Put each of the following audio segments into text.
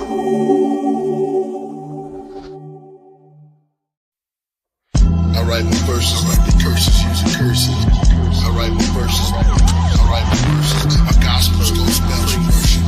I write my verses like the curses using curses. I write my verses. I write my verses. My gospels don't spell to worship.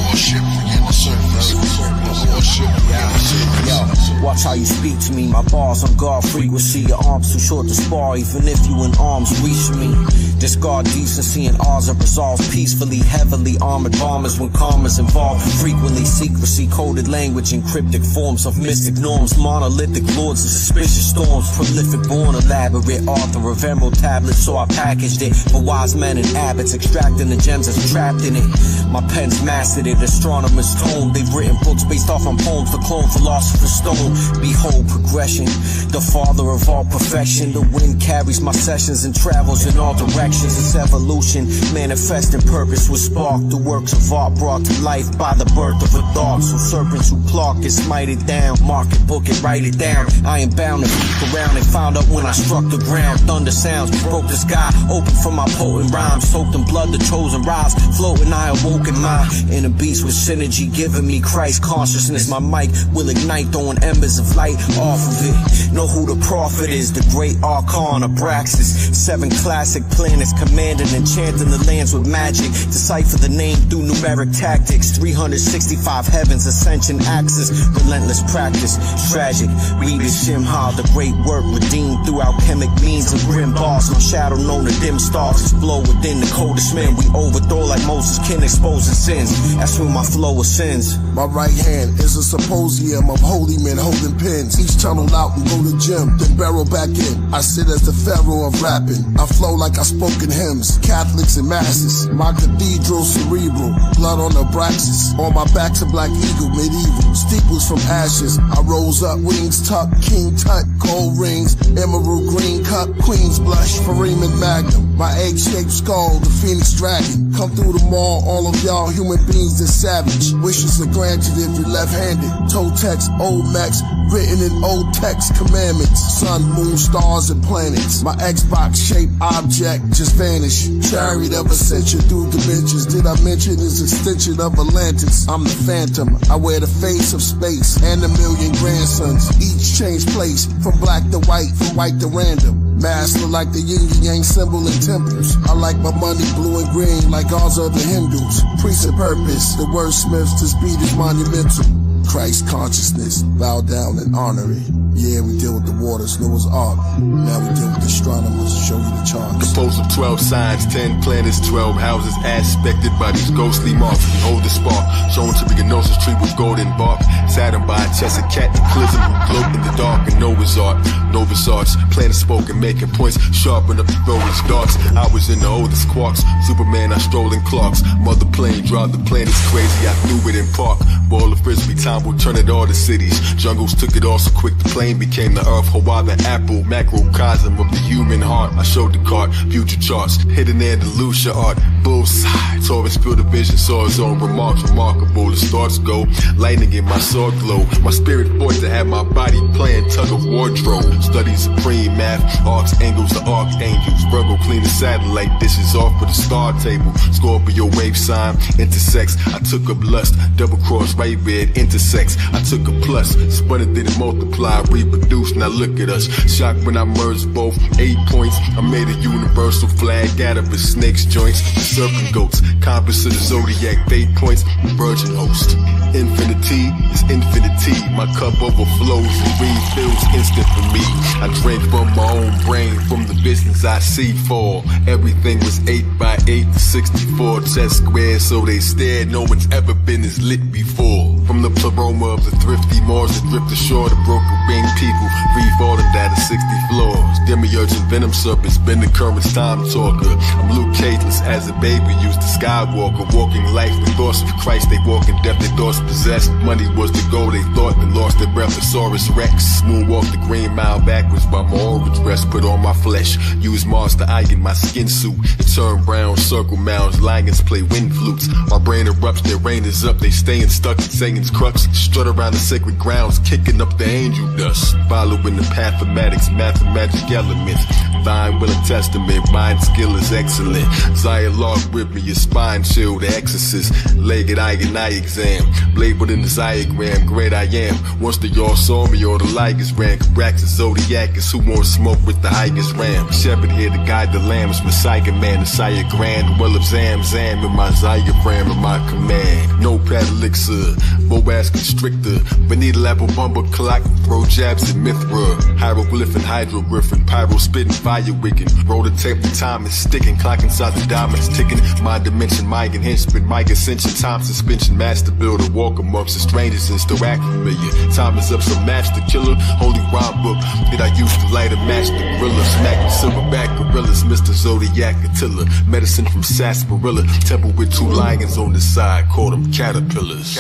Worship in the surface. Worship in the surface. Yo, watch how you speak to me. My bars on guard frequency. Your arms too short to spar, even if you in arms reach for me. Discard decency and ours are resolved peacefully. Heavily armored bombers when karma's involved. Frequently secrecy, coded language in cryptic forms of mystic norms. Monolithic lords and suspicious storms. Prolific born elaborate author of emerald tablets. So I packaged it for wise men and abbots, extracting the gems that's trapped in it. My pen's mastered it, astronomers tone. They've written books based off on poems, the clone philosopher's stone. Behold progression, the father of all perfection. The wind carries my sessions and travels in all directions. It's evolution, manifesting purpose with spark. The works of art brought to life by the birth of a thought. So serpents who pluck it, smite it down. Mark it, book it, write it down. I am bound to peek around and found out when I struck the ground. Thunder sounds broke the sky, open for my potent rhymes. Soaked in blood, the chosen rise. Floating, I awoke in my inner beast with synergy, giving me Christ consciousness. My mic will ignite, throwing embers of light off of it. Know who the prophet is, the great Archon Abraxas. 7 classic planets commanding and chanting the lands with magic. Decipher the name through numeric tactics. 365 heavens, ascension axis. Relentless practice, tragic. Read the Shimha, the great work redeemed through alchemic means and grim boss. My shadow known to dim stars explode within the coldest men. We overthrow like Moses can exposing sins. That's when my flow ascends. My right hand is a symposium of holy men holding pens. Each tunnel out and go to gym, then barrel back in. I sit as the pharaoh of rapping. I flow like I spoke in hymns, Catholics and masses. My cathedral cerebral, blood on the Abraxas. On my back's a black eagle, medieval. Steeples from ashes. I rose up, wings tucked, king tut, gold rings, emerald green cup, queen's blush, Fareem Magnum. My egg-shaped skull, the phoenix dragon. Come through the mall, all of y'all human beings are savage. Wishes are granted if you're left-handed. Toe text, old Mex, written in old text commandments. Sun, moon, stars, and planets. My Xbox-shaped object just vanished. Chariot of ascension through dimensions. Did I mention his extension of Atlantis? I'm the phantom. I wear the face of space and a million grandsons. Each change place from black to white, from white to random. Master like the yin and yang symbol in temples. I like my money blue and green like ours are the Hindus. Priest of purpose, the wordsmiths, this beat is monumental. Christ consciousness, bow down and honor it. Yeah, we deal with the waters, Noah's Ark. Now we deal with the astronomers, show you the charts. Composed of 12 signs, 10 planets, 12 houses, aspected by these ghostly marks. We hold the spark, shown to be a gnosis tree with golden bark. Saturn by a chesed cataclysm who gloat in the dark. And Noah's Ark, Novus Arts, planet spoken, making points, sharpen up the throwers darts. I was in the oldest quarks, Superman, I strolling Clarks. Mother plane, drive the planets crazy, I threw it in park. Ball of frisbee, time will turn it all to cities. Jungles took it all so quick, the plane became the earth. Hawaii, the apple, macrocosm of the human heart. I showed the card, future charts, hidden Andalusia art. Bullseye, Taurus field of vision, saw his own remarks, remarkable. The stars go, lightning in my sword glow. My spirit forced to have my body playing tug of wardrobe. Study supreme math, arcs, angles, the archangels. Virgo clean the satellite, dishes off for the star table. Scorpio wave sign, intersects. I took up lust, double cross, right bed, intersex. I took a plus, spun it, didn't multiply, reproduce. Now look at us, shocked when I merged both. 8 points, I made a universal flag out of the snake's joints. The serpent goats, compass of the zodiac, 8 points, virgin host. Infinity is infinity, my cup overflows and refills instant for me. I drink from my own brain, from the business I see for. Everything was 8 by 8 to 64 chess squares, so they stared. No one's ever been as lit before. From the pleroma of the thrifty Mars that drift ashore, the broken wing people free falling down to 60 floors. Demiurge and venom serpents, been the current time talker. I'm Luke Cageless as a baby, used to Skywalker, walking life with thoughts of Christ. They walk in death, their thoughts possessed. Money was the goal, they thought, and lost their breath. Thesaurus Rex, moonwalk the Green Mile backwards by my orange dress, put on my flesh. Use Mars to eye in my skin suit. It turned brown, circle mounds, lions play wind flutes. My brain erupts, their rain is up, they staying stuck in Satan's crux. rounds. Strut around the sacred grounds, kicking up the angel dust. Following the mathematics, mathematic elements. Thine will and testament, mind skill is excellent. Zion logarithm, your spine chill, the exorcist. Legged eye and eye exam, labeled in the diagram, great I am. Once they all saw me, all the ligers ran. Cracks and Zodiac is who won't smoke with the highest ram. Shepherd here to guide the lambs, Messiah man, Messiah grand. Well of Zam in my diagram and my command. No pad elixir, Boaz constrictor. Benita apple bumper clock, throw jabs in Mithra. Hieroglyph and hydroglyph and pyro spitting fire wicking. Roll the tape, the time is sticking. Clock inside the diamonds ticking. My dimension, Mike and henchman, Mike ascension, time suspension. Master builder, walk amongst the strangers and still act familiar. Time is up, so master killer. Holy rhyme book that I used to light a match the gorilla. Smack the silverback gorillas, Mr. Zodiac Attila. Medicine from sarsaparilla. Temple with two lions on the side, call them caterpillars.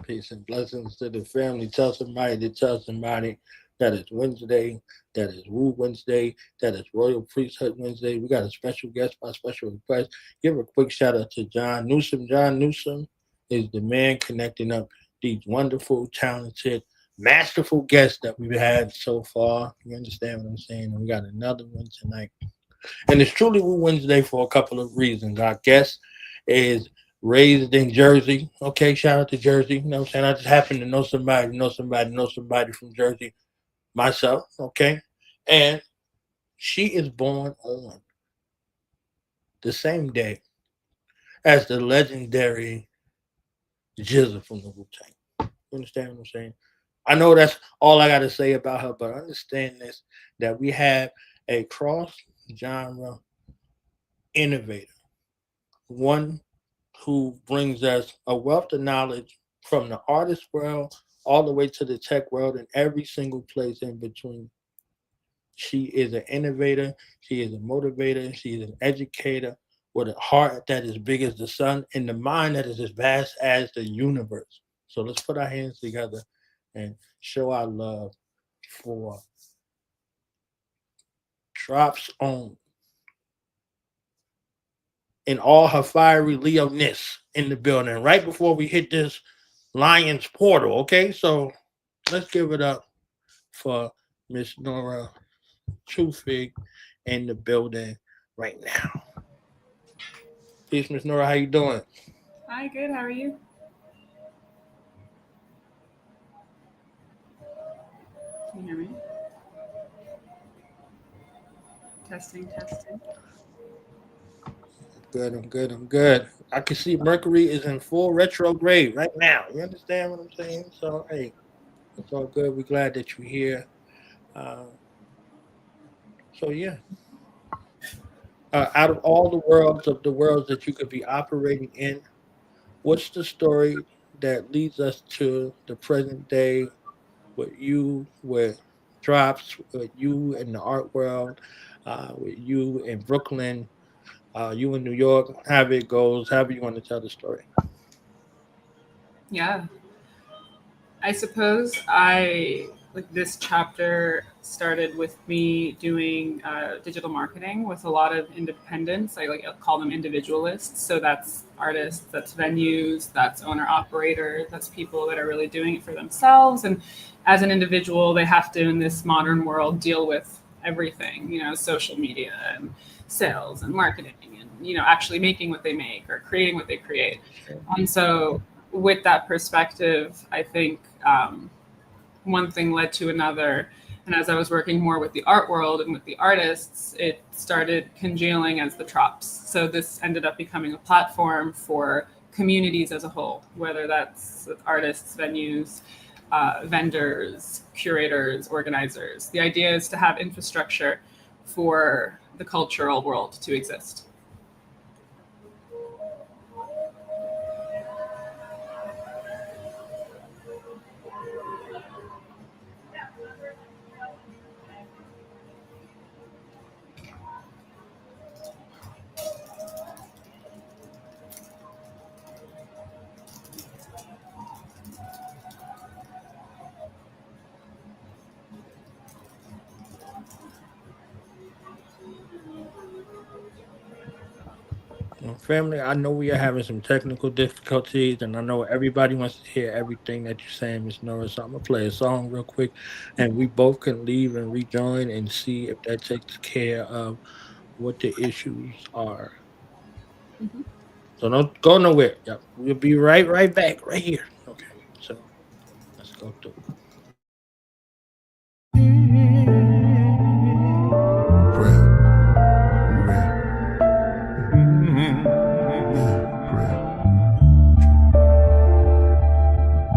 Peace and blessings to the family. Tell somebody to tell somebody that it's Wednesday, that is Woo Wednesday, that is Royal Priesthood Wednesday. We got a special guest by special request. Give a quick shout out to John Newsom. John Newsom is the man connecting up these wonderful, talented, masterful guests that we've had so far. You understand what I'm saying? And we got another one tonight. And it's truly Woo Wednesday for a couple of reasons. Our guest is raised in Jersey. Okay, shout out to Jersey. You know what I'm saying? I just happen to know somebody from Jersey myself. Okay. And she is born on the same day as the legendary Jizza from the Wu-Tang. You understand what I'm saying? I know that's all I got to say about her, but understand this, that we have a cross-genre innovator, one who brings us a wealth of knowledge from the artist world all the way to the tech world and every single place in between. She is an innovator. She is a motivator. She is an educator with a heart that is big as the sun and the mind that is as vast as the universe. So let's put our hands together and show our love for Trops own in all her fiery Leo-ness in the building right before we hit this Lion's portal. Okay, so let's give it up for Miss Nora Tofigh in the building right now. Peace, Miss Nora. How you doing? Hi, good. How are you? Can you hear me? Testing. I'm good. I can see Mercury is in full retrograde right now. You understand what I'm saying? So, hey, it's all good. We're glad that you're here. So, yeah. Out of all the worlds that you could be operating in, what's the story that leads us to the present day with you, with Drops, with you in the art world, with you in Brooklyn, you in New York, however it goes, however you want to tell the story. Yeah. I suppose this chapter started with me doing digital marketing with a lot of independents. I call them individualists. So that's artists, that's venues, that's owner operator, that's people that are really doing it for themselves. And as an individual, they have to, in this modern world, deal with everything, social media and sales and marketing and, actually making what they make or creating what they create. And so with that perspective, I think one thing led to another. And as I was working more with the art world and with the artists, it started congealing as the Trops. So this ended up becoming a platform for communities as a whole, whether that's artists, venues, vendors, curators, organizers. The idea is to have infrastructure for the cultural world to exist. Family, I know we are having some technical difficulties, and I know everybody wants to hear everything that you're saying, Miss Nora. So I'm gonna play a song real quick, and we both can leave and rejoin and see if that takes care of what the issues are. Mhm. So don't go nowhere. Yep, we'll be right back, right here. Okay, so let's go through. Prayer. Prayer.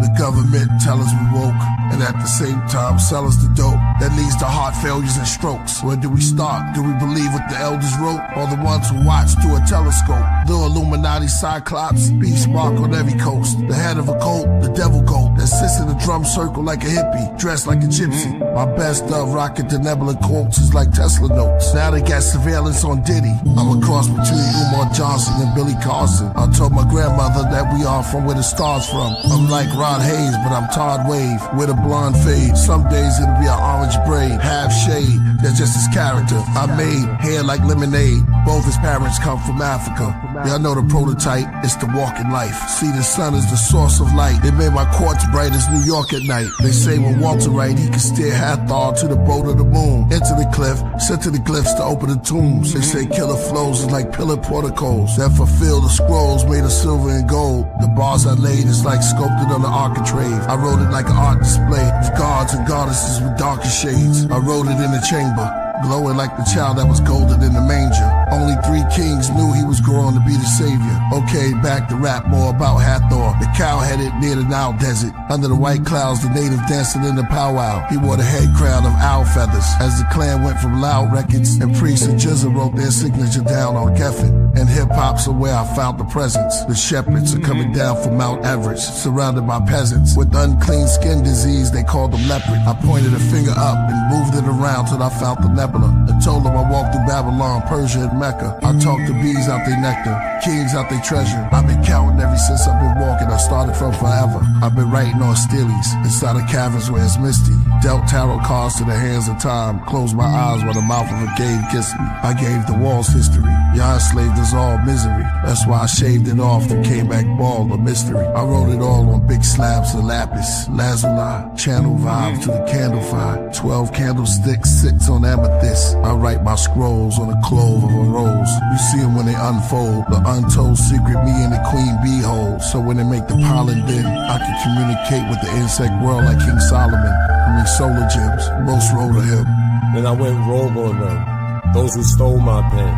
The government tell us we woke, and at the same time sell us the dope that leads to heart failures and strokes. Where do we start? Do we believe what the elders wrote, or the ones who watch through a telescope? The Illuminati cyclops, beast mark on every coast. The head of a cult, the devil goat that sits in a drum circle like a hippie, dressed like a gypsy. My best of rocket the nebula quotes is like Tesla notes. Now they got surveillance on Diddy. I'm a cross between Umar Johnson and Billy Carson. I told my grandmother that we are from where the stars from. I'm like Ron Hayes, but I'm Todd Wave with a blonde fade. Some days it'll be an orange braid, half shade. That's just his character. I made hair like lemonade. Both his parents come from Africa. Y'all know the prototype. It's the walking life. See, the sun is the source of light. It made my quartz bright as New York at night. They say when Walter Wright, he could steer Hathor to the boat of the moon. Into the cliff, sent to the glyphs to open the tombs. They say killer flows is like pillar porticos that fulfill the scrolls made of silver and gold. The bars I laid is like sculpted on the architrave. I wrote it like an art display of gods and goddesses with darker shades. I wrote it in the chamber, glowing like the child that was golden in the manger. Only 3 kings knew he was growing to be the savior. Okay, back to rap more about Hathor, the cow-headed near the Nile desert. Under the white clouds, the native dancing in the powwow. He wore the head crown of owl feathers. As the clan went from loud records, and priests and Jizza wrote their signature down on Geffen. And hip-hop's are where I found the presence. The shepherds are coming down from Mount Everest, surrounded by peasants. With unclean skin disease, they called them leopard. I pointed a finger up and moved it around till I found the nebula. I told them I walked through Babylon, Persia, and Mecca. I talked to bees out their nectar, kings out their treasure. I've been counting ever since I've been walking. I started from forever. I've been writing on steelies inside of caverns where it's misty. Dealt tarot cards to the hands of time. Closed my eyes while the mouth of a cave kissed me. I gave the walls history. Y'all enslaved us all misery. That's why I shaved it off and came back bald, a mystery. I wrote it all on big slabs of lapis, lazuli, channel vibes to the candle fire. 12 candlesticks, 6 on amethyst. I write my scrolls on the clove of a rose. You see them when they unfold, the untold secret me and the queen bee hold. So when they make the pollen bin, I can communicate with the insect world like King Solomon. I mean solar gems, most roll to him. Then I went rogue on them, those who stole my pen.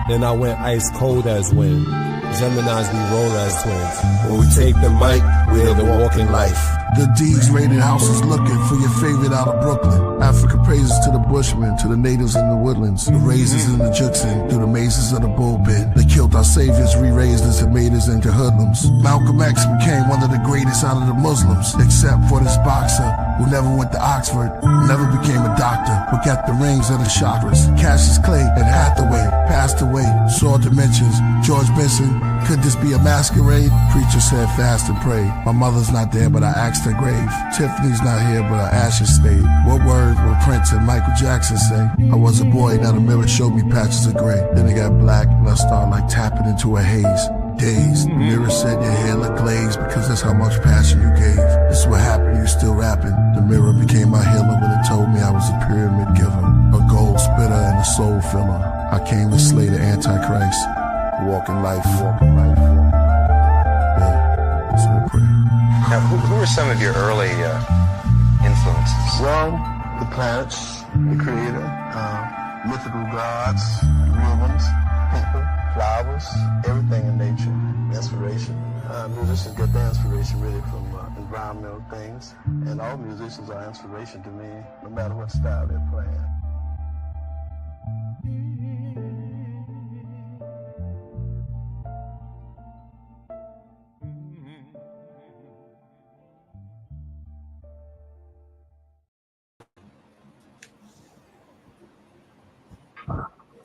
Then I went ice cold as wind. Geminis we roll as twins. When we take the mic, we're the walking life. The D's rated houses looking for your favorite out of Brooklyn. Africa praises to the bushmen, to the natives in the woodlands, the razors in the Juxin, through the mazes of the bullpen. They killed our saviors, re-raised us and made us into hoodlums. Malcolm X became one of the greatest out of the Muslims, except for this boxer who never went to Oxford, never became a doctor, but got the rings of the chakras. Cassius Clay and Hathaway passed away, saw dimensions. George Benson, could this be a masquerade? Preacher said fast and pray. My mother's not there, but I asked her grave. Tiffany's not here, but her ashes stayed. What words will Prince and Michael Jackson say? I was a boy, now the mirror showed me patches of gray. Then it got black, and I started like tapping into a haze. Dazed, the mirror said your hair looked glazed because that's how much passion you gave. This is what happened, you still rapping. The mirror became my healer when it told me I was a pyramid giver, a gold spitter and a soul filler. I came to slay the Antichrist. Walking life, walking life. Yeah, it's a prayer. Now, who were some of your early influences? Well, the planets, the creator, mythical gods, real ones, people, flowers, everything in nature, inspiration. Musicians get their inspiration really from environmental things, and all musicians are inspiration to me, no matter what style they're playing.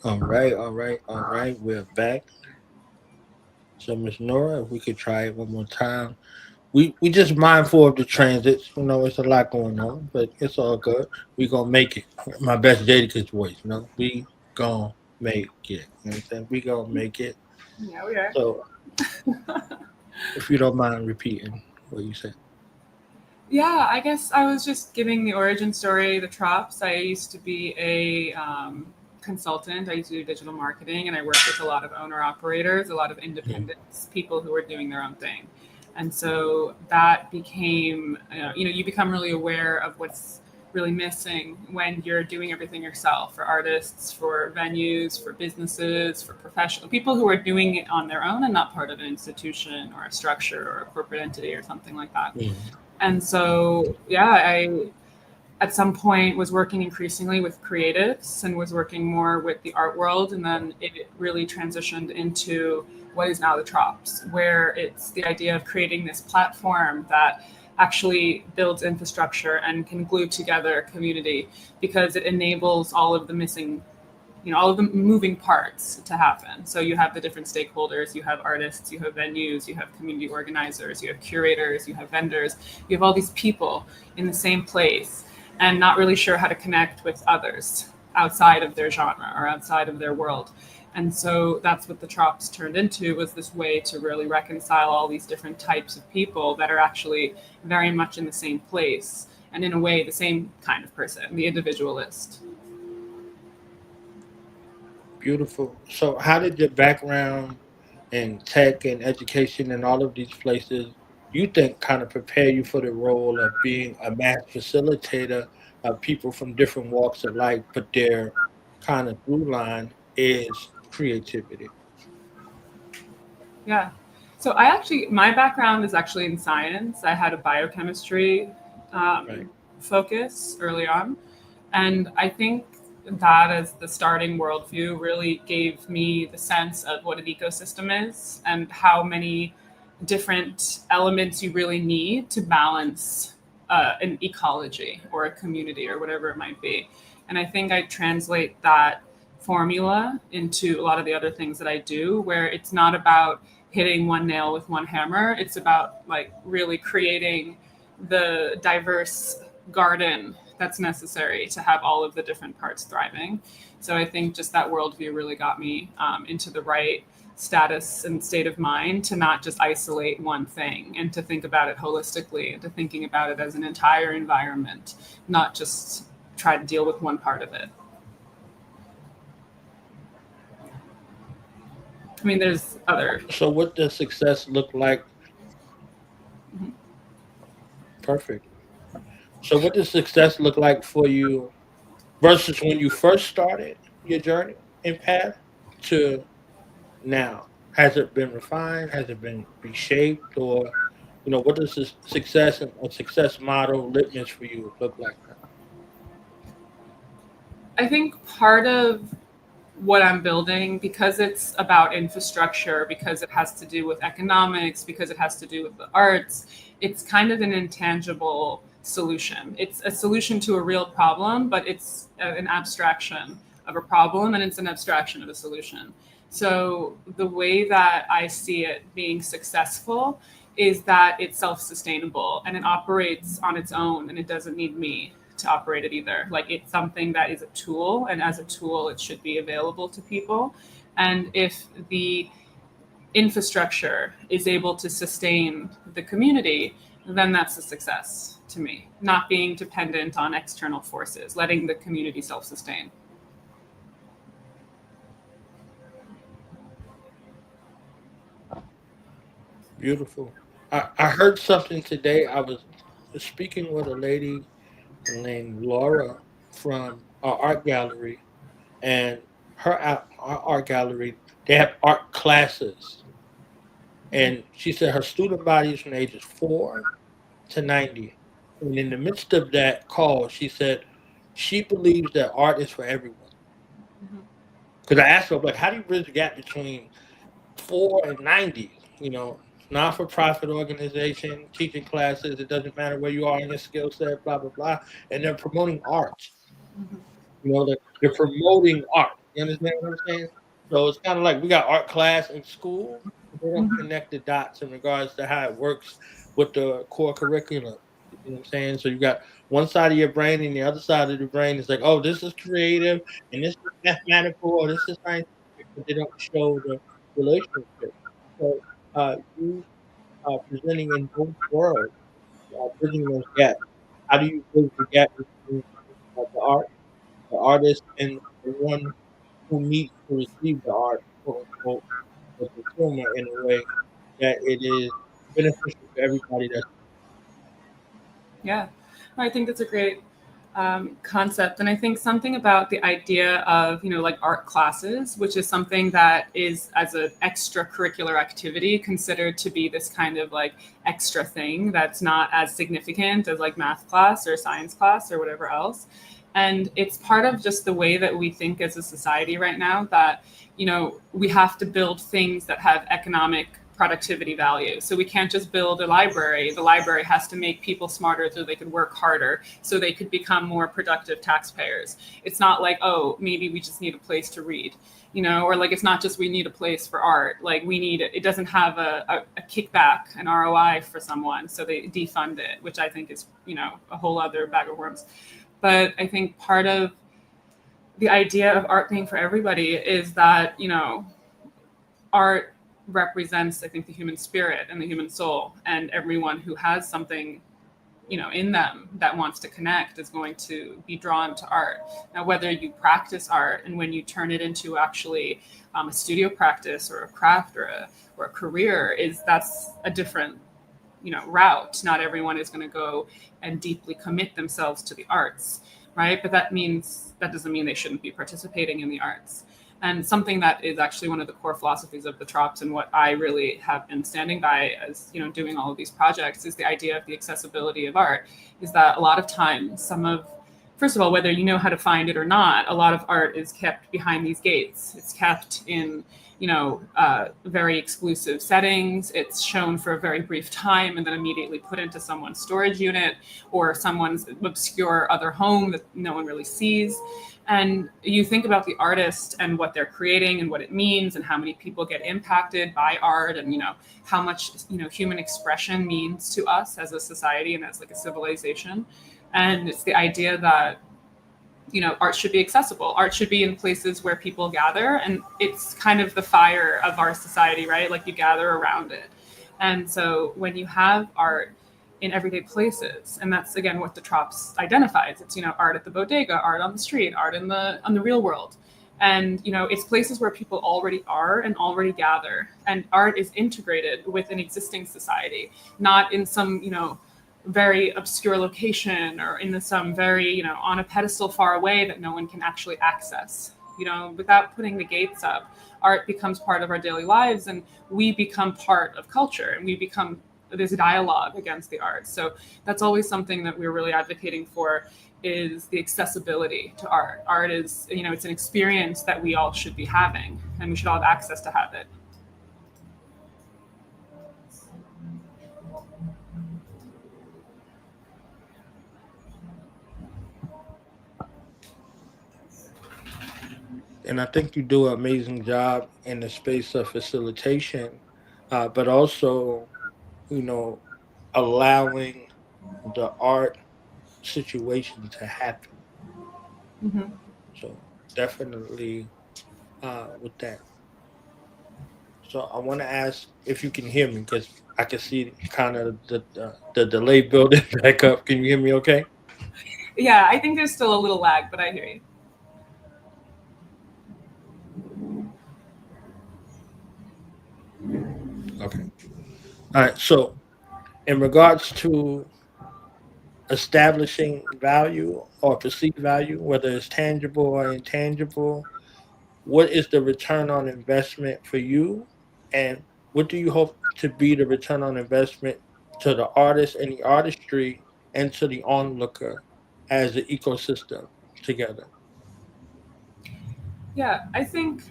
All right. We're back. So, Miss Nora, if we could try it one more time. We just mindful of the transits. You know, it's a lot going on, but it's all good. We gonna make it. My best Jadakiss voice. You know, we gonna make it. You know what I'm saying? We gonna make it. Yeah, we are. So, if you don't mind repeating what you said. Yeah, I guess I was just giving the origin story, the Trops. I used to be a consultant. I used to do digital marketing, and I worked with a lot of owner operators, a lot of independents, people who were doing their own thing. And so that became, you become really aware of what's really missing when you're doing everything yourself, for artists, for venues, for businesses, for professional people who are doing it on their own and not part of an institution or a structure or a corporate entity or something like that. And so, I at some point was working increasingly with creatives and was working more with the art world. And then it really transitioned into what is now the Trops, where it's the idea of creating this platform that actually builds infrastructure and can glue together a community, because it enables all of the missing, all of the moving parts to happen. So you have the different stakeholders, you have artists, you have venues, you have community organizers, you have curators, you have vendors, you have all these people in the same place and not really sure how to connect with others outside of their genre or outside of their world. And so that's what the Trops turned into, was this way to really reconcile all these different types of people that are actually very much in the same place and in a way the same kind of person, the individualist. Beautiful. So, how did your background in tech and education and all of these places, you think, kind of prepare you for the role of being a mass facilitator of people from different walks of life, but their kind of through line is creativity? Yeah. So my background is actually in science. I had a biochemistry focus early on. And I think that as the starting worldview really gave me the sense of what an ecosystem is and how many different elements you really need to balance an ecology or a community or whatever it might be. And I think I translate that formula into a lot of the other things that I do, where it's not about hitting one nail with one hammer. It's about like really creating the diverse garden that's necessary to have all of the different parts thriving. So I think just that worldview really got me into the right status and state of mind to not just isolate one thing and to think about it holistically and to thinking about it as an entire environment, not just try to deal with one part of it. I mean, there's other. So, what does success look like? Perfect. So, what does success look like for you versus when you first started your journey in path to now? Has it been refined? Has it been reshaped? Or, what does this success and a success model litmus for you look like now? I think part of what I'm building, because it's about infrastructure, because it has to do with economics, because it has to do with the arts, it's kind of an intangible solution. It's a solution to a real problem, but it's an abstraction of a problem, and it's an abstraction of a solution. So the way that I see it being successful is that it's self-sustainable and it operates on its own, and it doesn't need me to operate it either. Like, it's something that is a tool, and as a tool it should be available to people. And if the infrastructure is able to sustain the community, then that's a success to me. Not being dependent on external forces, letting the community self-sustain. Beautiful. I heard something today. I was speaking with a lady named Laura from our art gallery, and our art gallery, they have art classes. And she said her student body is from ages 4 to 90. And in the midst of that call, she said she believes that art is for everyone. Because I asked her, like, how do you bridge the gap between 4 and 90? Non-for-profit organization, teaching classes, it doesn't matter where you are in your skill set, blah, blah, blah. And they're promoting art. They're promoting art. You understand what I'm saying? So it's kind of like we got art class in school. They don't connect the dots in regards to how it works with the core curriculum. You know what I'm saying? So you got one side of your brain, and the other side of the brain is like, oh, this is creative, and this is mathematical, or this is scientific, but they don't show the relationship. So you are presenting in both worlds, bridging those gaps. How do you bridge the gap between the artist, and the one who needs to receive the art, quote unquote, the consumer, in a way that it is beneficial to everybody that's Yeah, I think that's a great concept. And I think something about the idea of, like art classes, which is something that is as an extracurricular activity considered to be this kind of like extra thing that's not as significant as like math class or science class or whatever else. And it's part of just the way that we think as a society right now that, we have to build things that have economic productivity value. So we can't just build a library. The library has to make people smarter so they could work harder, so they could become more productive taxpayers. It's not like, oh, maybe we just need a place to read, or like it's not just we need a place for art. Like it doesn't have a kickback, an ROI for someone, so they defund it, which I think is, a whole other bag of worms. But I think part of the idea of art being for everybody is that, art represents, I think, the human spirit and the human soul, and everyone who has something, in them that wants to connect is going to be drawn to art. Now, whether you practice art and when you turn it into actually a studio practice or a craft or a career, that's a different, route. Not everyone is going to go and deeply commit themselves to the arts, right? But that doesn't mean they shouldn't be participating in the arts. And something that is actually one of the core philosophies of the Trops, and what I really have been standing by as, doing all of these projects, is the idea of the accessibility of art. Is that a lot of times first of all, whether you know how to find it or not, a lot of art is kept behind these gates. It's kept in, very exclusive settings. It's shown for a very brief time and then immediately put into someone's storage unit or someone's obscure other home that no one really sees. And you think about the artist and what they're creating and what it means and how many people get impacted by art and, how much, human expression means to us as a society and as like a civilization. And it's the idea that, art should be accessible. Art should be in places where people gather. And it's kind of the fire of our society, right? Like you gather around it. And so when you have art in everyday places, and that's again what the Trops identifies. It's art at the bodega, art on the street, art on the real world, and it's places where people already are and already gather, and art is integrated with an existing society, not in some very obscure location or in some very on a pedestal far away that no one can actually access. Without putting the gates up, art becomes part of our daily lives, and we become part of culture, and there's a dialogue against the arts. So that's always something that we're really advocating for, is the accessibility to art. Art is, it's an experience that we all should be having, and we should all have access to have it. and I think you do an amazing job in the space of facilitation, but also, allowing the art situation to happen. Mm-hmm. So definitely with that. So I want to ask if you can hear me, because I can see kind of the delay building back up. Can you hear me okay? Yeah, I think there's still a little lag, but I hear you. Okay. All right. So in regards to establishing value or perceived value, whether it's tangible or intangible, what is the return on investment for you? And what do you hope to be the return on investment to the artist and the artistry and to the onlooker as the ecosystem together? Yeah, I think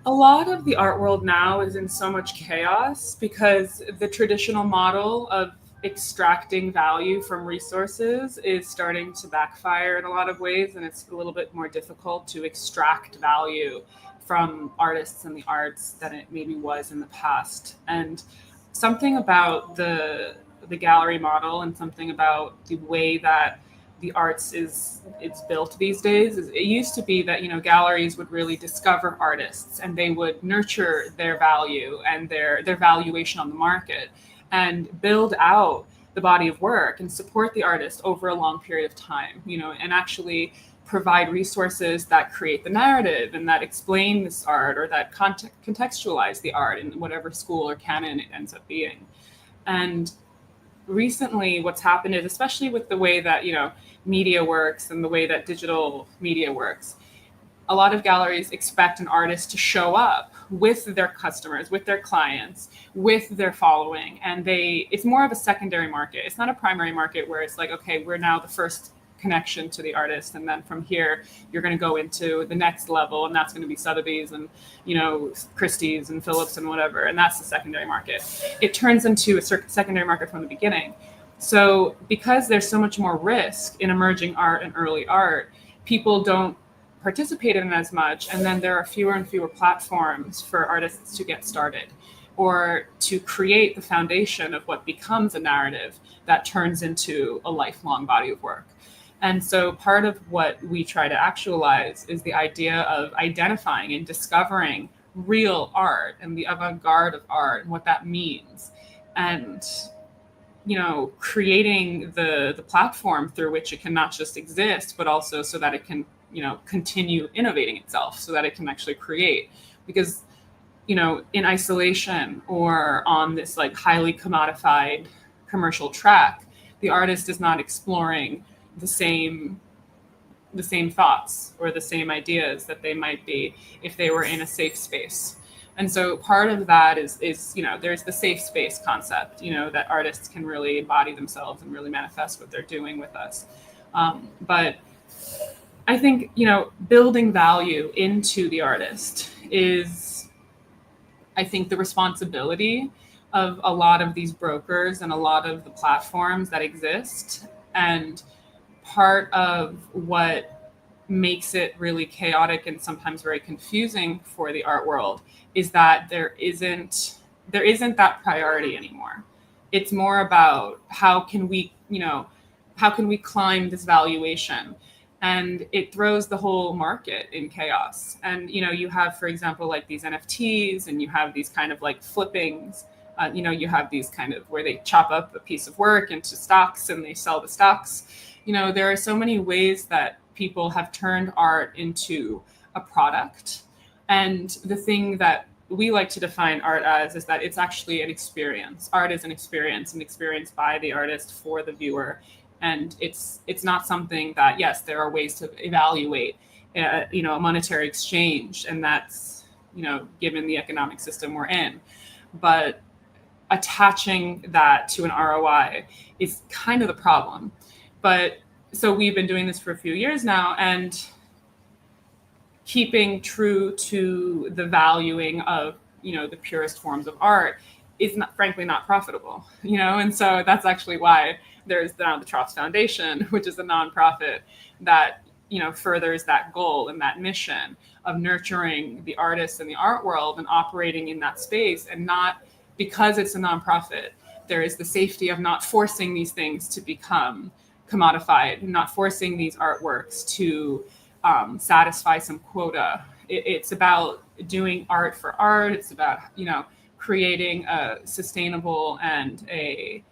a lot of the art world now is in so much chaos because the traditional model of extracting value from resources is starting to backfire in a lot of ways, and it's a little bit more difficult to extract value from artists and the arts than it maybe was in the past. And something about the gallery model and something about the way that the arts it's built these days. It used to be that, galleries would really discover artists and they would nurture their value and their valuation on the market and build out the body of work and support the artist over a long period of time, and actually provide resources that create the narrative and that explain this art or that contextualize the art in whatever school or canon it ends up being. And recently what's happened is, especially with the way that media works and the way that digital media works, a lot of galleries expect an artist to show up with their customers, with their clients, with their following, and it's more of a secondary market. It's not a primary market where it's like, okay, we're now the first connection to the artist, and then from here you're going to go into the next level, and that's going to be Sotheby's and Christie's and Phillips and whatever, and that's the secondary market. It turns into a secondary market from the beginning. So because there's so much more risk in emerging art and early art, people don't participate in it as much, and then there are fewer and fewer platforms for artists to get started or to create the foundation of what becomes a narrative that turns into a lifelong body of work. And so part of what we try to actualize is the idea of identifying and discovering real art and the avant-garde of art and what that means. And, creating the platform through which it can not just exist, but also so that it can, continue innovating itself, so that it can actually create. Because, in isolation or on this like highly commodified commercial track, the artist is not exploring the same thoughts or the same ideas that they might be if they were in a safe space. And so part of that is there's the safe space concept, that artists can really embody themselves and really manifest what they're doing with us. But I think, building value into the artist is, I think, the responsibility of a lot of these brokers and a lot of the platforms that exist. And part of what makes it really chaotic and sometimes very confusing for the art world is that there isn't that priority anymore. It's more about how can we climb this valuation, and it throws the whole market in chaos. And you have, for example, like these NFTs, and you have these kind of like flippings. You have these kind of where they chop up a piece of work into stocks and they sell the stocks. There are so many ways that people have turned art into a product. And the thing that we like to define art as is that it's actually an experience. Art is an experience by the artist for the viewer. And it's not something that, yes, there are ways to evaluate, a monetary exchange. And that's, given the economic system we're in. But attaching that to an ROI is kind of the problem. But so we've been doing this for a few years now, and keeping true to the valuing of, the purest forms of art is frankly not profitable, and so that's actually why there's now the Trops Foundation, which is a nonprofit that, furthers that goal and that mission of nurturing the artists and the art world and operating in that space. And not because it's a nonprofit, there is the safety of not forcing these things to become commodified, not forcing these artworks to satisfy some quota. It's about doing art for art. It's about, creating a sustainable and a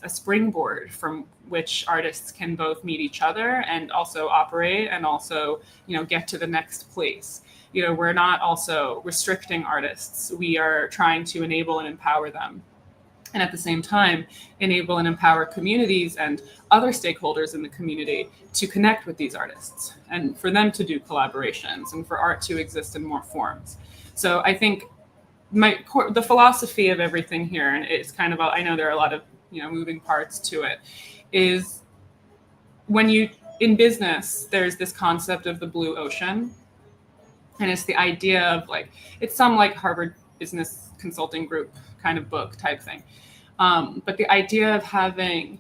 springboard from which artists can both meet each other and also operate and also, get to the next place. We're not also restricting artists. We are trying to enable and empower them. And at the same time, enable and empower communities and other stakeholders in the community to connect with these artists and for them to do collaborations and for art to exist in more forms. So I think the philosophy of everything here, and it's kind of, I know there are a lot of, moving parts to it, is in business, there's this concept of the blue ocean. And it's the idea of it's some Harvard Business Consulting Group kind of book type thing. But the idea of having,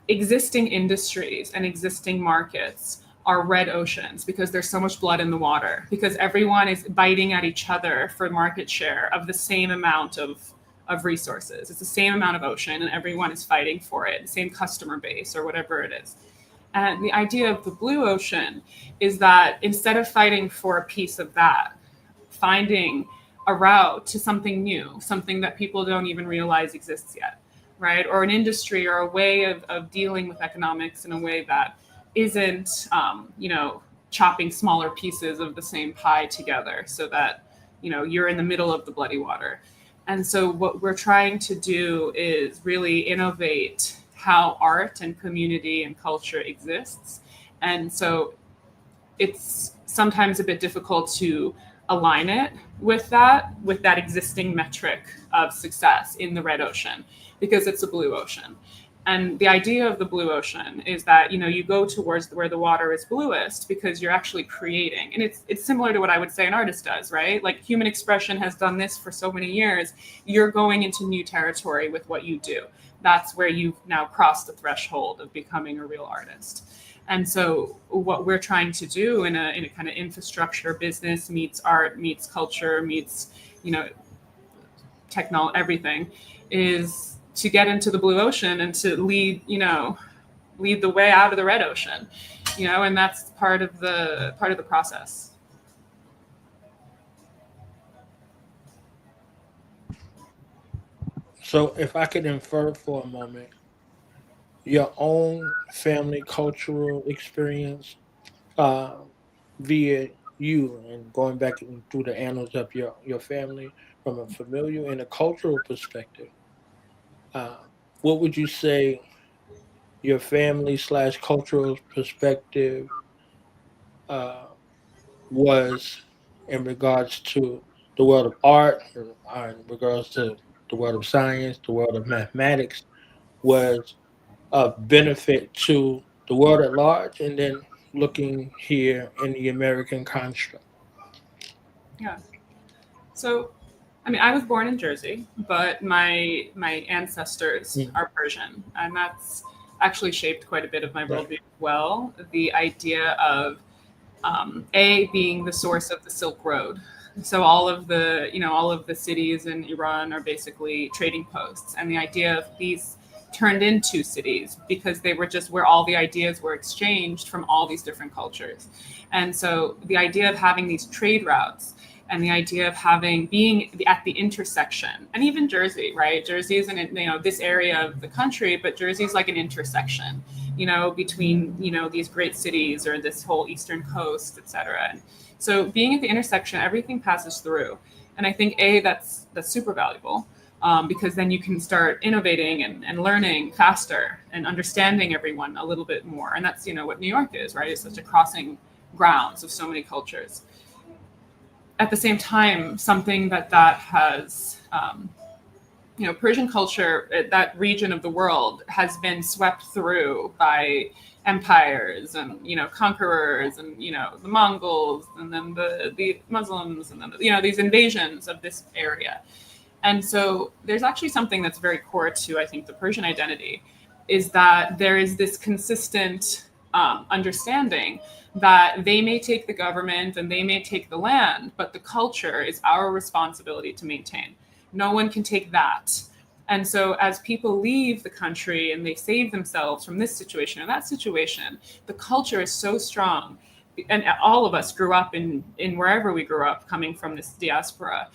existing industries and existing markets are red oceans because there's so much blood in the water, because everyone is biting at each other for market share of the same amount of of resources. It's the same amount of ocean and everyone is fighting for it, the same customer base or whatever it is. And the idea of the blue ocean is that instead of fighting for a piece of that, finding a route to something new, something that people don't even realize exists yet, right? Or an industry or a way of dealing with economics in a way that isn't, chopping smaller pieces of the same pie together so that, you're in the middle of the bloody water. And so what we're trying to do is really innovate how art and community and culture exists. And so it's sometimes a bit difficult to align it with that existing metric of success in the red ocean, because it's a blue ocean. And the idea of the blue ocean is that, you go towards where the water is bluest because you're actually creating. And it's similar to what I would say an artist does, right? Like human expression has done this for so many years. You're going into new territory with what you do. That's where you've now crossed the threshold of becoming a real artist. And so what we're trying to do in a kind of infrastructure, business meets art, meets culture, meets, technology, everything, is to get into the blue ocean and to lead the way out of the red ocean, and that's part of the process. So if I could infer for a moment, your own family cultural experience via you and going back through the annals of your family from a familial and a cultural perspective, what would you say your family / cultural perspective was in regards to the world of art, in regards to the world of science, the world of mathematics, was of benefit to the world at large, and then looking here in the American construct? Yeah. So, I was born in Jersey, but my ancestors are Persian, and that's actually shaped quite a bit of my worldview as well. The idea of being the source of the Silk Road. So all of the cities in Iran are basically trading posts, and the idea of these turned into cities because they were just where all the ideas were exchanged from all these different cultures. And so the idea of having these trade routes and the idea of being at the intersection, and even Jersey, right? Jersey isn't, this area of the country, but Jersey is like an intersection, between, these great cities or this whole Eastern coast, et cetera. And so being at the intersection, everything passes through. And I think that's super valuable because then you can start innovating and learning faster and understanding everyone a little bit more. And that's, what New York is, right? It's such a crossing grounds of so many cultures. At the same time, something that has, Persian culture, that region of the world has been swept through by empires and, conquerors and, the Mongols and then the Muslims and then, these invasions of this area. And so there's actually something that's very core to, I think, the Persian identity is that there is this consistent understanding that they may take the government and they may take the land, but the culture is our responsibility to maintain. No one can take that. And so as people leave the country and they save themselves from this situation or that situation, the culture is so strong. And all of us grew up in wherever we grew up, coming from this diaspora,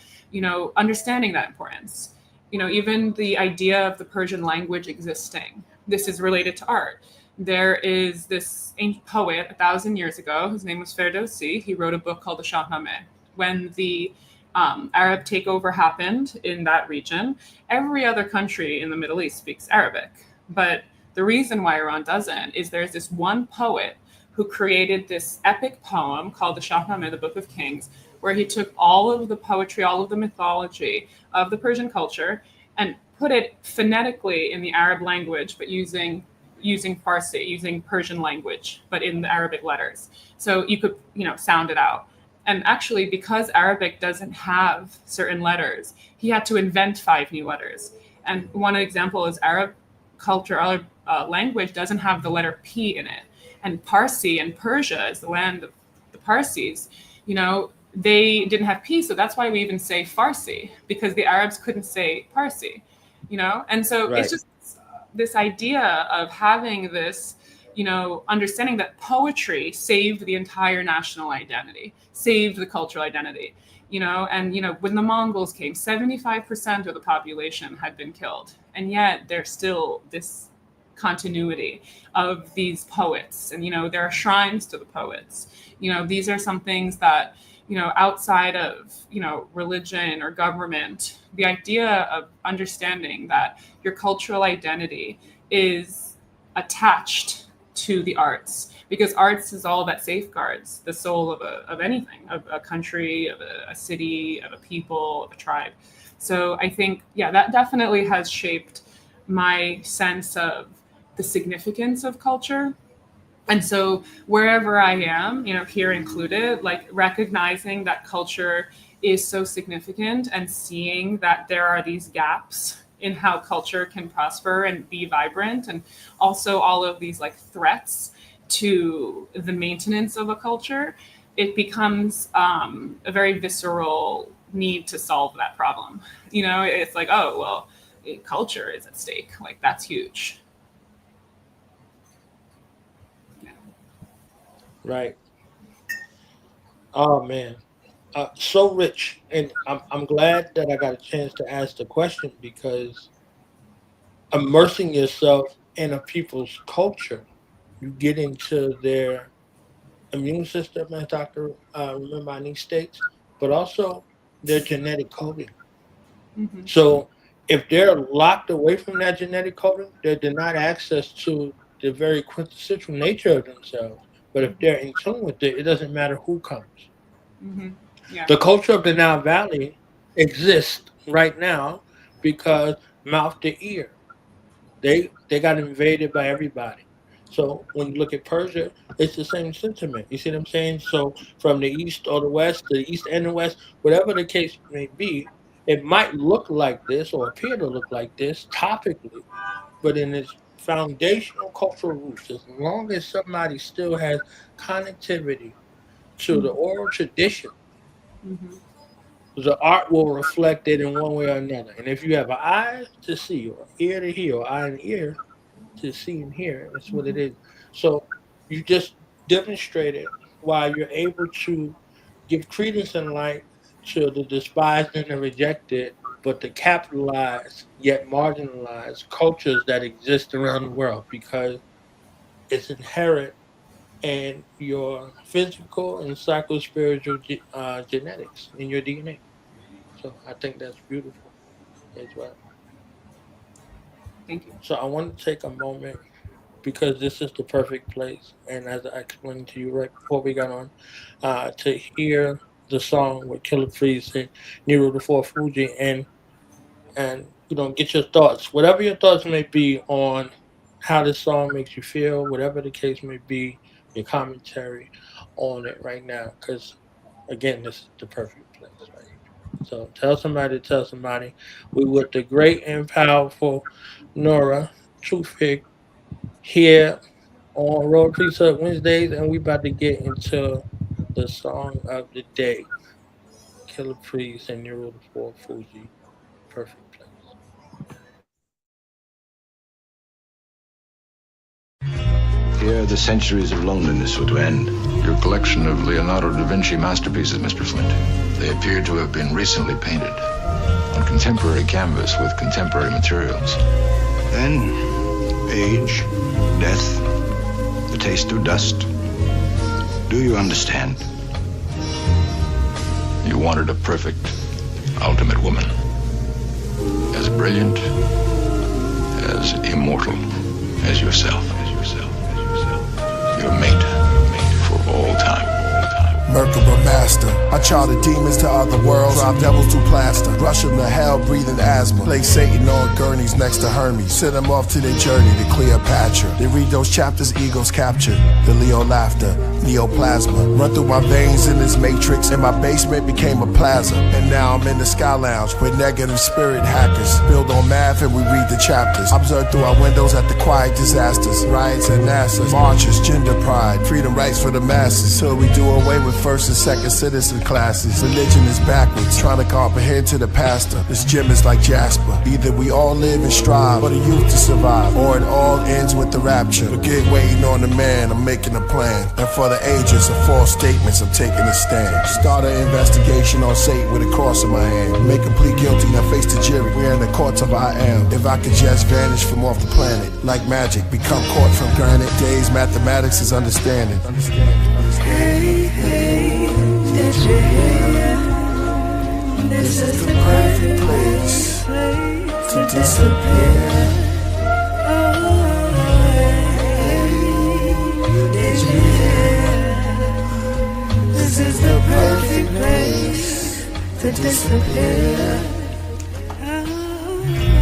understanding that importance. Even the idea of the Persian language existing, this is related to art. There is this ancient poet 1,000 years ago. His name was Ferdowsi. He wrote a book called the Shahnameh. When the Arab takeover happened in that region, every other country in the Middle East speaks Arabic. But the reason why Iran doesn't is there's this one poet who created this epic poem called the Shahnameh, the Book of Kings, where he took all of the poetry, all of the mythology of the Persian culture and put it phonetically in the Arab language, but using Farsi, using Persian language, but in the Arabic letters. So you could, sound it out. And actually, because Arabic doesn't have certain letters, he had to invent 5 new letters. And one example is Arab culture, Arab language doesn't have the letter P in it. And Parsi and Persia is the land of the Parsis. they didn't have peace. So that's why we even say Farsi, because the Arabs couldn't say Parsi, you know? And so it's just this idea of having this, you know, understanding that poetry saved the entire national identity, saved the cultural identity, you know? And, you know, when the Mongols came, 75% of the population had been killed. And yet there's still this continuity of these poets. And, you know, there are shrines to the poets. You know, these are some things that, you know, outside of, you know, religion or government, the idea of understanding that your cultural identity is attached to the arts, because arts is all that safeguards the soul of anything, of a country, of a city, of a people, of a tribe. So I think, yeah, that definitely has shaped my sense of the significance of culture. And so wherever I am, you know, here included, like recognizing that culture is so significant and seeing that there are these gaps in how culture can prosper and be vibrant, and also all of these like threats to the maintenance of a culture, it becomes a very visceral need to solve that problem. You know, it's like, oh, well, culture is at stake. Like, that's huge. Right. Oh man, so rich, and I'm glad that I got a chance to ask the question, because immersing yourself in a people's culture, you get into their immune system, as Dr. Remember states, but also their genetic coding. Mm-hmm. So if they're locked away from that genetic coding, they're denied access to the very quintessential nature of themselves. But if they're in tune with it, it doesn't matter who comes. Mm-hmm. Yeah. The culture of the Nile Valley exists right now because mouth to ear, they got invaded by everybody. So when you look at Persia, it's the same sentiment. You see what I'm saying? So from the east or the west, to the east and the west, whatever the case may be, it might look like this or appear to look like this topically, but in its foundational cultural roots, as long as somebody still has connectivity to the oral tradition, the art will reflect it in one way or another. And if you have an eye to see, or ear to hear, or eye and ear to see and hear, that's what it is. So you just demonstrated why you're able to give credence and light to the despised and the rejected, but the capitalized yet marginalized cultures that exist around the world, because it's inherent in your physical and psycho-spiritual genetics in your DNA. So I think that's beautiful as well. Thank you. So I want to take a moment, because this is the perfect place, and as I explained to you right before we got on, to hear the song with Killah Priest and Nora Tofigh, and you know, get your thoughts, whatever your thoughts may be on how this song makes you feel, whatever the case may be, your commentary on it right now, because again, this is the perfect place, right? So tell somebody. We with the great and powerful Nora Tofigh here on Royal Priesthood Wednesdays, and we about to get into the song of the day, Killah Priest and Nora Tofigh, perfect place. Here, the centuries of loneliness were to end. Your collection of Leonardo da Vinci masterpieces, Mr. Flint. They appear to have been recently painted on contemporary canvas with contemporary materials. Then, age, death, the taste of dust. Do you understand? You wanted a perfect, ultimate woman. As brilliant, as immortal as yourself. Your mate for all time. Merkaba master, I charter demons to other worlds, drive devils to plaster, rush them to hell, breathing asthma, place Satan on gurneys next to Hermes, send them off to their journey to Cleopatra. They read those chapters, egos captured, the Leo laughter, neoplasma, run through my veins in this matrix, and my basement became a plaza, and now I'm in the Sky Lounge with negative spirit hackers, build on math and we read the chapters, observe through our windows at the quiet disasters, riots at NASA, marches, gender pride, freedom rights for the masses, till we do away with first and second citizen classes. Religion is backwards, trying to comprehend to the pastor. This gym is like Jasper. Either we all live and strive for the youth to survive, or it all ends with the rapture. Forget waiting on the man, I'm making a plan. And for the agents of false statements, I'm taking a stand. Start an investigation on Satan with a cross in my hand. Make him plead guilty, now face the jury. We're in the courts of I am. If I could just vanish from off the planet, like magic, become caught from granite. Days, mathematics is understanding. Hey, hey, did you hear? This is the perfect place to disappear. Oh, hey, did you hear? This is the perfect place to disappear.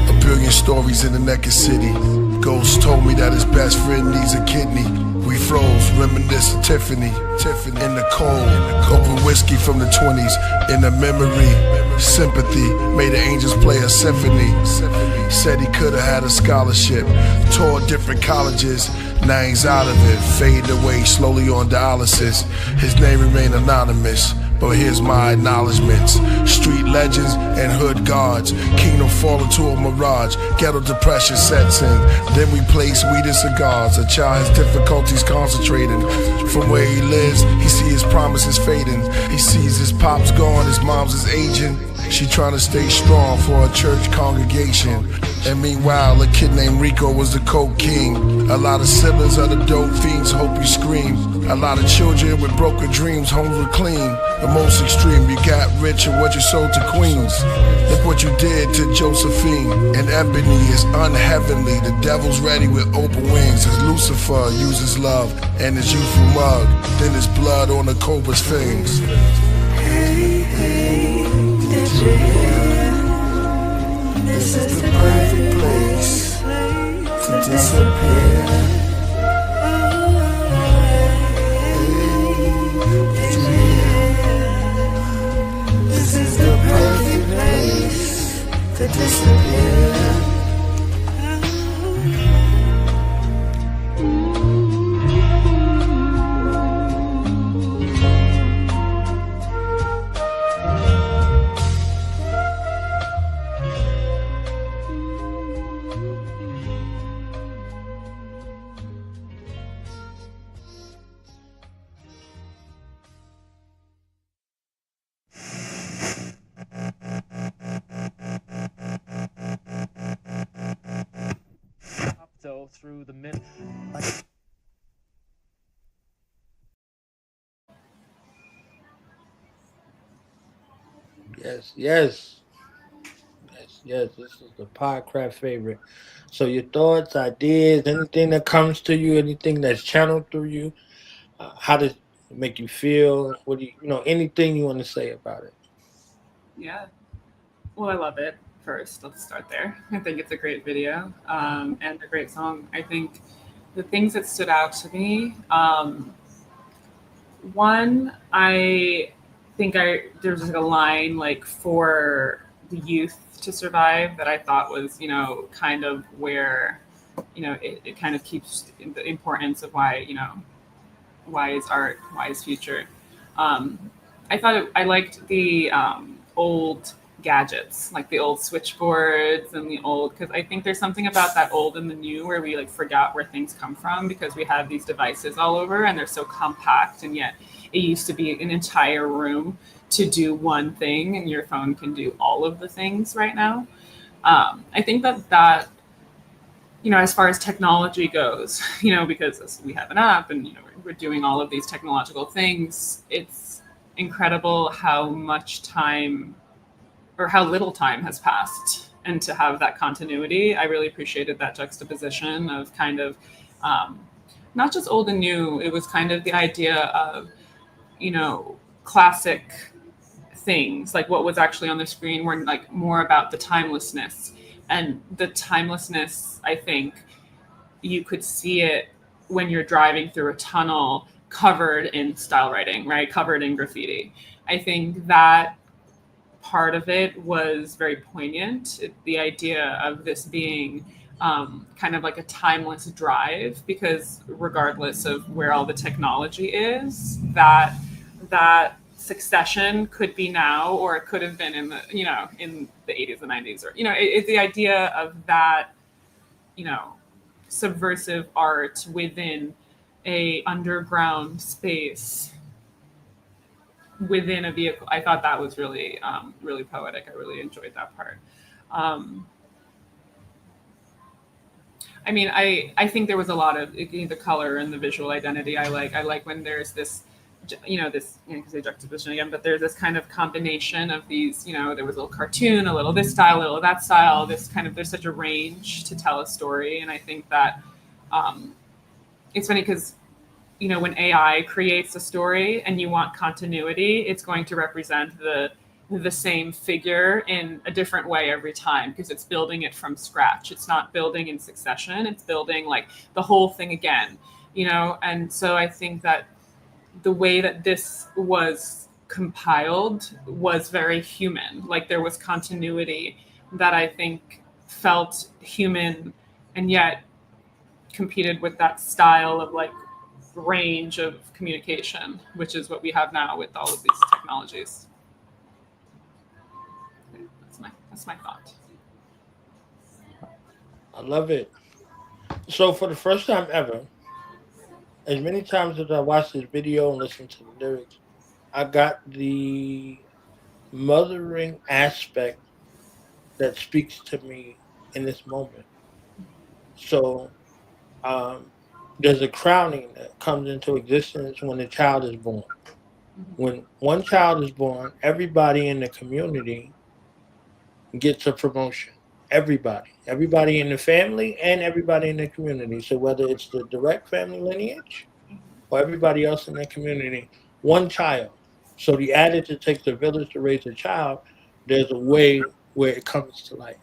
A billion stories in the naked city. Ghost told me that his best friend needs a kidney. We froze, reminisce of Tiffany in the cold, open whiskey from the 20s, in the memory, sympathy, made the angels play a symphony. Said he could've had a scholarship, toured different colleges, now he's out of it, faded away slowly on dialysis. His name remained anonymous, but here's my acknowledgements. Street legends and hood guards, kingdom fall into a mirage, ghetto depression sets in. Then we place weed and cigars. A child has difficulties concentrating. From where he lives, he sees his promises fading. He sees his pops gone, his mom's is aging. She trying to stay strong for a church congregation. And meanwhile, a kid named Rico was the coke king. A lot of siblings are the dope fiends, hope you scream. A lot of children with broken dreams, homes were clean. The most extreme, you got rich and what you sold to queens. Look what you did to Josephine. And Ebony is unheavenly. The devil's ready with open wings. As Lucifer uses love and his youthful mug, then his blood on the cobra's fangs. Hey, hey, did you hear? This is the perfect place to disappear. Did you hear? This is the perfect place to disappear. Through the mid. Yes. This is the Podcraft favorite. So your thoughts, ideas, anything that comes to you, anything that's channeled through you, how does it make you feel? What do you anything you want to say about it? Yeah. Well, I love it. First, let's start there. I think it's a great video and a great song. I think the things that stood out to me, one, I think there's like a line like for the youth to survive that I thought was, kind of where, it kind of keeps the importance of why is art, why is future. I thought I liked the old gadgets, like the old switchboards and the old, because I think there's something about that old and the new where we like forgot where things come from because we have these devices all over and they're so compact, and yet it used to be an entire room to do one thing, and your phone can do all of the things right now. I think that as far as technology goes, because we have an app and we're doing all of these technological things, it's incredible how much time or how little time has passed, and to have that continuity. I really appreciated that juxtaposition of kind of not just old and new. It was kind of the idea of, classic things, like what was actually on the screen were like more about the timelessness. And the timelessness, I think you could see it when you're driving through a tunnel covered in style writing, right? Covered in graffiti. I think that part of it was very poignant. The idea of this being kind of like a timeless drive, because regardless of where all the technology is, that that Succession could be now, or it could have been in the, in the 80s and 90s, or, it's the idea of that, subversive art within a underground space within a vehicle. I thought that was really, really poetic. I really enjoyed that part. I think there was a lot of the color and the visual identity. I like when there's this, because they juxtaposition again, but there's this kind of combination of these, there was a little cartoon, a little this style, a little that style, there's such a range to tell a story. And I think that it's funny because, when AI creates a story and you want continuity, it's going to represent the same figure in a different way every time, because it's building it from scratch. It's not building in succession. It's building like the whole thing again, And so I think that the way that this was compiled was very human. Like there was continuity that I think felt human and yet competed with that style of like range of communication, which is what we have now with all of these technologies. That's my thought. I love it. So for the first time ever, as many times as I watched this video and listened to the lyrics, I got the mothering aspect that speaks to me in this moment. So there's a crowning that comes into existence when a child is born. When one child is born, everybody in the community gets a promotion. Everybody in the family and everybody in the community. So whether it's the direct family lineage or everybody else in the community, one child. So the adage, it takes a village to raise a child, there's a way where it comes to life.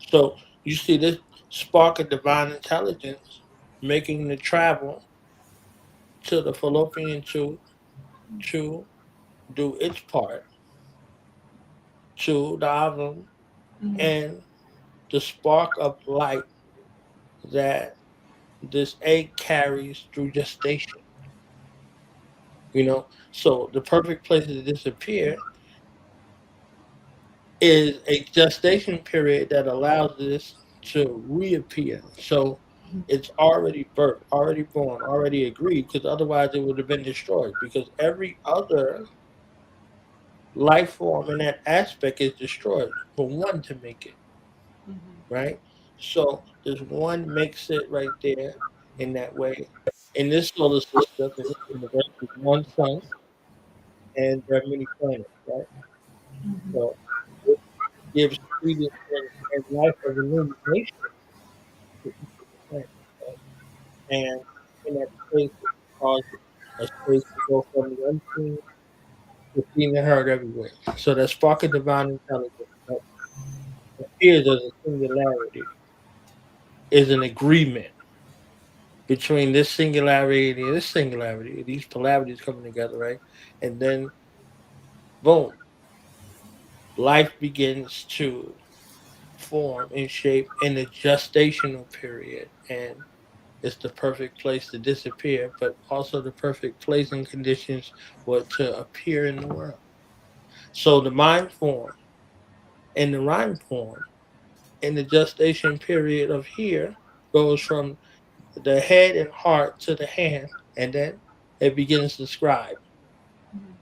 So you see this spark of divine intelligence making the travel to the fallopian tube to do its part to the ovum and the spark of light that this egg carries through gestation. So the perfect place to disappear is a gestation period that allows this to reappear. So it's already birthed, already born, already agreed, because otherwise it would have been destroyed, because every other life form in that aspect is destroyed for one to make it. Right? So this one makes it right there in that way. In this solar system, in this universe, there's one sun, and there are many planets, right? So it gives credence and life of illumination to each of the planets, right? And in that space, it causes a space to go from the unseen to seen and heard everywhere. So that spark of divine intelligence that appears as a singularity is an agreement between this singularity and this singularity, these polarities coming together, right? And then, boom, life begins to form and shape in the gestational period. And it's the perfect place to disappear, but also the perfect place and conditions for it to appear in the world. So the mind form and the rhyme form in the gestation period of here goes from the head and heart to the hand, and then it begins to scribe.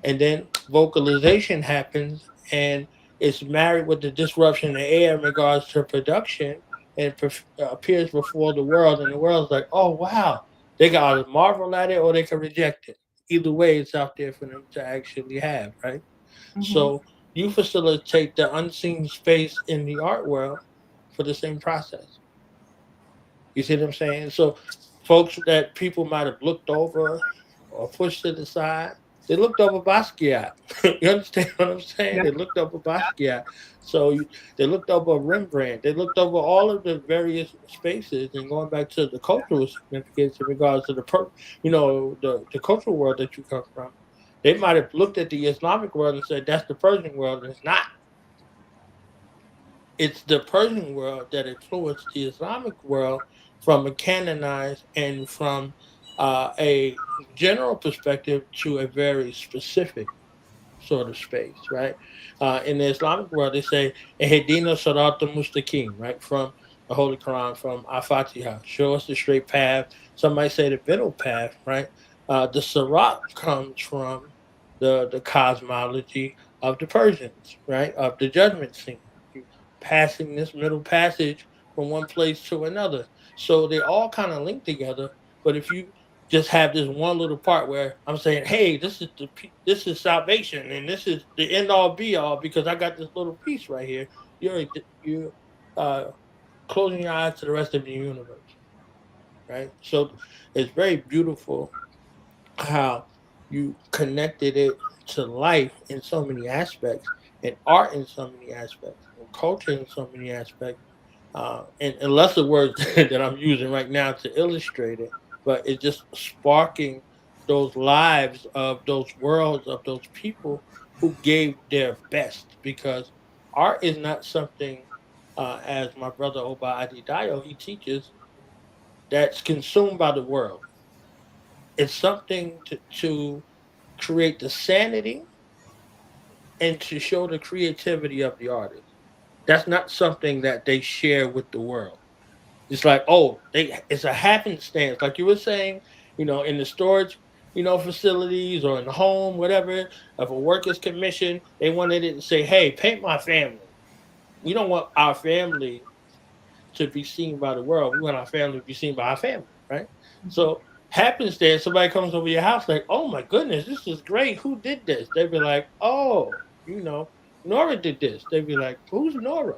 And then vocalization happens, and it's married with the disruption in the air in regards to production, and appears before the world, and the world's like, oh, wow. They got to marvel at it or they can reject it. Either way, it's out there for them to actually have, right? So you facilitate the unseen space in the art world for the same process. You see what I'm saying? So folks that people might have looked over or pushed to the side, they looked over Basquiat. You understand what I'm saying? They looked over Basquiat. So they looked over Rembrandt. They looked over all of the various spaces, and going back to the cultural significance in regards to the cultural world that you come from. They might have looked at the Islamic world and said, that's the Persian world, and it's not. It's the Persian world that influenced the Islamic world from a canonized and from a general perspective to a very specific sort of space, right? In the Islamic world, they say "Ehdina Sirata Mustaqim," right, from the Holy Quran, from Al-Fatiha, show us the straight path. Some might say the middle path, right? The Sirat comes from the cosmology of the Persians, right, of the judgment scene, passing this middle passage from one place to another. So they all kind of link together. But if you just have this one little part where I'm saying, "Hey, this is salvation, and this is the end all be all because I got this little piece right here." You uh, closing your eyes to the rest of the universe, right? So it's very beautiful how you connected it to life in so many aspects, and art in so many aspects, and culture in so many aspects, and lesser words that I'm using right now to illustrate it, but it's just sparking those lives of those worlds of those people who gave their best. Because art is not something, as my brother Oba Adidayo, he teaches, that's consumed by the world. It's something to create the sanity and to show the creativity of the artist. That's not something that they share with the world. It's like, oh, it's a happenstance, like you were saying, in the storage, facilities or in the home, whatever. If a work is commissioned, they wanted it to say, "Hey, paint my family." We don't want our family to be seen by the world. We want our family to be seen by our family, right? So happenstance, somebody comes over your house like, "Oh my goodness, this is great. Who did this?" They'd be like, "Oh, Nora did this." They'd be like, "Who's Nora?"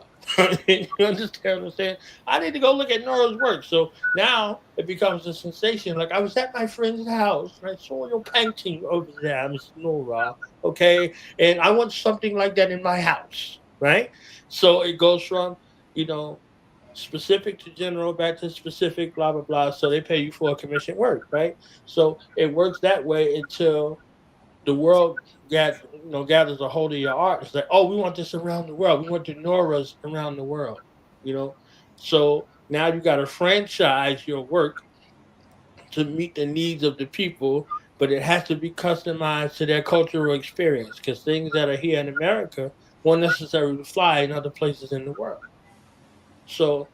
You understand what I'm saying? I need to go look at Nora's work. So now it becomes a sensation. Like, I was at my friend's house and I saw your painting over there, Miss Nora. Okay. And I want something like that in my house. Right. So it goes from, you know, specific to general back to specific, blah blah blah. So they pay you for a commission work, right? So it works that way until the world gathers a hold of your art. It's like, oh, we want this around the world. We want the Noras around the world, you know. So now you got to franchise your work to meet the needs of the people, but it has to be customized to their cultural experience because things that are here in America won't necessarily fly in other places in the world. So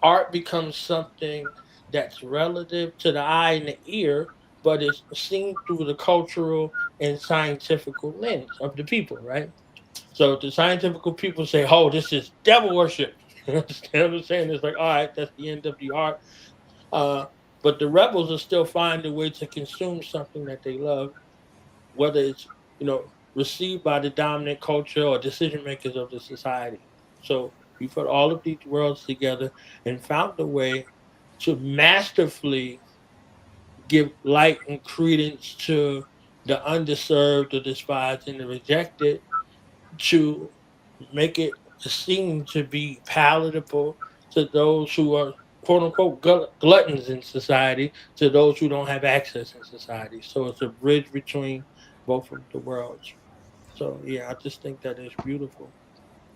art becomes something that's relative to the eye and the ear, but it's seen through the cultural and scientific lens of the people, right? So the scientific people say, "Oh, this is devil worship." You understand what I'm saying? It's like, all right, that's the end of the art. Uh, but the rebels will still find a way to consume something that they love, whether it's received by the dominant culture or decision makers of the society. So we put all of these worlds together and found a way to masterfully give light and credence to the underserved, the despised, and the rejected, to make it seem to be palatable to those who are quote unquote gluttons in society, to those who don't have access in society. So it's a bridge between both of the worlds. So yeah, I just think that is beautiful.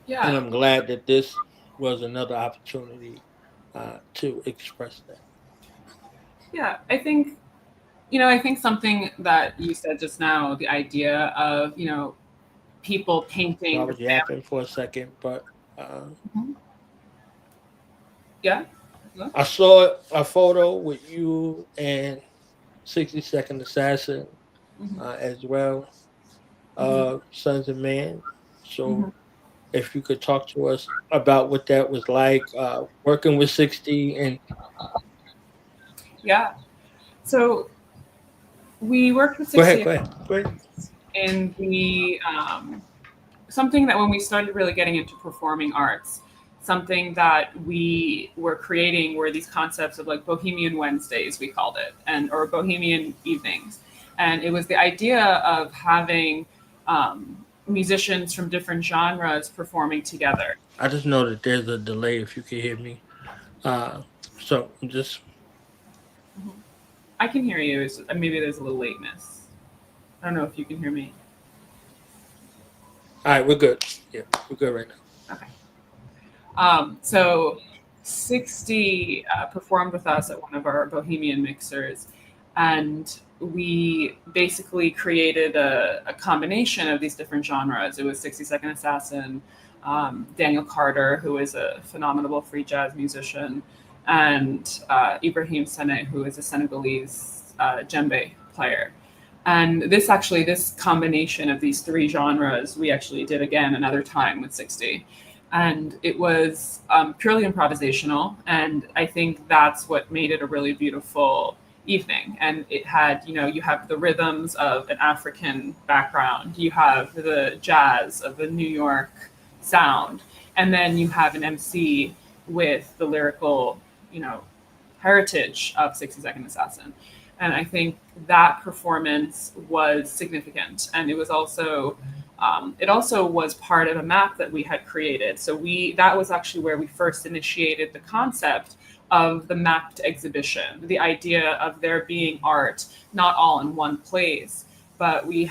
And Yeah. I'm glad that this was another opportunity to express that. Yeah. I think something that you said just now, the idea of, people So I painting the was yapping for a second, but family. Yeah. I saw a photo with you and 60-Second Assassin Mhm. as well, Mhm. Sons of Man. Mhm. So if you could talk to us about what that was like, working with 60 and Yeah. So we worked with go ahead, 60 go ahead, go ahead. in the something that when we started really getting into performing arts, something that we were creating were these concepts of like Bohemian Wednesdays, we called it, or Bohemian evenings. And it was the idea of having musicians from different genres performing together. I just know that there's a delay if you can hear me. Uh, so just I can hear you. Maybe there's a little lateness. I don't know if you can hear me. all right, we're good. Yeah, we're good right now. Okay. So 60 performed with us at one of our Bohemian mixers. And we basically created a combination of these different genres. It was 60 Second Assassin, Daniel Carter, who is a phenomenal free jazz musician, and Ibrahim Sene, who is a Senegalese djembe player. And this combination of these three genres, we actually did again another time with 60. And it was purely improvisational. And I think that's what made it a really beautiful evening. And it had, you have the rhythms of an African background, you have the jazz of a New York sound, and then you have an MC with the lyrical, heritage of 60 Second Assassin. And I think that performance was significant. And it was also, was part of a map that we had created. So that was actually where we first initiated the concept of the mapped exhibition, the idea of there being art, not all in one place, but we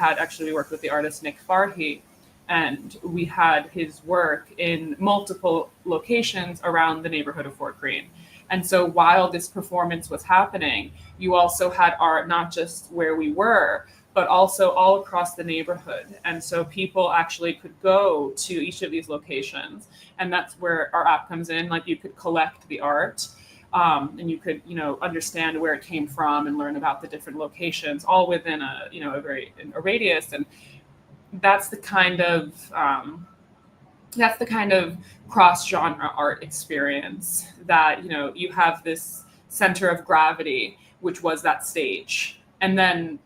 worked with the artist Nick Farhi, and we had his work in multiple locations around the neighborhood of Fort Greene. And so while this performance was happening, you also had art not just where we were, but also all across the neighborhood. And so people actually could go to each of these locations. And that's where our app comes in. Like, you could collect the art, and you could, understand where it came from and learn about the different locations, all within a radius. And that's the kind of cross-genre art experience that, you have this center of gravity, which was that stage, and then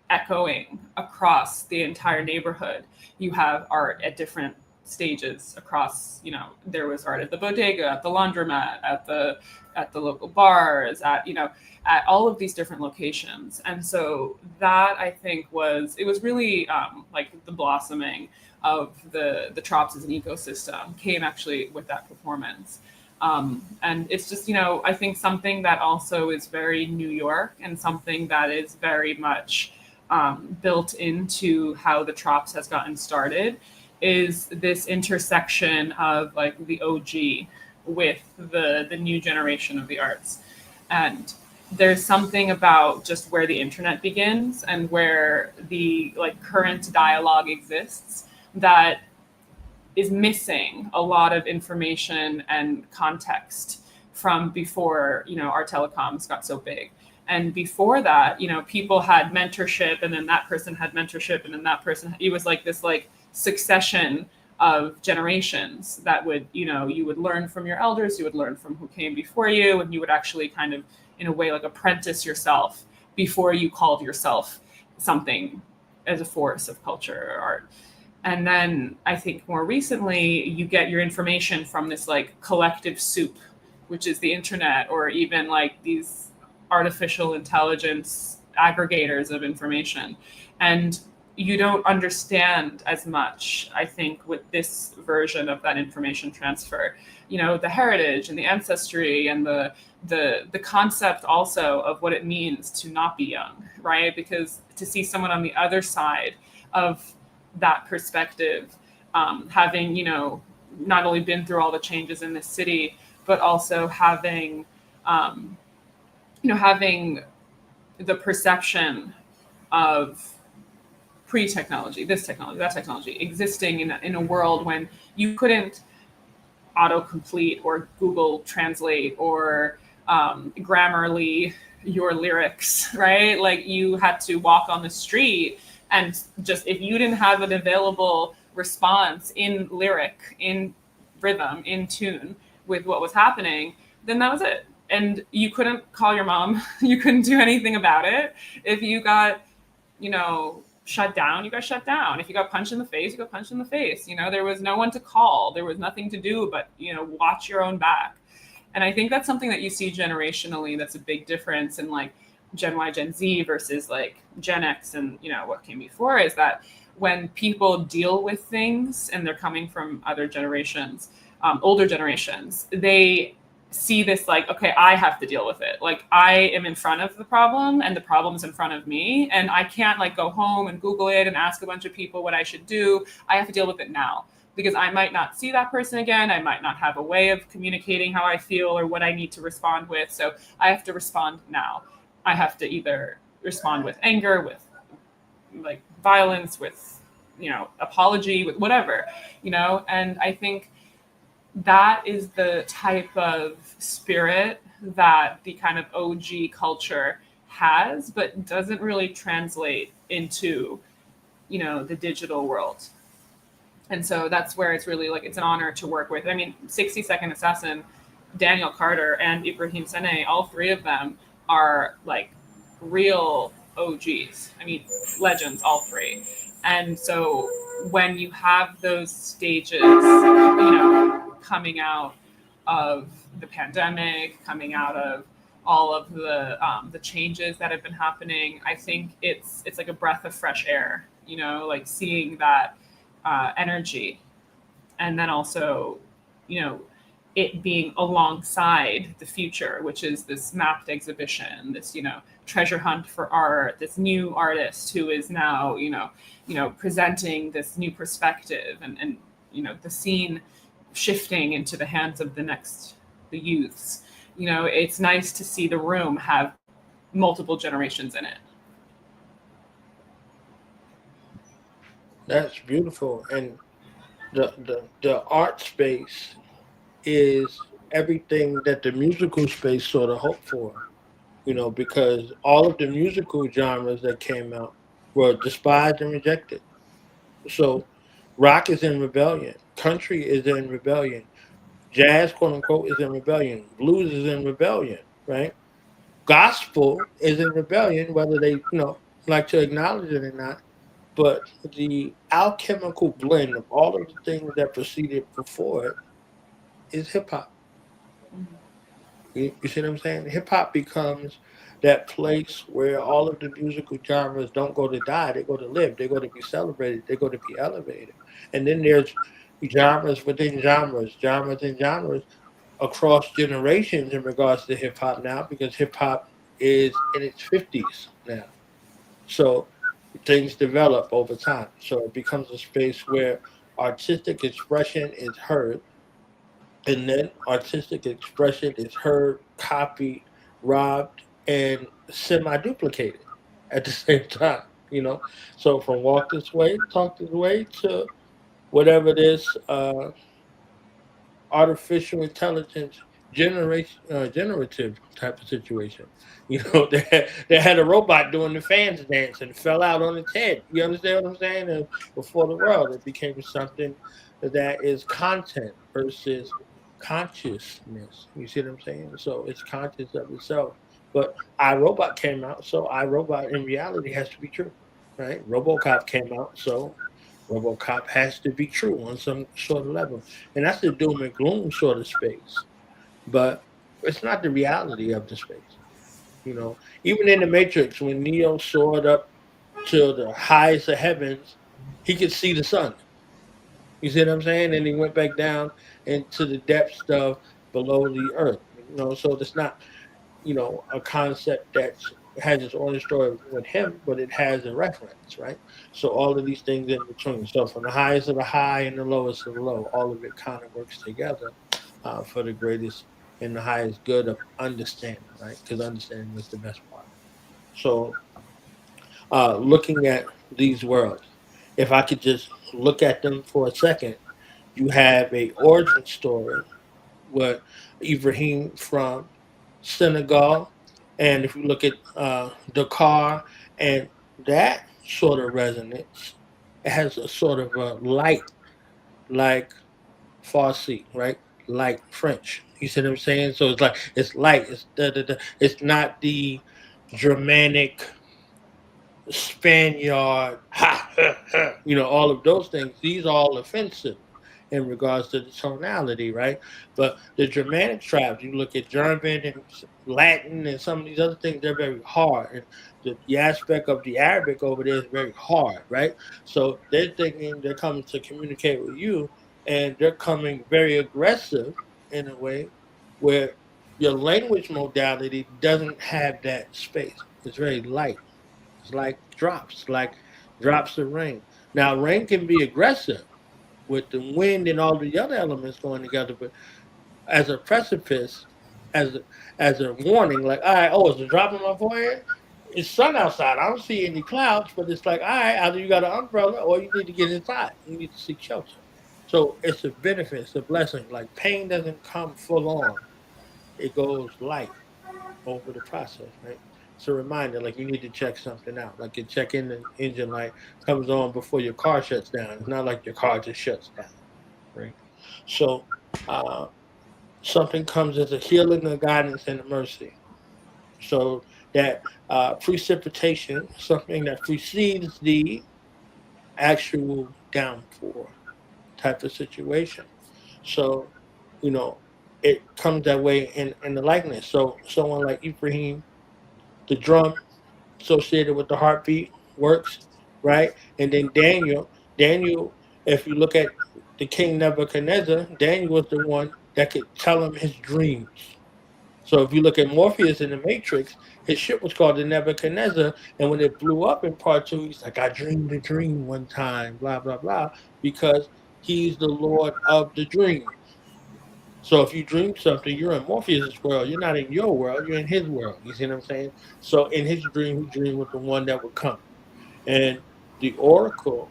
echoing across the entire neighborhood, you have art at different stages across, there was art at the bodega, at the laundromat, at the local bars, at all of these different locations. And so that, I think, was really like the blossoming of the Trops as an ecosystem came actually with that performance. And it's just, I think something that also is very New York, and something that is very much built into how the Trops has gotten started, is this intersection of like the OG with the new generation of the arts. And there's something about just where the internet begins and where the current dialogue exists that is missing a lot of information and context from before, our telecoms got so big. And before that, people had mentorship, and then that person had mentorship, and then that person, it was like this succession of generations that would, you would learn from your elders, you would learn from who came before you, and you would actually kind of, in a way, apprentice yourself before you called yourself something as a force of culture or art. And then I think more recently, you get your information from this collective soup, which is the internet, or even these artificial intelligence aggregators of information. And you don't understand as much, I think, with this version of that information transfer, the heritage and the ancestry and the concept also of what it means to not be young, right? Because to see someone on the other side of that perspective, having, not only been through all the changes in this city, but also having, having the perception of pre-technology, this technology, that technology, existing in a world when you couldn't autocomplete or Google Translate or Grammarly your lyrics, right? You had to walk on the street, and just if you didn't have an available response in lyric, in rhythm, in tune with what was happening, then that was it. And you couldn't call your mom. You couldn't do anything about it. If you got, shut down, you got shut down. If you got punched in the face, you got punched in the face. There was no one to call. There was nothing to do but, watch your own back. And I think that's something that you see generationally. That's a big difference in Gen Y, Gen Z versus Gen X and, what came before, is that when people deal with things and they're coming from other generations, older generations, they see this okay, I have to deal with it. I am in front of the problem and the problem's in front of me, and I can't go home and Google it and ask a bunch of people what I should do. I have to deal with it now, because I might not see that person again. I might not have a way of communicating how I feel or what I need to respond with. So I have to respond now. I have to either respond with anger, with like violence, with, you know, apology, with whatever, you know. And I think that is the type of spirit that the kind of OG culture has, but doesn't really translate into, you know, the digital world. And so that's where it's really like, it's an honor to work with. I mean, 60 Second Assassin, Daniel Carter, and Ibrahim Sene, all three of them are like real OGs. I mean, legends, all three. And so when you have those stages, you know, coming out of the pandemic, coming out of all of the changes that have been happening, I think it's like a breath of fresh air, you know, like seeing that energy, and then also, you know, it being alongside the future, which is this mapped exhibition, this, you know, treasure hunt for art, this new artist who is now, you know, presenting this new perspective, and you know, the scene shifting into the hands of the youths. You know, it's nice to see the room have multiple generations in it. That's beautiful. And the art space is everything that the musical space sort of hoped for, you know, because all of the musical genres that came out were despised and rejected. So rock is in rebellion, country is in rebellion, jazz, quote unquote, is in rebellion, blues is in rebellion, right? Gospel is in rebellion, whether they, you know, like to acknowledge it or not. But the alchemical blend of all of the things that proceeded before it is hip hop. You see what I'm saying? Hip hop becomes that place where all of the musical genres don't go to die, they go to live, they go to be celebrated, they go to be elevated. And then there's genres within genres, genres and genres across generations in regards to hip hop now, because hip hop is in its 50s now. So things develop over time. So it becomes a space where artistic expression is heard, and then artistic expression is heard, copied, robbed, and semi-duplicated at the same time, you know? So from walk this way, talk this way, to whatever this artificial intelligence generative type of situation. You know, they had a robot doing the fans dance and fell out on its head. You understand what I'm saying? And before the world, it became something that is content versus consciousness. You see what I'm saying? So it's conscious of itself. But iRobot came out, so iRobot in reality has to be true, right? RoboCop came out, so RoboCop has to be true on some sort of level. And that's the doom and gloom sort of space. But it's not the reality of the space. You know, even in the Matrix, when Neo soared up to the highest of heavens, he could see the sun. You see what I'm saying? And he went back down into the depths of below the earth. You know, so it's not, you know, a concept that has its own story with him, but it has a reference, right? So all of these things in between. So from the highest of the high and the lowest of the low, all of it kind of works together for the greatest and the highest good of understanding, right? Because understanding is the best part. So looking at these worlds, if I could just look at them for a second, you have a origin story with Ibrahim from Senegal, and if you look at Dakar, and that sort of resonance, it has a sort of a light, like Farsi, right? Like French. You see what I'm saying? So it's like it's light. It's It's not the Germanic Spaniard, ha, ha, ha, you know, all of those things. These are all offensive in regards to the tonality, right? But the Germanic tribes, you look at German and Latin and some of these other things, they're very hard. And the aspect of the Arabic over there is very hard, right? So they're thinking they're coming to communicate with you, and they're coming very aggressive in a way where your language modality doesn't have that space. It's very light. It's like drops of rain. Now, rain can be aggressive with the wind and all the other elements going together, but as a precipice, as a warning, like, all right, oh, it's a drop in my forehead. It's sun outside. I don't see any clouds, but it's like, all right, either you got an umbrella or you need to get inside. You need to seek shelter. So it's a benefit, it's a blessing. Like pain doesn't come full on; it goes light over the process, right? It's a reminder, like you need to check something out. Like your check engine light comes on before your car shuts down. It's not like your car just shuts down, right? So something comes as a healing, a guidance, and a mercy. So that precipitation, something that precedes the actual downpour type of situation. So, it comes that way in the likeness. So someone like Ibrahim, the drum associated with the heartbeat works, right? And then Daniel, if you look at the king Nebuchadnezzar, Daniel was the one that could tell him his dreams. So if you look at Morpheus in the Matrix, his ship was called the Nebuchadnezzar, and when it blew up in part 2, he's like, I dreamed a dream one time, blah, blah, blah, because he's the Lord of the dreams. So if you dream something, you're in Morpheus' world. You're not in your world. You're in his world. You see what I'm saying? So in his dream, he dreamed with the one that would come. And the oracle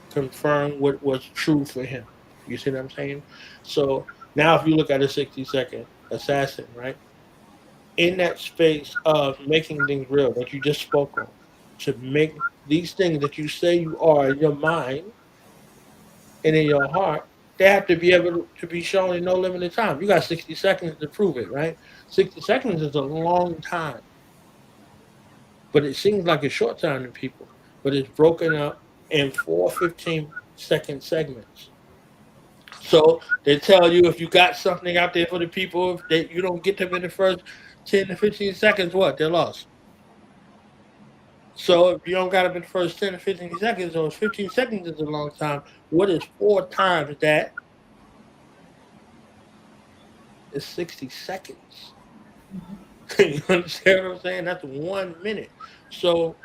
confirmed what was true for him. You see what I'm saying? So now if you look at a 60-second assassin, right? In that space of making things real that you just spoke on, to make these things that you say you are in your mind and in your heart, they have to be able to be shown in no limited time. You got 60 seconds to prove it, right? 60 seconds is a long time. But it seems like a short time to people. But it's broken up in 4 15-second segments. So they tell you if you got something out there for the people, if you don't get them in the first 10 to 15 seconds, what? They're lost. So if you don't got them in the first 10 to 15 seconds, or 15 seconds is a long time, what is 4 times that? It's 60 seconds. You understand what I'm saying? That's 1 minute. So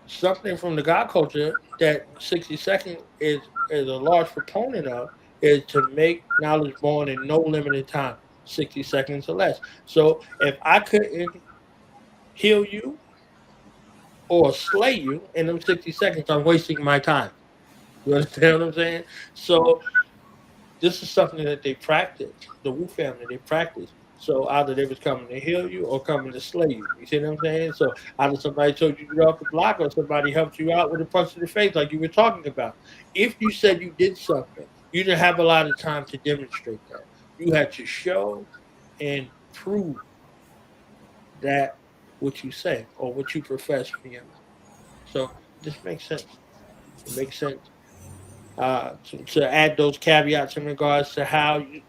something from the God culture that 60 seconds is a large proponent of is to make knowledge born in no limited time, 60 seconds or less. So if I couldn't heal you or slay you in them 60 seconds, I'm wasting my time. You understand what I'm saying? So this is something that they practice, the Wu family, they practice. So either they was coming to heal you or coming to slay you. You see what I'm saying? So either somebody told you to get off the block or somebody helped you out with a punch to the face like you were talking about. If you said you did something, you didn't have a lot of time to demonstrate that. You had to show and prove that what you say or what you profess from your mouth. So this makes sense. It makes sense. To add those caveats in regards to how you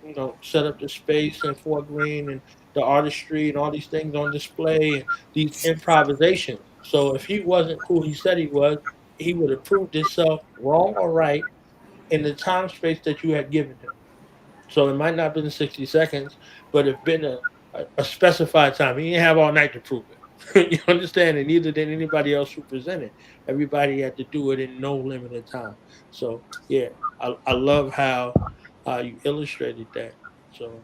set up the space and Fort Greene and the artistry and all these things on display and these improvisations. So if he wasn't who he said he was, he would have proved himself wrong or right in the time space that you had given him. So it might not have been 60 seconds, but it been a specified time. He didn't have all night to prove it. You understand? And neither did anybody else who presented. Everybody had to do it in no limited time. So yeah, I love how you illustrated that. So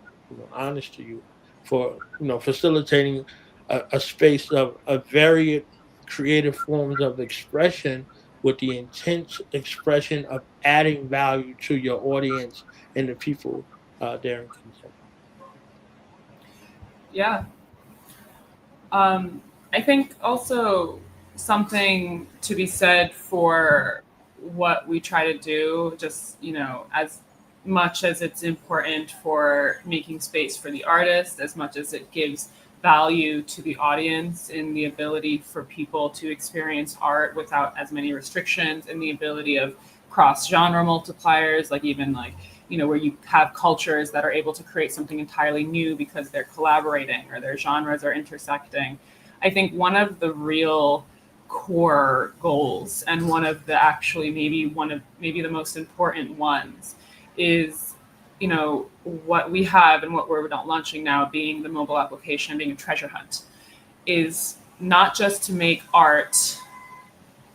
honest to you for facilitating a space of a varied creative forms of expression with the intense expression of adding value to your audience and the people there in consent. Yeah. I think also something to be said for what we try to do, just, as much as it's important for making space for the artist, as much as it gives value to the audience in the ability for people to experience art without as many restrictions, and the ability of cross-genre multipliers, like even where you have cultures that are able to create something entirely new because they're collaborating or their genres are intersecting. I think one of the real core goals, and one of the maybe the most important ones, is what we have and what we're launching now, being the mobile application, being a treasure hunt, is not just to make art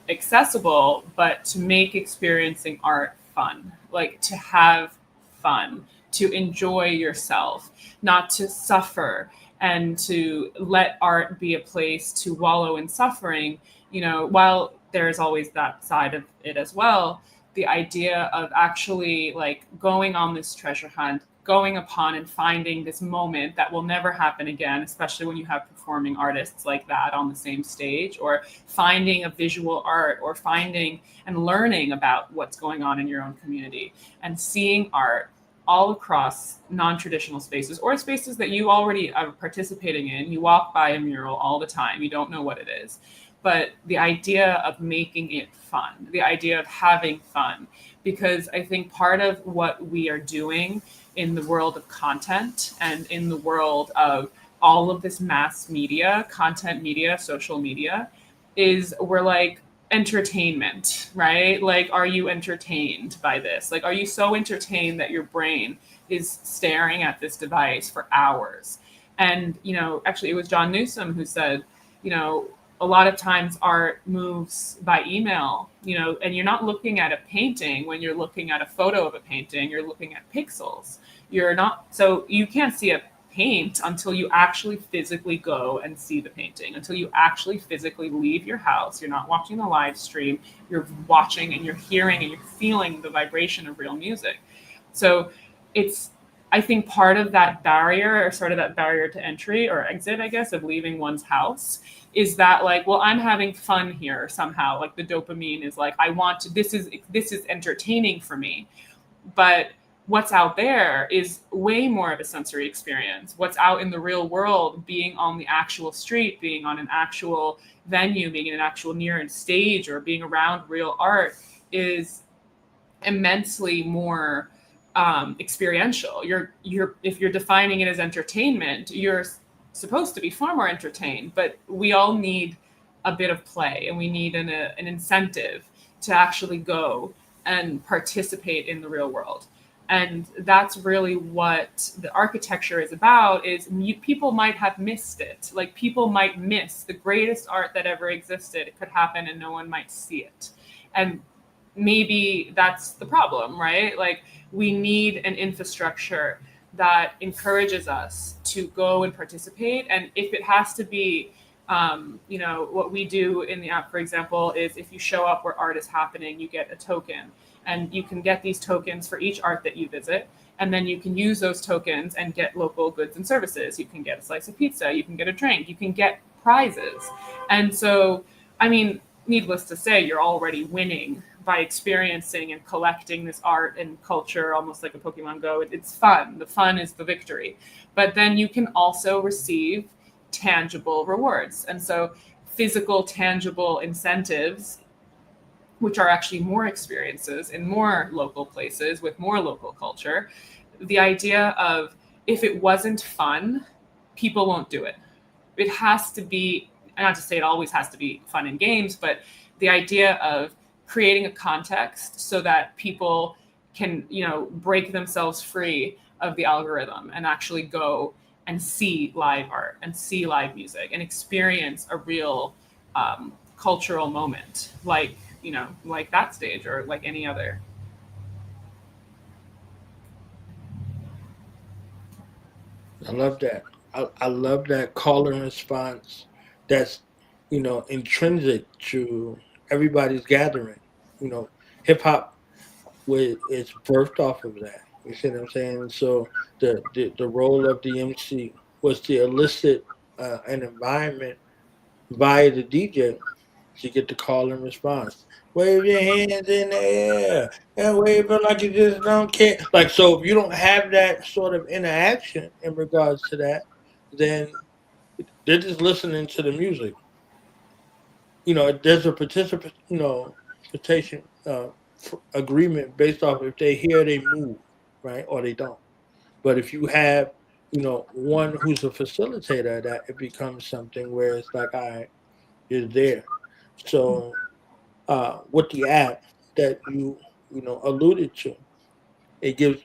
accessible, but to make experiencing art fun, like to have fun to enjoy yourself, not to suffer, and to let art be a place to wallow in suffering. While there's always that side of it as well, the idea of actually like going on this treasure hunt, going upon and finding this moment that will never happen again, especially when you have performing artists like that on the same stage, or finding a visual art, or finding and learning about what's going on in your own community, and seeing art all across non-traditional spaces, or spaces that you already are participating in. You walk by a mural all the time, you don't know what it is. But the idea of making it fun, the idea of having fun, because I think part of what we are doing in the world of content and in the world of all of this mass media, content media, social media, is we're like entertainment, right? Like, are you entertained by this? Like, are you so entertained that your brain is staring at this device for hours? And, actually it was John Newsom who said, a lot of times art moves by email, and you're not looking at a painting when you're looking at a photo of a painting, you're looking at pixels. So you can't see a paint until you actually physically go and see the painting, until you actually physically leave your house. You're not watching the live stream, you're watching and you're hearing and you're feeling the vibration of real music. So I think part of that barrier, or sort of that barrier to entry or exit, I guess, of leaving one's house, is that like, well, I'm having fun here somehow. Like the dopamine is like, this is entertaining for me. But what's out there is way more of a sensory experience. What's out in the real world, being on the actual street, being on an actual venue, being in an actual near stage, or being around real art, is immensely more experiential. If you're defining it as entertainment, you're supposed to be far more entertained, but we all need a bit of play, and we need an incentive to actually go and participate in the real world. And that's really what the architecture is about, is people might have missed it. Like, people might miss the greatest art that ever existed. It could happen and no one might see it. And maybe that's the problem, right? Like, we need an infrastructure that encourages us to go and participate. And if it has to be, what we do in the app, for example, is if you show up where art is happening, you get a token. And you can get these tokens for each art that you visit. And then you can use those tokens and get local goods and services. You can get a slice of pizza, you can get a drink, you can get prizes. And so, needless to say, you're already winning by experiencing and collecting this art and culture, almost like a Pokemon Go. It's fun. The fun is the victory. But then you can also receive tangible rewards. And so physical, tangible incentives, which are actually more experiences in more local places with more local culture. The idea of, if it wasn't fun, people won't do it. It has to be, not to say it always has to be fun in games, but the idea of creating a context so that people can, break themselves free of the algorithm and actually go and see live art and see live music and experience a real cultural moment, like that stage or like any other. I love that. I love that call and response that's, intrinsic to everybody's gathering. Hip hop is birthed off of that. You see what I'm saying? So the role of the MC was to elicit an environment via the DJ to get the call and response. Wave your hands in the air and wave it like you just don't care. Like, so if you don't have that sort of interaction in regards to that, then they're just listening to the music. There's a participation agreement based off if they hear, they move, right, or they don't. But if you have, one who's a facilitator of that, it becomes something where it's like, all right, you're there. So with the app that you alluded to, it gives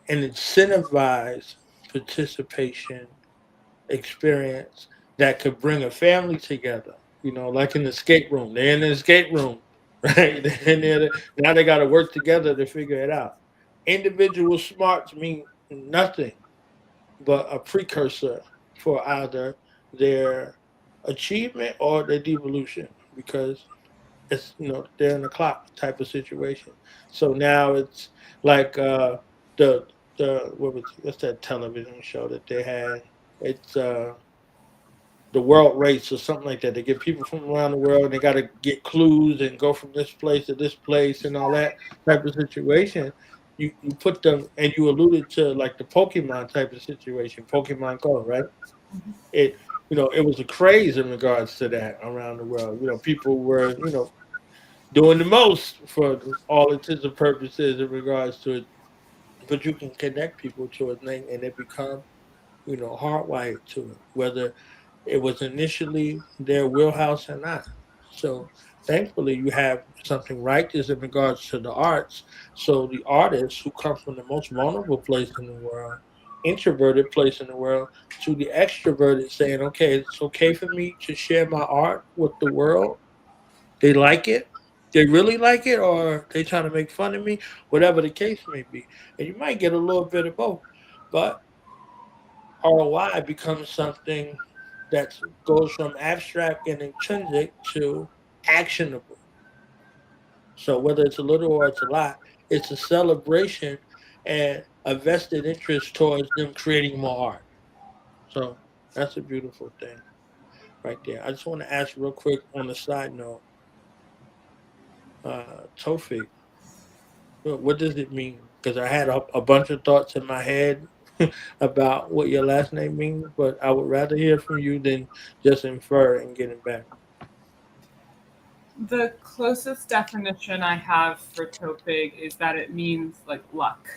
an incentivized participation experience that could bring a family together. Like in the escape room. They're in the escape room, right? Now they got to work together to figure it out. Individual smarts mean nothing but a precursor for either their achievement or their devolution, because it's, they're in the clock type of situation. So now it's like the what's that television show that they had? It's the world race or something like that. They get people from around the world and they got to get clues and go from this place to this place and all that type of situation. You put them, and you alluded to like the Pokemon type of situation, Pokemon Go, right? It it was a craze in regards to that around the world. People were doing the most for all intents and purposes in regards to it. But you can connect people to a thing and they become hardwired to it, whether it was initially their wheelhouse or not. So thankfully, you have something righteous in regards to the arts. So the artists who come from the most vulnerable place in the world, introverted place in the world, to the extroverted saying, okay, it's okay for me to share my art with the world. They like it. They really like it, or they trying to make fun of me, whatever the case may be. And you might get a little bit of both. But ROI becomes something that goes from abstract and intrinsic to actionable. So whether it's a little or it's a lot, it's a celebration and a vested interest towards them creating more art. So that's a beautiful thing right there. I just want to ask real quick on the side note, Tofigh, what does it mean? Because I had a bunch of thoughts in my head about what your last name means, but I would rather hear from you than just infer and get it back. The closest definition I have for Tofigh is that it means like luck.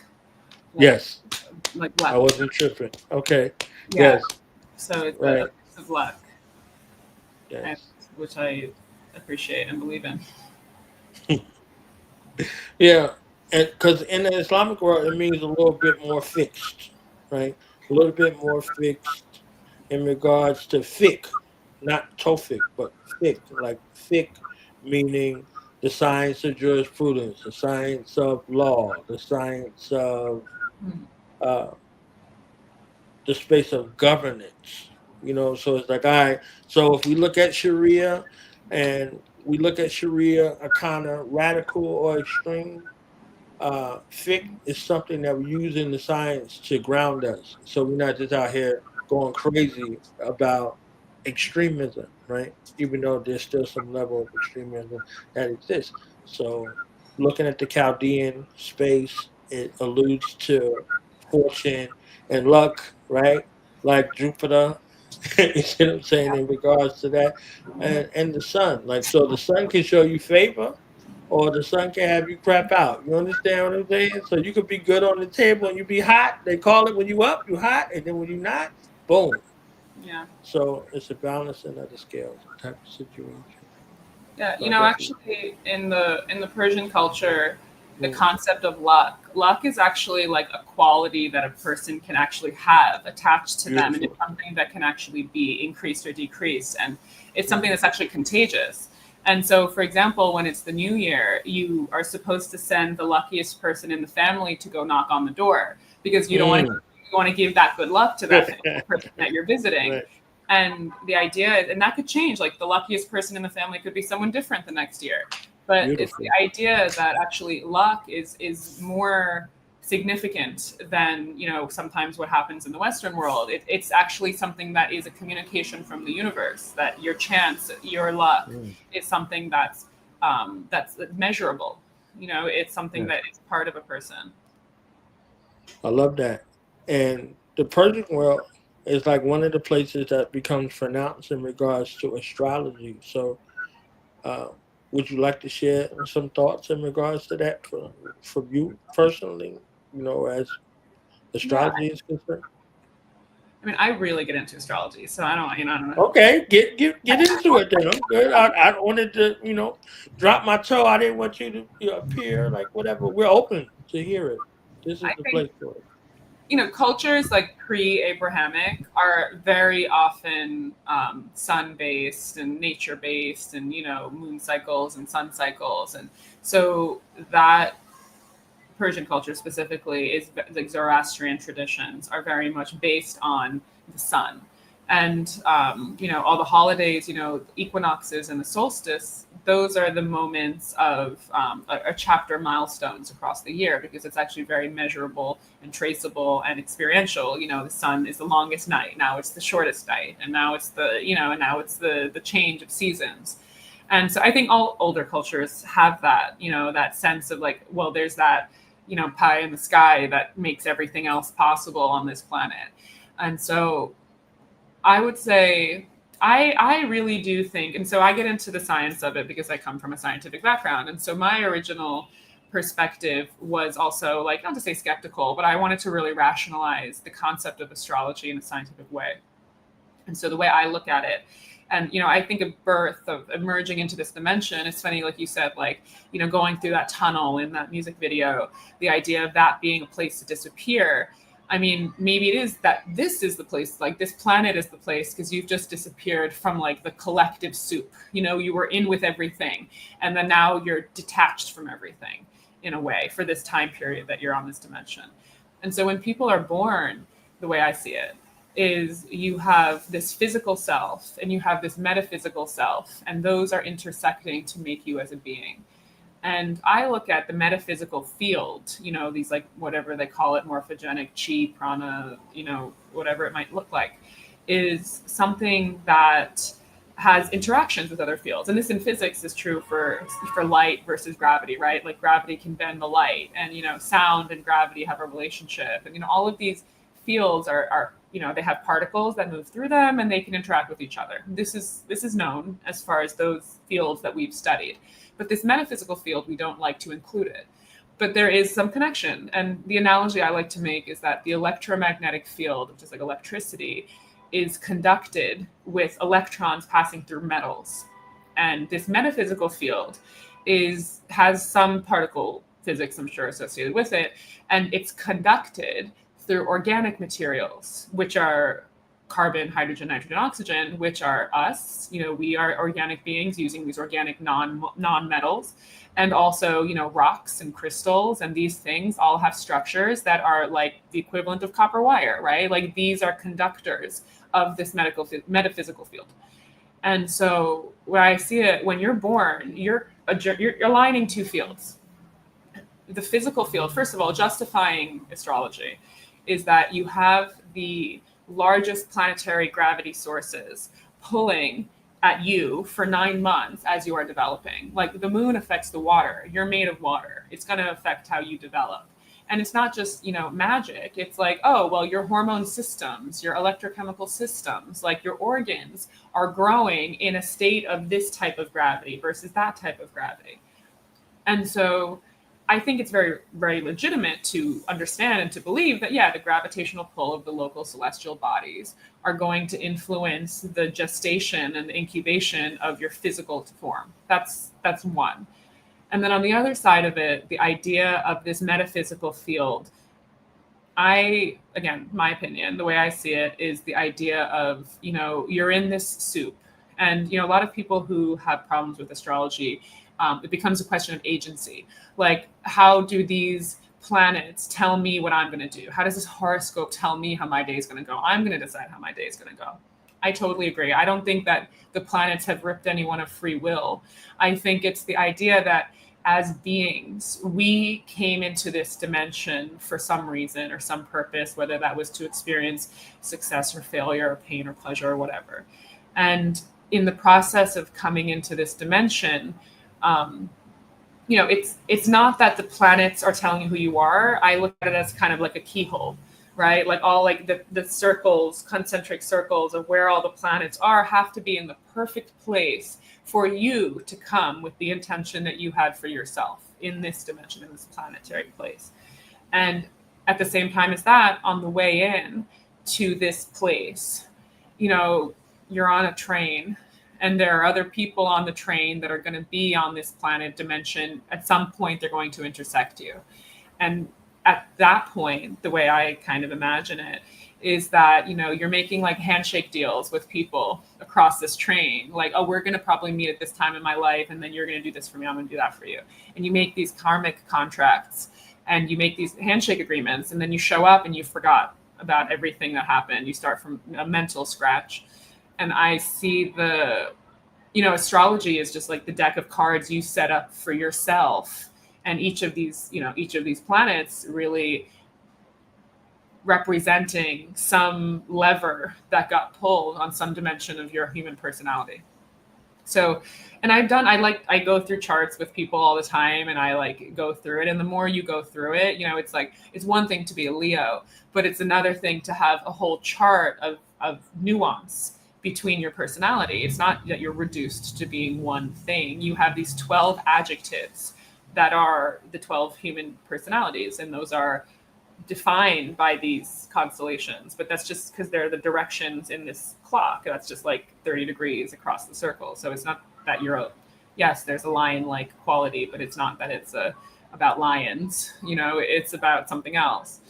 Yes. Like luck. I wasn't tripping. Okay. Yeah. Yes. So it's right. a piece of luck. Yes. Which I appreciate and believe in. Yeah. And because in the Islamic world, it means a little bit more fixed, right? A little bit more fixed in regards to fiqh, not Tofigh, but fiqh, like fiqh meaning the science of jurisprudence, the science of law, the science of the space of governance. So it's like, all right, so if we look at Sharia and we look at Sharia a kind of radical or extreme, fiqh is something that we use in the science to ground us. So we're not just out here going crazy about extremism, right? Even though there's still some level of extremism that exists. So looking at the Chaldean space, it alludes to fortune and luck, right? Like Jupiter, you see what I'm saying in regards to that, and the sun. Like, so the sun can show you favor, or the sun can have you crap out. You understand what I'm saying? So you could be good on the table and you be hot. They call it when you up, you hot, and then when you not, boom. Yeah. So it's a balancing of the scales type of situation. Yeah, actually in the Persian culture, the concept of luck is actually like a quality that a person can actually have attached to them, and it's something that can actually be increased or decreased, and it's something that's actually contagious. And so, for example, when it's the new year, you are supposed to send the luckiest person in the family to go knock on the door, because you don't want to give that good luck to that person that you're visiting. Right. And the idea, and that could change, like the luckiest person in the family could be someone different the next year. But it's the idea that actually luck is more significant than, sometimes what happens in the Western world. It's actually something that is a communication from the universe, that your chance, your luck is something that's measurable. It's something that is part of a person. I love that. And the Persian world is like one of the places that becomes pronounced in regards to astrology. So would you like to share some thoughts in regards to that from you personally, as astrology is concerned? I mean, I really get into astrology, so I don't know. Okay, get into it then. I'm good. I wanted to, drop my toe. I didn't want you to appear like whatever. We're open to hear it. This is the place for it. Cultures like pre-Abrahamic are very often sun-based and nature-based, and moon cycles and sun cycles, and so that Persian culture specifically, is like Zoroastrian traditions are very much based on the sun. And, all the holidays, equinoxes and the solstice, those are the moments of a chapter milestones across the year, because it's actually very measurable and traceable and experiential. The sun is the longest night. Now it's the shortest night. And now it's the change of seasons. And so I think all older cultures have that, that sense of like, well, there's that, pie in the sky that makes everything else possible on this planet. And so I would say I really do think, and so I get into the science of it because I come from a scientific background. And so my original perspective was also like, not to say skeptical, but I wanted to really rationalize the concept of astrology in a scientific way. And so the way I look at it, and, I think of birth, of emerging into this dimension. It's funny, like you said, like, going through that tunnel in that music video, the idea of that being a place to disappear. I mean, maybe it is that this is the place, like this planet is the place, because you've just disappeared from like the collective soup. You were in with everything, and then now you're detached from everything in a way for this time period that you're on this dimension. And so when people are born, the way I see it is you have this physical self and you have this metaphysical self, and those are intersecting to make you as a being. And I look at the metaphysical field, these like whatever they call it, morphogenic chi, prana, whatever it might look like, is something that has interactions with other fields. And this in physics is true for light versus gravity, right? Like gravity can bend the light, and sound and gravity have a relationship. And all of these fields are they have particles that move through them, and they can interact with each other. This is known as far as those fields that we've studied. But this metaphysical field, we don't like to include it. But there is some connection. And the analogy I like to make is that the electromagnetic field, which is like electricity, is conducted with electrons passing through metals. And this metaphysical field has some particle physics, I'm sure, associated with it. And it's conducted through organic materials, which are carbon, hydrogen, nitrogen, oxygen, which are us. We are organic beings using these organic non-metals, and also, rocks and crystals, and these things all have structures that are like the equivalent of copper wire, right? Like these are conductors of this metaphysical field. And so where I see it, when you're born, you're aligning two fields. The physical field, first of all, justifying astrology, is that you have the largest planetary gravity sources pulling at you for 9 months as you are developing. Like the moon affects the water. You're made of water. It's going to affect how you develop. And it's not just, magic. It's like, oh, well, your hormone systems, your electrochemical systems, like your organs are growing in a state of this type of gravity versus that type of gravity. And so I think it's very, very legitimate to understand and to believe that, the gravitational pull of the local celestial bodies are going to influence the gestation and the incubation of your physical form. That's one. And then on the other side of it, the idea of this metaphysical field, again, my opinion, the way I see it is the idea of, you're in this soup. And, a lot of people who have problems with astrology, it becomes a question of agency. Like, how do these planets tell me what I'm going to do? How does this horoscope tell me how my day is going to go? I'm going to decide how my day is going to go. I totally agree. I don't think that the planets have ripped anyone of free will. I think it's the idea that as beings, we came into this dimension for some reason or some purpose, whether that was to experience success or failure or pain or pleasure or whatever. And in the process of coming into this dimension, it's not that the planets are telling you who you are. I look at it as kind of like a keyhole, right? Like all like the circles, concentric circles of where all the planets are have to be in the perfect place for you to come with the intention that you had for yourself in this dimension, in this planetary place. And at the same time as that, on the way in to this place, you're on a train, and there are other people on the train that are going to be on this planet dimension. At some point, they're going to intersect you. And at that point, the way I kind of imagine it is that, you're making like handshake deals with people across this train. Like, oh, we're going to probably meet at this time in my life, and then you're going to do this for me. I'm going to do that for you. And you make these karmic contracts. and you make these handshake agreements, and then you show up and you forgot about everything that happened. You start from a mental scratch. And I see astrology is just like the deck of cards you set up for yourself. And each of these planets really representing some lever that got pulled on some dimension of your human personality. So, and I go through charts with people all the time, and I like go through it. And the more you go through it, it's like, it's one thing to be a Leo, but it's another thing to have a whole chart of nuance between your personality. It's not that you're reduced to being one thing. You have these 12 adjectives that are the 12 human personalities, and those are defined by these constellations, but that's just because they're the directions in this clock. That's just like 30 degrees across the circle. So it's not that yes, there's a lion-like quality, but it's not that it's about lions, it's about something else.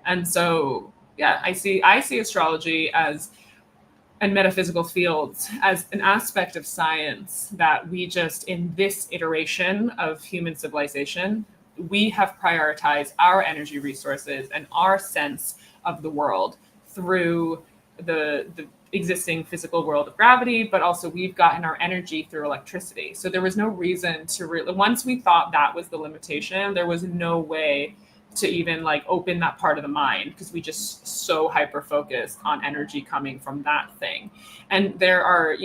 And so, yeah, I see astrology and metaphysical fields as an aspect of science that we just, in this iteration of human civilization, we have prioritized our energy resources and our sense of the world through the existing physical world of gravity, but also we've gotten our energy through electricity. So there was no reason to really, once we thought that was the limitation, there was no way to even like open that part of the mind, because we just so hyper focused on energy coming from that thing. And there are,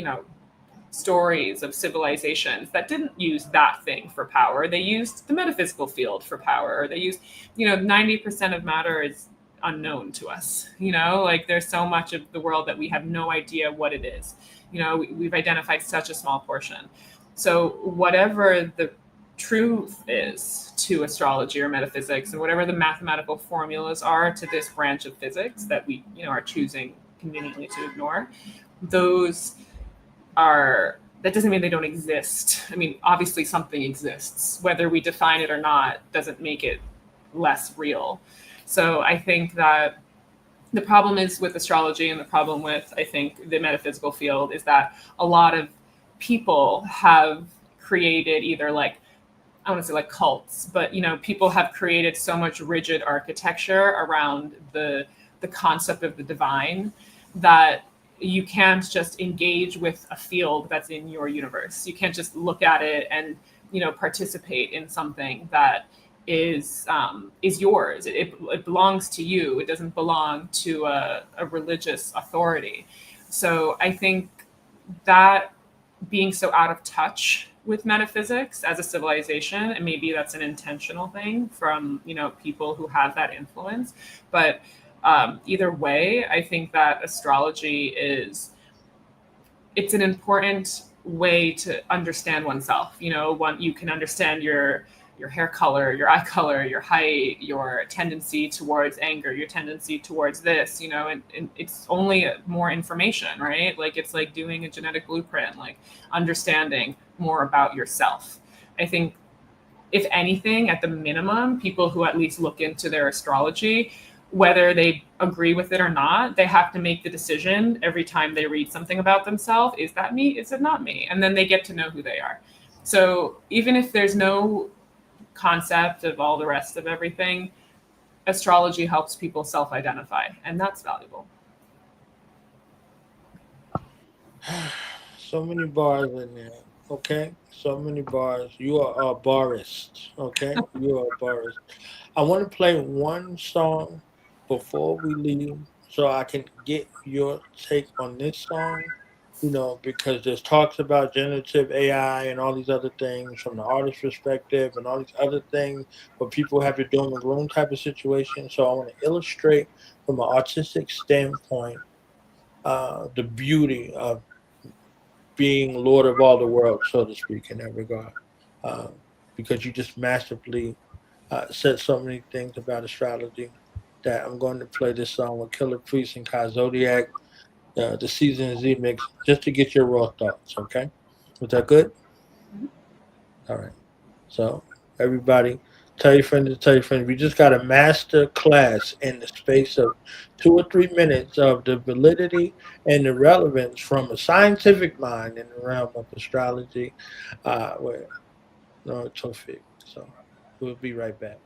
stories of civilizations that didn't use that thing for power. They used the metaphysical field for power, or they used, 90% of matter is unknown to us. Like there's so much of the world that we have no idea what it is. We've identified such a small portion. So whatever the truth is to astrology or metaphysics, and whatever the mathematical formulas are to this branch of physics that we, are choosing conveniently to ignore, that doesn't mean they don't exist. I mean, obviously something exists. Whether we define it or not doesn't make it less real. So I think that the problem is with astrology, and the problem with, I think, the metaphysical field is that a lot of people have created either like, I want to say like cults, but people have created so much rigid architecture around the concept of the divine that you can't just engage with a field that's in your universe. You can't just look at it and, participate in something that is yours. It belongs to you. It doesn't belong to a religious authority. So I think that being so out of touch with metaphysics as a civilization, and maybe that's an intentional thing from, people who have that influence, but either way, I think that astrology it's an important way to understand oneself. You can understand your hair color, your eye color, your height, your tendency towards anger, your tendency towards this, and it's only more information, right? Like it's like doing a genetic blueprint, like understanding more about yourself. I think if anything, at the minimum, people who at least look into their astrology, whether they agree with it or not, they have to make the decision every time they read something about themselves. Is that me? Is it not me? And then they get to know who they are. So even if there's no concept of all the rest of everything, astrology helps people self-identify, and that's valuable. So many bars in there, okay? So many bars. You are a barist, okay? You are a barist. I want to play one song before we leave so I can get your take on this song, because there's talks about generative AI and all these other things from the artist perspective and all these other things, but people have to do in the room type of situation. So I want to illustrate from an artistic standpoint the beauty of being Lord of all the world, so to speak, in that regard, because you just masterfully said so many things about astrology that I'm going to play this song with Killah Priest and Kai Zodiac, the Season Z mix, just to get your raw thoughts, okay? Was that good? All right. So, everybody, tell your friends to tell your friends. We just got a master class in the space of 2 or 3 minutes of the validity and the relevance from a scientific mind in the realm of astrology with Nora Tofigh. So, we'll be right back.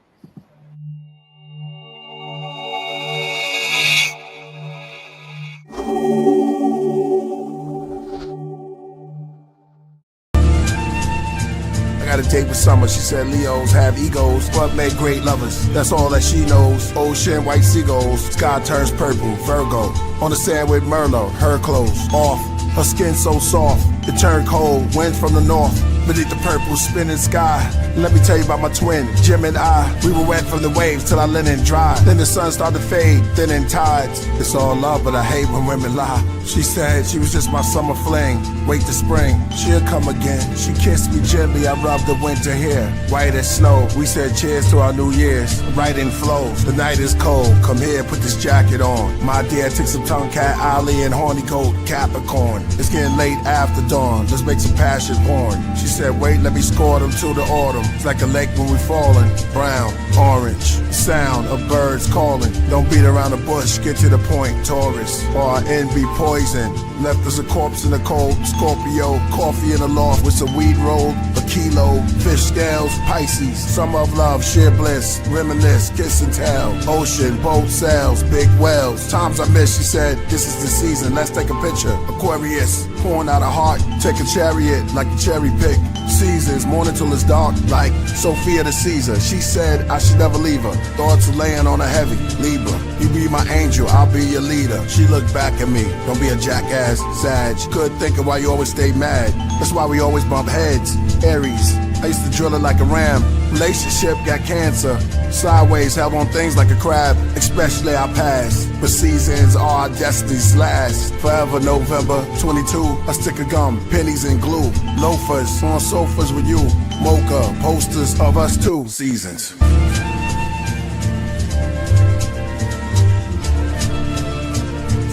date with summer. She said Leos have egos, but make great lovers. That's all that she knows. Ocean, white seagulls. Sky turns purple, Virgo. On the sand with Merlot, her clothes off. Her skin so soft, it turned cold. Wind from the north, beneath the purple spinning sky. Let me tell you about my twin, Jim and I. We were wet from the waves till our linen dried. Then the sun started to fade, thin in tides. It's all love, but I hate when women lie. She said she was just my summer fling. Wait till spring, she'll come again. She kissed me gently, I rubbed the winter hair. White as snow, we said cheers to our New Year's. Right in flows, the night is cold. Come here, put this jacket on. My dear, take some tongue cat, Ollie and horny coat, Capricorn. It's getting late after dawn, let's make some passion porn. She said wait, let me score them till the autumn. It's like a lake when we falling. Brown, orange, sound of birds calling. Don't beat around the bush, get to the point. Taurus, or our envy poison. Left us a corpse in the cold. Scorpio, coffee in the loft with some weed roll. A kilo, fish scales, Pisces. Summer of love, sheer bliss. Reminisce, kiss and tell. Ocean, boat sails, big whales. Times I miss, she said, this is the season, let's take a picture. Aquarius, pouring out a heart. Take a chariot like a cherry pick. Seasons, morning till it's dark, like Sophia the Caesar. She said I should never leave her. Thoughts are laying on her heavy. Libra, you be my angel, I'll be your leader. She looked back at me, don't be a jackass, Sag. Good thinking why you always stay mad. That's why we always bump heads. Aries, I used to drill it like a ram. Relationship got cancer. Sideways, held on things like a crab. Especially our past. But seasons are our destinies last. Forever November 22. A stick of gum, pennies and glue. Loafers on sofas with you. Mocha, posters of us too. Seasons.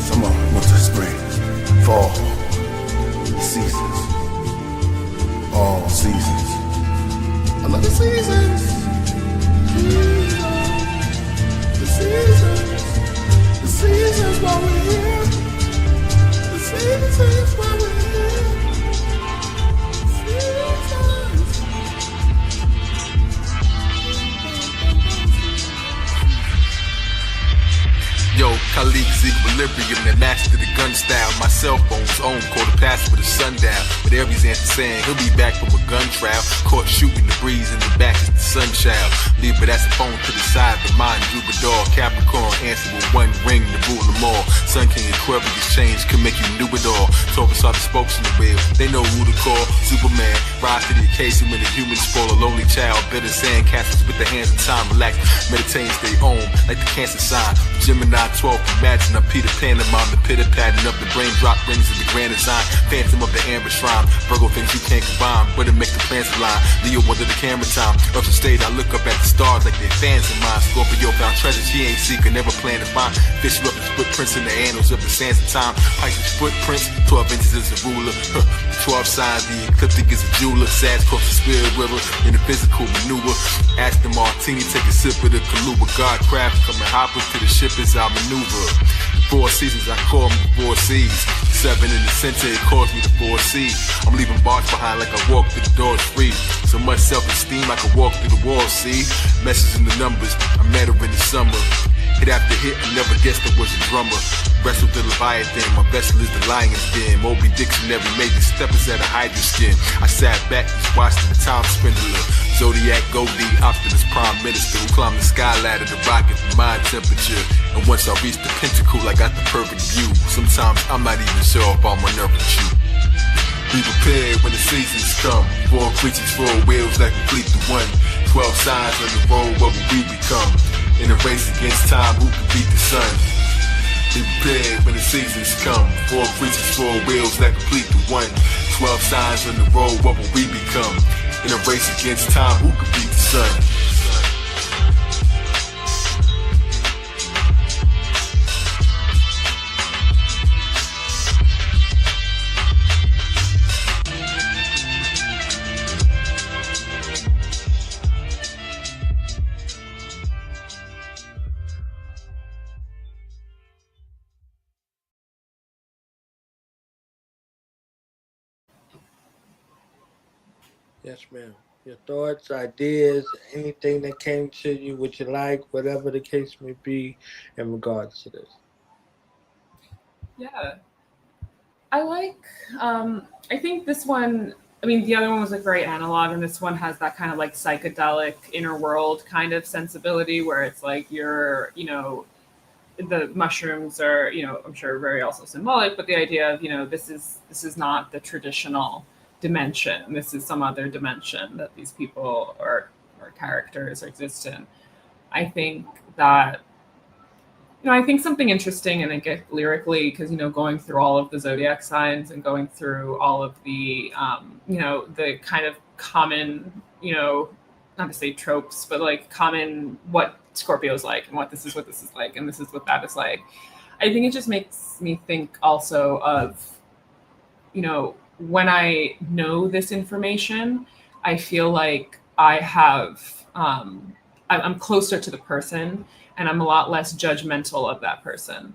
Summer, winter, spring, fall. Seasons. All seasons. I love the seasons. The seasons. The seasons while we're here. The seasons while we're here. Seasons. Yo, colleagues, equilibrium that mastered the gun style. My cell phone's own, quarter past with the sundown. But Aries answer saying he'll be back from a gun trial. Caught shooting the breeze in the back is the sun child. Leave it as a phone to the side, but mine Jupiter. Capricorn answer with one ring to rule them all. Sun King Aquarius change can make you new it all. Taurus are the spokesman of real, they know who to call. Superman, rise to the occasion when the humans spoil a lonely child. Better sand castles with the hands of time. Relax, meditate, stay home like the Cancer sign. Gemini 12, imagine I'm Peter Pan, I'm the pitter pattern of the brain drop rings in the grand design. Phantom of the amber shrine, Virgo things you can't combine, but it makes the plans align. Leo under the camera time, up the stage I look up at the stars like they're fans of mine. Scorpio found treasures he ain't seeking, never plan to find. Fish up his footprints in the annals of the sands of time. Pisces footprints, 12 inches is a ruler. 12 signs, the ecliptic is a jeweler. Sag cross the spirit river in the physical maneuver. Aston Martini, take a sip of the Kaluba. Godcraft coming hoppers to the ship as I maneuver. The 4 seasons, I call them the 4 seas. 7 in the center, it calls me the 4 C's. I'm leaving bars behind like I walk through the doors free. So much self-esteem, I can walk through the walls, see? Messages in the numbers, I met her in the summer. Hit after hit, I never guessed I was a drummer. Wrestled the Leviathan, my vessel is the lion's den. Moby Dictionary made the steppers at a hydra skin. I sat back, just watching the time spindler. Zodiac Goldie, Optimus Prime Minister who climbed the sky ladder to rocket for my temperature. And once I reached the pinnacle, I got the perfect view. Sometimes I'm not even sure if I'm on earth with you. Be prepared when the seasons come. 4 creatures, 4 wheels that complete the one. 12 signs on the road, what will we become? In a race against time, who can beat the sun? Be prepared when the seasons come. 4 creatures, 4 wheels that complete the one. 12 signs on the road, what will we become? In a race against time, who can beat the sun? Yes, ma'am. Your thoughts, ideas, anything that came to you, what you like, whatever the case may be in regards to this. Yeah. I like, I think this one I mean, the other one was like very analog, and this one has that kind of like psychedelic inner world kind of sensibility where it's like you're, the mushrooms are, I'm sure very also symbolic, but the idea of, this is not the traditional dimension. This is some other dimension that these people or characters exist in. I think that, I think something interesting, and I get lyrically, because, going through all of the zodiac signs and going through all of the, the kind of common, not to say tropes, but like common what Scorpio's like and what this is like, and this is what that is like. I think it just makes me think also of, when I know this information, I feel like I have, I'm closer to the person, and I'm a lot less judgmental of that person.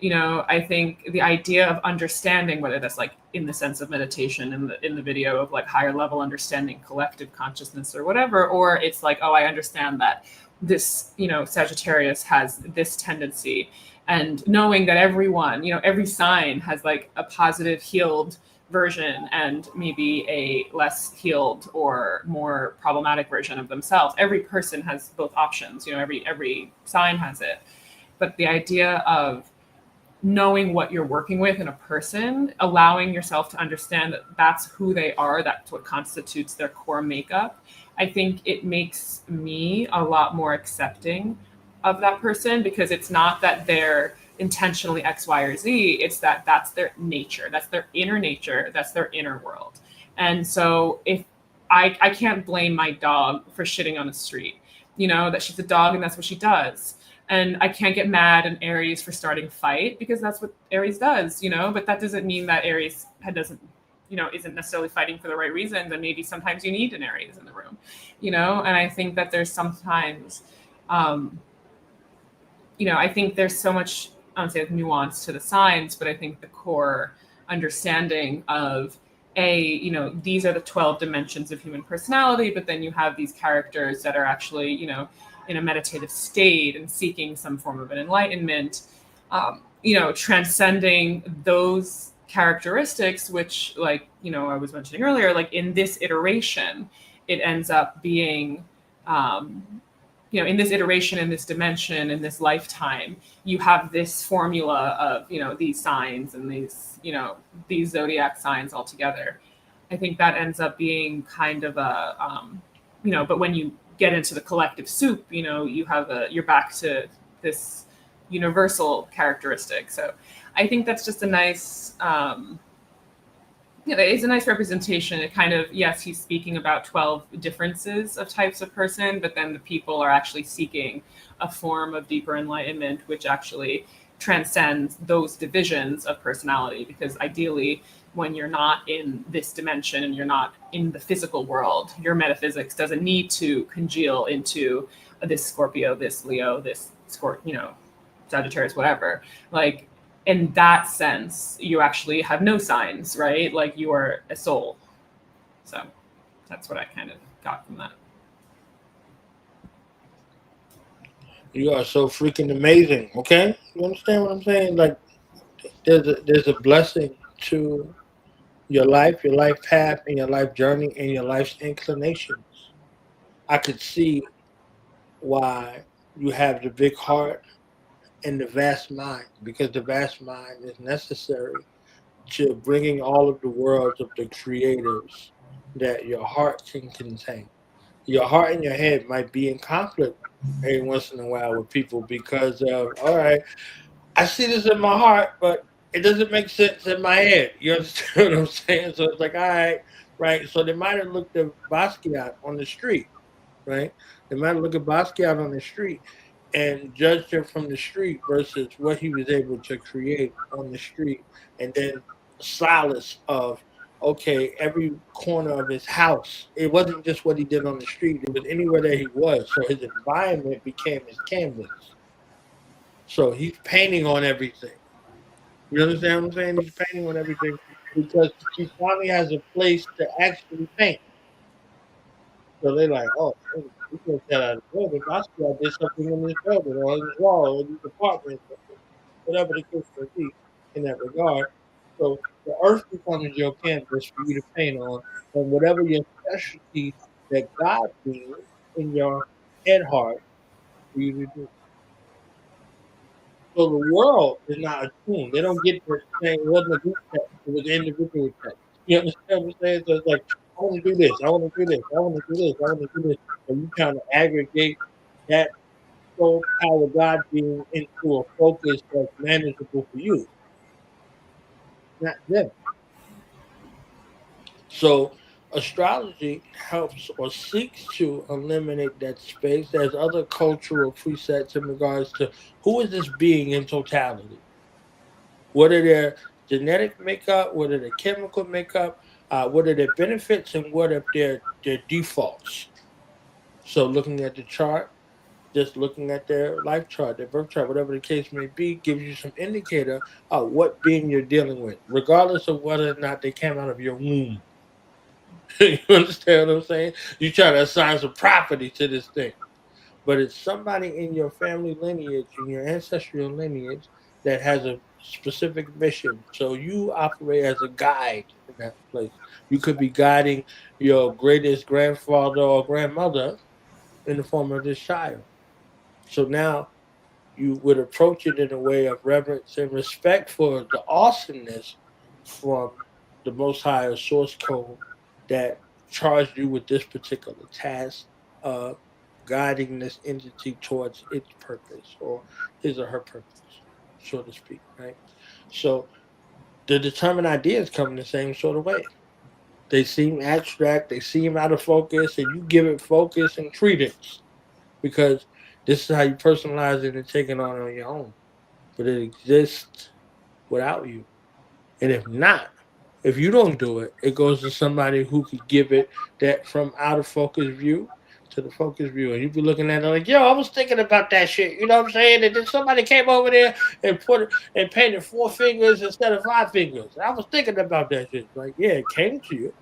I think the idea of understanding, whether that's like in the sense of meditation in the video of like higher level understanding, collective consciousness or whatever, or it's like, oh, I understand that this, Sagittarius has this tendency, and knowing that everyone, every sign has like a positive healed version and maybe a less healed or more problematic version of themselves. Every person has both options, every sign has it. But the idea of knowing what you're working with in a person, allowing yourself to understand that that's who they are, that's what constitutes their core makeup, I think it makes me a lot more accepting of that person, because it's not that they're intentionally X, Y, or Z. It's that that's their nature. That's their inner nature. That's their inner world. And so if I can't blame my dog for shitting on the street, that she's a dog and that's what she does. And I can't get mad at Aries for starting a fight, because that's what Aries does, but that doesn't mean that Aries isn't necessarily fighting for the right reasons. And maybe sometimes you need an Aries in the room, and I think that there's sometimes, I think there's so much, I don't say like nuance to the signs, but I think the core understanding of these are the 12 dimensions of human personality, but then you have these characters that are actually, in a meditative state and seeking some form of an enlightenment, transcending those characteristics, which like, I was mentioning earlier, like in this iteration, it ends up being, in this iteration, in this dimension, in this lifetime, you have this formula of, these signs and these zodiac signs all together. I think that ends up being kind of a, but when you get into the collective soup, you have you're back to this universal characteristic. So I think that's just a nice, it's a nice representation. It kind of, yes, he's speaking about 12 differences of types of person, but then the people are actually seeking a form of deeper enlightenment, which actually transcends those divisions of personality. Because ideally, when you're not in this dimension and you're not in the physical world, your metaphysics doesn't need to congeal into this Scorpio, this Leo, this Sagittarius, whatever. Like, in that sense, you actually have no signs, right? Like, you are a soul. So that's what I kind of got from that. You are so freaking amazing, okay? You understand what I'm saying? Like, there's a blessing to your life path, and your life journey, and your life's inclinations. I could see why you have the big heart and the vast mind, because the vast mind is necessary to bringing all of the worlds of the creators that your heart can contain. Your heart and your head might be in conflict every once in a while with people because of, all right, I see this in my heart, but it doesn't make sense in my head. You understand what I'm saying? So it's like, all right, right. So they might have looked at Basquiat on the street, right? They might have looked at Basquiat on the street and judged him from the street versus what he was able to create on the street. And then solace of, okay, every corner of his house, it wasn't just what he did on the street, it was anywhere that he was. So his environment became his canvas. So he's painting on everything. You understand what I'm saying? He's painting on everything because he finally has a place to actually paint. So they're like, oh, we can't tell out of the building. Basquiat did something in this building or in this wall or in this apartment, whatever the case may be in that regard. So the earth becomes your canvas for you to paint on whatever your specialty that God means in your head heart for you to do. So the world is not attuned. They don't get the saying it wasn't a group text, it was an individual text. You understand what I'm saying? So it's like, I want to do this, I want to do this, I want to do this, I want to do this. And you kind of aggregate that soul power God being into a focus that's manageable for you, not them. So astrology helps or seeks to eliminate that space. There's other cultural presets in regards to who is this being in totality? What are their genetic makeup? What are their chemical makeup? What are their benefits and what are their defaults? So looking at the chart, just looking at their life chart, their birth chart, whatever the case may be, gives you some indicator of what being you're dealing with, regardless of whether or not they came out of your womb. You understand what I'm saying? You try to assign some property to this thing, but it's somebody in your family lineage, in your ancestral lineage, that has a specific mission. So you operate as a guide in that place. You could be guiding your greatest grandfather or grandmother in the form of this child. So now you would approach it in a way of reverence and respect for the awesomeness from the Most High or source code that charged you with this particular task of guiding this entity towards its purpose or his or her purpose, so to speak, right? So the determined ideas come in the same sort of way. They seem abstract, they seem out of focus, and you give it focus and credence because this is how you personalize it and take it on your own. But it exists without you. And if not, if you don't do it, it goes to somebody who could give it that from out of focus view to the focus view. And you be looking at it like, yo, I was thinking about that shit. You know what I'm saying? And then somebody came over there and put it and painted 4 fingers instead of 5 fingers. I was thinking about that shit. Like, yeah, it came to you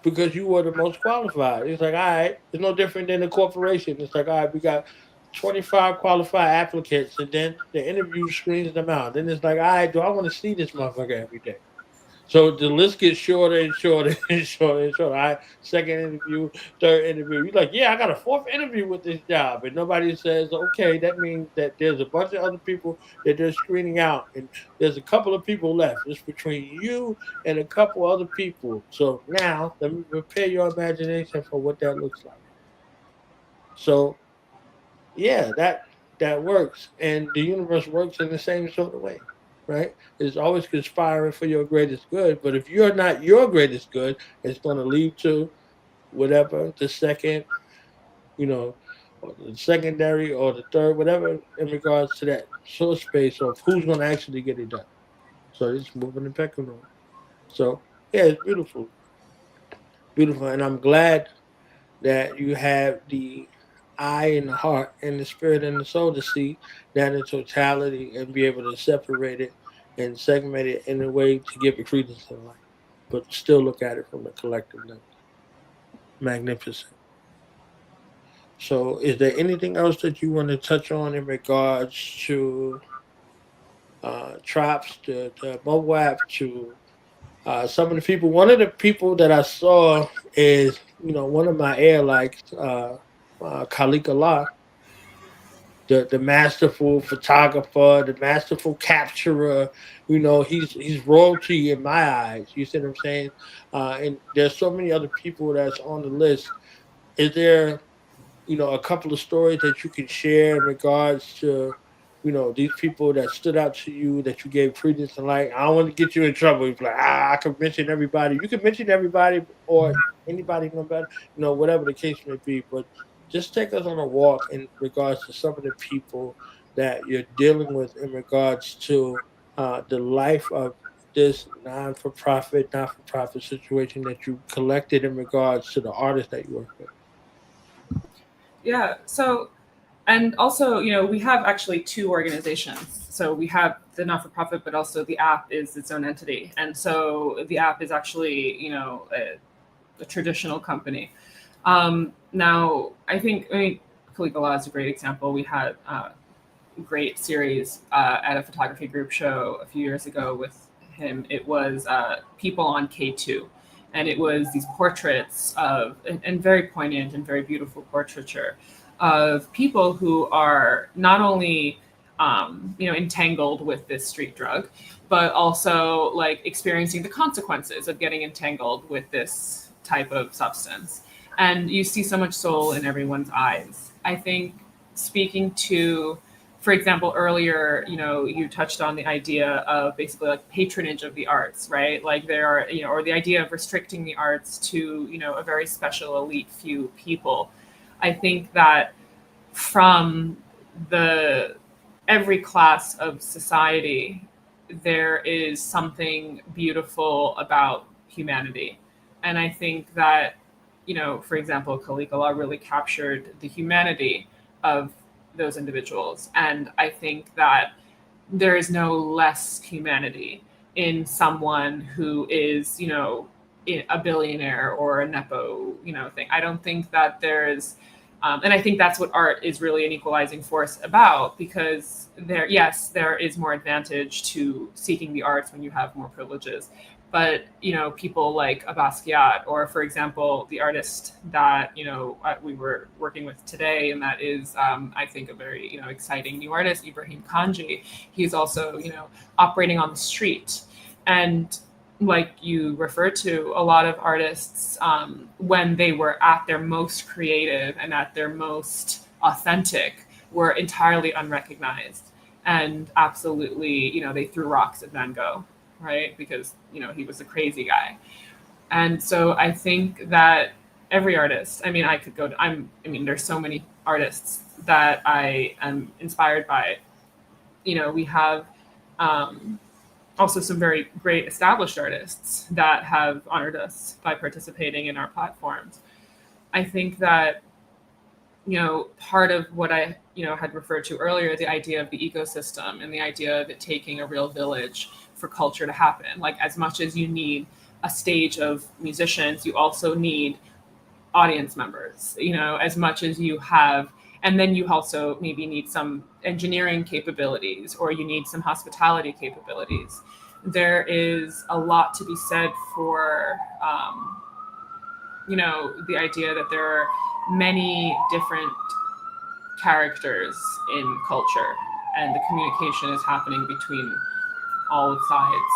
because you were the most qualified. It's like, all right, it's no different than a corporation. It's like, all right, we got 25 qualified applicants, and then the interview screens them out. Then it's like, all right, do I want to see this motherfucker every day? So the list gets shorter and shorter and shorter and shorter. All right, second interview, third interview. You're like, yeah, I got a 4th interview with this job. And nobody says, okay, that means that there's a bunch of other people that they're screening out. And there's a couple of people left. It's between you and a couple other people. So now let me prepare your imagination for what that looks like. So yeah, that works. And the universe works in the same sort of way. Right? It's always conspiring for your greatest good. But if you're not your greatest good, it's going to lead to whatever the second, or the secondary or the third, whatever in regards to that source space of who's going to actually get it done. So it's moving the pendulum. So yeah, it's beautiful, beautiful, and I'm glad that you have the eye and the heart and the spirit and the soul to see that in totality and be able to separate it and segment it in a way to give it credence in life, but still look at it from the collective lens. Magnificent. So, is there anything else that you want to touch on in regards to Trops, the mobile app, to some of the people? One of the people that I saw is, one of my air likes, Killah, the masterful photographer, the masterful capturer. He's royalty in my eyes. You see what I'm saying? And there's so many other people that's on the list. Is there, a couple of stories that you can share in regards to, these people that stood out to you that you gave credence and like? I don't want to get you in trouble. You're like, I can mention everybody. You can mention everybody or anybody, no matter, whatever the case may be. But just take us on a walk in regards to some of the people that you're dealing with in regards to the life of this not-for-profit situation that you collected in regards to the artists that you work with. Yeah. So, and also, we have actually 2 organizations. So we have the not-for-profit, but also the app is its own entity. And so the app is actually, a traditional company. Now, I mean, Killah is a great example. We had a great series at a photography group show a few years ago with him, it was people on K2. And it was these portraits of, and very poignant and very beautiful portraiture of people who are not only, entangled with this street drug, but also like experiencing the consequences of getting entangled with this type of substance. And you see so much soul in everyone's eyes. I think speaking to, for example, earlier, you touched on the idea of basically like patronage of the arts, right? Like there are, or the idea of restricting the arts to, a very special elite few people. I think that from every class of society, there is something beautiful about humanity. And I think that, for example, Killah really captured the humanity of those individuals. And I think that there is no less humanity in someone who is, a billionaire or a Nepo, thing. I don't think that there's, and I think that's what art is really an equalizing force about, because there is more advantage to seeking the arts when you have more privileges. But, people like Basquiat, or for example, the artist that, we were working with today, and that is, I think, a very, exciting new artist, Ibrahim Kanji. He's also, operating on the street. And like you referred to, a lot of artists, when they were at their most creative and at their most authentic, were entirely unrecognized. And absolutely, they threw rocks at Van Gogh, right? Because, he was a crazy guy. And so I think that every artist, there's so many artists that I am inspired by. We have also some very great established artists that have honored us by participating in our platforms. I think that, part of what I, had referred to earlier, the idea of the ecosystem and the idea of it taking a real village for culture to happen. Like, as much as you need a stage of musicians, you also need audience members, as much as you have, and then you also maybe need some engineering capabilities, or you need some hospitality capabilities. There is a lot to be said for, the idea that there are many different characters in culture, and the communication is happening between all sides.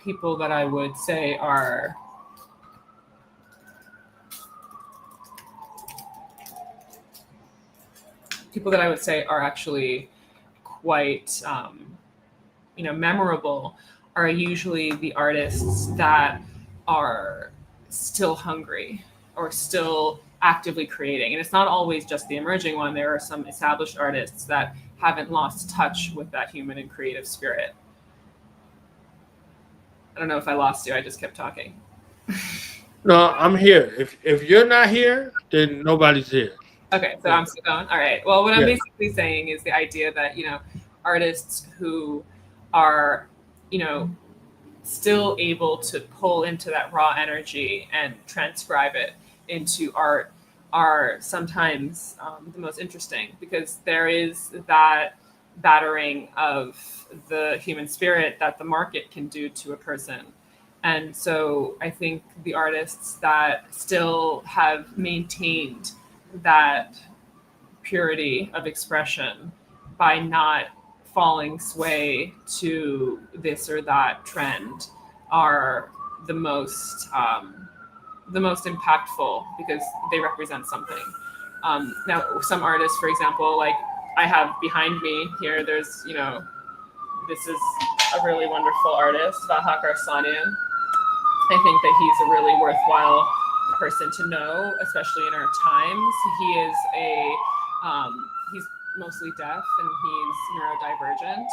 People that I would say are actually quite, memorable are usually the artists that are still hungry or still actively creating. And it's not always just the emerging one. There are some established artists that haven't lost touch with that human and creative spirit. I don't know if I lost you. I just kept talking. No, I'm here. If you're not here, then nobody's here. Okay, so I'm still going. All right. Well, what I'm basically saying is the idea that, artists who are, still able to pull into that raw energy and transcribe it into art are sometimes the most interesting, because there is that battering of the human spirit that the market can do to a person. And so I think the artists that still have maintained that purity of expression by not falling sway to this or that trend are the most impactful, because they represent something. Now, some artists, for example, like I have behind me here, there's, this is a really wonderful artist, Vahak Arslanian. I think that he's a really worthwhile person to know, especially in our times. He is he's mostly deaf, and he's neurodivergent,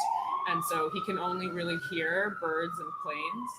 and so he can only really hear birds and planes,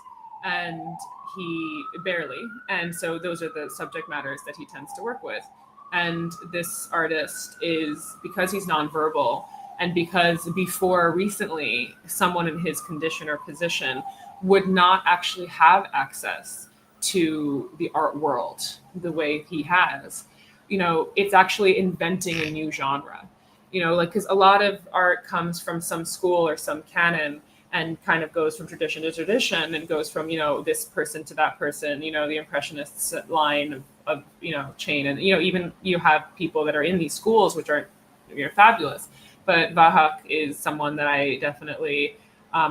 and he barely. And so those are the subject matters that he tends to work with. And this artist is, because he's nonverbal, and because before recently, someone in his condition or position would not actually have access to the art world the way he has, it's actually inventing a new genre. you know, like, because a lot of art comes from some school or some canon and kind of goes from tradition to tradition and goes from, you know, this person to that person, you know, the Impressionists line of you know, chain. And, you know, even you have people that are in these schools, which are, you know, fabulous. But Vahak is someone that I definitely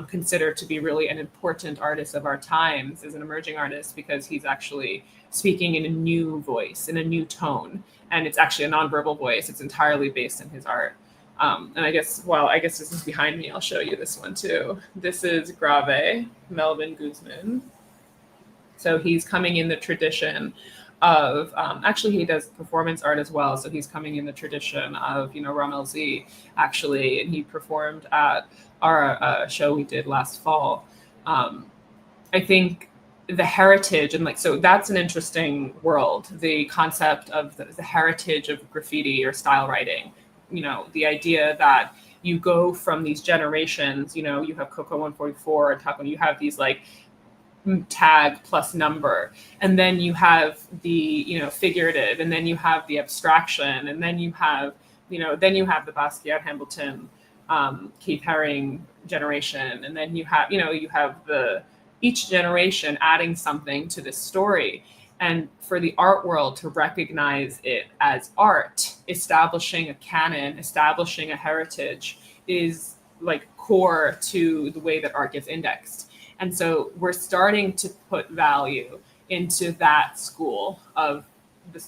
consider to be really an important artist of our times, as an emerging artist, because he's actually speaking in a new voice, in a new tone. And it's actually a nonverbal voice. It's entirely based in his art. And I guess this is behind me. I'll show you this one too. This is Grave, Melvin Guzman. So he's coming in the tradition of, actually he does performance art as well. So he's coming in the tradition of, you know, Ramel Z, actually, and he performed at our show we did last fall. I think the heritage, and like, so that's an interesting world, the concept of the heritage of graffiti or style writing. You know, the idea that you go from these generations, you know, you have Coco 144 and Taco, you have these like tag plus number, and then you have the, you know, figurative, and then you have the abstraction, and then you have, you know, then you have the Basquiat, Hamilton, Keith Haring generation, and then you have, you know, you have the each generation adding something to this story. And for the art world to recognize it as art, establishing a canon, establishing a heritage is like core to the way that art gets indexed. And so we're starting to put value into that school of the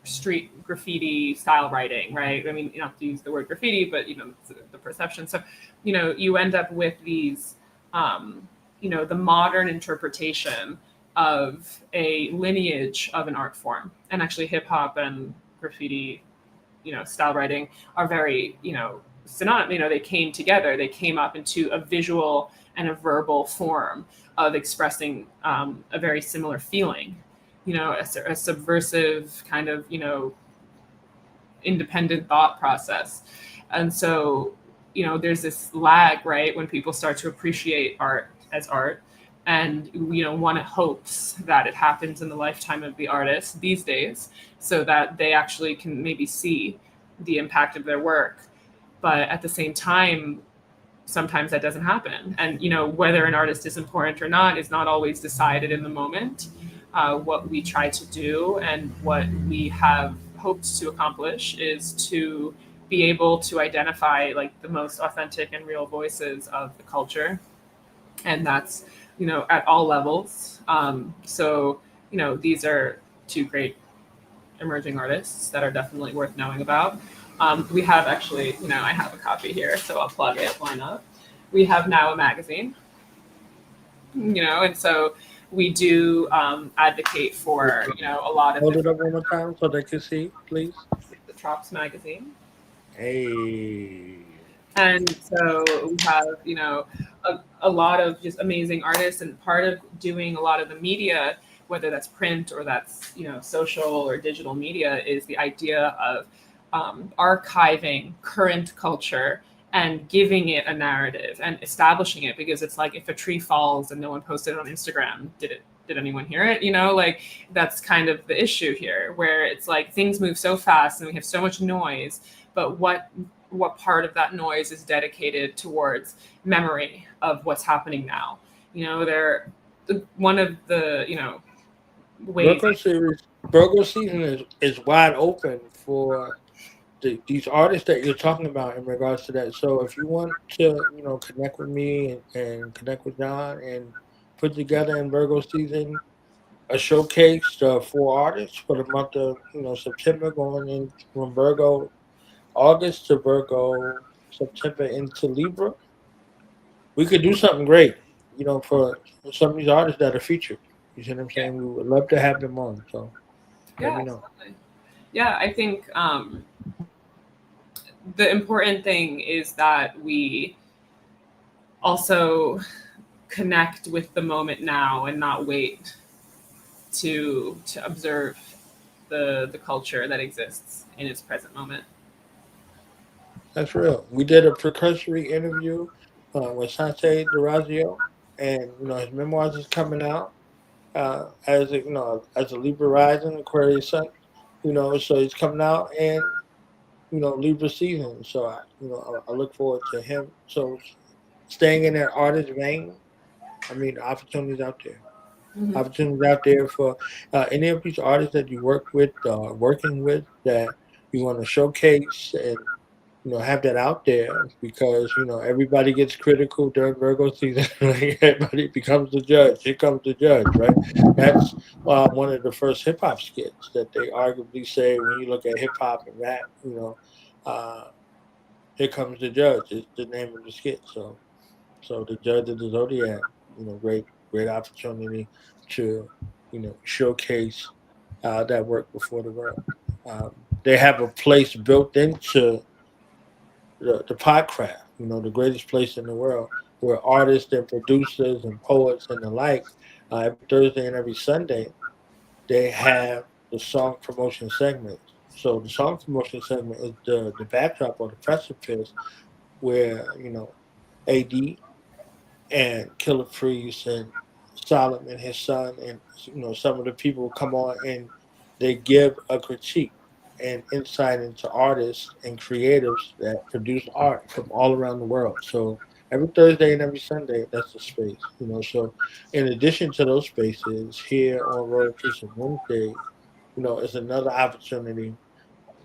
street graffiti style writing, right? I mean, you don't have to use the word graffiti, but, you know, the perception. So, you know, you end up with these, you know, the modern interpretation of a lineage of an art form. And actually hip hop and graffiti, you know, style writing are very, you know, synonymous. You know, they came together, they came up into a visual and a verbal form of expressing a very similar feeling, you know, a subversive kind of, you know, independent thought process. And so, you know, there's this lag, right, when people start to appreciate art as art. And, you know, one hopes that it happens in the lifetime of the artist these days so that they actually can maybe see the impact of their work. But at the same time, sometimes that doesn't happen. And, you know, whether an artist is important or not is not always decided in the moment. What we try to do and what we have hoped to accomplish is to be able to identify like the most authentic and real voices of the culture. And that's, you know, at all levels. So, you know, these are two great emerging artists that are definitely worth knowing about. We have actually, you know, I have a copy here, so I'll plug it, why not? We have now a magazine, you know, and so we do advocate for, you know, a lot of— Hold it up one more time so they can see, please. The Trops magazine. Hey. And so we have, you know, a lot of just amazing artists, and part of doing a lot of the media, whether that's print or that's, you know, social or digital media, is the idea of archiving current culture and giving it a narrative and establishing it, because it's like if a tree falls and no one posted it on Instagram, did anyone hear it? You know, like that's kind of the issue here, where it's like things move so fast and we have so much noise, but what part of that noise is dedicated towards memory of what's happening now? You know, one of the, you know, ways— Virgo season is wide open for these artists that you're talking about in regards to that. So if you want to, you know, connect with me and connect with John and put together in Virgo season a showcase for artists for the month of, you know, September, going in from Virgo August to Virgo September into Libra, we could do something great, you know, for some of these artists that are featured. You see what I'm saying? We would love to have them on. So let me know. Absolutely. Yeah, I think the important thing is that we also connect with the moment now and not wait to observe the culture that exists in its present moment. That's real. We did a precursory interview with Sante Durazio, and, you know, his memoirs is coming out as a, you know, as a Libra rising Aquarius sun, you know, so he's coming out, and, Libra season. So I look forward to him. So staying in that artist vein, I mean, opportunities out there. Mhm. Opportunities out there for any of these artists that you working with that you want to showcase and have that out there because everybody gets critical during Virgo season. Like, everybody becomes the judge. Here comes the judge, right? That's one of the first hip hop skits that they arguably say when you look at hip hop and rap. Uh, Here comes the judge. Is the name of the skit. So the judge of the zodiac. Great opportunity to showcase that work before the world. They have a place built into the Podcraft, the greatest place in the world, where artists and producers and poets and the like, every Thursday and every Sunday, they have the song promotion segment. So the song promotion segment is the backdrop or the precipice where, AD and Killah Priest and Solomon, his son, and some of the people come on and they give a critique and insight into artists and creatives that produce art from all around the world. So every Thursday and every Sunday, that's the space. So in addition to those spaces, here on Royal Priesthood Wednesdays, it's another opportunity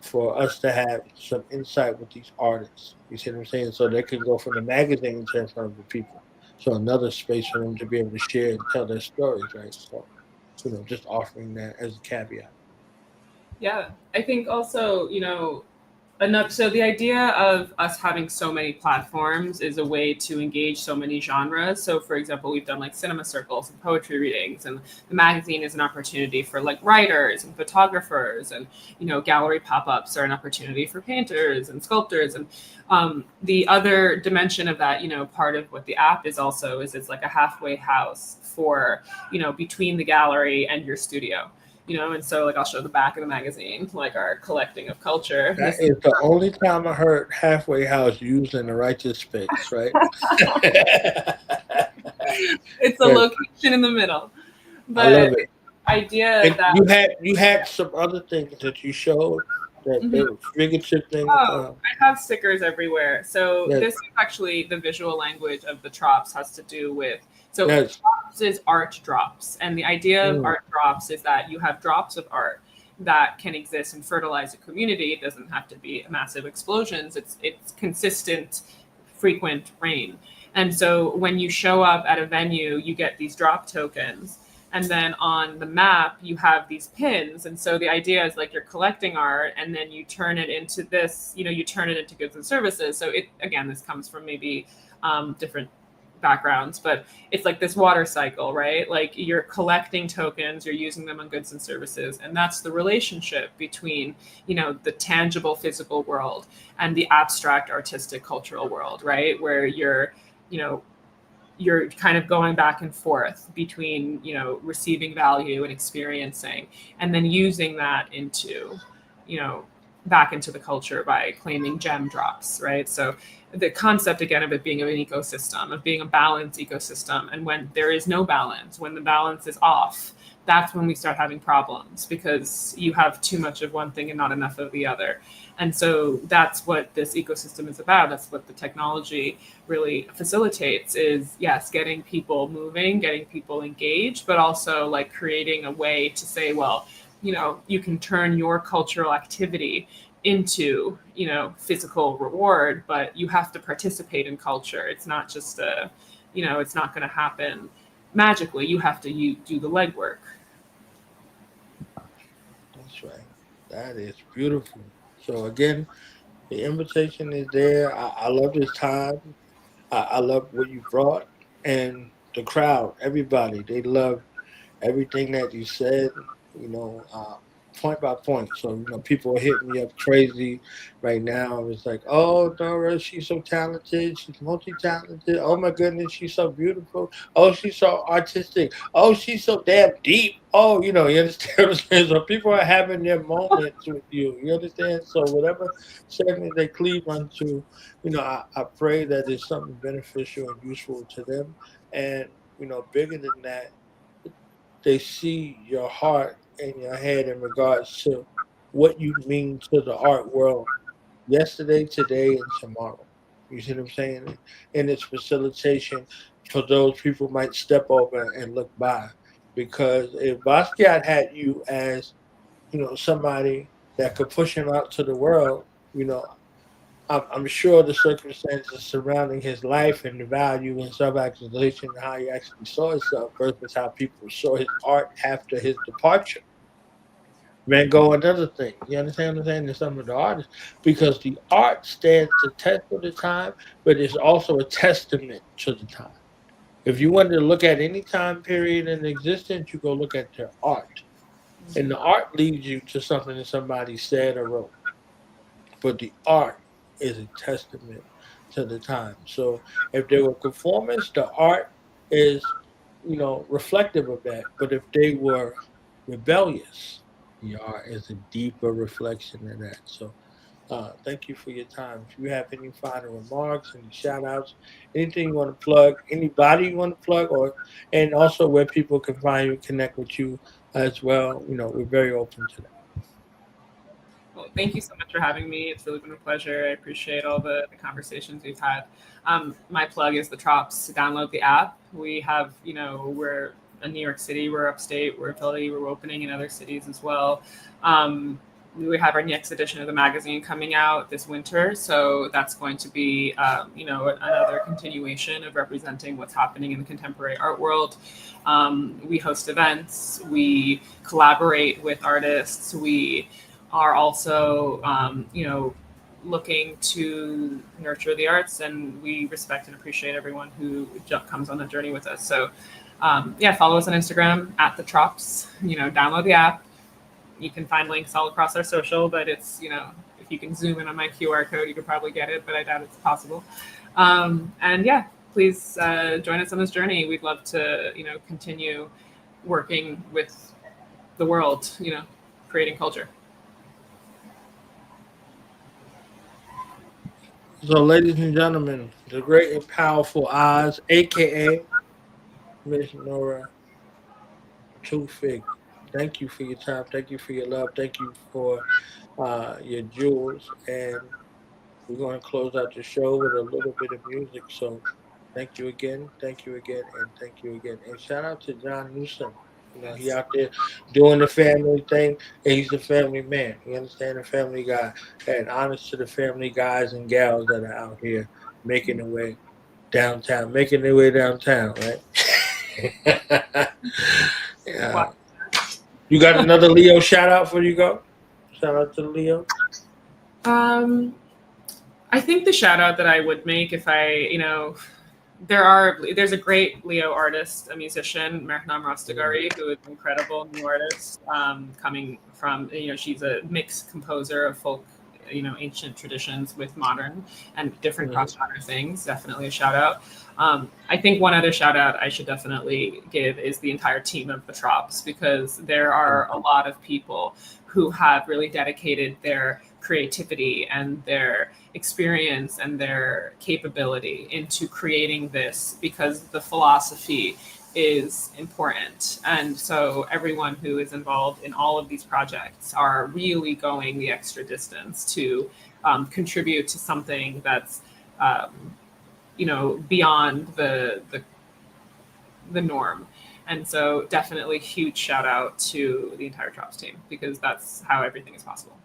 for us to have some insight with these artists. You see what I'm saying? So they can go from the magazine to in front of the people. So another space for them to be able to share and tell their stories, right? So, just offering that as a caveat. Yeah, I think also, enough. So the idea of us having so many platforms is a way to engage so many genres. So for example, we've done like cinema circles and poetry readings, and the magazine is an opportunity for like writers and photographers, and gallery pop-ups are an opportunity for painters and sculptors. And the other dimension of that, part of what the app is also is it's like a halfway house for between the gallery and your studio. And so like I'll show the back of the magazine, like our collecting of culture. That is the only time I heard halfway house used in the righteous space, right? It's a location in the middle. But I love it. Idea and that you had some other things that you showed that they were figurative things. I have stickers everywhere. So this is actually the visual language of the Trops has to do with Trops is art drops. And the idea of art drops is that you have drops of art that can exist and fertilize a community. It doesn't have to be massive explosions. It's consistent, frequent rain. And so when you show up at a venue, you get these drop tokens. And then on the map, you have these pins. And so the idea is like you're collecting art and then you turn it into this, you turn it into goods and services. So this comes from maybe different backgrounds, but it's like this water cycle, right? Like you're collecting tokens, you're using them on goods and services. And that's the relationship between, the tangible physical world and the abstract artistic cultural world, right? Where you're kind of going back and forth between, receiving value and experiencing, and then using that into, back into the culture by claiming gem drops, right? So the concept again of it being an ecosystem, of being a balanced ecosystem. And when there is no balance, when the balance is off, that's when we start having problems because you have too much of one thing and not enough of the other. And so that's what this ecosystem is about. That's what the technology really facilitates is, yes, getting people moving, getting people engaged, but also like creating a way to say, well, you can turn your cultural activity into, physical reward, but you have to participate in culture. It's not just it's not going to happen magically. You have to do the legwork. That's right. That is beautiful. So again, the invitation is there. I love this time. I love what you brought and the crowd. Everybody, they love everything that you said. Point by point. So people are hitting me up crazy right now. It's like, oh, Nora, she's so talented. She's multi-talented. Oh my goodness, she's so beautiful. Oh, she's so artistic. Oh, she's so damn deep. Oh, you understand what I'm saying? So people are having their moments with you. You understand? So whatever segment they cleave onto, I pray that it's something beneficial and useful to them. And bigger than that, they see your heart in your head in regards to what you mean to the art world yesterday, today, and tomorrow. You see what I'm saying? And its facilitation for those people might step over and look by. Because if Basquiat had you as, somebody that could push him out to the world, I'm sure the circumstances surrounding his life and the value and self-actualization and how he actually saw himself versus how people saw his art after his departure. Van Gogh, another thing. You understand what I'm saying? To some of the artists, because the art stands the test of the time, but it's also a testament to the time. If you wanted to look at any time period in existence, you go look at their art. And the art leads you to something that somebody said or wrote. But the art is a testament to the time. So if they were conformist, the art is, reflective of that. But if they were rebellious, the art is a deeper reflection of that. So thank you for your time. If you have any final remarks, any shout outs, anything you want to plug, anybody you want to plug, and also where people can find you, connect with you as well, we're very open to that. Well, thank you so much for having me. It's really been a pleasure. I appreciate all the conversations we've had. My plug is the Trops. Download the app. We have, we're in New York City, we're upstate, we're in Philly, we're opening in other cities as well. We have our next edition of the magazine coming out this winter. So that's going to be, another continuation of representing what's happening in the contemporary art world. We host events. We collaborate with artists. We are also, looking to nurture the arts, and we respect and appreciate everyone who comes on the journey with us. So, follow us on Instagram @the Trops. Download the app. You can find links all across our social, but it's, if you can zoom in on my QR code, you could probably get it, but I doubt it's possible. Please join us on this journey. We'd love to, continue working with the world, creating culture. So, ladies and gentlemen, the great and powerful Oz, a.k.a. Miss Nora Tofigh. Thank you for your time. Thank you for your love. Thank you for your jewels. And we're going to close out the show with a little bit of music. So thank you again. Thank you again. And thank you again. And shout out to John Newsom. He out there doing the family thing, and he's a family man. You understand? A family guy. And honest to the family guys and gals that are out here making their way downtown, right? Yeah. Wow. You got another Leo shout out before you go? Shout out to the Leo. I think the shout out that I would make if there's a great Leo artist, a musician, Mehnam Rastagari, who is an incredible new artist, coming from, she's a mixed composer of folk, ancient traditions with modern and different cross-genre things. Definitely a shout out. I think one other shout out I should definitely give is the entire team of the Trops, because there are a lot of people who have really dedicated their creativity and their experience and their capability into creating this, because the philosophy is important. And so everyone who is involved in all of these projects are really going the extra distance to contribute to something that's beyond the norm. And so definitely huge shout out to the entire Trops team, because that's how everything is possible.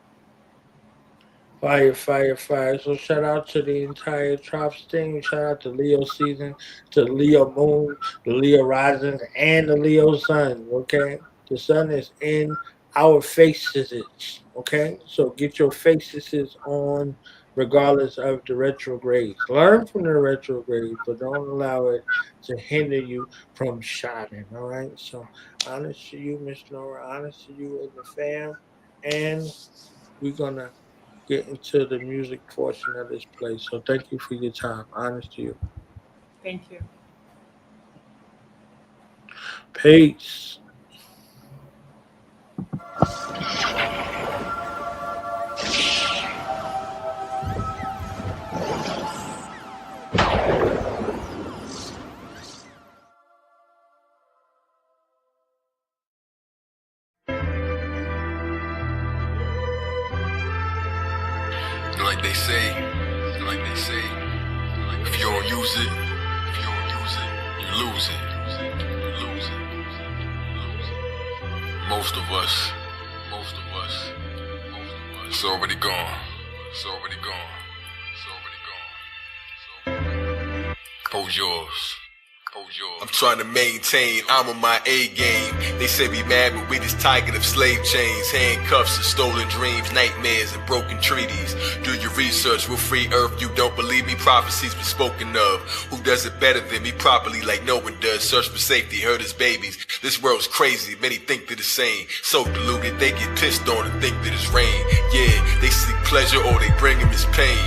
Fire. So shout out to the entire Trops team. Shout out to Leo season, to Leo moon, the Leo rising, and the Leo sun. Okay, the sun is in our faces. Okay, so get your faces on, regardless of the retrogrades. Learn from the retrogrades, but don't allow it to hinder you from shining. All right. So honest to you, Miss Nora. Honest to you and the fam, and we're gonna get into the music portion of this place. So thank you for your time. Honest to you. Thank you. Peace. like they say, if you don't use it, you lose it. Most of us, it's already gone. Hold yours. I'm trying to maintain, I'm on my A game. They say we mad, but we just tired of slave chains, handcuffs and stolen dreams, nightmares and broken treaties. Do your research, we'll free earth. You don't believe me, prophecies been spoken of. Who does it better than me properly like no one does? Search for safety, hurt his babies. This world's crazy, many think they're the same. So deluded, they get pissed on and think that it's rain. Yeah, they seek pleasure or they bring him his pain.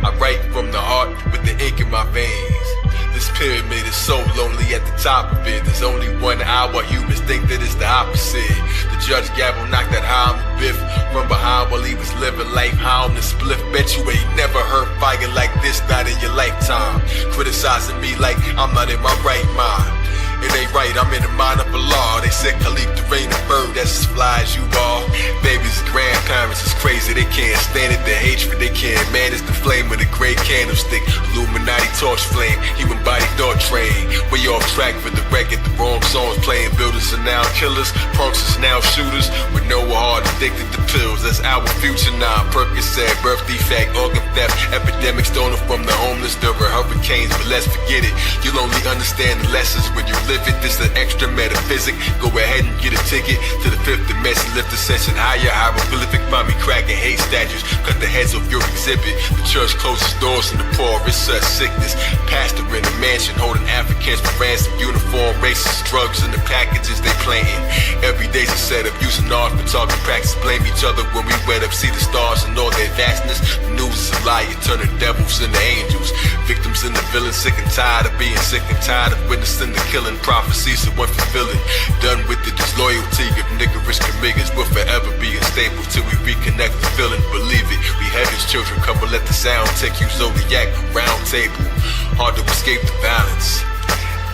I write from the heart with the ink in my veins. This pyramid is so lonely at the top of it. There's only 1 hour, humans think that it's the opposite. The judge gavel knocked that high on the biff from behind while he was living life high on the spliff. Bet you ain't never heard fire like this, not in your lifetime. Criticizing me like I'm not in my right mind. It ain't right, I'm in the mind of Allah. They said Khalif the rain a bird that's as fly as you are. Babies and grandparents is crazy, they can't stand it. The hatred, they can't manage the flame of the great candlestick. Illuminati torch flame, human body thought train. Way off track for the record, the wrong songs playing. Builders are now killers, punks is now shooters. With no heart, addicted to pills, that's our future now. Percocet, birth defect, organ theft, epidemics stolen from the homeless during hurricanes. But let's forget it, you'll only understand the lessons when you live it. This an extra metaphysic. Go ahead and get a ticket to the 5th dimension. Lift the session higher. Hieroglyphic. Find me cracking hate statues. Cut the heads off your exhibit. The church closes doors in the poor. It's such sickness. Pastor in a mansion holding Africans for ransom. Uniform racist drugs in the packages they planting. Every day's a setup. Using art for target practice. Blame each other when we wet up. See the stars and all their vastness. The news is a lie. You turn the devils into angels. Victims and the villains. Sick and tired of being sick and tired of witnessing the killing. Prophecies of unfulfilling. Done with the disloyalty of niggerish committers. Will forever be unstable till we reconnect the feeling. Believe it, we heaven's children. Come and let the sound take you zodiac round table. Hard to escape the violence.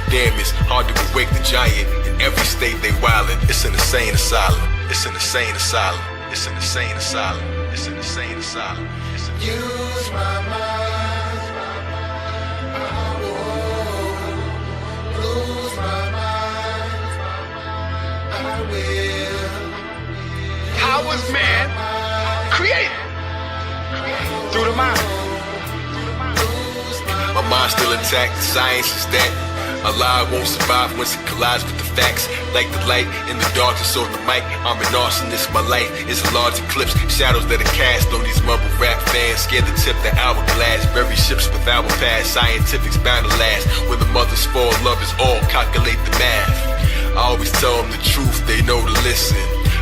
Damn, it's hard to awake the giant. In every state they wildin'. It's an insane asylum. It's an insane asylum. It's an insane asylum. It's an insane asylum. Use my mind. Lose my mind, I will. How was man created? Through the mind. My mind's still intact, the science is that a lie won't survive once it collides with the facts. Like the light in the darkness on the mic, I'm an arsonist, my life is a large eclipse. Shadows that are cast on these mumble rap fans, scared to tip the hourglass. Bury ships with our past, scientific's bound to last. When the mothers fall, love is all, calculate the math. I always tell them the truth, they know to listen.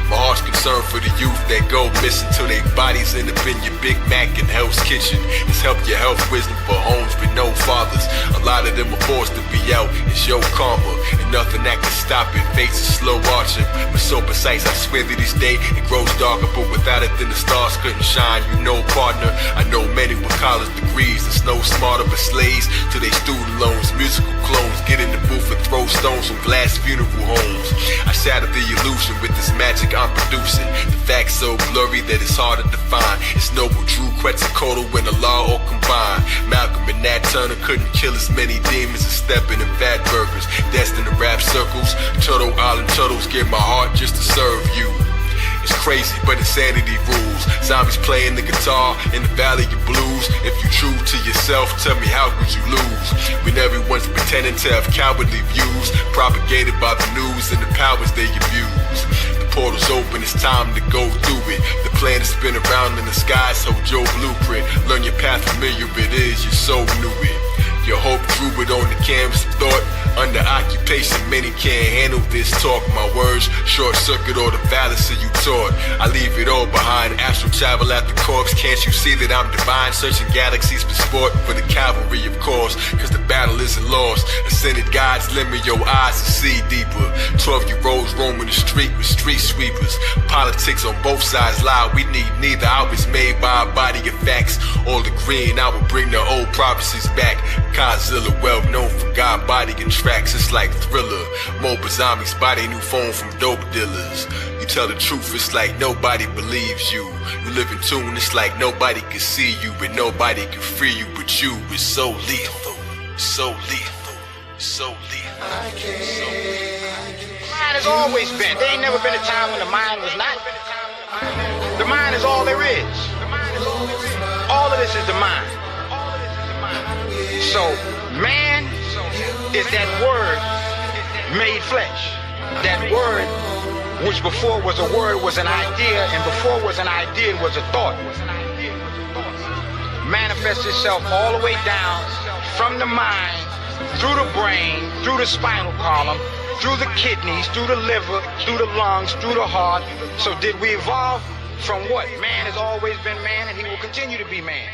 My heart's concerned for the youth that go missing till their bodies end up in your Big Mac and Hell's Kitchen. It's help your health wisdom for homes with no fathers. A lot of them are forced to be out. It's your karma and nothing that can stop it. Fates is slow arching, but so precise. I swear that each day it grows darker, but without it then the stars couldn't shine. You know, partner, I know many with college degrees. It's no smarter but slaves to their student loans. Musical clones get in the booth and throw stones from glass funeral homes. I shatter the illusion with this magic I'm producing. The facts so blurry that it's hard to define. It's Noble, Drew, Quetzalcoatl when the law all combined. Malcolm and Nat Turner couldn't kill as many demons as stepping in fat burgers. Destined to rap circles. Turtle Island turtles give my heart just to serve you. It's crazy, but insanity rules. Zombies playing the guitar in the valley of blues. If you true to yourself, tell me how could you lose? When everyone's pretending to have cowardly views, propagated by the news and the powers they abuse. The portal's open, it's time to go through it. The planets spin around in the skies, hold your blueprint. Learn your path, familiar it is, your soul knew it. Your hope drew it on the canvas of thought. Under occupation, many can't handle this talk. My words short circuit all the fallacy you taught. I leave it all behind. Astral travel at the corpse. Can't you see that I'm divine? Searching galaxies for sport for the cavalry, of course. Cause the battle isn't lost. Ascended gods limit your eyes to see deeper. 12-year-olds roaming the street with street sweepers. Politics on both sides lie. We need neither. I was made by a body of facts. All agreeing I will bring the old prophecies back. Godzilla, well known for God body and tracks, it's like Thriller. Mobile zombies buy they new phone from dope dealers. You tell the truth, it's like nobody believes you. You live in tune, it's like nobody can see you, but nobody can free you but you. It's so lethal, so lethal, so lethal. So lethal. The mind has always been. There ain't never been a time when the mind was not. The mind is all there is. All of this is the mind. So, man is that word made flesh. That word, which before was a word, was an idea, and before was an idea, was a thought. Manifests itself all the way down from the mind, through the brain, through the spinal column, through the kidneys, through the liver, through the lungs, through the heart. So did we evolve from what? Man has always been man, and he will continue to be man.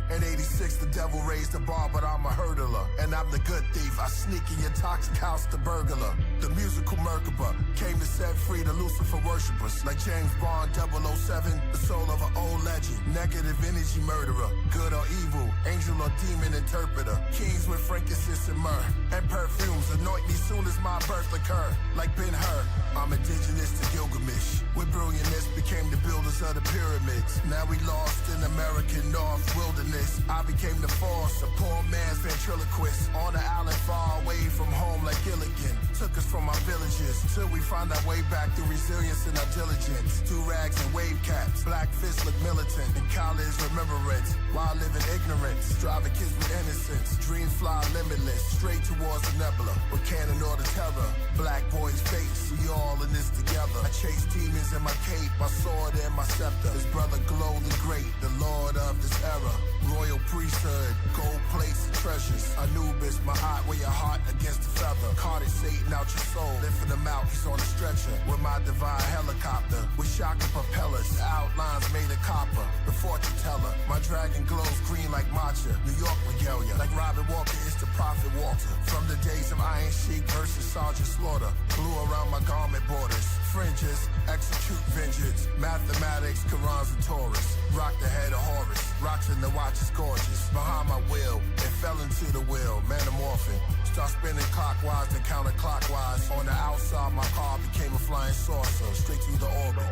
In 86, the devil raised the bar, but I'm a hurdler. And I'm the good thief. I sneak in your toxic house, the burglar. The musical Merkaba came to set free the Lucifer worshippers. Like James Bond 007, the soul of an old legend. Negative energy murderer. Good or evil, angel or demon interpreter. Kings with frankincense and myrrh. And perfumes anoint me soon as my birth occur. Like Ben-Hur, I'm indigenous to Gilgamesh. With brilliantness became the builders of the pyramids. Now we lost in American North wilderness. I became the force, a poor man's ventriloquist. On the island far away from home like Gilligan. Took us from our villages till we find our way back through resilience and our diligence. Do rags and wave caps, black fists look militant. And college remembrance, while living ignorance. Driving kids with innocence, dreams fly limitless. Straight towards the nebula, with cannon or the terror. Black boy's face, we all in this together. I chase demons in my cape, my sword and my scepter. His brother Glow the Great, the lord of this era. Royal Priesthood, gold plates and treasures. Anubis, my eye, wear your heart against the feather. Carted Satan out your soul, lifting him out, he's on a stretcher. With my divine helicopter, with shocking propellers. The outlines made of copper, the fortune teller. My dragon glows green like matcha. New York regalia, like Robin Walker is the prophet Walter. From the days of Iron Sheik versus Sergeant Slaughter. Blue around my garment borders. Fringes, execute vengeance. Mathematics, Qurans and Taurus. Rock the head of Horus. Rocks in the watch is gorgeous. Behind my will, it fell into the wheel. Metamorphing. Start spinning clockwise and counterclockwise. On the outside, my car became a flying saucer. Straight through the orbit.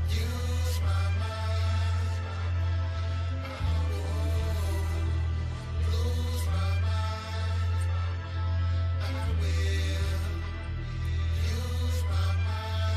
Use my mind. Lose my mind. I will. Use my mind.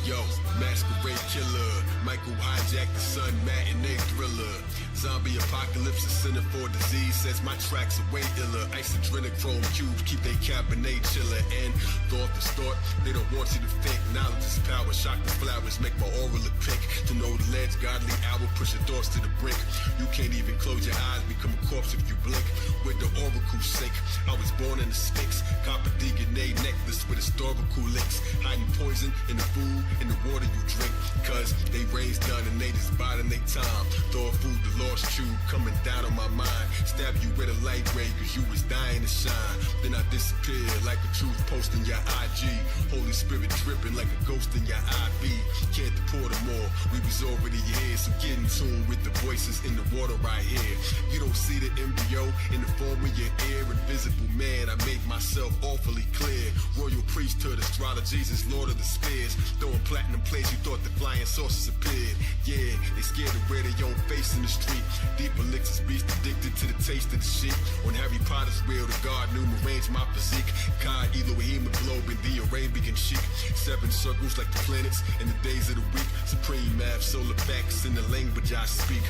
Yo, masquerade killer, Michael hijack the sun, matinee thriller. Zombie apocalypse, a center for disease, says my tracks are way iller. Ice adrenochrome cubes keep they cabernet chiller. And thought is thought, they don't want you to think. Knowledge is power, shock the flowers, make my aura look pink. To know the ledge, godly hour, push your thoughts to the brink. You can't even close your eyes, become a corpse if you blink. With the oracle sink, I was born in the Sphinx. Copper DNA necklace with historical links. Hiding poison in the food, in the water you drink. Cause they raised done and they just biding their time. Throw food, the lost tube coming down on my mind. Stab you with a light ray cause you was dying to shine. Then I disappear like a truth post in your IG. Holy Spirit dripping like a ghost in your IV. Can't deport them all, we was already here. So get in tune with the voices in the water right here. You don't see the embryo in the form of your ear. Invisible man, I made myself awfully clear. Royal Priesthood, astrologies is Lord of the Spears. Throwing platinum plates, you thought the flying saucers appeared. Yeah, they scared to wear their own face in the street. Deep elixirs, beast addicted to the taste of the shit. On Harry Potter's wheel, the god knew arrange my physique. Kai, Elohim, Globe, and the Arabian chic. 7 circles like the planets and the days of the week. Supreme math, solar facts in the language I speak.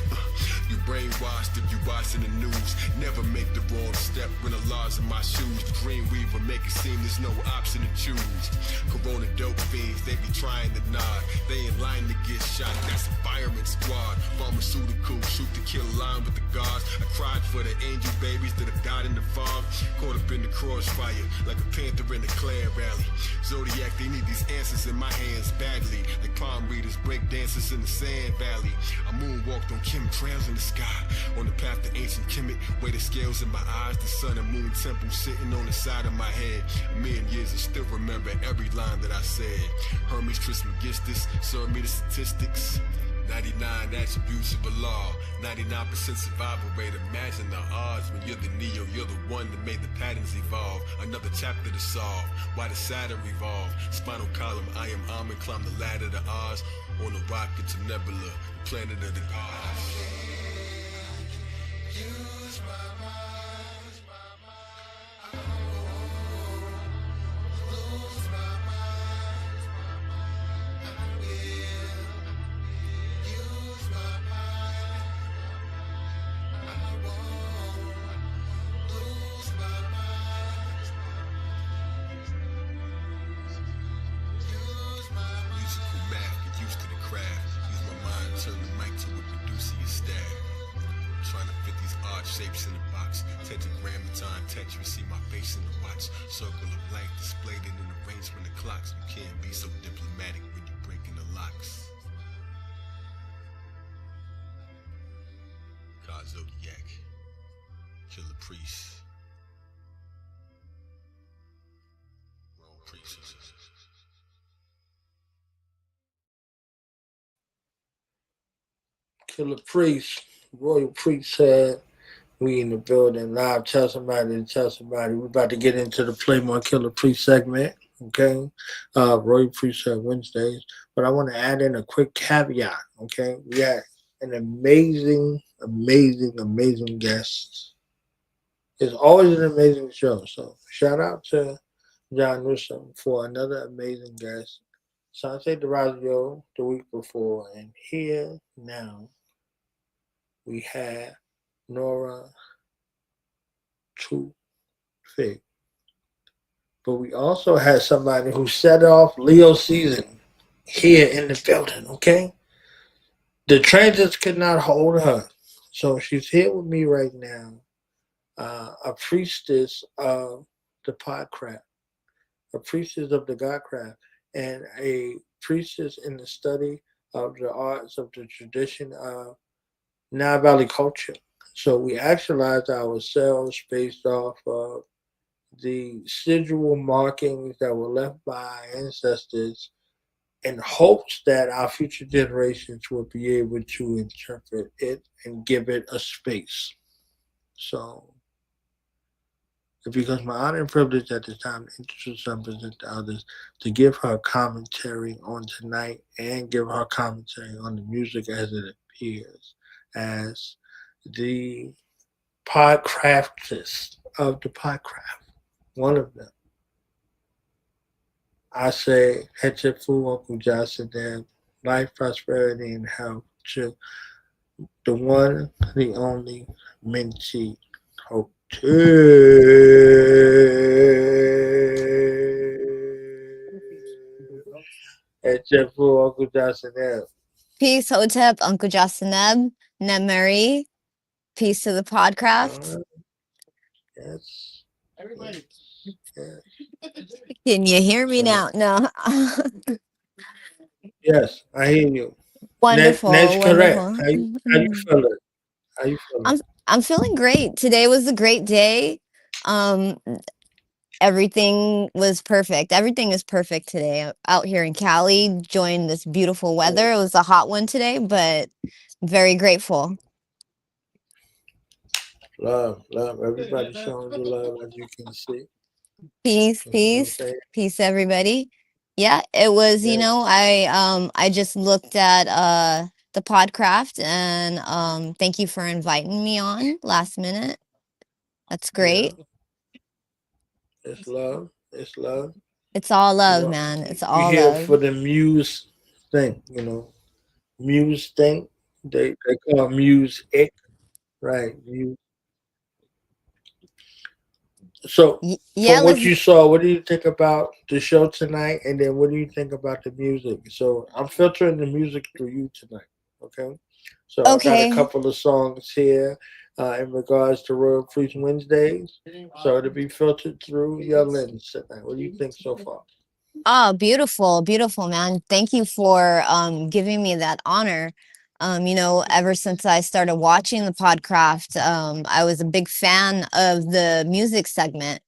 You brainwashed if you watching the news. Never make the wrong step when the laws in my shoes. The dream weaver make it seem there's no option to choose. Corona dope fiends, they be trying to nod. They in line to get shot, that's a fireman squad. Pharmaceutical, shoot to kill line with the gods. I cried for the angel babies that have died in the fog. Caught up in the crossfire, like a panther in a Klan rally. Zodiac, they need these answers in my hands badly. Like palm readers, break dancers in the sand valley. I moonwalked on chemtrails in the sky. On the path to ancient Kemet, weighted scales in my eyes. The sun and moon temple sitting on the side of my head. A million years I still remember every line that I said. Hermes Trismegistus, serve me the statistics. 99 attributes of Allah, 99% survival rate. Imagine the odds when you're the Neo, you're the one that made the patterns evolve. Another chapter to solve, why the Saturn revolve. Spinal column, I am Amen, climb the ladder to Oz. On a rocket to Nebula, the planet of the gods. Use my mind, lose my mind, I will. Use my mind, I won't lose my mind. Use my musical math, get used to the craft. Use my mind, turn the mic to a producer your staff. Trying to fit these odd shapes in the box. Tetragrammaton, Tetris, see my face in the watch. Circle of life displayed in an arrangement of clocks. You can't be so diplomatic when you're breaking the locks. God Zodiac, Killah Priest, Royal Priesthood. Killah Priest, Royal Priesthood. We in the building live. Tell somebody. We're about to get into the Play More Killah Priest segment. Okay, Royal Priesthood Wednesdays. But I want to add in a quick caveat. Okay, we had an amazing guest. It's always an amazing show. So shout out to John Newsom for another amazing guest. Sante DeRazio the week before, and here now we have Nora Tofigh. But we also had somebody who set off Leo season here in the building, okay? The transits could not hold her. So she's here with me right now, a priestess of the Podcraft, a priestess of the Godcraft, and a priestess in the study of the arts of the tradition of Nile Valley culture. So we actualized ourselves based off of the sigil markings that were left by our ancestors in hopes that our future generations will be able to interpret it and give it a space. So, because my honor and privilege at this time to introduce and present to others, to give her commentary on tonight and give her commentary on the music as it appears as the podcraftist of the Podcraft, one of them. I say, Hetchefu, Uncle Johnson, and life, prosperity, and health to the one, the only Minty Hope. Hetchefu, Uncle Johnson. Peace, Hotep, Uncle Jasaneb, Nemeri. Peace to the Podcraft. Yes. Everybody. Yes. Can you hear me now? No. Yes, I hear you. Wonderful. That's correct. Wonderful. How you feeling? How you feeling? I'm feeling great. Today was a great day. Everything was perfect. Everything is perfect today. Out here in Cali, enjoying this beautiful weather. It was a hot one today, but very grateful. Love. Everybody showing you love, as you can see. Peace, everybody. Yeah, it was, I just looked at the Podcraft, and thank you for inviting me on last minute. That's great. It's love. It's love. It's all love, man. It's You're all here love. for the muse thing, Muse thing. They call music, right? So, Yeah, from what you saw, what do you think about the show tonight? And then what do you think about the music? So, I'm filtering the music through you tonight. Okay. So, I got a okay. couple of songs here in regards to Royal Priest Wednesdays. So, it'll be filtered through your lens tonight. What do you think so far? Oh, beautiful, beautiful, man. Thank you for giving me that honor. Ever since I started watching the Podcraft, I was a big fan of the music segment.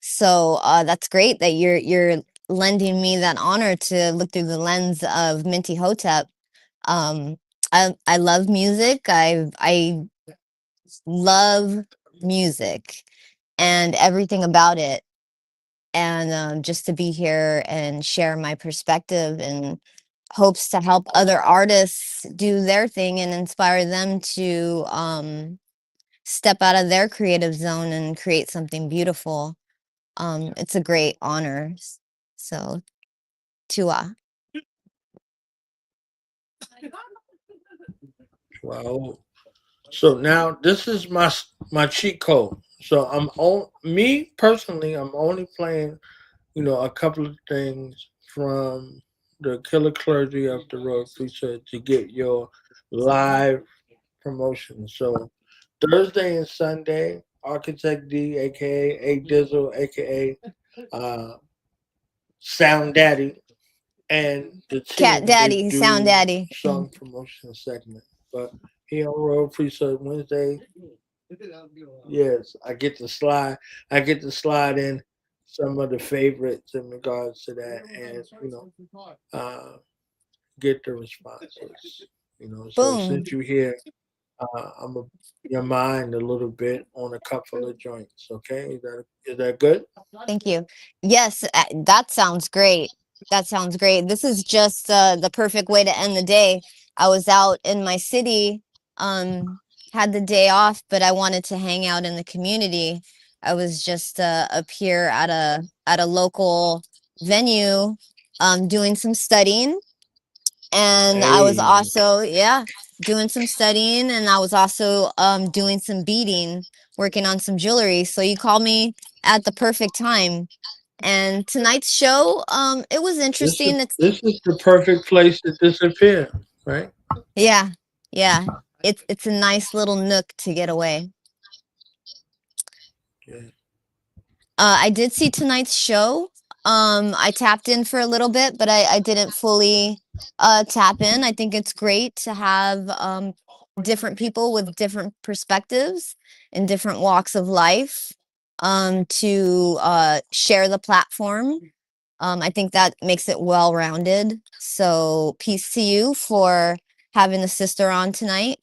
So that's great that you're lending me that honor to look through the lens of Minty Hotep. I love music. I love music and everything about it. And just to be here and share my perspective and hopes to help other artists do their thing and inspire them to step out of their creative zone and create something beautiful. It's a great honor. So, Tua. Wow. So now this is my cheat code. So me personally, I'm only playing, a couple of things from the Killah clergy of the Royal Priesthood to get your live promotion. So Thursday and Sunday, Architect D, aka A Dizzle, aka Sound Daddy, and the team Cat Daddy, do Sound Daddy. song promotion segment. But here on Royal Priesthood Wednesday, yes, I get to slide in some of the favorites in regards to that, and get the responses. So Boom. since you're here, I'm gonna your mind a little bit on a couple of joints. Okay, is that good? Thank you. Yes, that sounds great. That sounds great. This is just the perfect way to end the day. I was out in my city, had the day off, but I wanted to hang out in the community. I was just up here at a local venue, doing some studying, and I was also doing some studying, and I was also doing some beading, working on some jewelry. So you called me at the perfect time. And tonight's show, it was interesting. This is the perfect place to disappear, right? Yeah. It's a nice little nook to get away. Yeah. I did see tonight's show. I tapped in for a little bit, but I didn't fully tap in. I think it's great to have different people with different perspectives in different walks of life to share the platform. I think that makes it well-rounded. So peace to you for having the sister on tonight.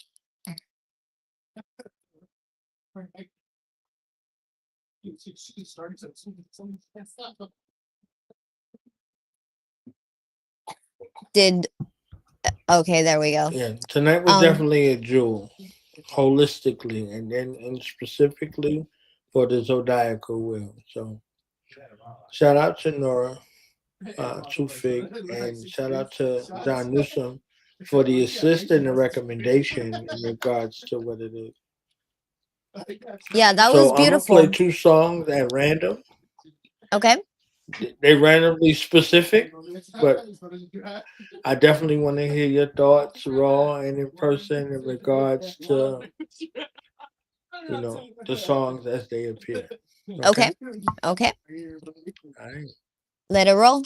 Okay, there we go. Yeah, tonight was definitely a jewel, holistically, and specifically for the zodiacal wheel. So, shout out to Nora Tofigh, and shout out to John Newsom for the assist and the recommendation in regards to what it is. Yeah, that was beautiful. I'm gonna play 2 songs at random. Okay. They randomly specific, but I definitely want to hear your thoughts raw and in person in regards to the songs as they appear. Okay. All right. Let it roll.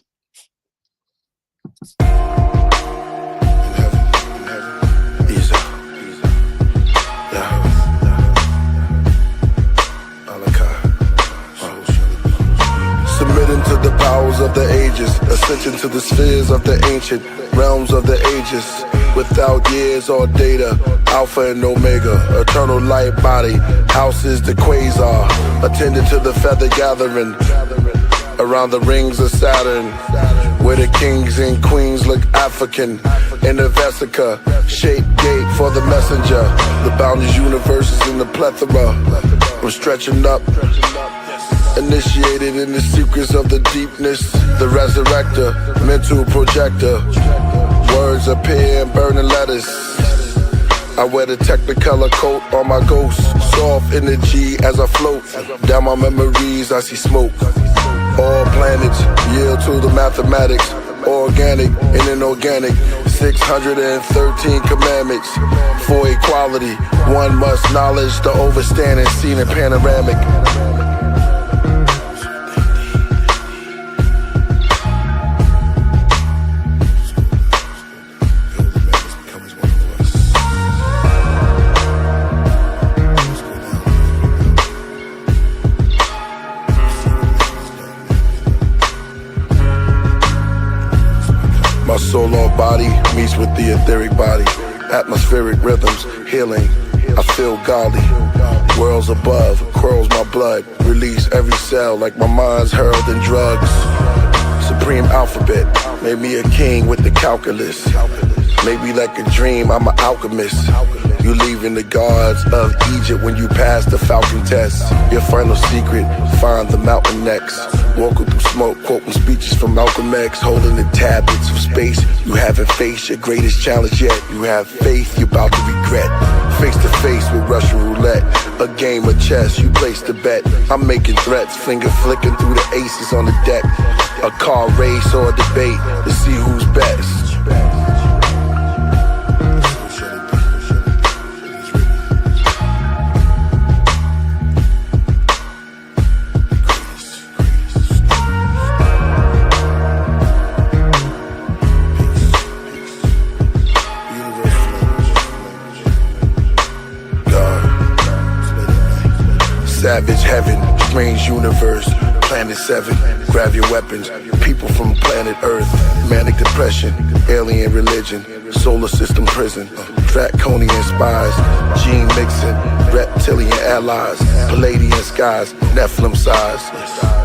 Submitting to the powers of the ages, ascension to the spheres of the ancient realms of the ages, without years or data, alpha and omega, eternal light body, house is the quasar, attended to the feather gathering, around the rings of Saturn, where the kings and queens look African, in the vesica, shape gate for the messenger, the boundless universes in the plethora, I'm stretching up, initiated in the secrets of the deepness. The resurrector, mental projector. Words appear in burning letters. I wear the technicolor coat on my ghost. Soft energy as I float. Down my memories I see smoke. All planets yield to the mathematics. Organic and inorganic. 613 commandments for equality. One must knowledge the overstanding seen in panoramic. My solar body meets with the etheric body. Atmospheric rhythms, healing. I feel godly. Worlds above, curls my blood. Release every cell like my mind's hurled in drugs. Supreme alphabet, made me a king with the calculus. Maybe like a dream, I'm an alchemist. You leaving the gods of Egypt when you pass the Falcon test. Your final secret, find the mountain next. Walking through smoke, quoting speeches from Malcolm X. Holding the tablets of space. You haven't faced your greatest challenge yet. You have faith you're about to regret. Face to face with Russian roulette. A game of chess, you place the bet. I'm making threats, finger flicking through the aces on the deck. A car race or a debate to see who's best. Savage heaven, strange universe, planet 7, grab your weapons, people from planet Earth, manic depression, alien religion, solar system prison, draconian spies, gene mixing, reptilian allies, Palladian skies, Nephilim size,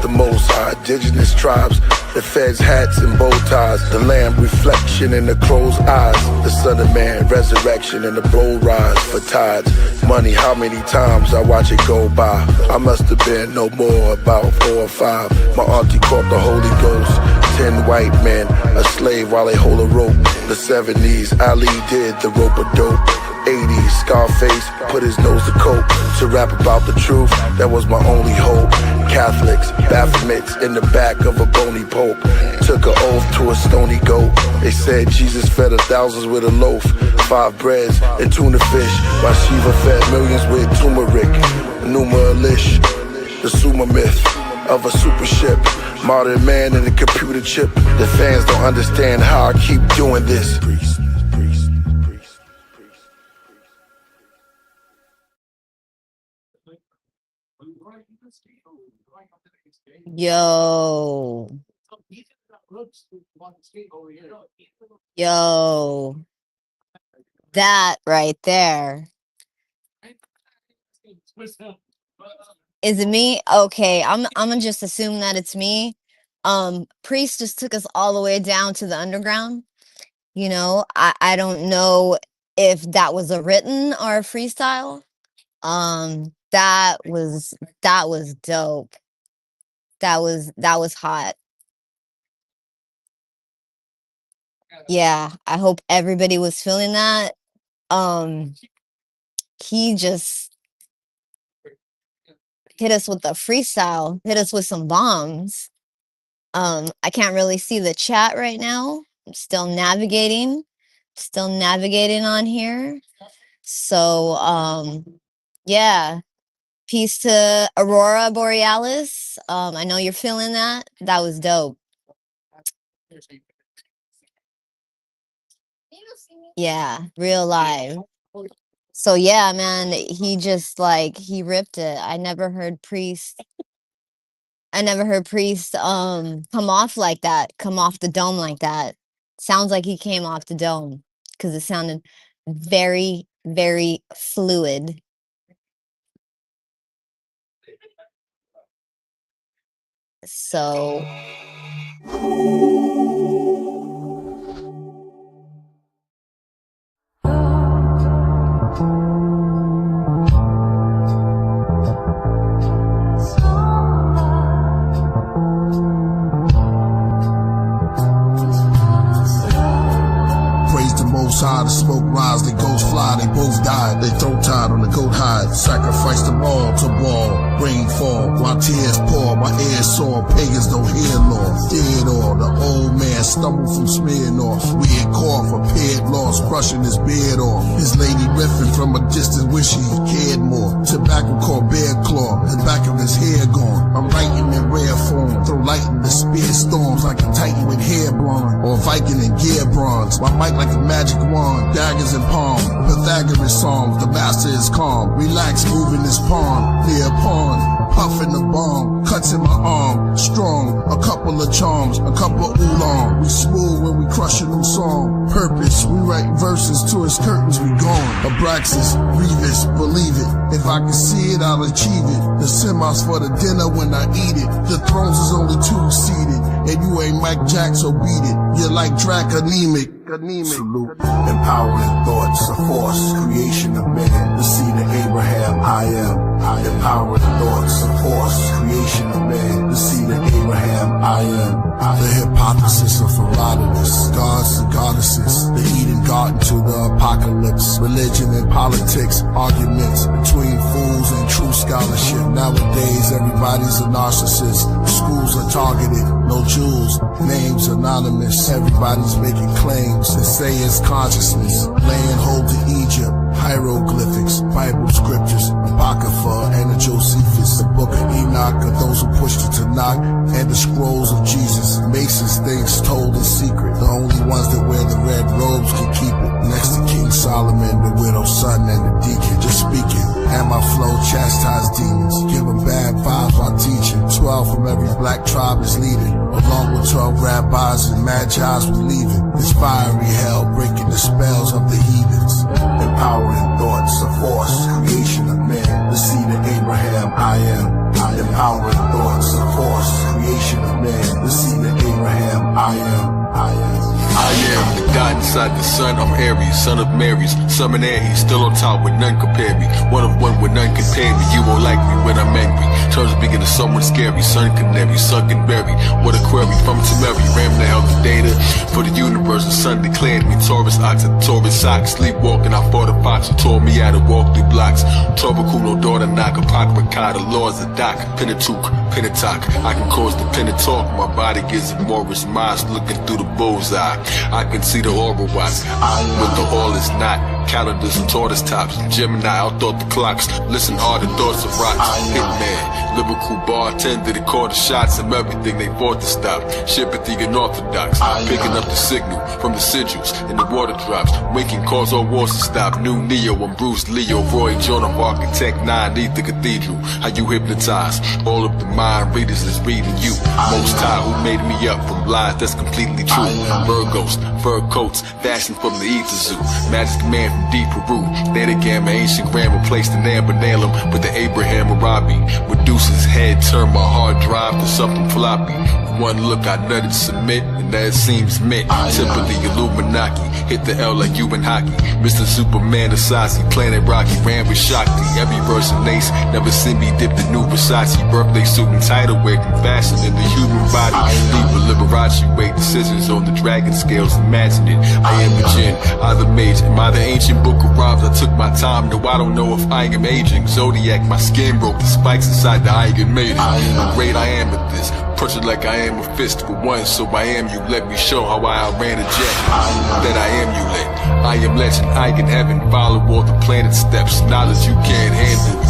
the most high, indigenous tribes, the feds hats and bow ties, the lamb reflection in the crow's eyes, the son of man, resurrection and the blow rise for tides, money, how many times I watch it go by, I must have been no more, about 4 or 5, my auntie caught the Holy Ghost, 10 white men, a slave while they hold a rope, the 70s, Ali did the rope of dope, 80s, Scarface put his nose to coke, to rap about the truth, that was my only hope, Catholics, Baphomets in the back of a bony pope, took an oath to a stony goat, they said Jesus fed the thousands with a loaf, 5 breads and tuna fish, while Shiva fed millions with turmeric, Numalish, the Sumer myth of a super ship, modern man in a computer chip, the fans don't understand how I keep doing this. Yo. Yo. That right there. Is it me? Okay, I'm gonna just assume that it's me. Priest just took us all the way down to the underground. You know, I don't know if that was a written or a freestyle. That was dope. That was hot. Yeah, I hope everybody was feeling that. He just hit us with a freestyle, hit us with some bombs. I can't really see the chat right now. I'm still navigating on here. So, yeah. Peace to Aurora Borealis. I know you're feeling that. That was dope. Yeah, real live. So yeah, man, he just like he ripped it. I never heard Priest come off like that, come off the dome like that. Sounds like he came off the dome because it sounded very, very fluid. So smoke rise, they ghosts fly, they both died. They throw tied on the goat hide, sacrifice them all to wall. Rain fall, while tears pour, my ears sore, pagans don't hear law. Theodore, the old man stumbled from smearing off. Weird cough, appeared lost, brushing his beard off. His lady riffing from a distance, wish he cared more. Tobacco called bear claw, the back of his hair gone. I'm writing in rare form, throw light in the spear storms like a titan with hair blonde, or Viking in gear bronze. My mic like a magic wand, daggers in palm, Pythagoras songs, the master is calm. Relax, moving his palm, near pawn, puffing the bomb, cuts in my arm, strong, a couple of charms, a couple oolong. We smooth when we crush a new song. Purpose, we write verses to his curtains, we gone. Abraxas, Revis, believe it. If I can see it, I'll achieve it. The semis for the dinner when I eat it. The thrones is only 2-seated, and you ain't Mike Jack, so beat it. You're like Drac anemic. Salute, empowering thoughts, a force, creation of man, the seed of Abraham, I am. Empowering thoughts, a force, creation of man, the seed of Abraham, I am. The hypothesis of Herodotus, gods and goddesses, the Eden garden to the apocalypse, religion and politics, arguments between fools and true scholarship. Nowadays everybody's a narcissist, schools are targeted, no jewels, names anonymous, everybody's making claims and say it's consciousness, laying hold to Egypt, hieroglyphics, Bible scriptures, Apocrypha and the Josephus, the book of Enoch of those who pushed it to knock, and the scrolls of Jesus, Masons things told in secret, the only ones that wear the red robes can keep it, next to King Solomon, the widow's son and the deacon, just speaking, and my flow chastise demons, give them bad vibes while teaching, 12 from every black tribe is leading, along with 12 rabbis and magi's believing, inspiring hell, breaking the spells of the heathens, empowering thoughts, a force, creation of man, the seed of Abraham, I am. Empowering thoughts, a force, creation of man, the seed of Abraham, I am. I am the God inside the sun, I'm Aries, son of Mary's, summon Aries, still on top with none compare me, one of one with none compare me, you won't like me when I'm angry, turns speaking to someone scary, sun canary, sunken berry, what a query from Tamari, ram the health data, for the universe, the sun declared me, Taurus ox and Taurus ox, sleepwalking, I fought a fox who told me how to walk through blocks, Torbakuno, daughter knock, Apocrypha, the laws of Doc, Pentateuch, Pentateuch, I can cause the pen to talk, my body gives it Morris Miles looking through the bullseye, I can see the aura watch, but the all is not, calendars and tortoise tops, Gemini, outthought the clocks, listen hard to thoughts of rocks, hitman, lyrical bartender, they call the shots and everything they fought to stop, sympathy unorthodox, picking up the signal from the sigils and the water drops, making calls all wars to stop, new Neo, I'm Bruce Leo, Roy Jonah, Architect 9, need the cathedral, how you hypnotize, all of the mind readers is reading you, most high who made me up from lies that's completely true, Virgos, fur coats, fashioned from the ether zoo, magic man from deep Peru, Theta Gamma, ancient grammar, placed in amber, nail him with the Abraham Arabi, Medusa's head, turn my hard drive to something floppy, one look I nutted submit, and that seems meant, typically Illuminati, hit the L like you in hockey, Mr. Superman, Asasi, Planet Rocky, ran with Shakti, every verse an ace, never seen me dip the new Versace, birthday suit and title wear, fashion in the human body, Libra, Liberace, weight decisions on the dragon scales, imagine it, I am a jinn, I the mage, am I the ancient book of rhymes, I took my time, no I don't know if I am aging, Zodiac, my skin broke, the spikes inside the Iron Maiden, how great I am at this, punch it like I am a fist for one, so I am you, let me show how I outran a jet, that I am you lit, I am legend, I in heaven, follow all the planet steps, knowledge you can't handle,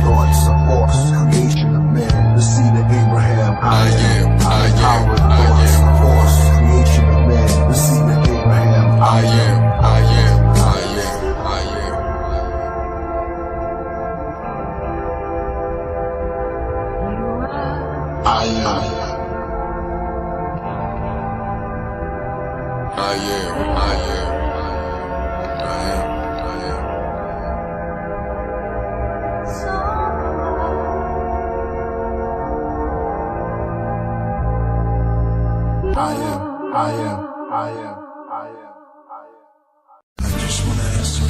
Thoughts, a force, creation of man, the seed of Abraham, I am. Thoughts, a force, creation of man, the seed of Abraham, I am.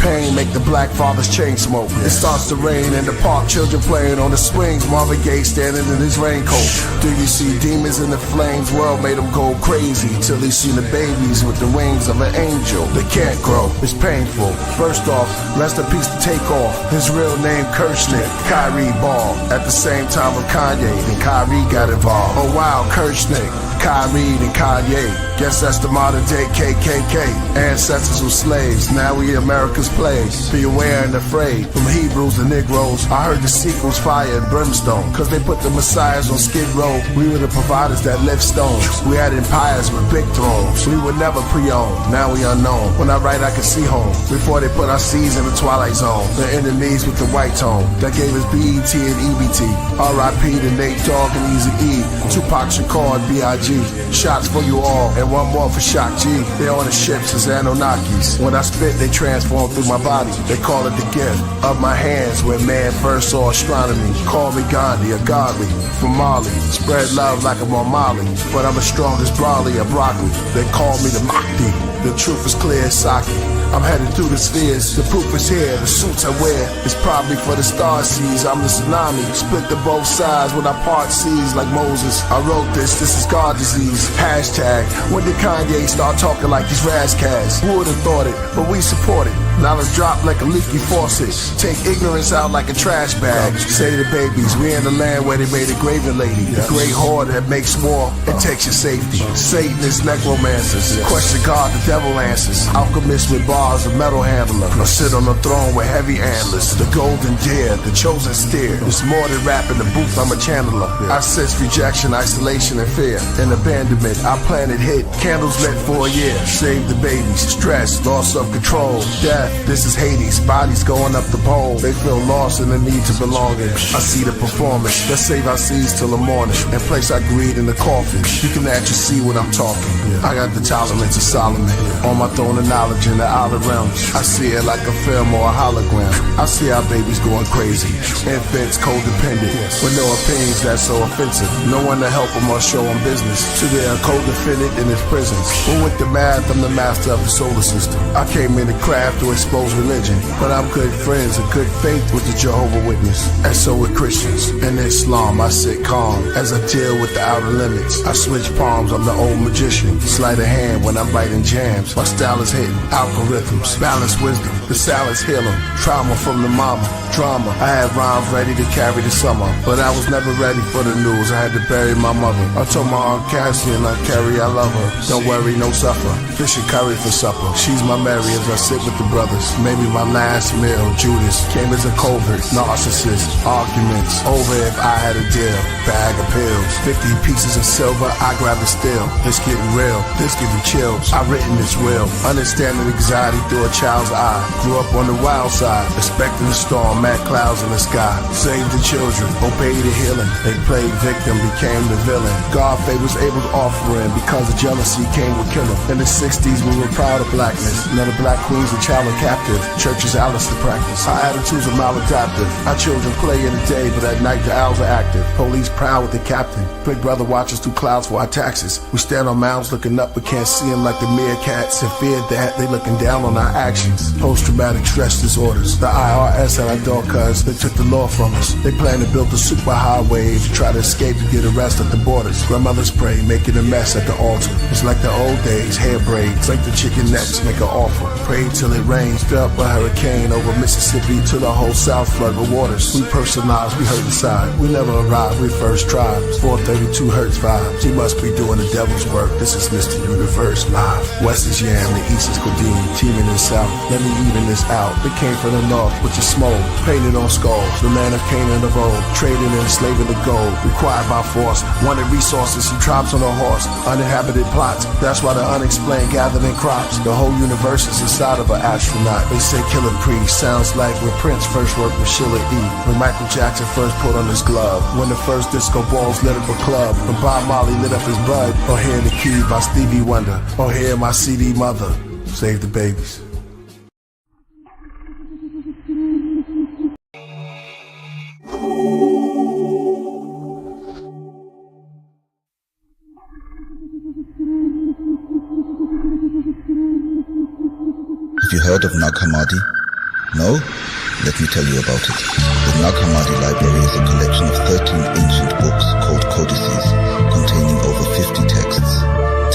Pain make the black fathers chain smoke. It starts to rain in the park, children playing on the swings, Marvin Gaye standing in his raincoat. Do you see demons in the flames? World made them go crazy till he seen the babies with the wings of an angel. They can't grow, it's painful. First off, rest in peace to Takeoff. His real name Kirchnick, Kyrie Ball. At the same time with Kanye, then Kyrie got involved. Oh wow, Kirchnick, Kyrie, and Kanye. Guess that's the modern day KKK. Ancestors were slaves, now we America's plagues. Be aware and afraid. From Hebrews to Negroes, I heard the sequels fire and brimstone. Cause they put the messiahs on Skid Row. We were the providers that lift stones. We had empires with big thrones. We were never pre-owned, now we unknown. When I write I can see home. Before they put our seeds in the twilight zone. The enemies with the white tone. That gave us BET and EBT. R.I.P. to Nate Dogg and Easy E. Tupac Shakur and B.I.G. Shots for you all, and one more for Shock G. They're on the ships as Anunnakis. When I spit, they transform through my body. They call it the gift of my hands when man first saw astronomy. Call me Gandhi or Godly from Mali. Spread love like I'm on Molly, but I'm as strong as Brawley or Broccoli. They call me the Mahdi. The truth is clear as Saki. I'm headed through the spheres, the proof is here, the suits I wear is probably for the star seas. I'm the tsunami, split to both sides when I part seas like Moses. I wrote this is God disease. Hashtag, when did Kanye start talking like these Razzcats? Who would've thought it, but we support it. Knowledge drop like a leaky faucet. Take ignorance out like a trash bag. Say to the babies, we in the land where they made a graven lady. The great horde that makes war and takes your safety. Satanists, necromancers, question God, the devil answers. Alchemists with bars, a metal handler. I sit on the throne with heavy antlers. The golden deer, the chosen steer. It's more than rap in the booth, I'm a channeler. I sense rejection, isolation, and fear. And abandonment, I planted hit. Candles lit for a year. Save the babies, stress, loss of control, death. This is Hades, bodies going up the pole. They feel lost in the need to belonging. I see the performance, let's save our seeds till the morning and place our greed in the coffin. You can actually see what I'm talking. I got the tolerance of Solomon on my throne of knowledge in the outer realms. I see it like a film or a hologram. I see our babies going crazy, infants codependent with no opinions that's so offensive. No one to help them or show them business. So they are codependent in his prisons. But with the math, I'm the master of the solar system. I came in the craft to expose religion, but I'm good friends and good faith with the Jehovah Witness. And so with Christians. In Islam, I sit calm as I deal with the outer limits. I switch palms, I'm the old magician. Sleight of hand when I'm writing jams. My style is hidden, algorithms, balanced wisdom. The salad's healing, trauma from the mama, drama. I had rhymes ready to carry the summer, but I was never ready for the news. I had to bury my mother. I told my Aunt Cassie and Aunt Carrie I love her. Don't worry, no suffer. Fish and curry for supper. She's my Mary as I sit with the brothers. Maybe my last meal, Judas, came as a covert, narcissist, arguments over if I had a deal, bag of pills, 50 pieces of silver, I grab the steel. This getting real, this giving chills, I written this will, understanding anxiety through a child's eye, grew up on the wild side, expecting a storm, mad clouds in the sky, saved the children, obeyed the healing, they played victim, became the villain, God favors Abel's offering, because of jealousy came with killing. In the 60s we were proud of blackness, none of black queens were child captive. Churches Alice to practice. Our attitudes are maladaptive. Our children play in the day, but at night the owls are active. Police proud with the captain. Big brother watches through clouds for our taxes. We stand on mounds looking up, but can't see them like the meerkats. And fear that they looking down on our actions. Post-traumatic stress disorders. The IRS at our door, cuz they took the law from us. They plan to build a superhighway to try to escape to get arrested at the borders. Grandmothers pray, making a mess at the altar. It's like the old days, hair braids, like the chicken necks, make an offer. Pray till it rains, fell a hurricane over Mississippi to the whole South flood with waters. We personalized, we hurt inside. We never arrived, we first tried. 432 Hertz vibes. We must be doing the devil's work. This is Mr. Universe live. West is Yam, the East is Codeine, teaming in the South. Let me even this out. They came from the North, which is smoke, painted on skulls. The land of Canaan of old, trading and enslaving the gold. Required by force, wanted resources, he tribes on a horse. Uninhabited plots, that's why the unexplained gathered in crops. The whole universe is inside of an astronaut. They say Killah Priest sounds like when Prince first worked with Sheila E. When Michael Jackson first put on his glove. When the first disco balls lit up a club. When Bob Marley lit up his bud. Or Hear the Key by Stevie Wonder. Or Hear My CD Mother. Save the babies. Have you heard of Nag Hammadi? No? Let me tell you about it. The Nag Hammadi Library is a collection of 13 ancient books called codices, containing over 50 texts.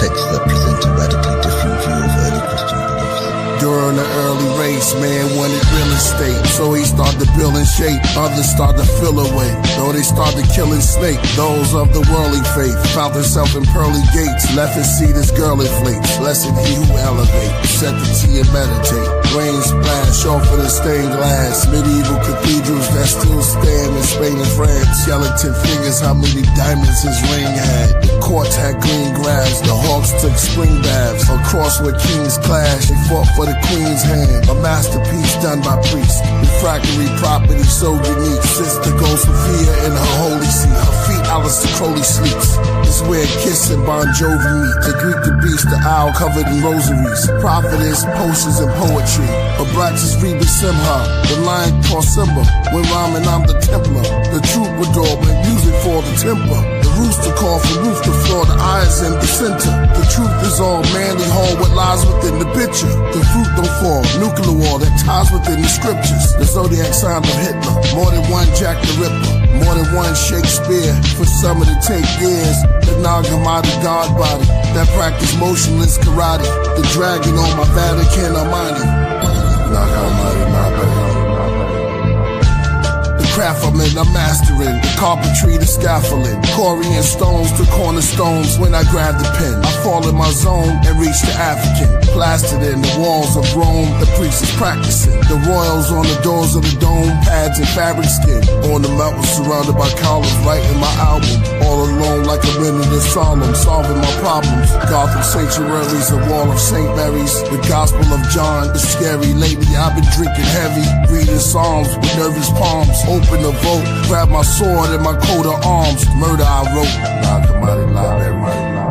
Texts that present a radically different view of early Christian beliefs. During the early race, man wanted real estate, so he started building shape. Others started to fill away, though they started killing snake. Those of the worldly faith found themselves in pearly gates, left his seat as girl inflates. Blessed he who elevate, set the tea and meditate. Rain splash off of the stained glass, medieval cathedrals that still stand in Spain and France. Skeleton figures how many diamonds his ring had. The courts had green grass, the hawks took spring baths. Across where kings clash, they fought for the queen's hand. A masterpiece done by priests. Refractory property so unique. Sister goes Sophia in her holy seat. Her feet Alistair Crowley sleeps. It's where Kiss and Bon Jovi meet. The Greek, the beast, the owl covered in rosaries. Prophetess, potions and poetry. A Braxis Reba Simha. The lion called Simba. When rhyming I'm the Templar. The troubadour make music for the temper. The rooster call from roof to floor. The eyes in the center. The truth is all manly hall. What lies within the picture. The fruit don't fall. Nuclear war that ties within the scriptures. The zodiac sign of Hitler. More than one Jack the Ripper. More than one Shakespeare. For some of it take years. The Nag Hammadi God body that practice motionless karate. The dragon on my Vatican Armani. Nag Hammadi, my bad. Craft I'm in, I'm mastering. The carpentry, the scaffolding. Corian stones to cornerstones when I grab the pen. I fall in my zone and reach the African. Plastered in the walls of Rome, the priest is practicing. The royals on the doors of the dome, pads and fabric skin. On the mountain surrounded by columns, writing my album. All alone like a minute in solemn, solving my problems. Gothic sanctuaries, the wall of St. Mary's. The Gospel of John is scary. Lately I've been drinking heavy, reading Psalms with nervous palms. Open the vote, grab my sword and my coat of arms. Murder I wrote. Nag Hammadi Library.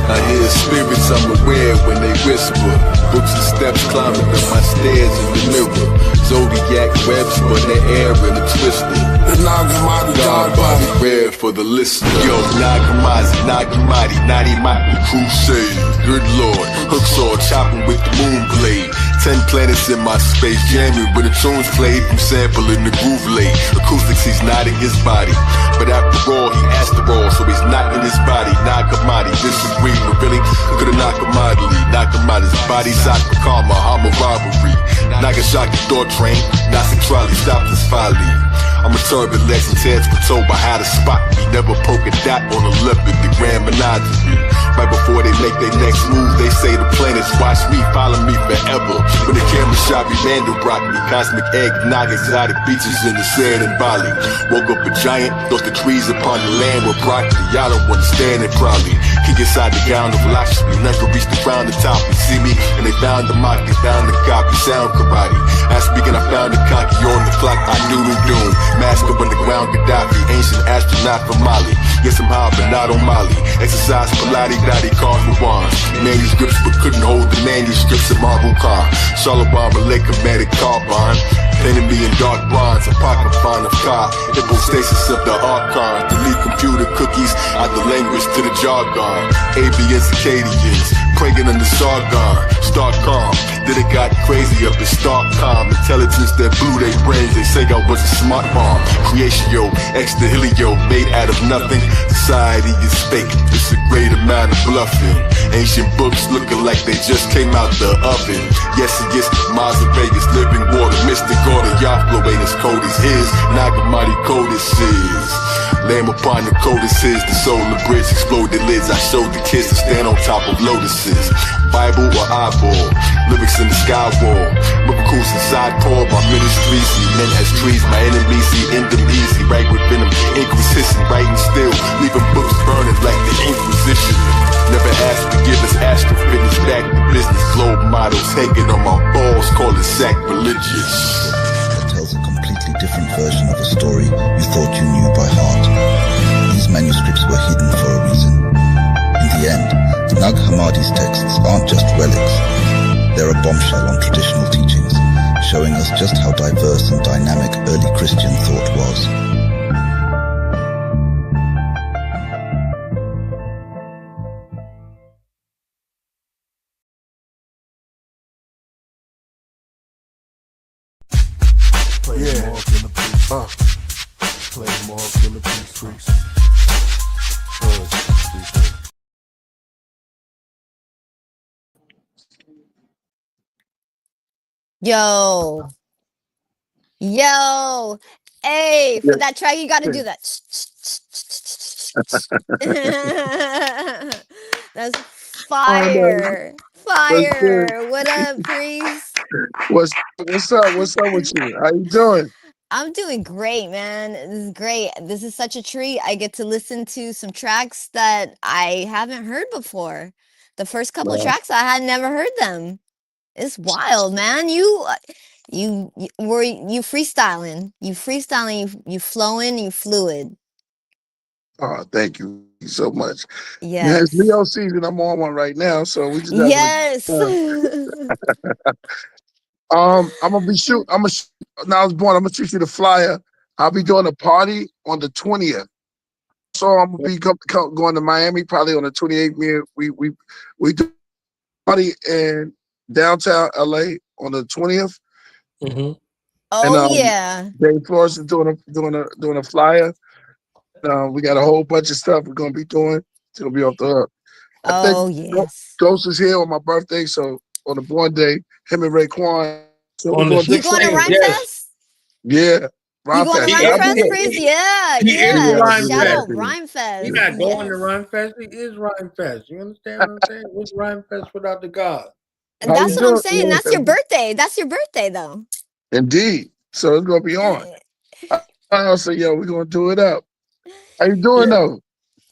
I hear spirits I'm aware when they whisper. Books and steps climbing up my stairs in the mirror. Zodiac webs for the air and a twister. The Nag Hammadi God body rare for the listener. Yo, Nag Hammadi, Nadi Mati crusade. Good Lord, hook sword chopping with the moon blade. 10 planets in my space, jamming when the tunes played from sampling the groove late. Acoustics, he's not in his body, but after all, he asked the all, so he's not in his body. Nag Hammadi, disagree, but really, could've Nag Hammadi's body, Zaka Karma, Hama robbery. Nagasaki thought train, Nazi trolley, stopped his folly. I'm a turbulent legend, tears for told by how to spot me. Never poke a dot on a leopard, the grand menagerie. Right before they make their next move, they say the planets watch me, follow me forever. When the camera shot me, Mandelbrot me. Cosmic egg, Naga, exotic beaches in the sand in Bali. Woke up a giant, thought the trees upon the land were broccoli. Y'all don't understand it probably. Kick inside the gown of Lakshmi. Never reached around the top and see me, and they found the mock, they found the copy, sound karate. I speaking, I found the cocky on the clock, I doodle doom. Master underground Gaddafi, ancient astronaut from Mali. Yes, I'm high, but not on Mali. Exercise, Pilates, Dottie, cars with wands. Manuscripts, but couldn't hold the manuscripts of Marble Khan. Shalabam, Electromagnetic carbon. Painted me in dark bronze, apocryphon of car. Hypostasis of the archon. Delete computer cookies out the language to the jargon. Avians, Acadians, praying in the Sargon. Start calm, then it got crazy up in stark calm. Intelligence that blew their brains, they say I was a smart bomb. Creatio, extra helio, made out of nothing. Society is fake, it's a great amount of bluffing. Ancient books looking like they just came out the oven. Yes, he is Mars of Vegas, living water, mystic order. Yahweh ain't as cold as his, Nag Hammadi cold as his. Lamb upon the codices, the solar bridge exploded lids. I showed the kids to stand on top of lotuses. Bible or eyeball, lyrics in the sky wall. Miracles inside Paul, my ministry. See men as trees, my enemies see end them easy. Right with venom, ink was hissing, writing still, leaving books burning like the Inquisition. Never asked forgiveness, astrophysics, back to business. Globe models hanging on my balls, call it sacrilegious. Different version of a story you thought you knew by heart. These manuscripts were hidden for a reason. In the end, Nag Hammadi's texts aren't just relics. They're a bombshell on traditional teachings, showing us just how diverse and dynamic early Christian thought was. Mark Killah Priest. Yo. Hey, for that track, you got to do that. That's fire. Fire. What up, Priest? What's up? What's up with you? How you doing? I'm doing great, man. This is great. This is such a treat. I get to listen to some tracks that I haven't heard before. The first couple of tracks, I had never heard them. It's wild, man. You freestyling. You flowing, you fluid. Oh, thank you so much. Yes. Yeah, it's Leo season. I'm on one right now, so we just yes. I'm gonna be now I was born. I'm gonna shoot you the flyer. I'll be doing a party on the 20th. So I'm gonna be going to Miami probably on the 28th. We do a party in downtown LA on the 20th. Mm-hmm. Oh, yeah. Dave Flores is doing a flyer. We got a whole bunch of stuff we're gonna be doing. It's gonna be off the hook. Yes. Ghost is here on my birthday, so on the born day, him and Raekwon. So on the 16th, you going to Rhyme Fest? Yeah. You going to Rhyme Fest, Priest? Yeah. Shout out Rhyme Fest. He's not going to Rhyme Fest. He is Rhyme Fest. You understand what I'm saying? What's Rhyme Fest without the God? And that's what I'm saying. That's your birthday. That's your birthday, though. Indeed. So it's gonna be on. I'll say, yo, we're gonna do it up. How you doing though?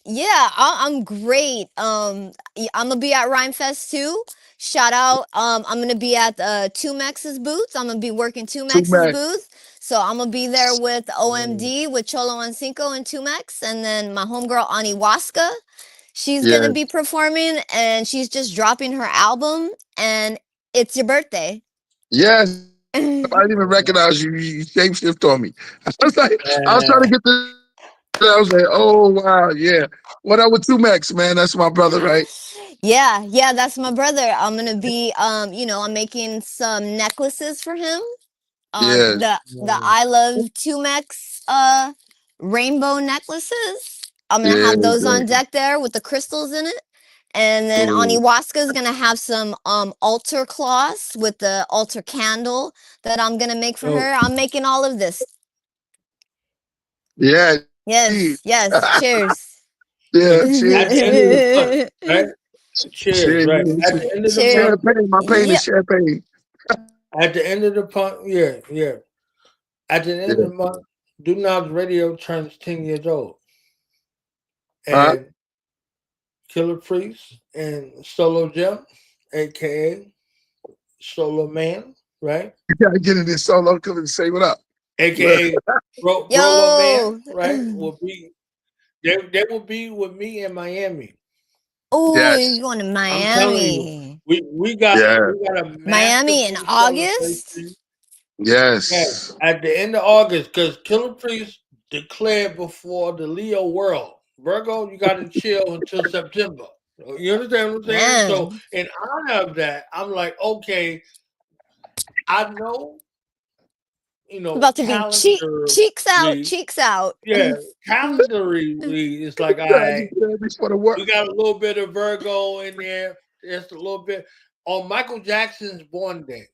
Yeah, I'm great. I'm gonna be at Rhyme Fest too. Shout out. I'm gonna be at 2Max's booth. I'm gonna be working 2Max's booth. So I'm gonna be there with OMD, with Cholo and Cinco and 2Max, and then my homegirl Aniwaska. She's gonna be performing, and she's just dropping her album, and it's your birthday. Yes. I didn't even recognize you. You shapeshift on me. I was trying to get the. I was like, oh wow, yeah. What up with 2Max, man? That's my brother, right? Yeah, that's my brother. I'm gonna be, I'm making some necklaces for him. The I Love 2Max rainbow necklaces. I'm gonna have those on deck there with the crystals in it. And then Aniwaska is gonna have some altar cloths with the altar candle that I'm gonna make for her. I'm making all of this. Yeah. Yes. Cheers. Yeah, cheers. Right? Cheers, right. At the end of the champagne, my pain is champagne. At the end of the month, yeah. At the end of the month, Do Knobs Radio turns 10 years old. And Killah Priest and Solo Jim, aka Solo Man, right? You gotta get in this Solo, come and say what up. AKA Rolo Man, right? They will be with me in Miami. Oh, you're going to Miami. We got a Miami in August? Yes. At the end of August, because Killah Priest declared before the Leo world. Virgo, you got to chill until September. You understand what I'm saying? Man. So in honor of that, I'm like, okay, I know, about to be cheeks out. Yeah, calendarly, it's like, all right, we got a little bit of Virgo in there. Just a little bit. On Michael Jackson's born day,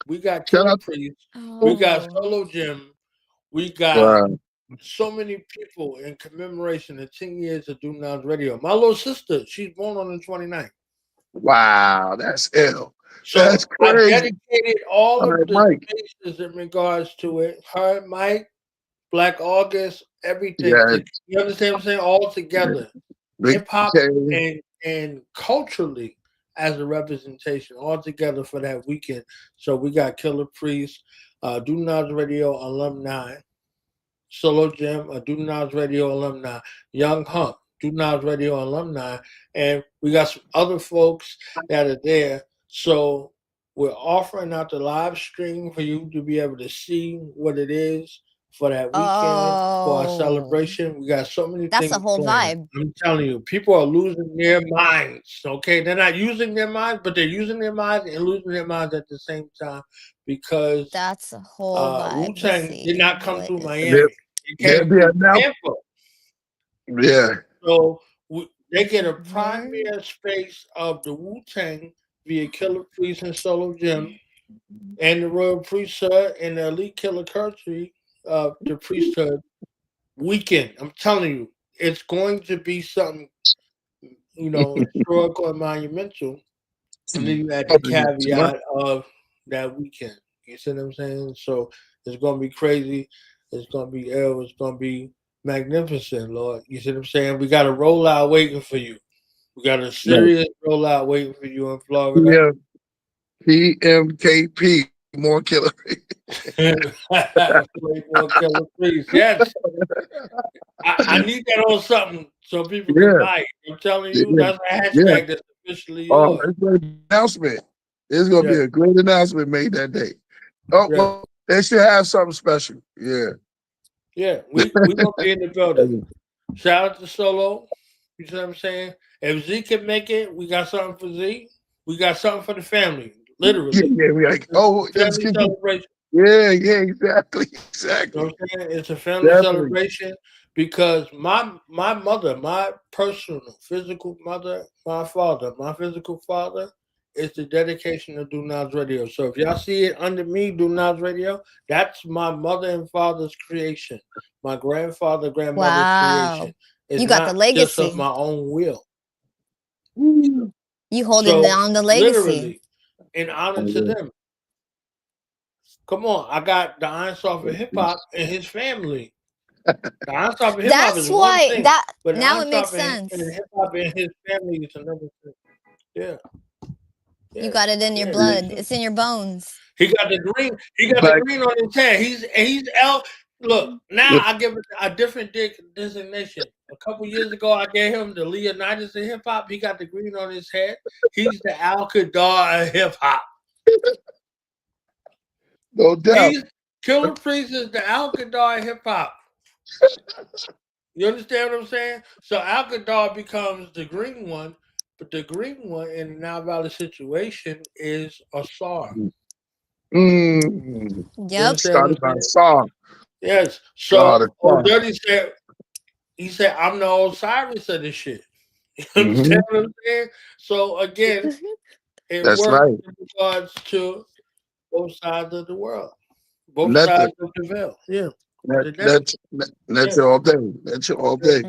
we got Killah Priest, we got Solo Jim, we got so many people in commemoration of 10 years of Do Knobs Radio. My little sister, she's born on the 29th. Wow, that's ill. So that's crazy. I dedicated all of the spaces in regards to it. Her, Mike, Black August, everything. Yes. You understand what I'm saying? All together. Hip hop and culturally as a representation, all together for that weekend. So we got Killah Priest, Do Knobs Radio alumni, Solo Jim, Do Knobs Radio alumni, Young Hunk, Do Knobs Radio alumni, and we got some other folks that are there. So we're offering out the live stream for you to be able to see what it is for that weekend, for our celebration. We got so many things. That's a whole vibe. I'm telling you, people are losing their minds, okay? They're not using their minds, but they're using their minds and losing their minds at the same time because that's a whole vibe. Wu-Tang did not come through Miami. It came from Tampa. Yeah. So they get a primary space of the Wu-Tang via Killah Priest and Solo Jim, and the Royal Priesthood and the Elite Killer Country of the Priesthood weekend. I'm telling you, it's going to be something, historical and monumental. And then you add the caveat of that weekend. You see what I'm saying? So it's going to be crazy. It's going to be ill. It's going to be magnificent, Lord. You see what I'm saying? We got a rollout waiting for you. We got a serious rollout waiting for you in Florida. Yeah. PMKP, more Killah Priest. More Killah Priest. Yes. I need that on something so people can buy it. I'm telling you, that's a hashtag that's officially yours. It's going to be an announcement. There's going to be a great announcement made that day. Well, they should have something special. Yeah. Yeah, we going to be in the building. Shout out to Solo. You see what I'm saying? If Z can make it, we got something for Z. We got something for the family. Literally. Yeah, we're like, family celebration. Yeah, exactly. You know what I'm saying? It's a family celebration because my mother, my personal physical mother, my physical father is the dedication of Do Nots Radio. So if y'all see it under me, Do Nots Radio, that's my mother and father's creation. My grandfather, grandmother's creation. It's you got the legacy. Just of my own will. You holding down the legacy. Literally, in honor to them. Come on, I got the Iron Soft Hip Hop and his family. The Iron Soft Hip Hop is one thing, but now it makes sense. And Hip Hop and his family is another thing. Yeah. You got it in your blood. It's in your bones. He got the green. He got the green on his head. He's L. Look, now I give it a different designation. A couple years ago, I gave him the Leonidas of hip hop. He got the green on his head. He's the Al Qadar of hip hop. No doubt. Killah Priest is the Al Qadar of hip hop. You understand what I'm saying? So Al Qadar becomes the green one, but the green one in the Nile Valley situation is a SAR. Yep. Started by SAR. Yes. So Dirty said, he said, I'm the Osiris of this shit. You understand what I'm saying? So again, it works in regards to both sides of the world. Both sides of the veil. Yeah. That's all day. That's all day.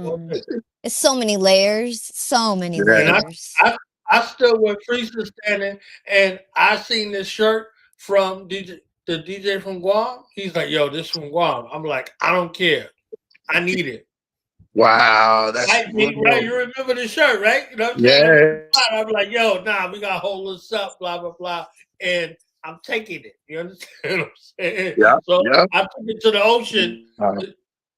It's so many layers. So many layers. I stood where Priest was standing and I seen this shirt from the DJ from Guam. He's like, yo, this from Guam. I'm like, I don't care. I need it. Wow. That's right. You remember the shirt, right? You know what I'm saying? I'm like, yo, nah, we got to hold this up, blah, blah, blah. And I'm taking it. You understand what I'm saying? Yeah. So I took it to the ocean.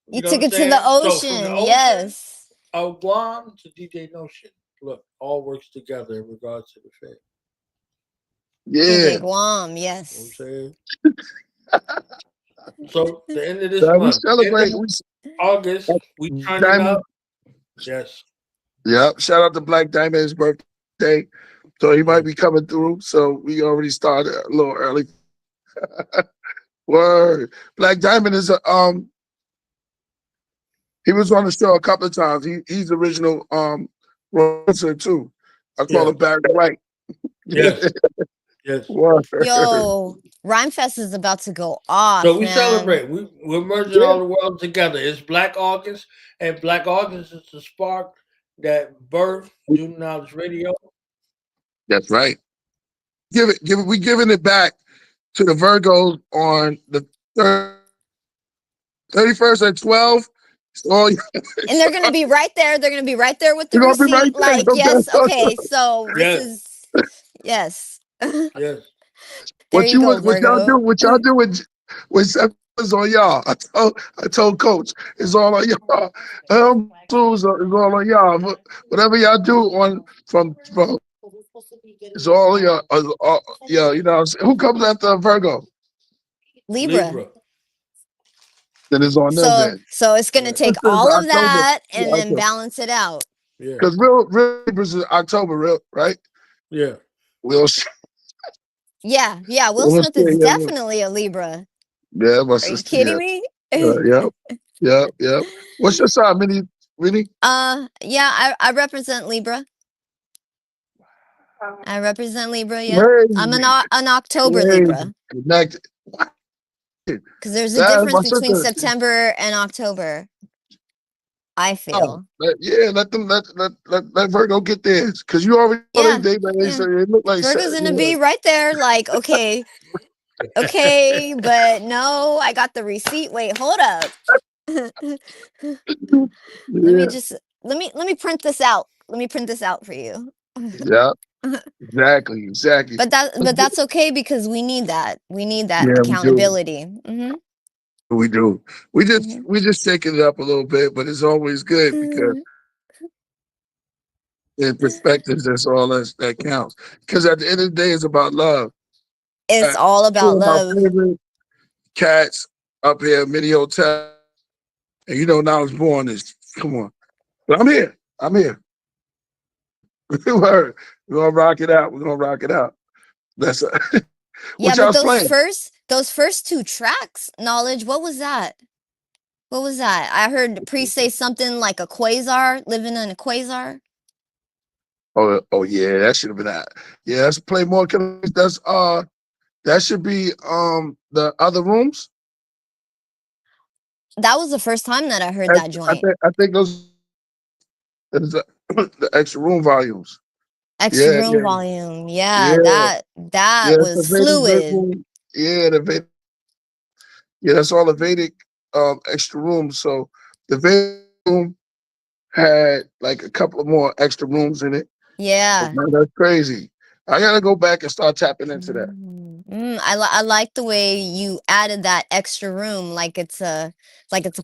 You took it to the ocean, yes. Of Guam to DJ Notion. Look, all works together in regards to the faith. Yeah. DJ Guam, yes. You know what I'm saying? So the end of this month, we celebrate. August, we turn it up. Yes. Yep. Shout out to Black Diamond's birthday. So he might be coming through. So we already started a little early. Word. Black Diamond is he was on the show a couple of times. He's original producer too. I call him Barry White. Yes. Yes. Yo, Rhymefest is about to go off. So we celebrate. We're merging all the world together. It's Black August, and Black August is the spark that birthed Do Nots Radio. That's right. We giving it back to the Virgos on the 31st at 12. And they're gonna be right there. They're gonna be right there with the receipt. Right like, yes, okay. So this is yes. Yes. What y'all do with is on y'all. I told Coach, it's all on y'all. Tools is all on y'all. Whatever y'all do from it's all y'all. You know what I'm saying? Who comes after Virgo? Libra. Then it's on them then. So it's gonna take all of that and then balance it out. Yeah. Because real Libras is October, right? Yeah. Will Smith is definitely a Libra. Yeah, Are you kidding me? Yep. What's your sign, Minnie? Yeah, I represent Libra. I represent Libra. Yeah, I'm an October Libra. Connected. Because there's a difference between September and October. I feel. Let Virgo get theirs. Because you already know they so it look like Virgo's gonna be right there, like, okay, but no, I got the receipt. Wait, hold up. Let me print this out. Let me print this out for you. Yeah. Exactly. But that's okay because we need that. We need that accountability. We do. We just taking it up a little bit, but it's always good because in perspectives, that's all that counts. Because at the end of the day, it's about love. It's all about love. My favorite cats up here, Mini Hotel, and now I was born this. Come on, but I'm here. We're gonna rock it out. That's yeah. But those first two tracks, Knowledge. What was that? I heard Priest say something like a quasar, living in a quasar. Oh yeah, that should have been that. Yeah, let's play more. That's that should be the other rooms. That was the first time that I heard that joint. I think those the extra room volumes. Extra room volume. Yeah, that was fluid. The Vedic. Yeah, that's all the Vedic extra rooms. So the Vedic room had like a couple of more extra rooms in it. Yeah. Man, that's crazy. I gotta go back and start tapping into that. I like the way you added that extra room, like it's a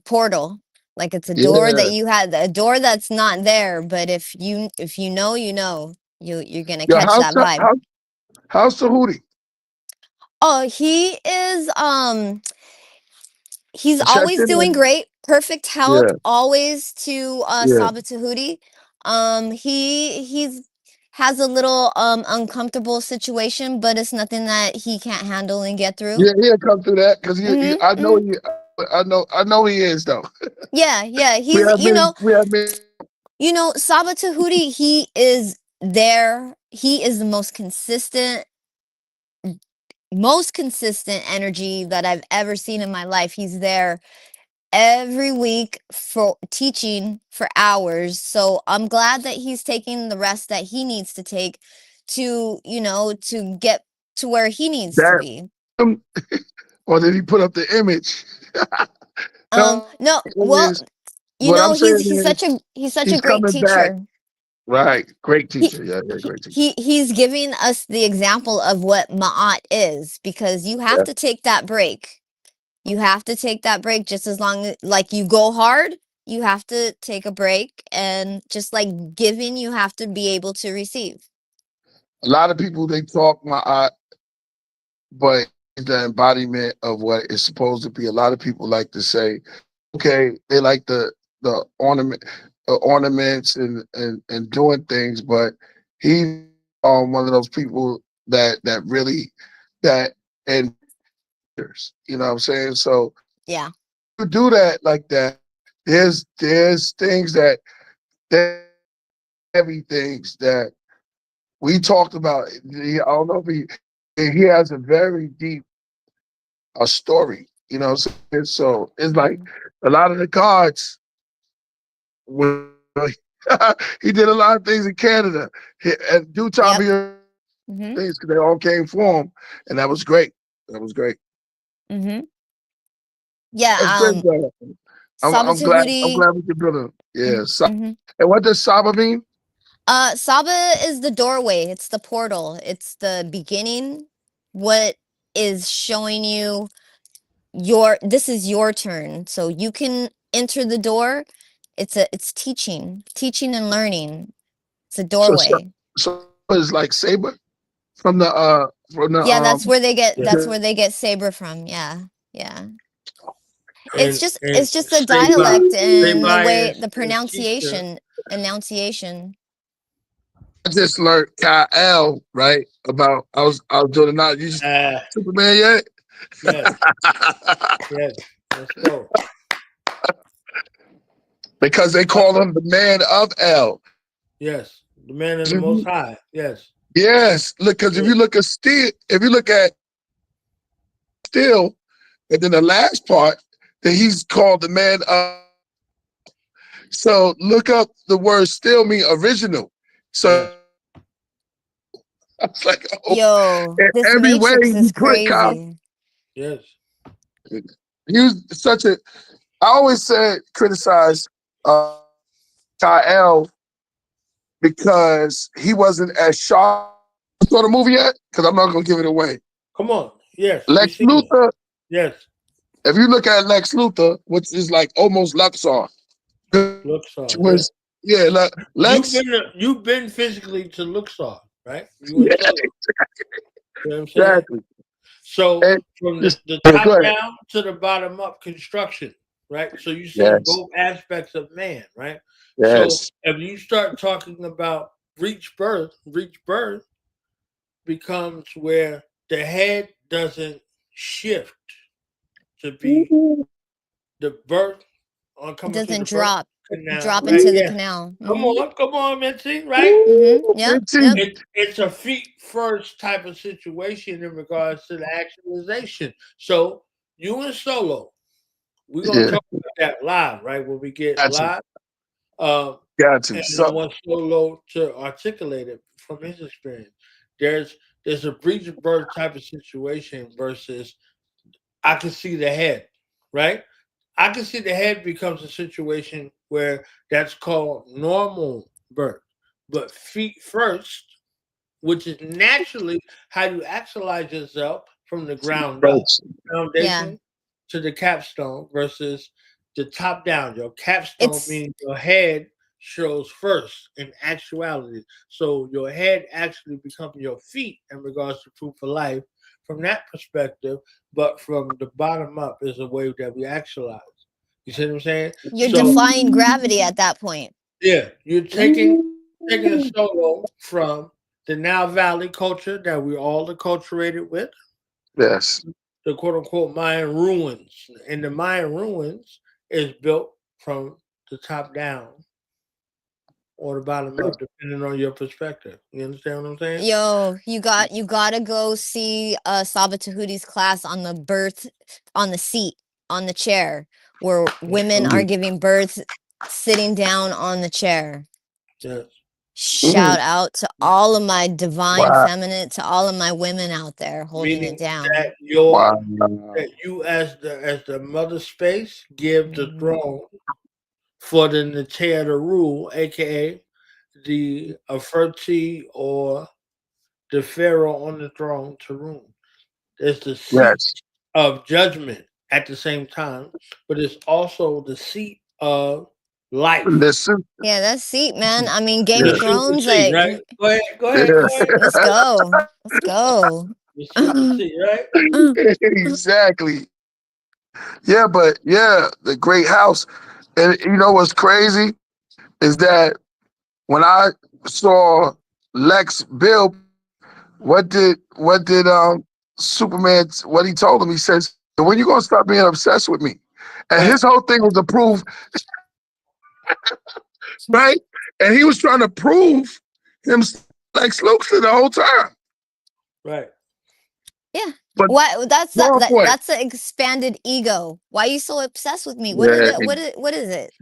portal, like it's a door that you had, a door that's not there, but if you know, you're gonna catch that vibe. How's Tahuti? Oh, he is he's always doing great. Perfect health, always to Saba Tahuti. He's has a little uncomfortable situation, but it's nothing that he can't handle and get through. Yeah, he'll come through that because I know he is though. Yeah, he's Saba Tahuti, he is there. He is the most consistent energy that I've ever seen in my life. He's there every week for teaching for hours. So I'm glad that he's taking the rest that he needs to take to get to where he needs to be. Or did he put up the image? No, well, he's such a great teacher. Back. Right, great teacher. Great teacher. He's giving us the example of what Ma'at is, because you have to take that break. You have to take that break just as long as, like, you go hard, you have to take a break, and just like giving, you have to be able to receive. A lot of people, they talk Ma'at, but the embodiment of what it's supposed to be. A lot of people like to say, okay, they like the ornaments and doing things, but he's one of those people that really and you know what I'm saying? So yeah, to do that like that, there's things that heavy things that we talked about. I don't know if he has a very deep story, you know what I'm saying? So it's like a lot of the cards he did a lot of things in Canada. At due time things, they all came for him, and that was great. Yeah, I'm glad we could build him. Yeah. And what does Saba mean? Saba is the doorway. It's the portal. It's the beginning. What is showing you this is your turn. So you can enter the door. It's teaching and learning. It's a doorway. So it's like Saber from the yeah, that's where they get Saber from. Yeah. It's just the dialect and the way the pronunciation. I just learned Kyle, right? About I was doing it now. You just Superman yet? Yes. Let's go. Because they call him the man of El. Yes, the man of the Most High. Yes. Yes, look, because if you look at Still, and then the last part that he's called the man of. So look up the word "still" mean original. So I was like, yo, in this every way Matrix he is put Kyle. crazy. Yes. He was such a. I always said criticize Kyle because he wasn't as sharp. You saw the movie yet? Because I'm not gonna give it away. Come on. Yes. Lex Luthor. Yes. If you look at Lex Luthor, which is like almost Luxor. Luxor. Was Lex. You've been physically to Luxor, right? You were solo. You know what I'm saying? Exactly. So from the top down to the bottom up construction, right? So you see both aspects of man, right? Yes. So if you start talking about breech birth becomes where the head doesn't shift to be the birth on coming It through doesn't the birth drop canal, into right? the Yeah. canal. Come on, Mitzi, right? Yep. It's a feet first type of situation in regards to the actualization. So you and Solo, we're gonna talk about that live, right? When we get live. And I want Solo to articulate it from his experience. There's a breach of birth type of situation versus I can see the head, right? I can see the head becomes a situation where that's called normal birth, but feet first, which is naturally how you actualize yourself from the ground up, foundation to the capstone versus the top down. Your capstone means your head shows first in actuality. So your head actually becomes your feet in regards to proof of life from that perspective, but from the bottom up is a way that we actualize. You see what I'm saying? You're defying gravity at that point. Yeah, you're taking a Solo from the Nile Valley culture that we all acculturated with. Yes. The quote unquote Mayan ruins. And the Mayan ruins is built from the top down or the bottom up, depending on your perspective. You understand what I'm saying? Yo, you gotta go see Saba Tahuti's class on the birth on the seat, on the chair, where women are giving birth sitting down on the chair. Yes. Shout out to all of my divine feminine, to all of my women out there holding it down. That you as the mother space give the throne for the Netea to rule, aka the Aferti or the Pharaoh on the throne to rule. It's the seat of judgment at the same time, but it's also the seat of life. Yeah, that's seat, man. I mean, Game of Thrones, seat, like, right? Go ahead. Let's go. Let's go. The seat, right? Exactly. Yeah, but the great house. And you know what's crazy is that when I saw Lex Bill, what did Superman, what he told him, he says, when you gonna stop being obsessed with me? And his whole thing was to prove, right? And he was trying to prove him Lex Luthor the whole time. Right. Yeah. But that's an expanded ego. Why are you so obsessed with me? What is it?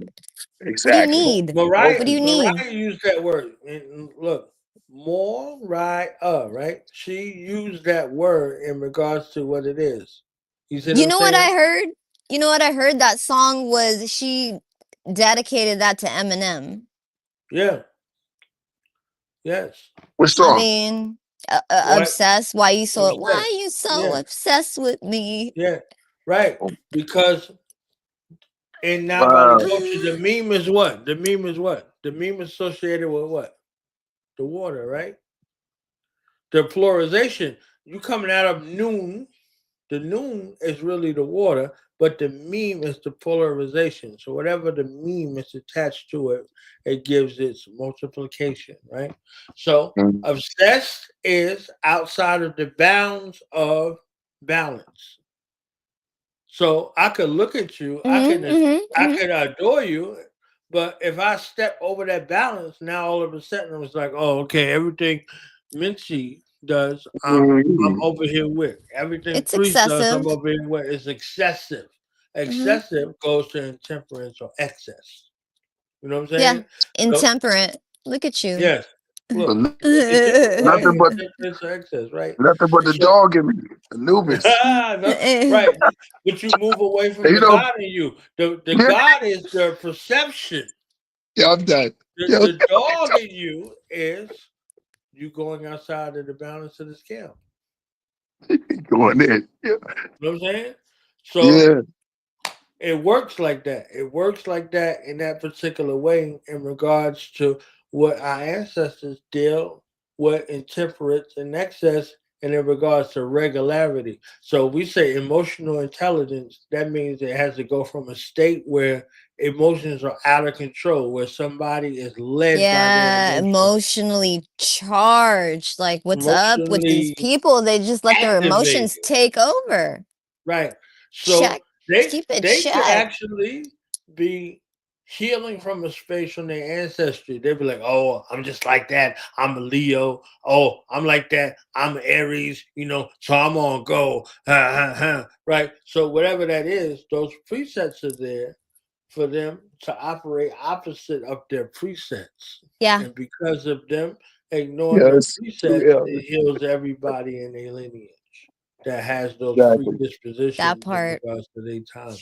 Exactly. What do you need? What do you need? Mariah used that word. And look, Mariah, right? She used that word in regards to what it is. You know what I heard? You know what I heard? That song was, she dedicated that to Eminem. Yeah. Yes. Which song? I mean, obsessed. Why are you so obsessed with me? Yeah. Right. Because in Nile Valley culture, the meme is what? The meme is associated with what? The water, right? The pluralization. You coming out of noon. The noon is really the water, but the meme is the polarization. So whatever the meme is attached to it, it gives its multiplication, right? So obsessed is outside of the bounds of balance. So I could look at you, I can adore you, but if I step over that balance, now all of a sudden it's like, oh, okay, everything Mincy does, I'm over here with. Everything It's Priest does, I'm excessive. over here with. It's excessive. Hmm. Excessive goes to intemperance or excess. You know what I'm Yeah, saying? So intemperate. Look at you. yes, look, intemperate, right? Nothing but Intemperance or excess, right? nothing but the So dog in me, Anubis. no, right. But you move away from You the know, God in you. The yeah, God is the perception. yeah, I'm done. Yeah, The dog in you is you going outside of the balance of the scale. going in. Yeah, You know what I'm saying? So yeah, it works like that. It works like that in that particular way in regards to what our ancestors deal with intemperance and excess and in regards to regularity. So we say emotional intelligence, that means it has to go from a state where emotions are out of control, where somebody is led by their Yeah, emotions, emotionally charged. Like, what's up with these emotionally people? They just let their emotions activated. take over. Right. Check. So Keep it they could check. actually be healing from a space from their ancestry. They'd be like, "Oh, I'm just like that. I'm a Leo. Oh, I'm like that. I'm an Aries. You know, so I'm on go." Right. So whatever that is, those presets are there for them to operate opposite of their presets, Yeah, and because of them ignoring the yes, presets, it heals everybody in their lineage that has those exactly. that predispositions in part. regards to their time.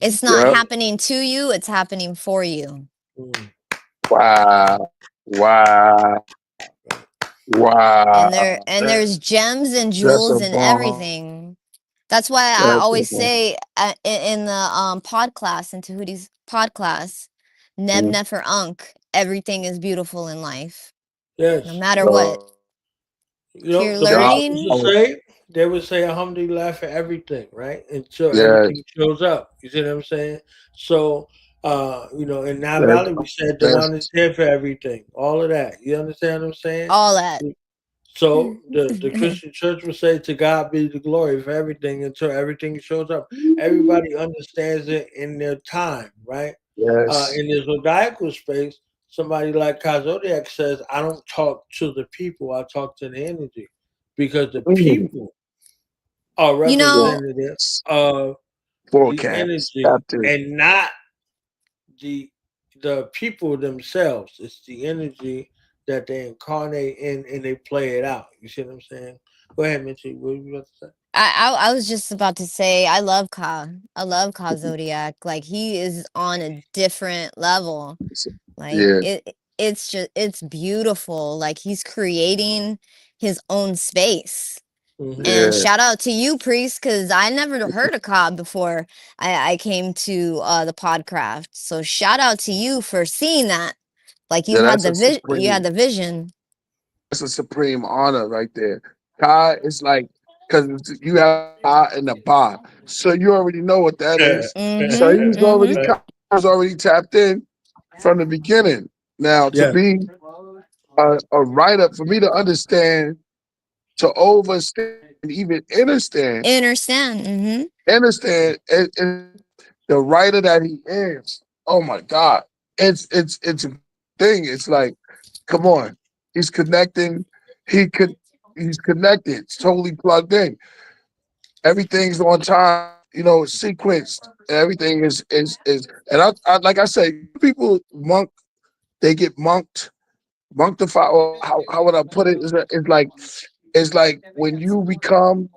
It's not Yeah. happening to you, it's happening for you. Mm. Wow. Wow. And Wow. there's gems and That's a jewels and bomb. everything. That's why I That's a always bomb. say in the pod class, in Tahuti's pod class, Neb Mm. Nefer Unk, everything is beautiful in life, no Yes. matter what. Uh, You If know, you're the Muslims learning, would say, they would say Alhamdulillah for everything, right? Until yes. everything shows up. You see what I'm saying? So, in Nile That's, Valley, we said the one is that's there for everything. All of that. You understand what I'm saying? all that. So the Christian church would say, "To God be the glory for everything," until everything shows up. Everybody understands it in their time, right? yes. In the zodiacal space, somebody like Kazodiak says, "I don't talk to the people; I talk to the energy, because the Mm. people are You know, representative of the Forecast. energy Captain. and not the the people themselves. It's the energy that they incarnate in and they play it out. You see what I'm saying? Go ahead, Mitchie. What were you about to say? I was just about to say I love Ka. I love Ka Zodiac. Like, he is on a different level. Like, Yeah. it's beautiful. Like, he's creating his own space. Mm-hmm. And Yeah. shout out to you, Priest, because I never heard of Cobb before I came to the Podcraft. So shout out to you for seeing that. Like, Yeah, that's a you had supreme. the vision. That's a supreme honor right there. Kai is like, because you have Ka and the Ba, so you already know what that is. So Mm-hmm. he's already Mm-hmm. Ka was already tapped in from the beginning. Now to Yeah. be a writer, for me to understand, to overstand, and even Understand. Mm-hmm. understand, and the writer that he is. Oh my God, it's a thing. It's like, come on, he's connecting. He could. He's connected. It's totally plugged in. Everything's on time. You know, sequenced. Everything is. And I like I say, people monk. They get monked, monkified. Or how would I put it? It's like when you become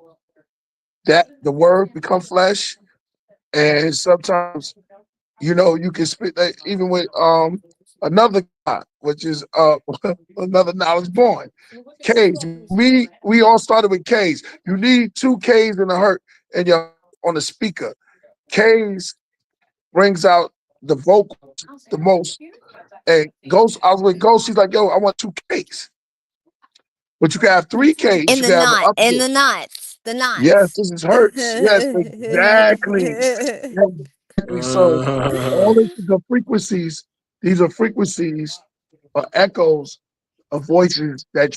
that, the word become flesh, and sometimes you can spit that even with another God, which is another knowledge born. K's. We all started with K's. You need two K's in the hurt and your on the speaker. K's brings out the vocals the most. And Ghost, I was with Ghost, he's like, yo, I want two K's. But you can have three K's, you can have an up In there. the knots. The Yes, knots. this is hurts. Yes, exactly. Exactly. So all the frequencies, these are frequencies or echoes of voices that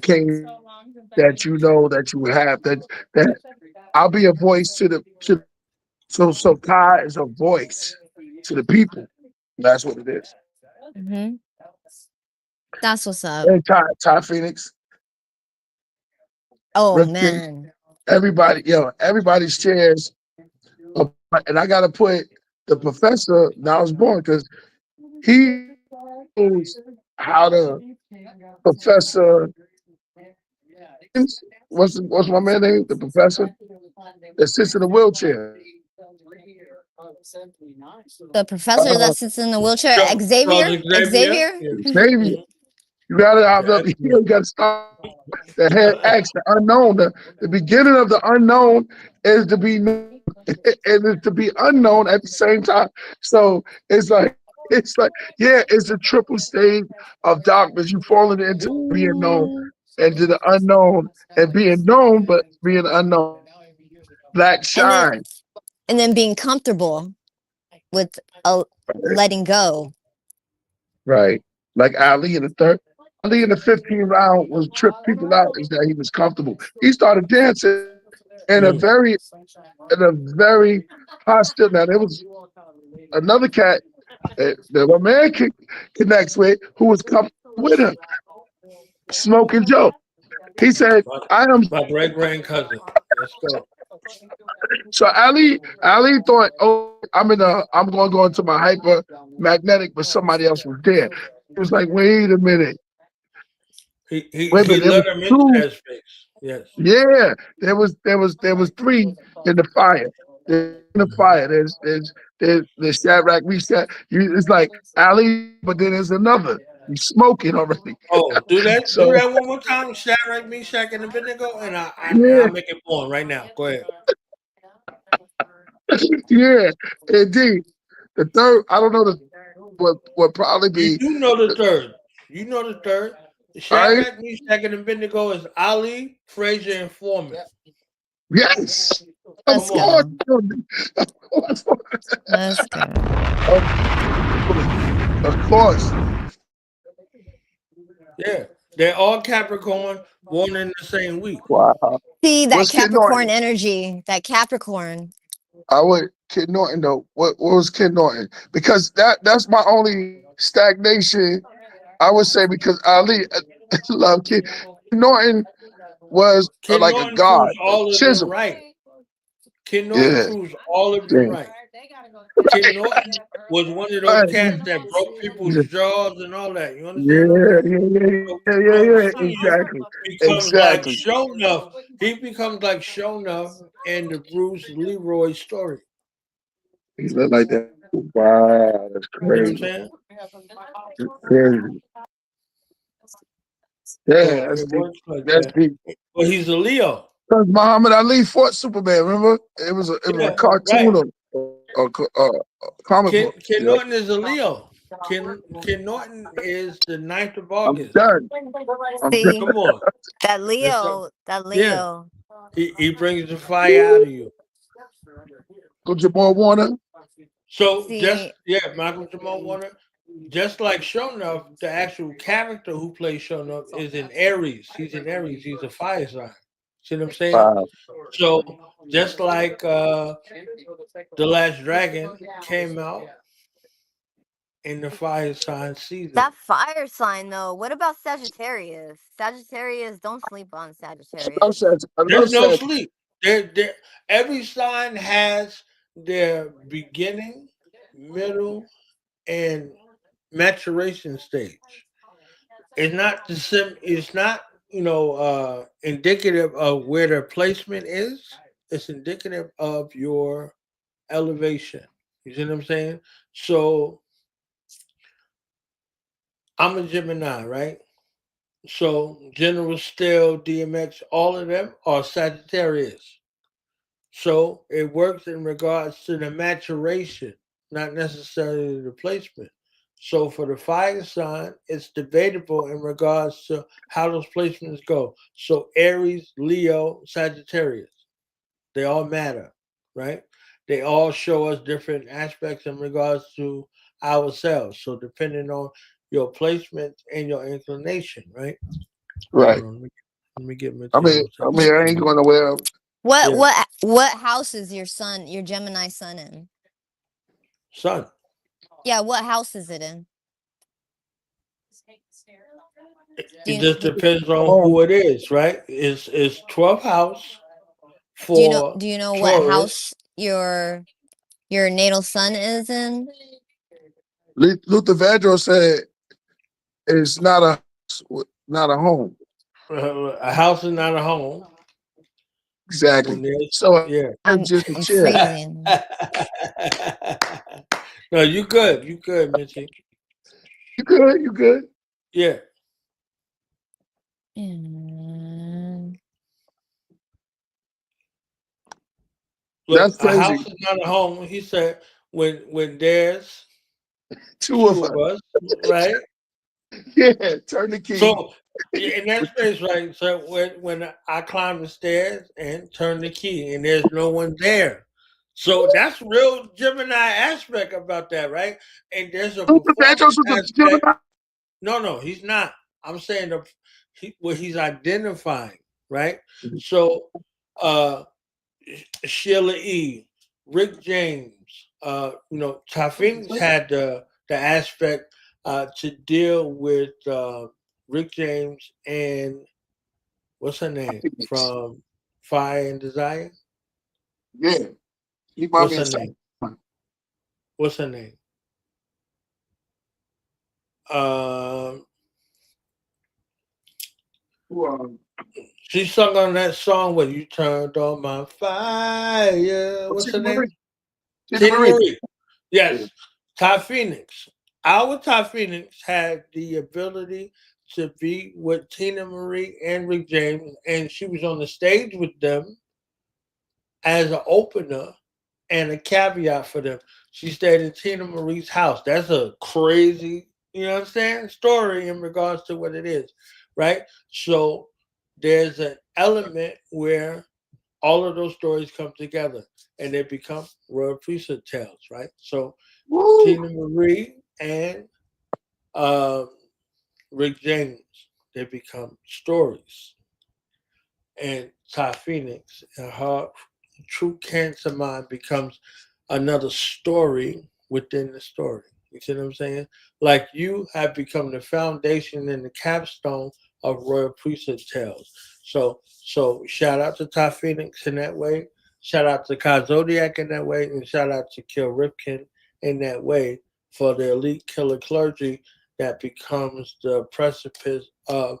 came that you know that you have that I'll be a voice to the so Kai is a voice to the people. That's what it is. Mm-hmm. That's what's up. And Ty Phoenix. Oh Rifkin, man. everybody shares. And I gotta put the professor Niles Born because he knows how to professor. What's my man name? The professor that sits in the wheelchair. The professor that sits in the wheelchair, Xavier. Xavier. Xavier. You gotta have you gotta start the head X, the unknown. The beginning of the unknown is to be known, and it's to be unknown at the same time. So it's like it's a triple stage of darkness. You falling into being known and to the unknown and being known, but being unknown. Black shine. And then being comfortable with letting go. Right. Like Ali in the 15th round was tripped people out is that he was comfortable. He started dancing in a very hostile. Now there was another cat that my man connects with who was comfortable with him, Smoking Joe. He said, "I am my great grand cousin." Let's go. So Ali thought, oh, I'm gonna go into my hyper magnetic, but somebody else was there. He was like, wait a minute. He let him into that space. Yes. Yeah, there was 3 in the fire. In the fire, there's Shadrach, Reset. It's like Ali, but then there's another. He's smoking already. Oh, do that one more time. Shadrach, Meshach, and Abednego, and I'll make it born right now. Go ahead. Yeah, indeed. The third, I don't know what probably be. You know the third. You know the third. Shadrach, Meshach, and Abednego is Ali, Frazier, and Foreman. Yes. Let's go. Let's go. Of course. Yeah. They're all Capricorn, born in the same week. Wow. See that Capricorn energy, that Capricorn. I would Kid Norton though. What was Kid Norton? Because that's my only stagnation. I would say because Ali love Kid Norton was Kid like Norton a god. All of them right. Kid Norton proves all of them right. Kid Norton was one of those cats that broke people's jaws and all that. You understand? Exactly. Becomes like Show Enough. He becomes like Show Enough in the Bruce Leroy story. He looked like that. Wow, that's crazy. You know what I'm saying? That's crazy. Yeah, that's deep. Well, he's a Leo. Because Muhammad Ali fought Superman. Remember, it was a cartoon or comic book. Kid Norton is a Leo. Kid Norton is the 9th of August. I'm done. See, come on. That Leo. Yeah. He brings the fire out of you. Go Jamal Warner. So Michael Jamal Warner. Just like Shonuff, the actual character who plays Shonuff is in Aries. He's in Aries. He's a fire sign. See what I'm saying? Wow. So just like The Last Dragon came out in the fire sign season. That fire sign though. What about Sagittarius? Sagittarius, don't sleep on Sagittarius. There's no sleep. Every sign has their beginning, middle, and maturation stage. It's not indicative of where their placement is. It's indicative of your elevation. You see what I'm saying? So I'm a Gemini, right? So General Steele, DMX, all of them are Sagittarius. So it works in regards to the maturation, not necessarily the placement. So for the fire sign, it's debatable in regards to how those placements go. So Aries, Leo, Sagittarius, they all matter, right? They all show us different aspects in regards to ourselves. So depending on your placement and your inclination, right? Right. Let me get I ain't going nowhere. What house is your Gemini sun in? Sun. Yeah, what house is it in? It just depends on who it is, right? It's 12th house for do you know what Taurus. house your natal sun is in? Luther Vandross said it's not a home. A house is not a home. Exactly. So yeah, I'm freezing. No, you good. You good, Mitchie. You good. You good. Yeah. Look, That's crazy. A house is not a home. He said when there's two of us, right? Yeah, turn the key. So in that space, right? So when I climb the stairs and turn the key and there's no one there. So that's real Gemini aspect about that, right? And there's a performance aspect. No, he's not. I'm saying what he's identifying, right? So Sheila E., Rick James, Tofigh had the aspect to deal with Rick James and what's her name from Fire and Desire? Yeah. What's her name? What's her name? She sung on that song where you turned on my fire. What's her name? Tina Marie. Yes. Ty Phoenix. Our Ty Phoenix had the ability to be with Tina Marie and Rick James, and she was on the stage with them as an opener and a caveat for them. She stayed in Tina Marie's house. That's a crazy, story in regards to what it is, right? So there's an element where all of those stories come together and they become Royal Priesthood tales, right? So Tina Marie and Rick James, they become stories. And Ty Phoenix and her true Cancer mind becomes another story within the story. You see what I'm saying? Like you have become the foundation and the capstone of Royal Priesthood tales. So shout out to Ty Phoenix in that way. Shout out to Kai Zodiac in that way, and shout out to Kill Ripken in that way for the elite killer clergy that becomes the precipice of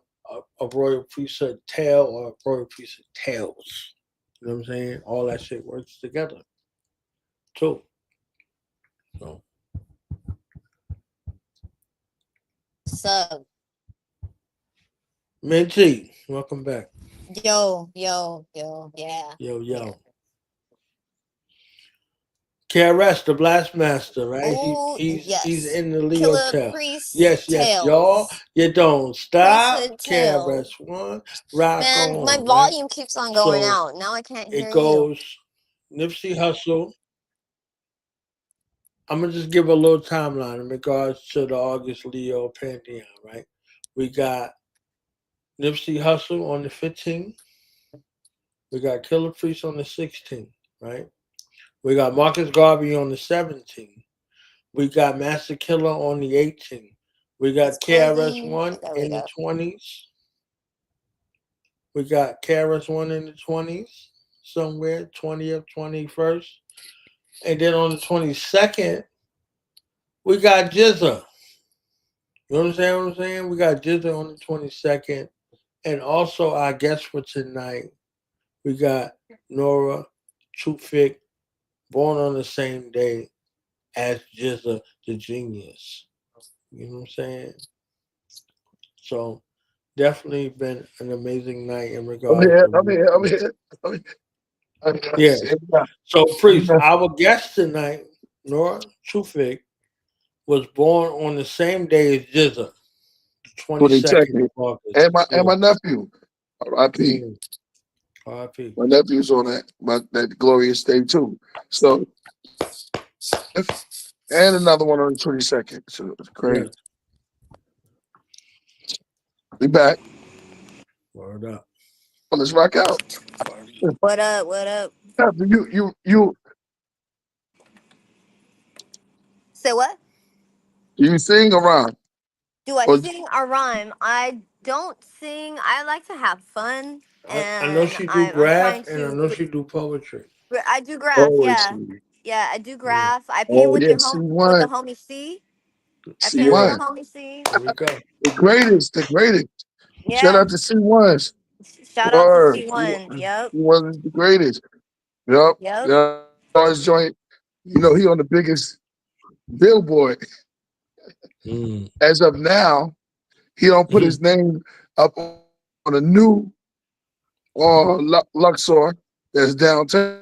Royal Priesthood tale or Royal Priesthood tales. You know what I'm saying? All that shit works together too. So. Sub. Minty, welcome back. Yo, yeah. Yo. KRS, the Blast Master, right? Ooh, He's in the Leo Killah tail. Priest Yes, tales. y'all. You don't stop. Priesthood KRS-One, rock Man, on. my volume keeps on going out. Now I can't hear you. It goes Nipsey Hussle. I'm going to just give a little timeline in regards to the August Leo Pantheon, right? We got Nipsey Hussle on the 15th. We got Killah Priest on the 16th, right? We got Marcus Garvey on the 17th. We got Master Killer on the 18th. We got KRS-One in the 20s. We got KRS-One in the 20s, somewhere, 20th, 21st. And then on the 22nd, we got Jizza. You understand what I'm saying? We got Jizza on the 22nd. And also, our guest for tonight, we got Nora Tofigh, born on the same day as Jizza the Genius. You know what I'm saying? So definitely been an amazing night in regards to I'm here. Yeah. So Priest, our guest tonight, Nora Tofigh, was born on the same day as Jizza, the 22nd of August. And my nephew, R.I.P. R.I.P. My nephew's on that glorious day too. So, and another one on the 22nd. So it's crazy. Yeah. We back. Word up. let's rock out. What up? What up? You Say what? you sing around? Do I Or, sing or rhyme? I don't sing. I like to have fun, I know and she do I'm trying graph and I to. know she do poetry. I do graph. oh, Yeah, yeah. I do graph. I paint oh with yeah, with the C1, homie C. I paint with the C1, homie C. There we go. the greatest, the greatest. Shout Yeah. out to C1s. Shout out to Word. C1. Yep. C1 is the greatest. Yep. Yep. Yeah. His joint. You know he on the biggest billboard as of now. He don't put his name up on a new Luxor that's downtown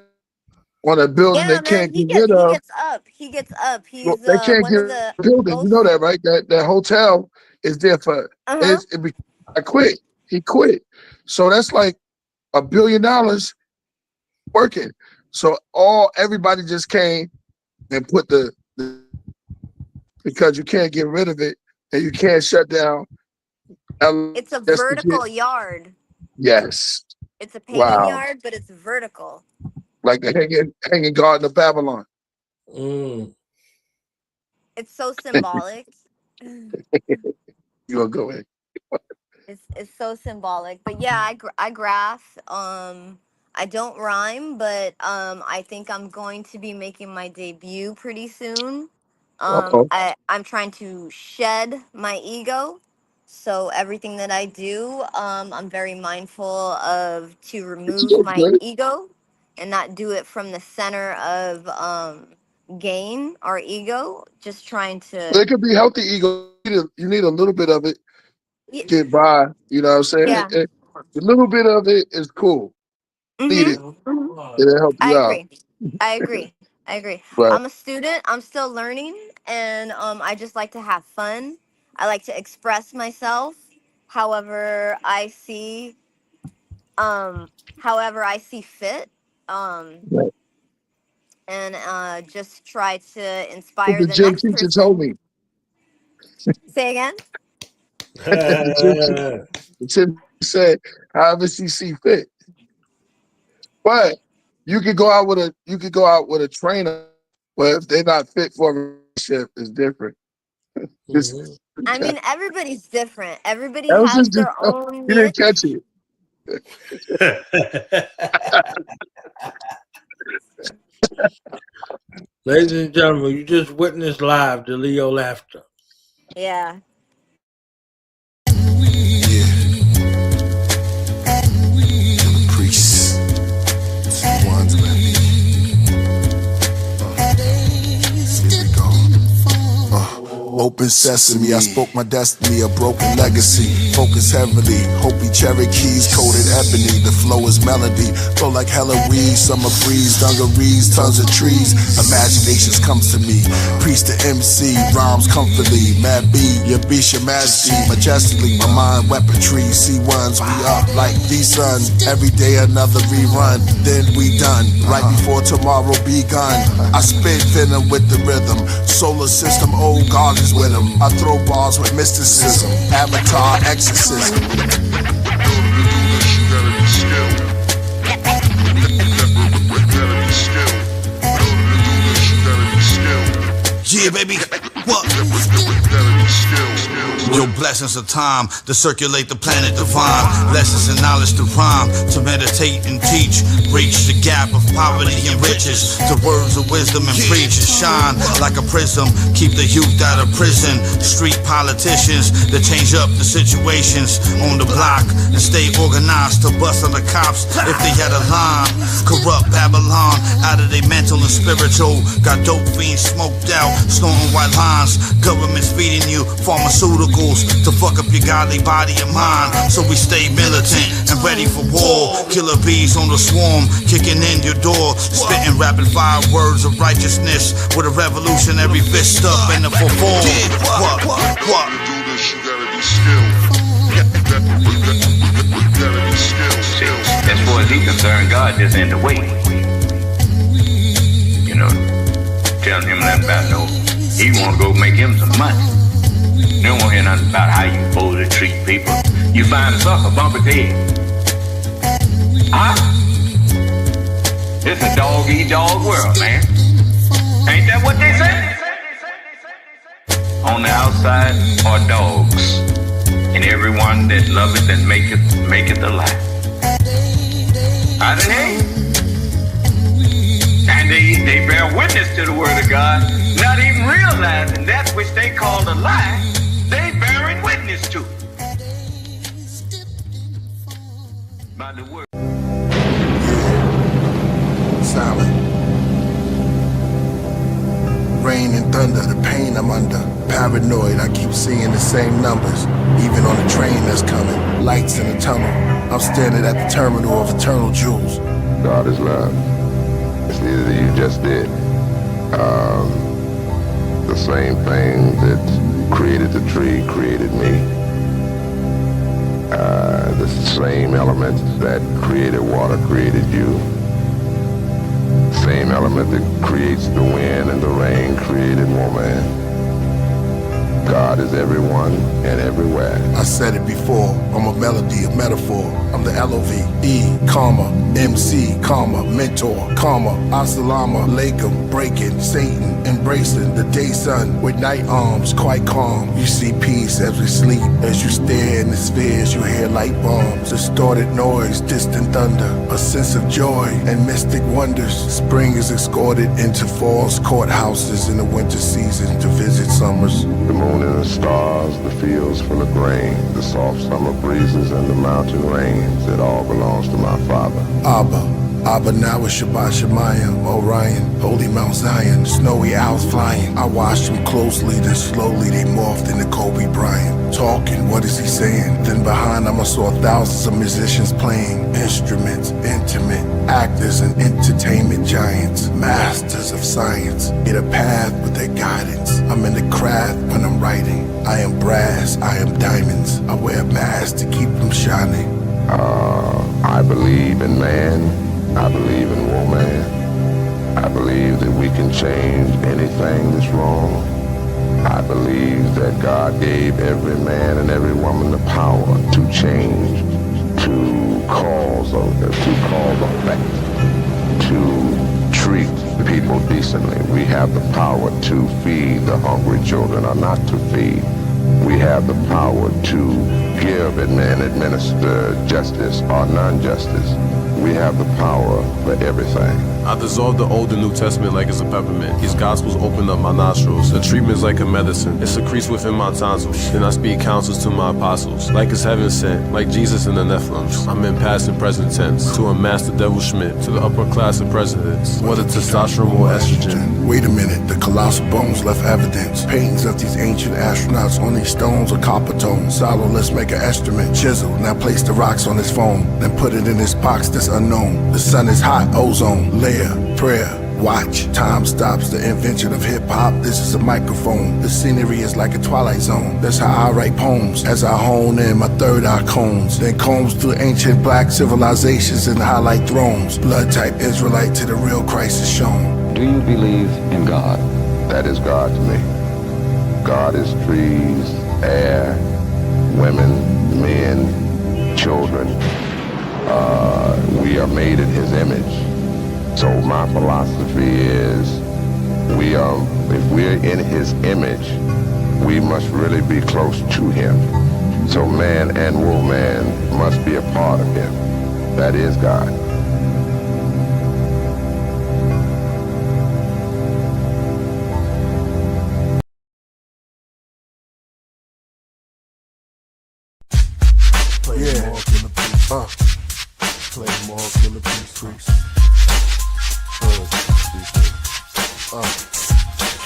on a building Yeah, they man. can't get rid He of. gets up. He gets up. Well, He's they can't one get of the building. You know most. that, right? That hotel is there for. I quit. He quit. So that's like $1 billion working. So everybody just came and put the because you can't get rid of it and you can't shut down. It's a vertical yard. Yes. It's a painting Wow. yard, but it's vertical. Like the hanging garden of Babylon. It's so symbolic. You'll go in. It's so symbolic. But yeah, I graph. I don't rhyme, but I think I'm going to be making my debut pretty soon. I'm trying to shed my ego. So everything that I do, I'm very mindful to remove my ego and not do it from the center of gain or ego. Just trying to. It could be healthy ego. You need a little bit of it to get by. You know what I'm saying? Yeah. A little bit of it is cool. Need it. It'll help you out. I agree. Right. I'm a student. I'm still learning, and I just like to have fun. I like to express myself, however I see fit, and just try to inspire the gym next teacher person. told me. Say again. The gym said, however she see fit. But you could go out with a trainer, but if they're not fit for a relationship, it's different. I mean, everybody's different. Everybody has their own You niche. didn't catch it. Ladies and gentlemen, you just witnessed live the Leo laughter. Yeah. Killah Priest. One's baby. Here we go. Open sesame, I spoke my destiny, a broken legacy. Focus heavily, Hopi Cherokees, coated ebony. The flow is melody, flow like hella weed. Summer breeze, dungarees, tons of trees. Imaginations comes to me, priest to MC, rhymes comfortably. Mad B, your beast, your majesty, majestically. My mind weaponry, C1s, we up like the sun. Every day another rerun, then we done. Right before tomorrow begun. I spit venom with the rhythm. Solar system, old God is with him. I throw bars with mysticism. Avatar exorcism. Yeah, baby. What? Your blessings of time to circulate the planet divine. Lessons and knowledge to rhyme, to meditate and teach. Breach the gap of poverty and riches. The words of wisdom and preach and shine like a prism. Keep the youth out of prison. Street politicians that change up the situations on the block and stay organized to bust on the cops if they had a line. Corrupt Babylon out of their mental and spiritual. Got dope fiends smoked out, snorting white lines. Government's feeding you pharmaceuticals to fuck up your godly body and mind. So we stay militant and ready for war. Killer bees on the swarm, kicking in your door. Spitting rapid fire words of righteousness with a revolutionary fist up in the full form. What? To do this, you gotta be skilled. As far as he's concerned, God just in the way. You know, telling him nothing about no. He want to go make him some money. They don't want to hear nothing about how you supposed to treat people. You find a sucker, bump his head. Huh? It's a dog-eat-dog world, man. Ain't that what they say? On the outside are dogs, and everyone that loveth and maketh alive. I didn't hear you. And they bear witness to the word of God, not even realizing that which they call a lie, they bearing witness to. By the word. Silent. Rain and thunder, the pain I'm under. Paranoid, I keep seeing the same numbers. Even on the train that's coming. Lights in the tunnel. I'm standing at the terminal of eternal jewels. God is love. It's neither that you just did. The same thing that created the tree created me. The same element that created water created you. Same element that creates the wind and the rain created woman. God is everyone and everywhere. I said it before, I'm a melody, a metaphor. I'm the L-O-V-E, comma, MC, comma, mentor, comma, Assalamu alaikum, breaking, Satan, embracing the day sun with night arms, quite calm. You see peace as we sleep, as you stare in the spheres, you hear light bombs, distorted noise, distant thunder, a sense of joy and mystic wonders. Spring is escorted into fall's courthouses in the winter season to visit summers. The moon and the stars, the fields full of grain, the soft summer breezes and the mountain rains, it all belongs to my Father. Abba now is Shabbat Shemayim, Orion, Holy Mount Zion, snowy owls flying. I watched them closely, then slowly they morphed into Kobe Bryant. Talking, what is he saying? Then behind them I saw thousands of musicians playing instruments, intimate, actors and entertainment giants, masters of science. Get a path with their guidance. I'm in the craft when I'm writing. I am brass, I am diamonds. I wear a mask to keep them shining. I believe in man. I believe in woman. I believe that we can change anything that's wrong. I believe that God gave every man and every woman the power to change, to cause effect, to treat people decently. We have the power to feed the hungry children or not to feed. We have the power to give and administer justice or non-justice. We have the power for everything. I dissolve the Old and New Testament like it's a peppermint. These gospels open up my nostrils. The treatment's like a medicine. It secretes within my tonsils. Then I speak counsels to my apostles. Like it's heaven sent, like Jesus in the Nephilims. I'm in past and present tense. To unmask the devil Schmidt, to the upper class of presidents. Whether testosterone or estrogen. Wait a minute, the colossal bones left evidence. Paintings of these ancient astronauts on these stones are copper tones. Salo, let's make an instrument. Chisel, now place the rocks on his phone. Then put it in his box that's unknown. The sun is hot, ozone, layer, prayer, watch. Time stops the invention of hip-hop. This is a microphone. The scenery is like a twilight zone. That's how I write poems. As I hone in my third eye cones. Then combs through ancient black civilizations and highlight thrones. Blood type Israelite to the real Christ is shown. Do you believe in God? That is God to me. God is trees, air, women, men, children. We are made in his image. So my philosophy is if we're in his image, we must really be close to him. So man and woman must be a part of him. That is God. Play more Killah Priest.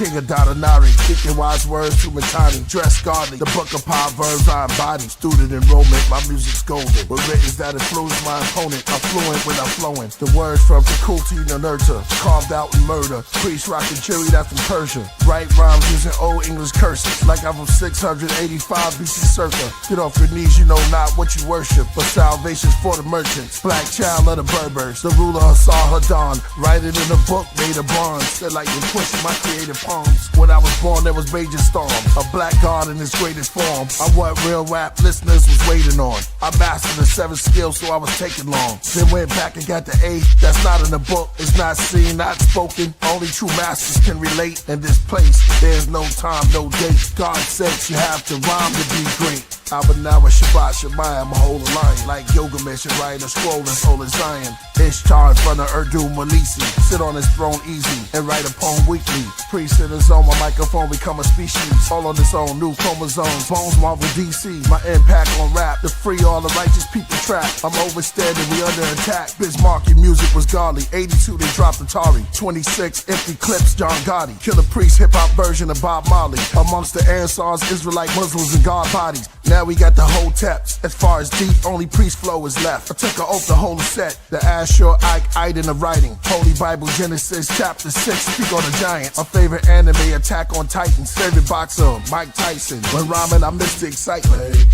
King of Dadanari, speaking wise words to Matani, dress godly. The book of Proverbs I embody. Student enrollment, my music's golden. With writtens that influence my opponent. I'm fluent when I'm flowing. The words from faculty to nurture, carved out in murder. Priest rockin' cherry, that's from Persian. Write rhymes using old English curses, like I'm from 685 BC circa. Get off your knees, you know not what you worship, but salvation's for the merchants. Black child of the Berbers, the ruler Hassan Hadan. Write it in a book made of bronze. They're like you're pushing my creative greatest palms. When I was born, there was raging storm. A black god in his greatest form. I'm what real rap listeners was waiting on. I mastered the 7 skills, so I was taking long. Then went back and got the 8. That's not in the book. It's not seen, not spoken. Only true masters can relate. In this place, there's no time, no date. God says you have to rhyme to be great. Abanawa Shabbat Shemayim, a whole line. Like Gilgamesh and write a scroll in soul of Zion. Ishtar in front of Urdu Malisi. Sit on his throne easy and write a poem weekly. Priest in his own, my microphone become a species. All on its own, new chromosomes. Bones Marvel DC. My impact on rap to free all the righteous people trapped. I'm overstanding, we under attack. Bismarck, your music was godly. 82, they dropped Atari. 26, empty clips, John Gotti. Killah Priest, hip-hop version of Bob Marley. Amongst the Ansars, Israelite Muslims and God bodies. Now we got the whole teps. As far as deep, only priest flow is left. I took an oath to hold a set. The Ashur, Ike, in the writing. Holy Bible, Genesis, chapter 6, speak on the giants. My favorite anime, Attack on Titans. Favorite boxer, Mike Tyson. When rhyming, I miss the excitement. Play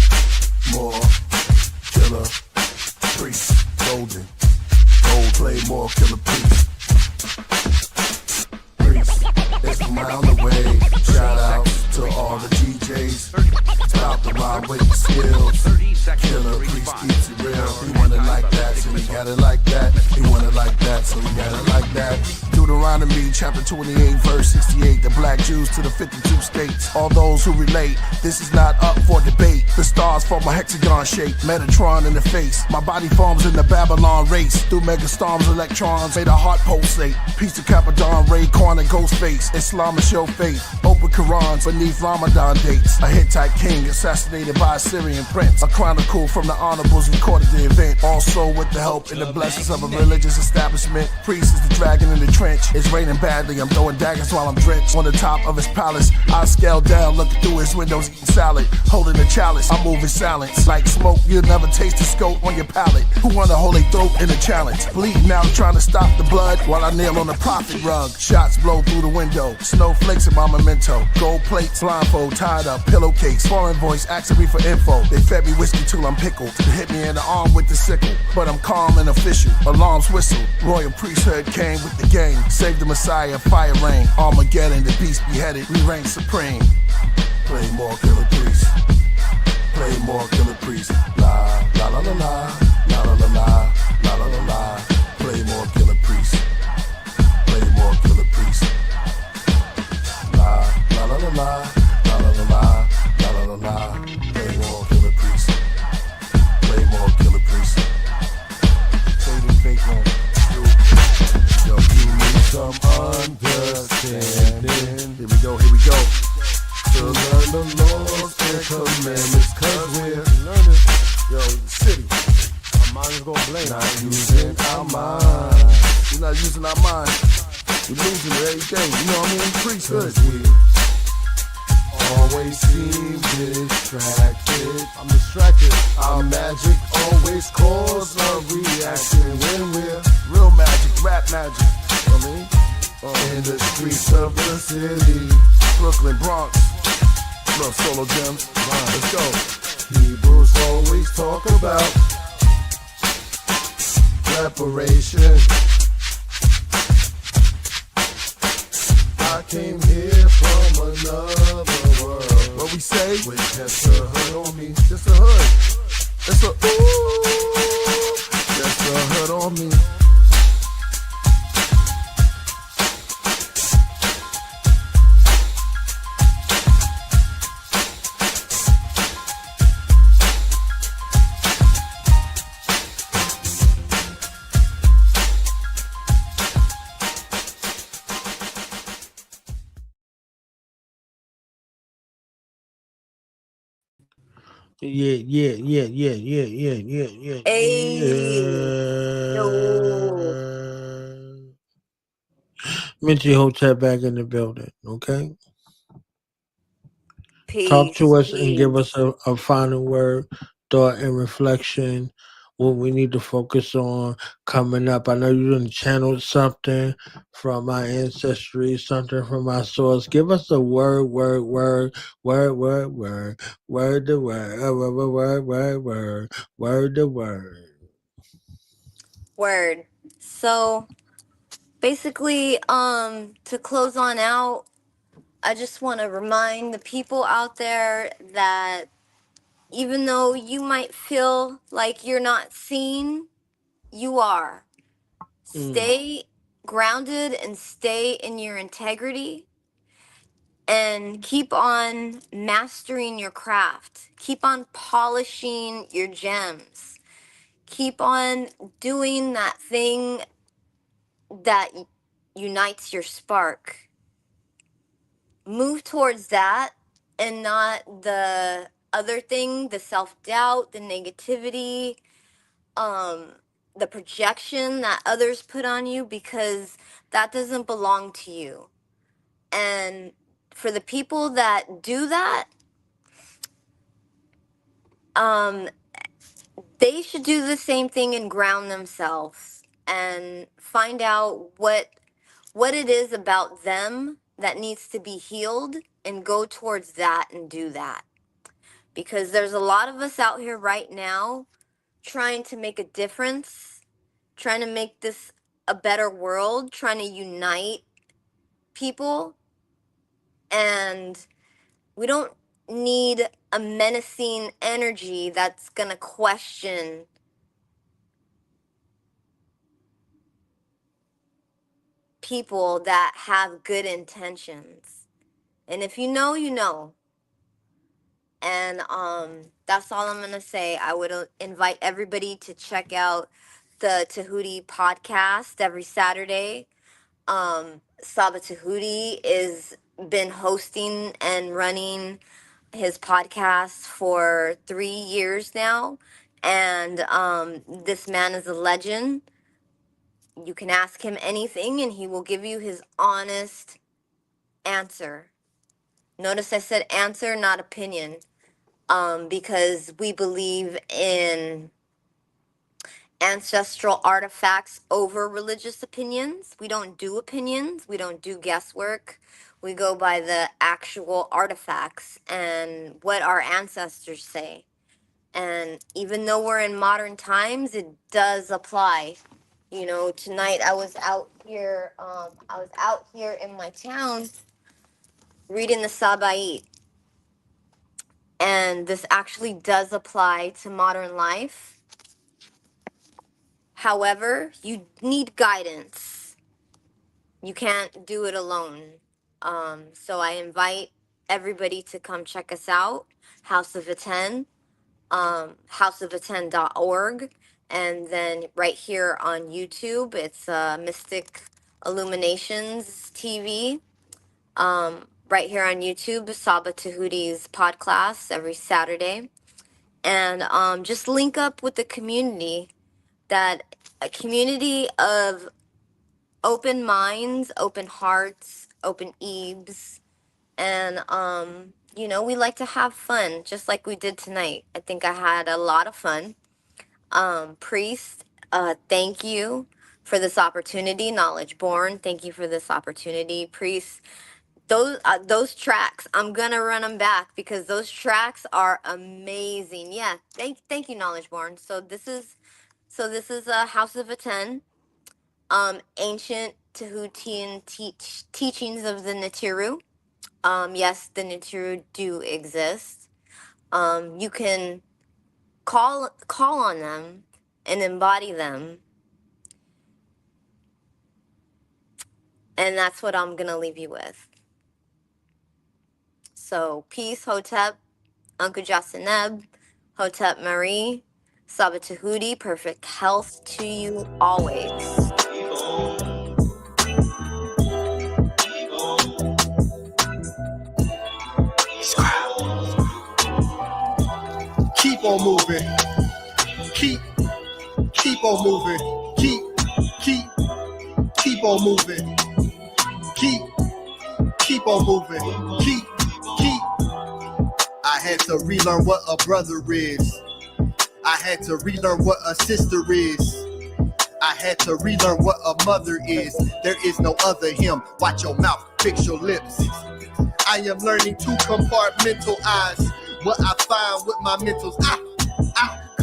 more, Killah Priest. Golden, gold, play more, Killah Priest. Priest, it's from around the way. Shout out to all the DJs. Stop the rhyme with the skills. Killah Priest keeps it real. He want it like that, so we got it like that. He want it like that, so we got it like that. Deuteronomy chapter 28 verse 68. The black Jews to the 52 states. All those who relate, this is not up for debate. The stars form a hexagon shape. Metatron in the face. My body forms in the Babylon race. Through megastorms, electrons made a heart pulsate. Piece of Capadon, Ray Kwan and Ghostface. Islam is your faith. Open Qurans beneath Ramadan dates. A Hittite king assassinated by a Syrian prince. A chronicle from the honorables recorded the event. Also with the help and the blessings of a religious establishment. Priest is the dragon in the trench. It's raining badly, I'm throwing daggers while I'm drenched. On the top of his palace, I scale down, looking through his windows, eating salad. Holding a chalice, I'm moving silence. Like smoke, you'll never taste the scope on your palate. Who wanna hold a throat in a challenge? Bleeding out, trying to stop the blood while I kneel on the prophet rug. Shots blow through the window, snowflakes in my memento. Gold plates, blindfold, tied up, pillowcase. Foreign voice asking me for info. They fed me whiskey till I'm pickled. They hit me in the arm with the sickle, but I'm calm and official. Alarms whistle, Royal Priesthood came with the game. Save the Messiah, fire rain. Armageddon, the beast beheaded, we reign supreme. Play more Killah Priest. Play more Killah Priest. La la la la la, la la la la, la la la la. Play more Killah Priest. Play more Killah Priest. La la la la la, la la la la, la la la la. Play more Killah Priest. Play more Killah Priest. Say the fake one. Yo, you need some understanding. Here we go, here we go. To learn the laws and commandments, cause we're learning. Yo, the city. Our mind is gonna blame. Not using our mind. We're not using our mind. We're losing it every day. You know what I mean? Priesthood. We always seem distracted. I'm distracted. Our magic always cause a reaction when we're real magic, rap magic. You know what I mean? In the streets of the city, Brooklyn, Bronx, little solo gems. Let's go. Hebrews always talk about reparation. I came here from another world. What we say? With just a hood on me. Just a hood. It's a ooh. Just a hood on me. Yeah. Minty Hotep back in the building, okay? Peace, Talk to us and give us a final word, thought, and reflection. What we need to focus on coming up. I know you done channeled something from my ancestry, something from my source. Give us a word the word. Word. So basically, to close on out, I just want to remind the people out there that even though you might feel like you're not seen, you are. Stay grounded and stay in your integrity and keep on mastering your craft. Keep on polishing your gems. Keep on doing that thing that unites your spark. Move towards that and not the other thing, the self-doubt, the negativity, the projection that others put on you, because that doesn't belong to you. And for the people that do that, they should do the same thing and ground themselves and find out what it is about them that needs to be healed and go towards that and do that. Because there's a lot of us out here right now trying to make a difference, trying to make this a better world, trying to unite people. And we don't need a menacing energy that's going to question people that have good intentions. And if you know, you know. And that's all I'm going to say. I would invite everybody to check out the Tahuti podcast every Saturday. Saba Tahuti is been hosting and running his podcast for 3 years now. And this man is a legend. You can ask him anything and he will give you his honest answer. Notice I said answer, not opinion. Because we believe in ancestral artifacts over religious opinions. We don't do opinions. We don't do guesswork. We go by the actual artifacts and what our ancestors say. And even though we're in modern times, it does apply. You know, tonight I was out here in my town reading the Saba'it. And this actually does apply to modern life. However, you need guidance. You can't do it alone. So I invite everybody to come check us out, House of Aten, houseofaten.org. And then right here on YouTube, it's Mystic Illuminations TV. Right here on YouTube, Saba Tahuti's podcast every Saturday. And just link up with the community, that a community of open minds, open hearts, open eaves. And, you know, we like to have fun, just like we did tonight. I think I had a lot of fun. Priest, thank you for this opportunity. Knowledge Born, thank you for this opportunity. Priest, those tracks, I'm gonna run them back because those tracks are amazing. Yeah, thank you, Knowledge Born. So this is House of Aten, ancient Tahutian teachings of the Natiru. Yes, the Natiru do exist. You can call on them and embody them, and that's what I'm gonna leave you with. So, peace, Hotep, Uncle Jasaneb, Hotep Marie, Saba Tahuti, perfect health to you always. Keep on moving. Keep on moving. Keep on moving. Keep on moving. Keep. I had to relearn what a brother is. I had to relearn what a sister is. I had to relearn what a mother is. There is no other him. Watch your mouth, fix your lips. I am learning to compartmentalize what I find with my mentals.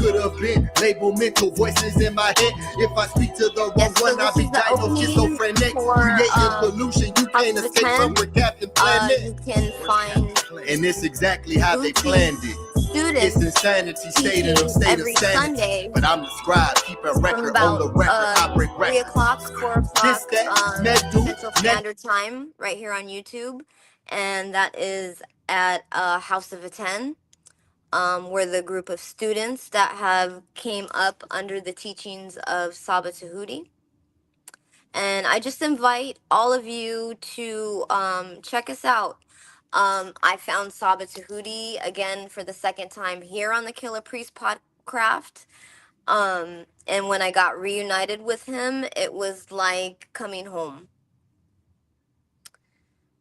could have been labeled mental voices in my head. If I speak to the wrong one, I'll be diagnosed schizophrenic. Creating pollution, you can't escape from with Captain Planet. You can find, and it's exactly how they planned it. It's insanity, state in a state of sanity. Sunday, but I'm the scribe, keep a record on the record. I break 3 o'clock, 4 o'clock Central Medu, Standard Time, right here on YouTube, and that is at House of a 10. We're the group of students that have came up under the teachings of Saba Tahuti. And I just invite all of you to check us out. I found Saba Tahuti again for the second time here on the Killah Priest Podcraft. And when I got reunited with him, it was like coming home.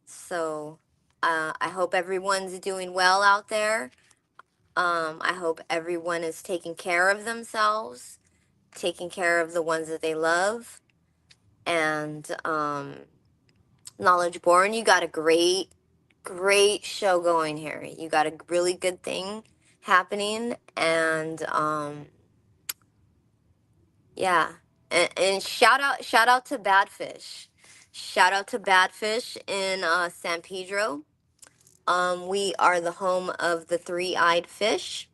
So I hope everyone's doing well out there. I hope everyone is taking care of themselves, taking care of the ones that they love. And Knowledge Born, you got a great show going here. You got a really good thing happening, and yeah. And shout out to Badfish. Shout out to Badfish in San Pedro. We are the home of the three-eyed fish.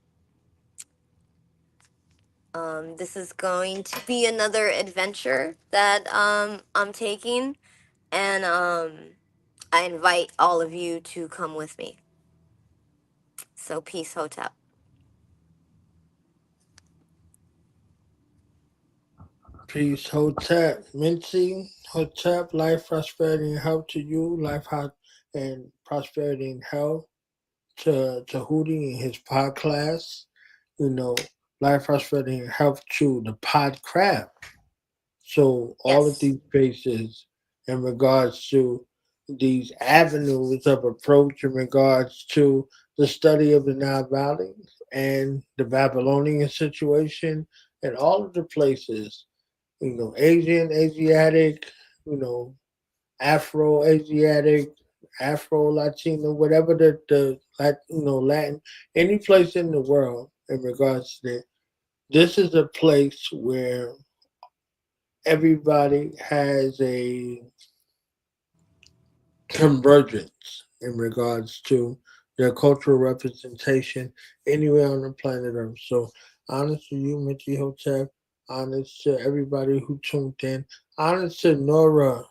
This is going to be another adventure that I'm taking, and I invite all of you to come with me. So peace, Hotep. Peace, Hotep. Mincy, Hotep, life, prosperity, and health to you. Life, health, and prosperity and health to Hootie and his podcast. Life, prosperity, and health to the Podcraft. So all of these spaces in regards to these avenues of approach in regards to the study of the Nile Valley and the Babylonian situation and all of the places, Asian, Asiatic, Afro-Asiatic, Afro-Latino, whatever the Latin, any place in the world in regards to that. This is a place where everybody has a convergence in regards to their cultural representation anywhere on the planet Earth. So, honest to you, Michi Hotep, honest to everybody who tuned in, honest to Nora,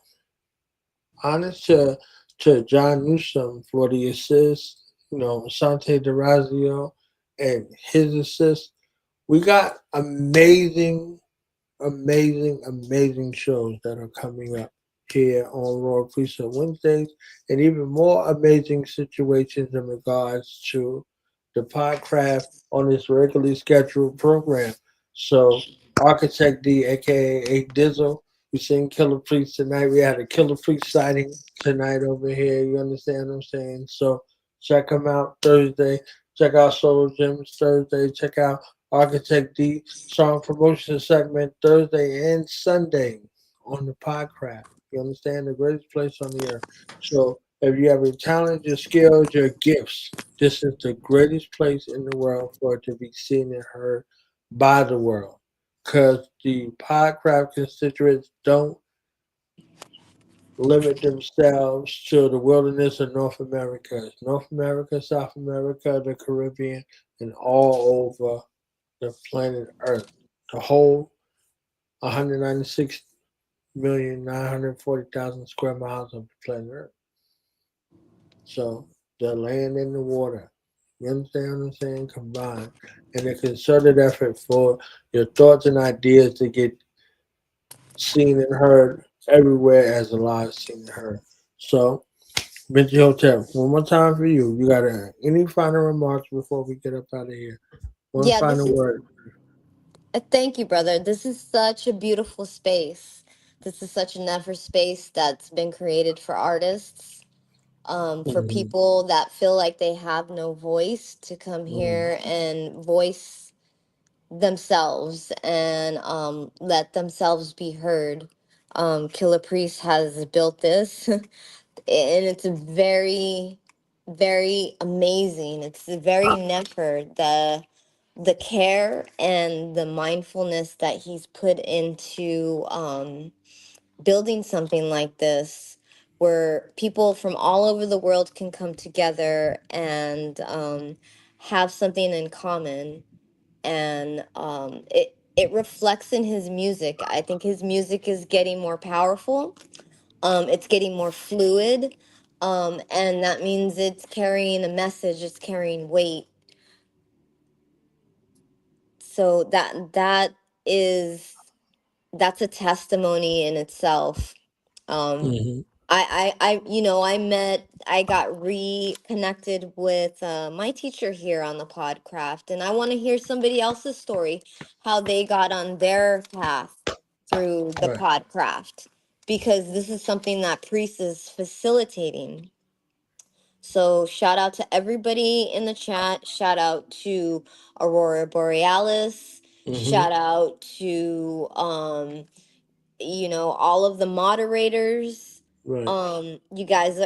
honest to John Newsom for the assist, Sante DeRazio and his assist. We got amazing shows that are coming up here on Royal Priesthood Wednesdays, and even more amazing situations in regards to the Podcraft on this regularly scheduled program. So, Architect D, aka A Dizzle, we seen Killah Priest tonight. We had a Killah Priest sighting tonight over here. You understand what I'm saying? So, check them out Thursday. Check out Solo Gems Thursday. Check out Architect D song promotion segment Thursday and Sunday on the Podcraft. You understand? The greatest place on the earth. So if you have your talent, your skills, your gifts, this is the greatest place in the world for it to be seen and heard by the world. Because the Podcraft constituents don't limit themselves to the wilderness of North America. It's North America, South America, the Caribbean, and all over the planet Earth. The whole 196,940,000 square miles of the planet Earth. So the land and the water, you understand what I'm saying, combined. And a concerted effort for your thoughts and ideas to get seen and heard everywhere as a live seen and heard. So, Benji Hotel, one more time for you. You got any final remarks before we get up out of here? One final word. Thank you, brother. This is such a beautiful space. This is such an effort space that's been created for artists, for people that feel like they have no voice to come here and voice themselves and let themselves be heard. Killah Priest has built this, and it's very, very amazing. It's very never the care and the mindfulness that he's put into building something like this, where people from all over the world can come together and have something in common. And it reflects in his music. I think his music is getting more powerful. It's getting more fluid. And that means it's carrying a message, it's carrying weight. So that's a testimony in itself. I got reconnected with my teacher here on the Podcraft, and I want to hear somebody else's story, how they got on their path through the Podcraft, because this is something that Priest is facilitating. So shout out to everybody in the chat. Shout out to Aurora Borealis. Shout out to all of the moderators. You guys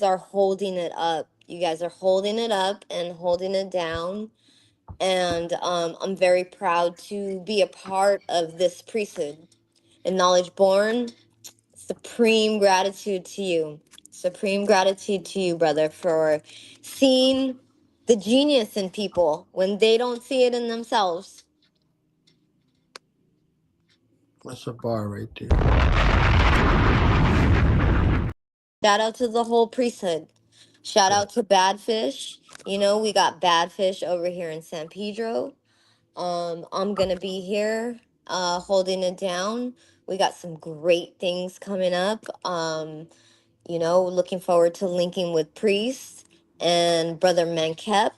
are holding it up. You guys are holding it up and holding it down. And I'm very proud to be a part of this priesthood. And Knowledge Born, supreme gratitude to you. Supreme gratitude to you, brother, for seeing the genius in people when they don't see it in themselves. That's a bar right there. Shout out to the whole priesthood. Shout out to Badfish. We got Badfish over here in San Pedro. I'm gonna be here holding it down. We got some great things coming up. Looking forward to linking with Priest and Brother Mankep.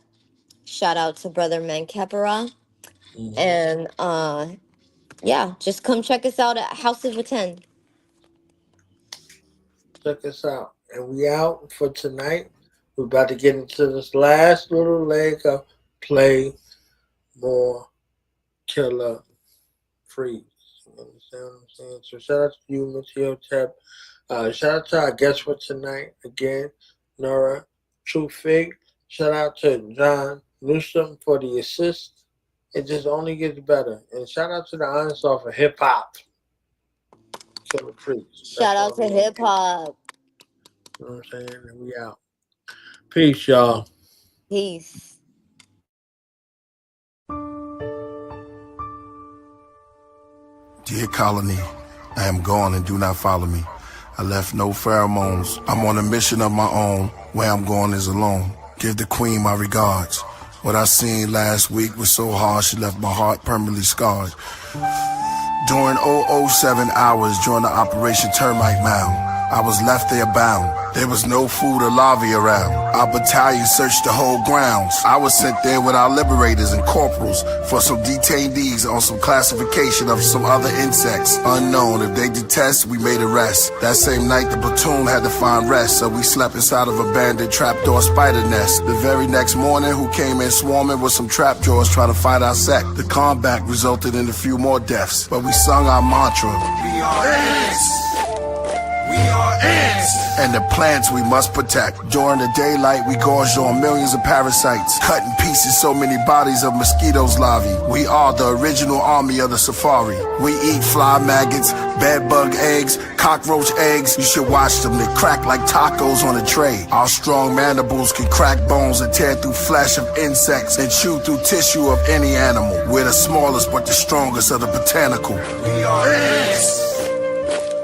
Shout out to Brother Mankepera. And just come check us out at House of Attend. Check us out. And we out for tonight. We're about to get into this last little leg of play more Killah Priest. You understand what I'm saying? So shout out to you, Mateo Tep. Shout out to our guest for tonight again, Nora Tofigh. Shout out to John Newsom for the assist. It just only gets better. And shout out to the honest offer hip hop. Killah Priest. Shout out to hip hop. You know what I'm saying? And we out. Peace, y'all. Peace. Dear colony, I am gone and do not follow me. I left no pheromones. I'm on a mission of my own. Where I'm going is alone. Give the queen my regards. What I seen last week was so harsh, it left my heart permanently scarred. During 007 hours during the Operation Termite Mound, I was left there bound. There was no food or larvae around. Our battalion searched the whole grounds. I was sent there with our liberators and corporals for some detainees on some classification of some other insects. Unknown, if they detest, we made arrests. That same night the platoon had to find rest, so we slept inside of abandoned trapdoor spider nest. The very next morning, who came in swarming with some trapjaws trying to fight our sect. The combat resulted in a few more deaths, but we sung our mantra. We are ants! We are ants! And the plants we must protect. During the daylight, we gorged on millions of parasites, cut in pieces so many bodies of mosquitoes larvae. We are the original army of the safari. We eat fly maggots, bed bug eggs, cockroach eggs. You should watch them, they crack like tacos on a tray. Our strong mandibles can crack bones and tear through flesh of insects and chew through tissue of any animal. We're the smallest but the strongest of the botanical. We are ants!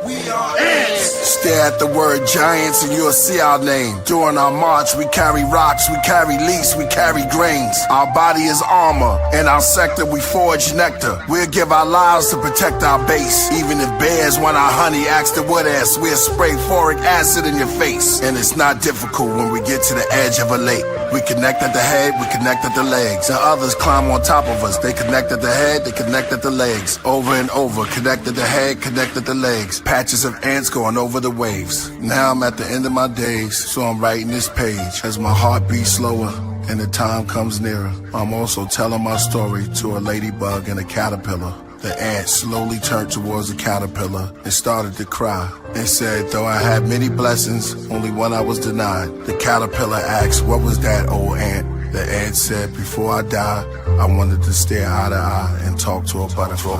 We are ants! Stare at the word giants and you'll see our name. During our march, we carry rocks, we carry leaves, we carry grains. Our body is armor. In our sector, we forge nectar. We'll give our lives to protect our base. Even if bears want our honey, ask the wood ants. We'll spray foric acid in your face. And it's not difficult when we get to the edge of a lake. We connect at the head, we connect at the legs. And others climb on top of us. They connect at the head, they connect at the legs. Over and over, connect at the head, connect at the legs. Patches of ants going over the waves. Now I'm at the end of my days, so I'm writing this page. As my heart beats slower and the time comes nearer, I'm also telling my story to a ladybug and a caterpillar. The ant slowly turned towards the caterpillar and started to cry and said, though I had many blessings, only one I was denied. The caterpillar asked, what was that, old ant? The ant said, before I die, I wanted to stare eye to eye and talk to a butterfly.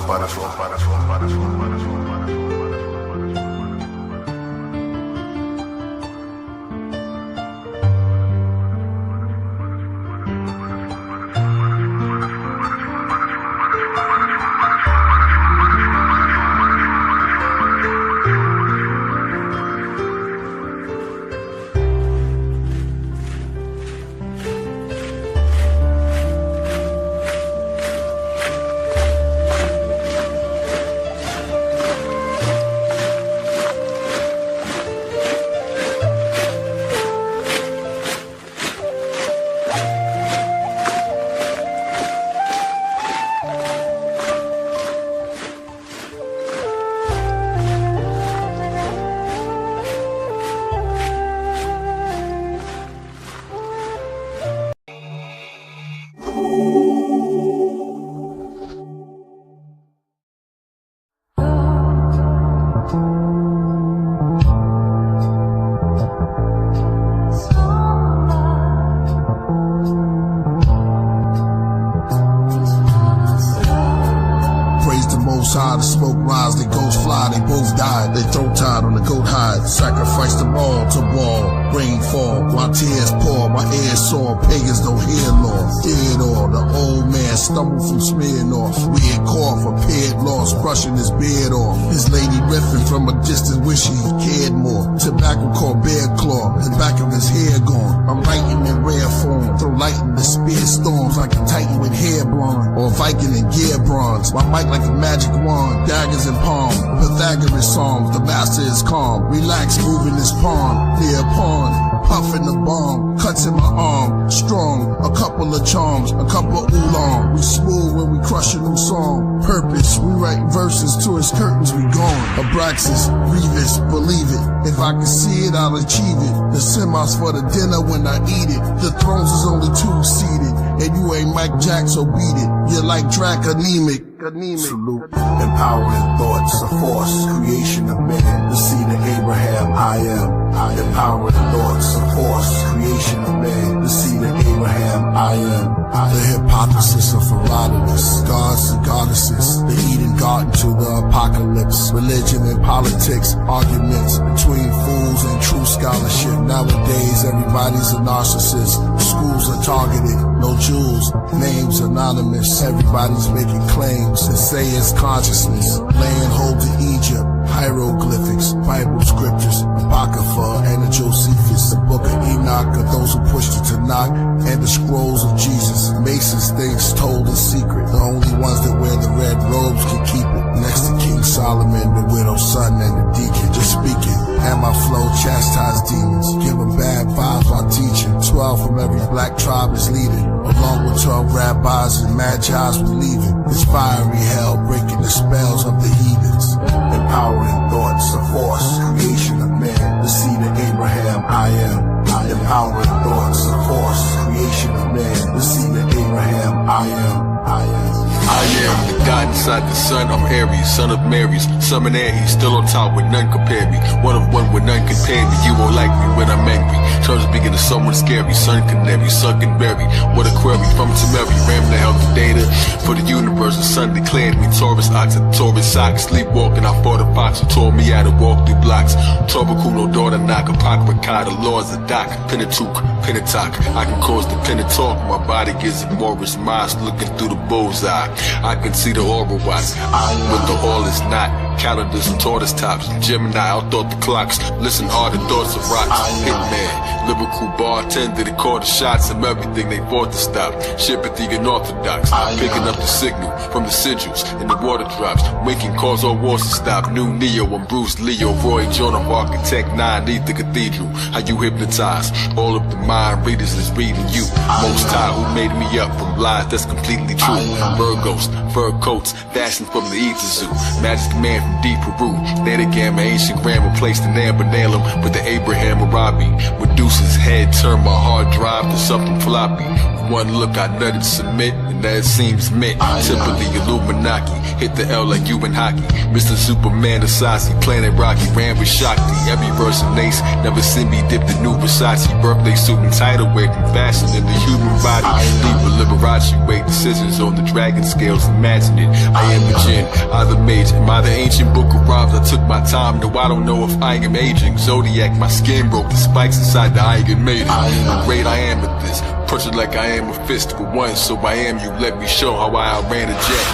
The smoke rise, they ghosts fly, they both died. They throat tied on the goat hide, sacrificed them all to wall. Rain fall, while tears pour, my ears sore. Pagans don't hear law. Theodore, the old man, stumbled from smearing off. Weird cough, appeared lost, brushing his beard off. His lady riffing from a distance, wishing he cared more. Tobacco called bear claw, the back of his hair gone. I'm writing in rare form, throw light in the spear storms like a titan with hair blonde, or Viking in gear bronze. My mic like a magic wand, daggers in palm, Pythagoras psalms. The master is calm, relax, moving his palm near a pond. Puffing the bomb, cuts in my arm, strong, a couple of charms, a couple oolong. We smooth when we crush a new song. Purpose, we write verses till his curtains be gone. Abraxas, Revis, believe it. If I can see it, I'll achieve it. The semis for the dinner when I eat it. The thrones is only 2-seated, and you ain't Mike Jack, so beat it. You're like Drac anemic. Salute, empowering thoughts, a force, creation of man, the seed of Abraham, I am. Empowering thoughts, a force, creation of man, the seed of Abraham, I am. The hypothesis of Herodotus, gods and goddesses, the Eden garden to the apocalypse, religion and politics, arguments between fools and true scholarship. Nowadays, everybody's a narcissist. Schools are targeted, no jewels, names anonymous. Everybody's making claims and say it's consciousness. Laying hold to Egypt, hieroglyphics, Bible scriptures, Apocrypha, and the Josephus, the book of Enoch, of those who pushed it to knock, and the scrolls of Jesus. Masons things told in secret. The only ones that wear the red robes can keep it. Next to King Solomon, the widow's son, and the deacon. Just speaking, and my flow chastise demons. Give them bad vibes while teaching. 12 from every black tribe is leading, along with 12 rabbis and magi's believing. It's fiery hell, breaking the spells of the heathens. Empowering thoughts, a force, creation of man, the seed of Abraham, I am. Empowering thoughts, a force, creation of man, the seed of Abraham, I am. I am the God inside the sun, I'm Aries, son of Mary's, son and Aries, still on top with none compare me. One of one with none compare me, you won't like me when I'm angry. Turns begin to someone scary, sun canary, sunken berry. What a query from Tamari, ram the healthy data for the universe. The sun declared me, Taurus ox and Taurus socks. Sleepwalking, I fought a fox who taught me how to walk through blocks. Torbacuno, daughter knock, Apocrypha, the laws of Doc, Pentateuch, Pentateuch. I can cause the pen to talk, my body gives it Morris Moss, looking through the bullseye. I can see the aura watch, but the all is not. Calendars and tortoise tops, Gemini outthought the clocks. Listen hard to thoughts of rocks. Hitman, lyrical bartender, they call the shots of everything they fought to stop. Sympathy unorthodox, picking up the signal from the sigils and the water drops, making calls all wars to stop. New Neo and Bruce Leo, Roy Jonah, Architect 9, need the cathedral. How you hypnotize all of the mind readers is reading you. Most High who made me up from lies that's completely true. Virgos, fur coats, fashioned from the ether zoo. Magic man from deep Peru. Theta Gamma, ancient grammar, placed in amber, nail him with the Abraham Arabi. Medusa's head turned my hard drive to something floppy. With one look I nutted submit, and that seems meant. Typically Illuminati, hit the L like you in hockey. Mr. Superman, Asasi, Planet Rocky, ran with Shakti. Every verse an ace, never seen me dip the new Versace. Birthday suit and title weight from fashion in the human body. Libra Liberace, weight decisions on the dragon scales, imagine it. I am a jinn, either mage, am I the ancient book of rhymes? I took my time, no I don't know if I am aging. Zodiac, my skin broke, the spikes inside the eye get made it. The great I am at this, push it like I am a fist for one, so I am you, let me show how I outran a jet.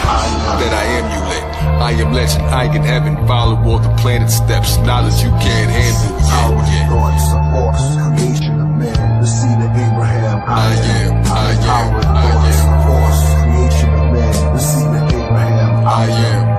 That I am you lit, I am legend, I in heaven, follow all the planet steps, knowledge you can't handle yet. Thoughts of force, creation of man, the seed of Abraham. I am. Thoughts of force, creation of man, the seed of Abraham. I am.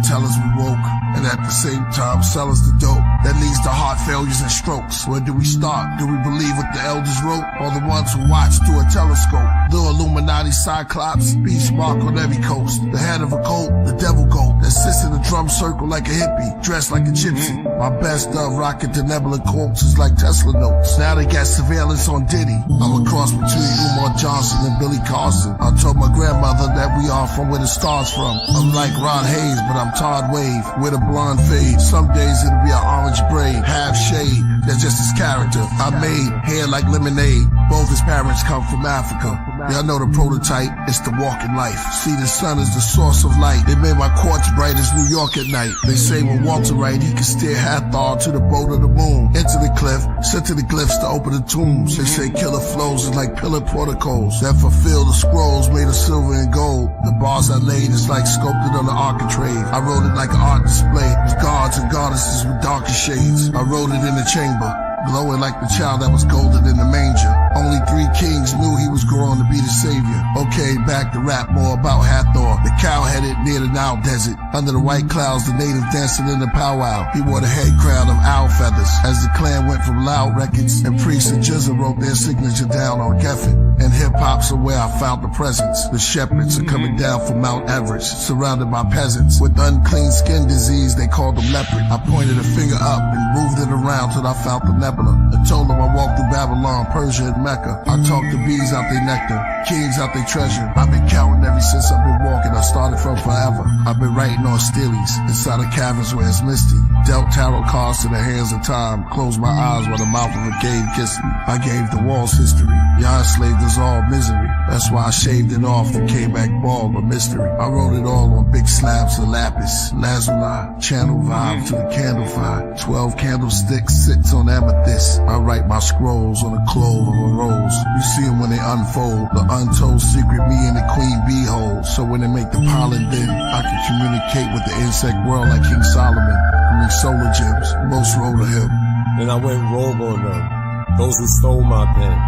Tell us we woke, and at the same time sell us the dope that leads to heart failures and strokes. Where do we start? Do we believe what the elders wrote, or the ones who watch through a telescope? The Illuminati Cyclops, beast mark on every coast. The head of a cult, the devil goat that sits in a drum circle like a hippie, dressed like a gypsy. My best of rocking to Nebula quotes is like Tesla notes. Now they got surveillance on Diddy. I'm a cross between Umar Johnson and Billy Carson. I told my grandmother that we are from where the stars from. I'm like Ron Hayes, but I'm Todd Wave with a blonde fade. Some days it'll be an orange braid, half shade. That's just his character. I made hair like lemonade. Both his parents come from Africa. Y'all know the prototype, it's the walking life. See, the sun is the source of light. They made my quartz bright as New York at night. They say when Walter Wright, he can steer Hathor to the boat of the moon. Into the cliff, sent to the glyphs to open the tombs. They say killer flows is like pillar porticos that fulfill the scrolls made of silver and gold. The bars I laid is like sculpted on the architrave. I wrote it like an art display with gods and goddesses with darker shades. I wrote it in the chamber, glowing like the child that was golden in the manger. Only 3 kings knew he was growing to be the savior. Okay, back to rap more about Hathor, the cow-headed near the Nile desert. Under the white clouds, the native dancing in the powwow. He wore the head crown of owl feathers. As the clan went from loud records, and priests and Jizza wrote their signature down on Geffen. And hip-hop's are where I found the presence. The shepherds are coming down from Mount Everest, surrounded by peasants. With unclean skin disease, they called them leopard. I pointed a finger up and moved it around till I found the nebula. I told them I walked through Babylon, Persia, and Mecca. I talked to bees out their nectar, kings out their treasure. I've been counting ever since I've been walking. I started from forever. I've been writing on steelies, inside of caverns where it's misty. Dealt tarot cards to the hands of time. Closed my eyes while the mouth of a cave kissed me. I gave the walls history. Y'all enslaved us all misery. That's why I shaved it off and came back bald, a mystery. I wrote it all on big slabs of lapis, lazuli, channel vibe to the candle fire. 12 candlesticks sits on amethyst. I write my scrolls on the clove of a rose. You see them when they unfold, the untold secret me and the queen bee hold. So when they make the pollen then, I can communicate with the insect world like King Solomon. I mean solar gems, most wrote of him. Then I went rogue on them, those who stole my pen.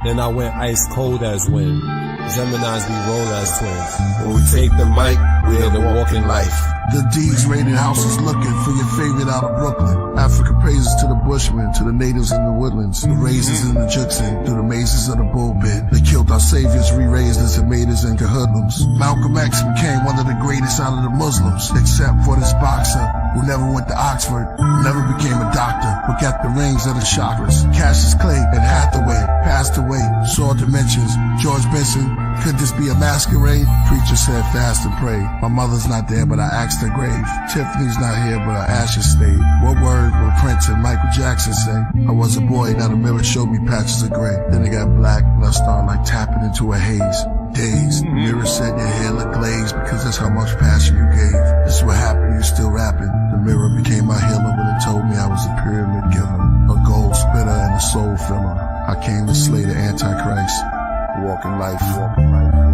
Then I went ice cold as wind. Geminis, we roll as twins. When we take the mic, we're the walking life. The D's raided houses looking for your favorite out of Brooklyn. Africa praises to the Bushmen, to the natives in the woodlands, the raisins in the Jukson, through the mazes of the bullpen. They killed our saviors, re-raised us and made us into hoodlums. Malcolm X became one of the greatest out of the Muslims, except for this boxer who never went to Oxford, never became a doctor, but got the rings of the chakras. Cassius Clay and Hathaway passed away, saw dimensions. George Benson, could this be a masquerade? Preacher said fast and pray. My mother's not there, but I asked her grave. Tiffany's not here, but her ashes stayed. What word will Prince and Michael Jackson say? I was a boy, now the mirror showed me patches of gray. Then it got black, and I started like tapping into a haze. Days. The mirror said your hair looked glazed because that's how much passion you gave. This is what happened, you still rapping. The mirror became my healer when it told me I was a pyramid giver, a gold spitter and a soul filler. I came to slay the Antichrist. Walking life, walking life, walking life.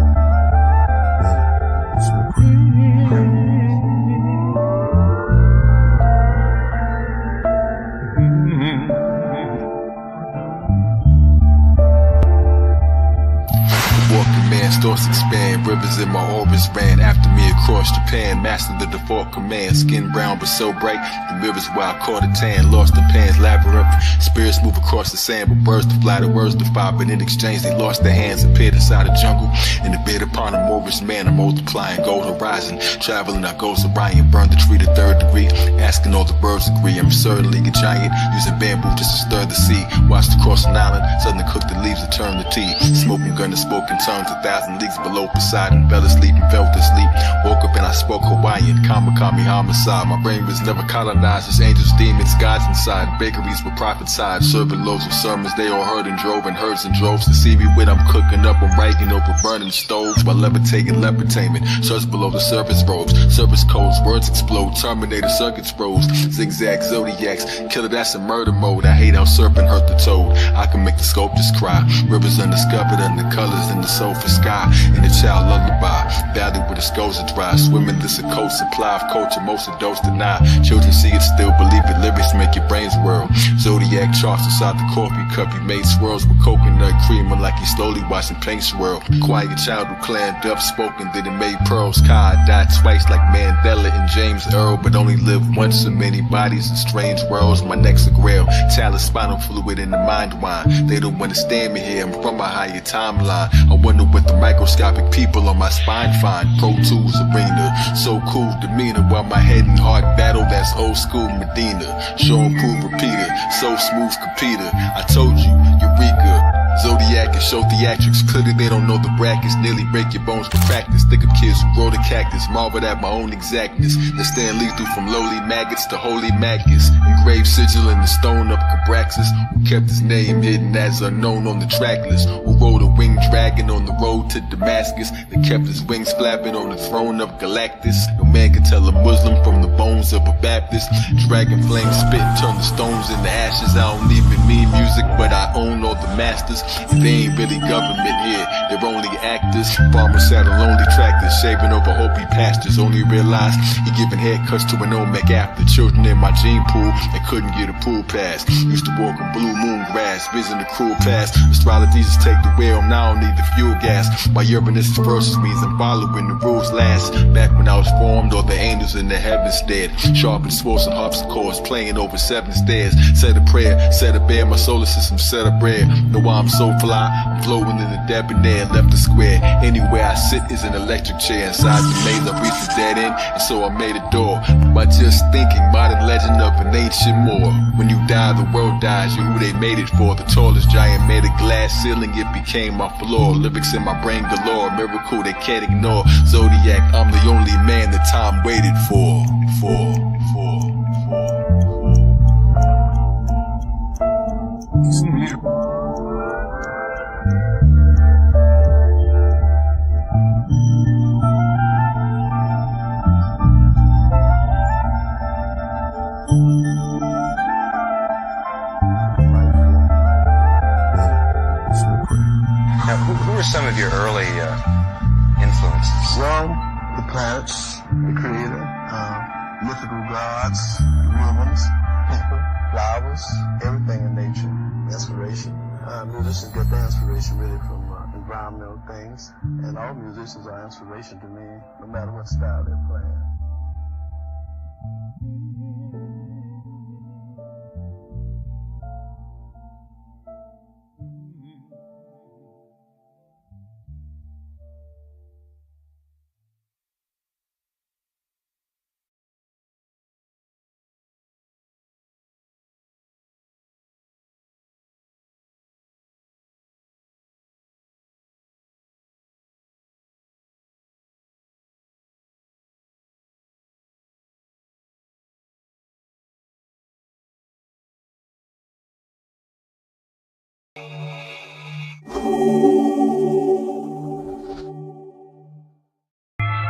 Yeah, it's my prayer. Walking man, thoughts expand, rivers in my orbits ran after me across Japan, mastered the default command, skin brown but so bright, the rivers where I caught a tan, lost in Pan's labyrinth, spirits move across the sand, but birds to fly, the words to fire, but in exchange they lost their hands, appeared inside a jungle, in the bed upon a Moorish man, I'm multiplying, gold horizon, traveling our ghost Orion, burned the tree to 3rd degree, asking all the birds agree, I'm absurdly a giant, using bamboo just to stir the sea, watched across an island, suddenly cooked the leaves to turn to tea, smoking gun and spoken tongues, 1,000 leagues below Poseidon, fell asleep and fell to sleep, woke up and I spoke Hawaiian, Kamakami homicide, my brain was never colonized, as angels, demons, gods inside, bakeries were prophesied, serving loaves of sermons, they all heard and drove in herds and droves, to see me when I'm cooking up, I'm writing over burning stoves, while levitating lepretainment, search below the surface robes, surface codes, words explode, Terminator circuits froze, zigzag zodiacs, killer that's in murder mode, I hate how serpent hurt the toad, I can make the sculptors cry, rivers undiscovered under colors in the sulfur sky, in the child lullaby, valley where the skulls are dry, swimming this a coast supply of culture, most of those deny, children see it still believe it, lyrics make your brains whirl, zodiac charts inside the coffee cup, you made swirls with coconut creamer like you slowly watching paint swirl, quiet child who clammed up, spoken that it made pearls, Kai died twice like Mandela and James Earl, but only lived once in many bodies in strange worlds, my neck's a grail, talent spinal fluid in the mind wine, they don't understand me here, I'm from a higher timeline, I wonder what the microscopic people on my spine find, Pro Tools arena, so cool demeanor, while my head and heart battle, that's old school Medina, show and prove repeater, so smooth computer, I told you, Eureka, Zodiac and show theatrics, clearly they don't know the brackets, nearly break your bones for practice, think of kids who grow the cactus, marveled at my own exactness, that stand lethal from lowly maggots to holy maggots, engraved sigil in the stone of Cabraxis, who kept his name hidden as unknown on the track list, who rode a winged dragon on the road to Damascus, that kept his wings flapping on the throne of Galactus, no man can tell a Muslim from the bones of a Baptist, dragon flame spit, turn the stones into ashes, I don't even mean music, but I own all the masters, they ain't really government here, they're only actors, farmers sat on lonely tractors, shaving over Hopi pastures, only realized he giving haircuts to an Olmec after, children in my gene pool, that couldn't get a pool pass, used to walk on blue moon grass, vision the cruel past, astrology just take the wheel, now I don't need the fuel gas, my Uranus versus means I'm following the rules last, back when I was formed, all the angels in the heavens stared, sharp and swollen harpsichords, playing over 7 stairs, said a prayer, said a bear, my solar system set a prayer, know why I'm so fly, I'm floating in the debonair, left the square, anywhere I sit is an electric chair, inside the maze I reached the dead end, and so I made a door, by just thinking, modern legend of an ancient Moor, when you die the world dies, you're who they made it for, the tallest giant made a glass ceiling, it became my floor, lyrics in my brain galore, miracle they can't ignore, Zodiac, I'm the only man that time waited for. Now, who are some of your early influences? Well, the planets, the creator, mythical gods, rhythms, people, flowers, everything in nature, inspiration. Musicians get their inspiration really from underground mill things, and all musicians are inspiration to me, no matter what style they're playing.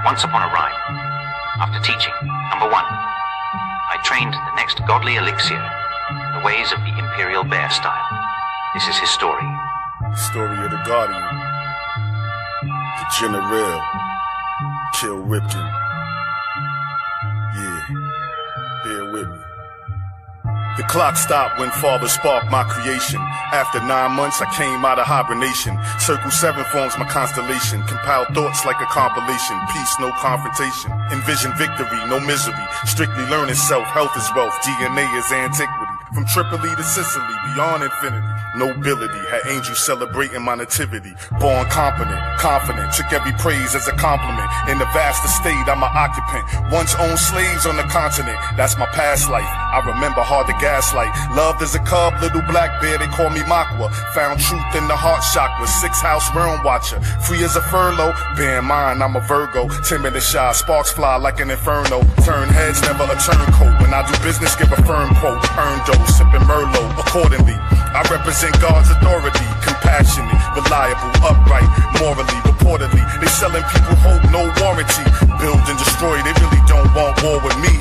Once upon a rhyme, after teaching, number 1, I trained the next godly elixir in the ways of the imperial bear style. This is his story. Story of the Guardian, the General, Kill Ripken. Yeah, bear with me. The clock stopped when Father sparked my creation. After 9 months, I came out of hibernation. Circle 7 forms my constellation. Compiled thoughts like a compilation. Peace, no confrontation. Envision victory, no misery. Strictly learning self. Health is wealth. DNA is antiquity. From Tripoli to Sicily, beyond infinity. Nobility, had angels celebrating my nativity. Born competent, confident, took every praise as a compliment. In the vast estate, I'm an occupant. Once owned slaves on the continent, that's my past life. I remember hard to gaslight. Loved as a cub, little black bear, they call me Makwa. Found truth in the heart chakra, 6th house realm watcher. Free as a furlough, bear in mind I'm a Virgo. Timid and shy, sparks fly like an inferno. Turn heads, never a turncoat. When I do business, give a firm quote. Earn dough, sipping Merlot accordingly. I represent God's authority, compassionate, reliable, upright, morally, reportedly. They selling people hope, no warranty. Build and destroy, they really don't want war with me.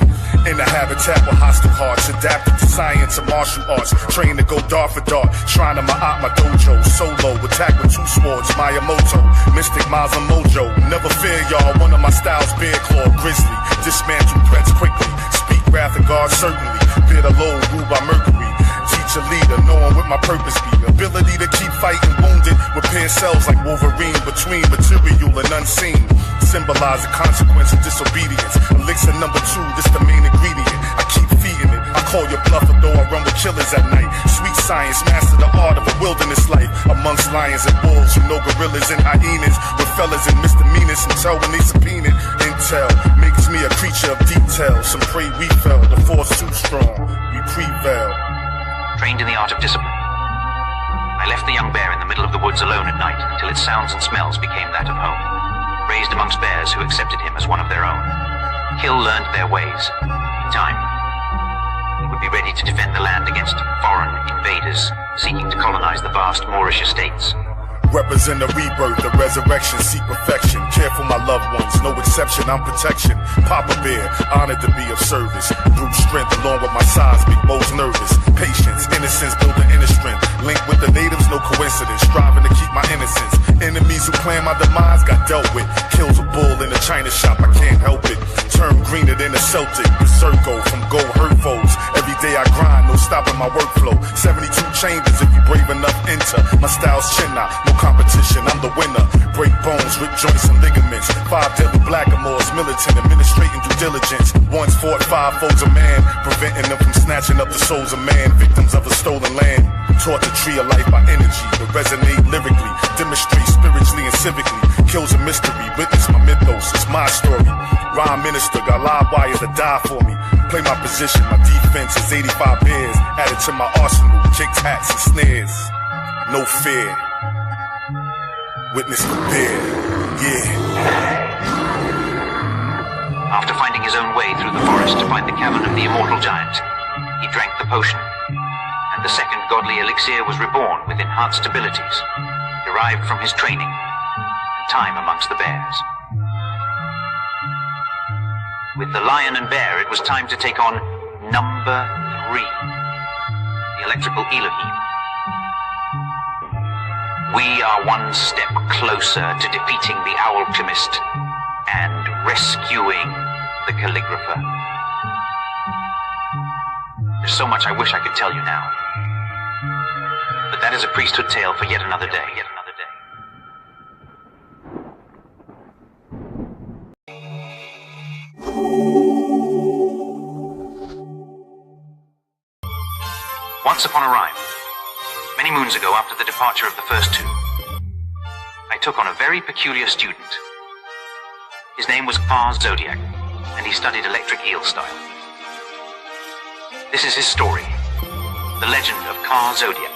In the habitat with hostile hearts, adapted to science and martial arts. Trained to go dart for dart, trying to my dojo. Solo, attack with 2 swords, Miyamoto. Mystic Miles and Mojo. Never fear y'all, one of my styles, bear claw, grizzly. Dismantle threats quickly, speak wrath and guard certainly. Bear the load, ruled by Mercury. Teach a leader, knowing what my purpose be. Ability to keep fighting wounded, repair cells like Wolverine between material and unseen. Symbolize the consequence of disobedience. Elixir number 2, this the main ingredient. I keep feeding it. I call your bluff, though I run with killers at night. Sweet science, master the art of a wilderness life. Amongst lions and bulls, you know gorillas and hyenas. With fellas and misdemeanors, and tell when they subpoena. Intel makes me a creature of detail. Some pray we fell, the force too strong. We prevail. Trained in the art of discipline. I left the young bear in the middle of the woods alone at night until its sounds and smells became that of home. Raised amongst bears who accepted him as one of their own. Kill learned their ways. In time, he would be ready to defend the land against foreign invaders seeking to colonize the vast Moorish estates. Represent the rebirth, the resurrection, seek perfection. Care for my loved ones, no exception, I'm protection. Papa Bear, honored to be of service. Brute strength along with my size, make most nervous. Patience, innocence, building inner strength. Link with the natives, no coincidence. Striving to keep my innocence. Enemies who plan my demise got dealt with. Kills a bull in a china shop, I can't help it. Turn greener than a Celtic. Berserko from gold hurt foes. Every day I grind, no stopping my workflow. 72 chambers if you brave enough enter. My style's chin out, no competition, I'm the winner. Break bones, rip joints and ligaments. 5 deadly blackamoors, militant, administrating due diligence. Once fought 5 foes of man, preventing them from snatching up the souls of man. Victims of a stolen land. Taught to tree of life by energy, to resonate lyrically, demonstrate spiritually and civically. Kills a mystery, witness my mythos, it's my story. Rhyme minister, got live wires to die for me. Play my position, my defense is 85 bears. Added to my arsenal, kicks, hats, and snares. No fear. Witness the bear, yeah. After finding his own way through the forest to find the cavern of the immortal giant, he drank the potion, and the second godly elixir was reborn with enhanced abilities, derived from his training and time amongst the bears. With the lion and bear, it was time to take on number 3, the electrical Elohim. We are one step closer to defeating the alchemist and rescuing the calligrapher. There's so much I wish I could tell you now. But that is a priesthood tale for yet another day. Once upon a rhyme. Many moons ago, after the departure of the first two, I took on a very peculiar student. His name was Ka Zodiac, and he studied electric eel style. This is his story. The legend of Ka Zodiac,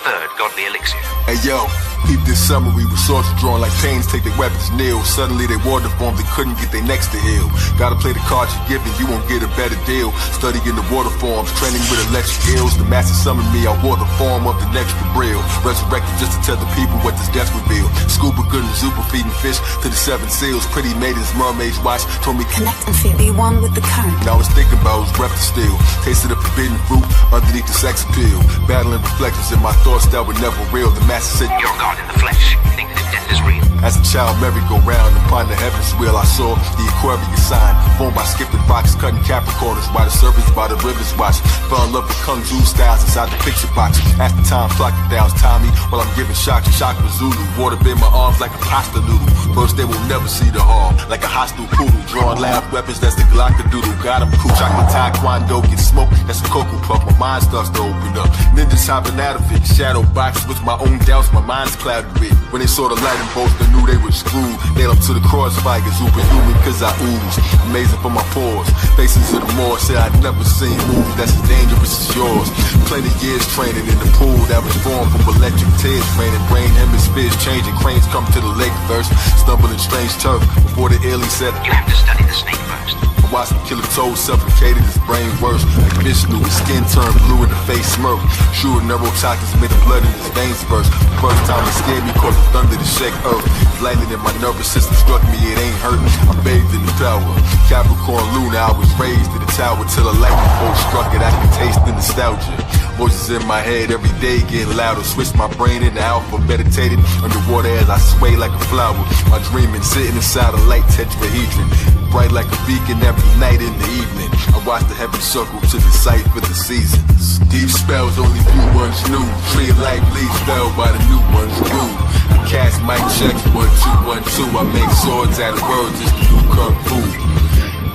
third godly elixir. Hey yo, peep this summary with swords drawn like pains take their weapons kneel. Suddenly they wore the form, they couldn't get their necks to heal. Gotta play the cards you're given, you won't get a better deal. Studying the water forms, training with electric eels. The master summoned me, I wore the form of the next Brill. Resurrected just to tell the people what this death revealed. Scuba good and super feeding fish to the 7 seals. Pretty maidens, mermaids watch, told me connect and feel, be one with the current. Now I was thinking about his breath to steal. Tasted the forbidden fruit underneath the sex appeal. Battling reflections in my thoughts that were never real. The master said, you're God in the flesh. You think that death is real. As a child, merry-go-round upon the heavens wheel, I saw the Aquarius sign, formed by skipping rocks, cutting Capricorns by the serpents, by the rivers watch. Fell in love with Kung Fu styles inside the picture box. At the time, flock it down, Tommy, while I'm giving shock to shock with Zulu. Water bend my arms like a pasta noodle. First, they will never see the harm, like a hostile poodle. Drawing loud weapons, that's the Glockadoodle. Got him cool, chocolate taekwondo, get smoked, that's a cocoa puff. My mind starts to open up. Ninjas hopping out of it, shadow box with my own doubts, my mind's clouded with. When they saw the light in both, they knew they were screwed. Nailed up to the crossfire, superhuman, cause I ooze. Amazing for my pores. Faces of the moor, said I'd never seen moves that's as dangerous as yours. Plenty years training in the pool that was formed from electric tears, raining brain hemispheres changing. Cranes come to the lake first, stumbling strange turf before the alien said, you have to study the snake first. I watched him kill a toad, suffocated his brain worse. Like Vishnu, his skin turned blue in the face smirk. Sure, neurotoxins made the blood in his veins burst. The first time it scared me, caused the thunder to shake earth. Lightning in my nervous system struck me, it ain't hurt. I'm bathed in the power. Capricorn Luna, I was raised to the tower till a lightning bolt struck it. I could taste the nostalgia. Voices in my head every day getting louder. Switched my brain into alpha, meditated underwater as I sway like a flower. My dreaming, sitting inside a light tetrahedron, bright like a beacon every night in the evening. I watch the heavens circle to decipher the seasons. Deep spells only few ones knew. Tree of life leaves fell by the new ones grew. I cast mic checks 1, 2, 1, 2. I make swords out of words, it's the new kung fu.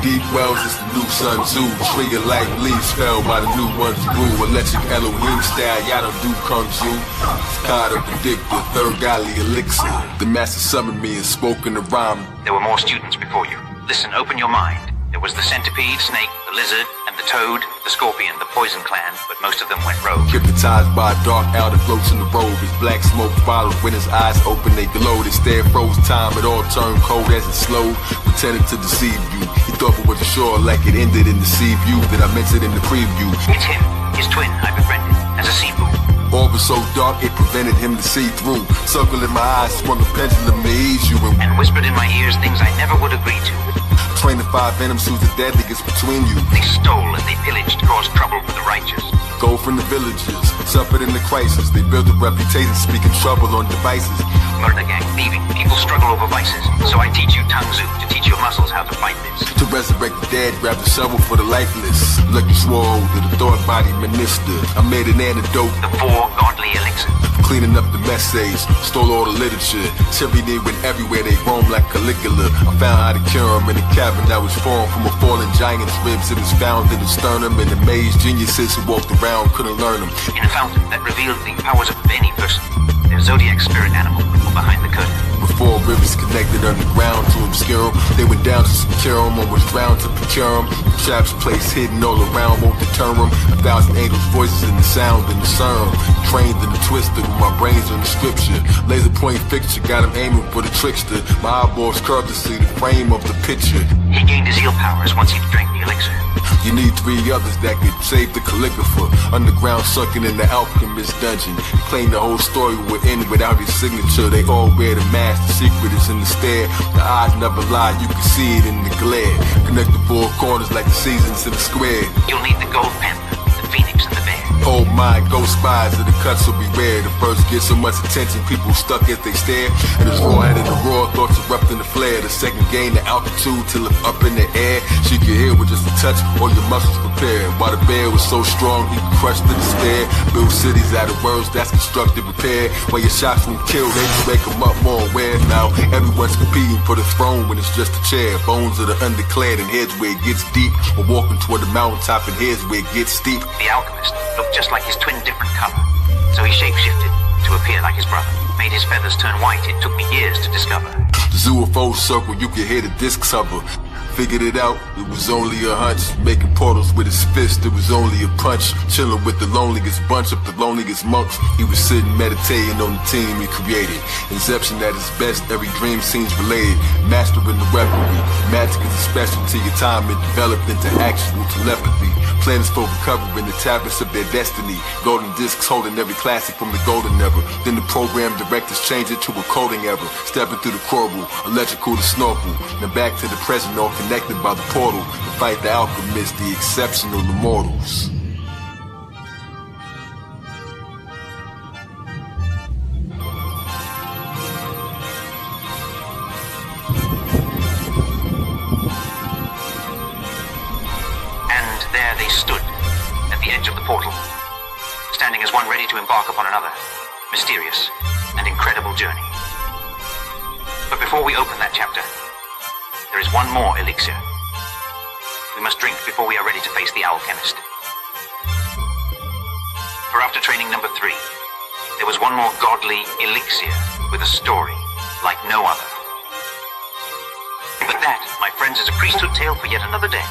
Deep wells is the new Sun Tzu. Tree of life leaves fell by the new ones grew. Electric Elohim style, y'all don't do kung fu. Card of predictor, third godly elixir. The master summoned me and spoke in the rhyme. There were more students before you. Listen, open your mind. There was the centipede, snake, the lizard, and the toad, the scorpion, the poison clan, but most of them went rogue. Hypnotized by a dark owl that floats in the robe. His black smoke followed when his eyes open, they glowed. His stare froze time, it all turned cold as it slowed. Pretended to deceive you. He thought it was a shore like it ended in the sea view that I mentioned in the preview. It's him, his twin, I befriended, as a sea boo. All was so dark, it prevented him to see through. Circle in my eyes, swung a pendulum to ease you. And whispered in my ears things I never would agree to. Train the 5 venoms who's the deadliest between you. They stole and they pillaged, caused trouble for the righteous. Gold from the villages, suffered in the crisis. They built a reputation, speaking trouble on devices. Murder gang, thieving, people struggle over vices. So I teach you Tang Zu to teach your muscles how to fight this. To resurrect the dead, grab the shovel for the lifeless. Lucky swore to the thought body minister. I made an antidote. The 4 godly elixirs. Cleaning up the messages, stole all the literature. Tyranny went everywhere, they roamed like Caligula. I found how to cure them in a cabin that was formed from a fallen giant's ribs. It was found in the sternum, and amazed geniuses who walked around couldn't learn them. In a fountain that revealed the powers of any person. Their zodiac spirit animal behind the curtain. Before rivers connected underground to obscure them, they went down to secure them or was drowned to procure them. Traps placed hidden all around won't deter them. 1,000 angels' voices in the sound and the sound. Trained in the twister with my brains on the scripture. Laser point fixture, got him aiming for the trickster. My eyeballs curved to see the frame of the picture. He gained his eel powers once he drank the elixir. You need 3 others that could save the calligrapher. Underground sunken in the alchemist dungeon. Claim the whole story would end without his signature. They all wear the mask, the secret is in the stare. The eyes never lie, you can see it in the glare. Connect the 4 corners like the seasons in the square. You'll need the gold panther, the phoenix, and the bear. Oh my, ghost spies of the cuts will be rare. The first get so much attention, people stuck as they stare. And the raw-headed the raw thoughts erupting the flare. The second gain the altitude till it's up in the air. She could hear with just a touch, all your muscles prepared. While the bear was so strong, he crushed the despair. Build cities out of words, that's constructed repair. While your shots won't kill, they just wake them up more aware. Now everyone's competing for the throne when it's just a chair. Bones of the undeclared and heads where it gets deep. Or walking toward the mountaintop and heads where it gets steep. The alchemist looked just like his twin, different color, so he shapeshifted to appear like his brother. Made his feathers turn white, it took me years to discover. The UFO circle, you could hear the discs hover. Figured it out, it was only a hunch. Making portals with his fist, it was only a punch. Chilling with the loneliest bunch of the loneliest monks. He was sitting meditating on the team he created. Inception at his best, every dream seems related. Mastering the weaponry, magic is a specialty. Your time it developed into actual telepathy. Plans for recovering the tablets of their destiny. Golden discs holding every classic from the golden era. Then the program directors changed it to a coding error. Stepping through the corbel, electrical to snorkel. Then back to the present, all connected by the portal. To fight the alchemists, the exceptional immortals. There they stood, at the edge of the portal, standing as one ready to embark upon another mysterious and incredible journey. But before we open that chapter, there is one more elixir. We must drink before we are ready to face the alchemist. For after training number 3, there was one more godly elixir with a story like no other. But that, my friends, is a priesthood tale for yet another day.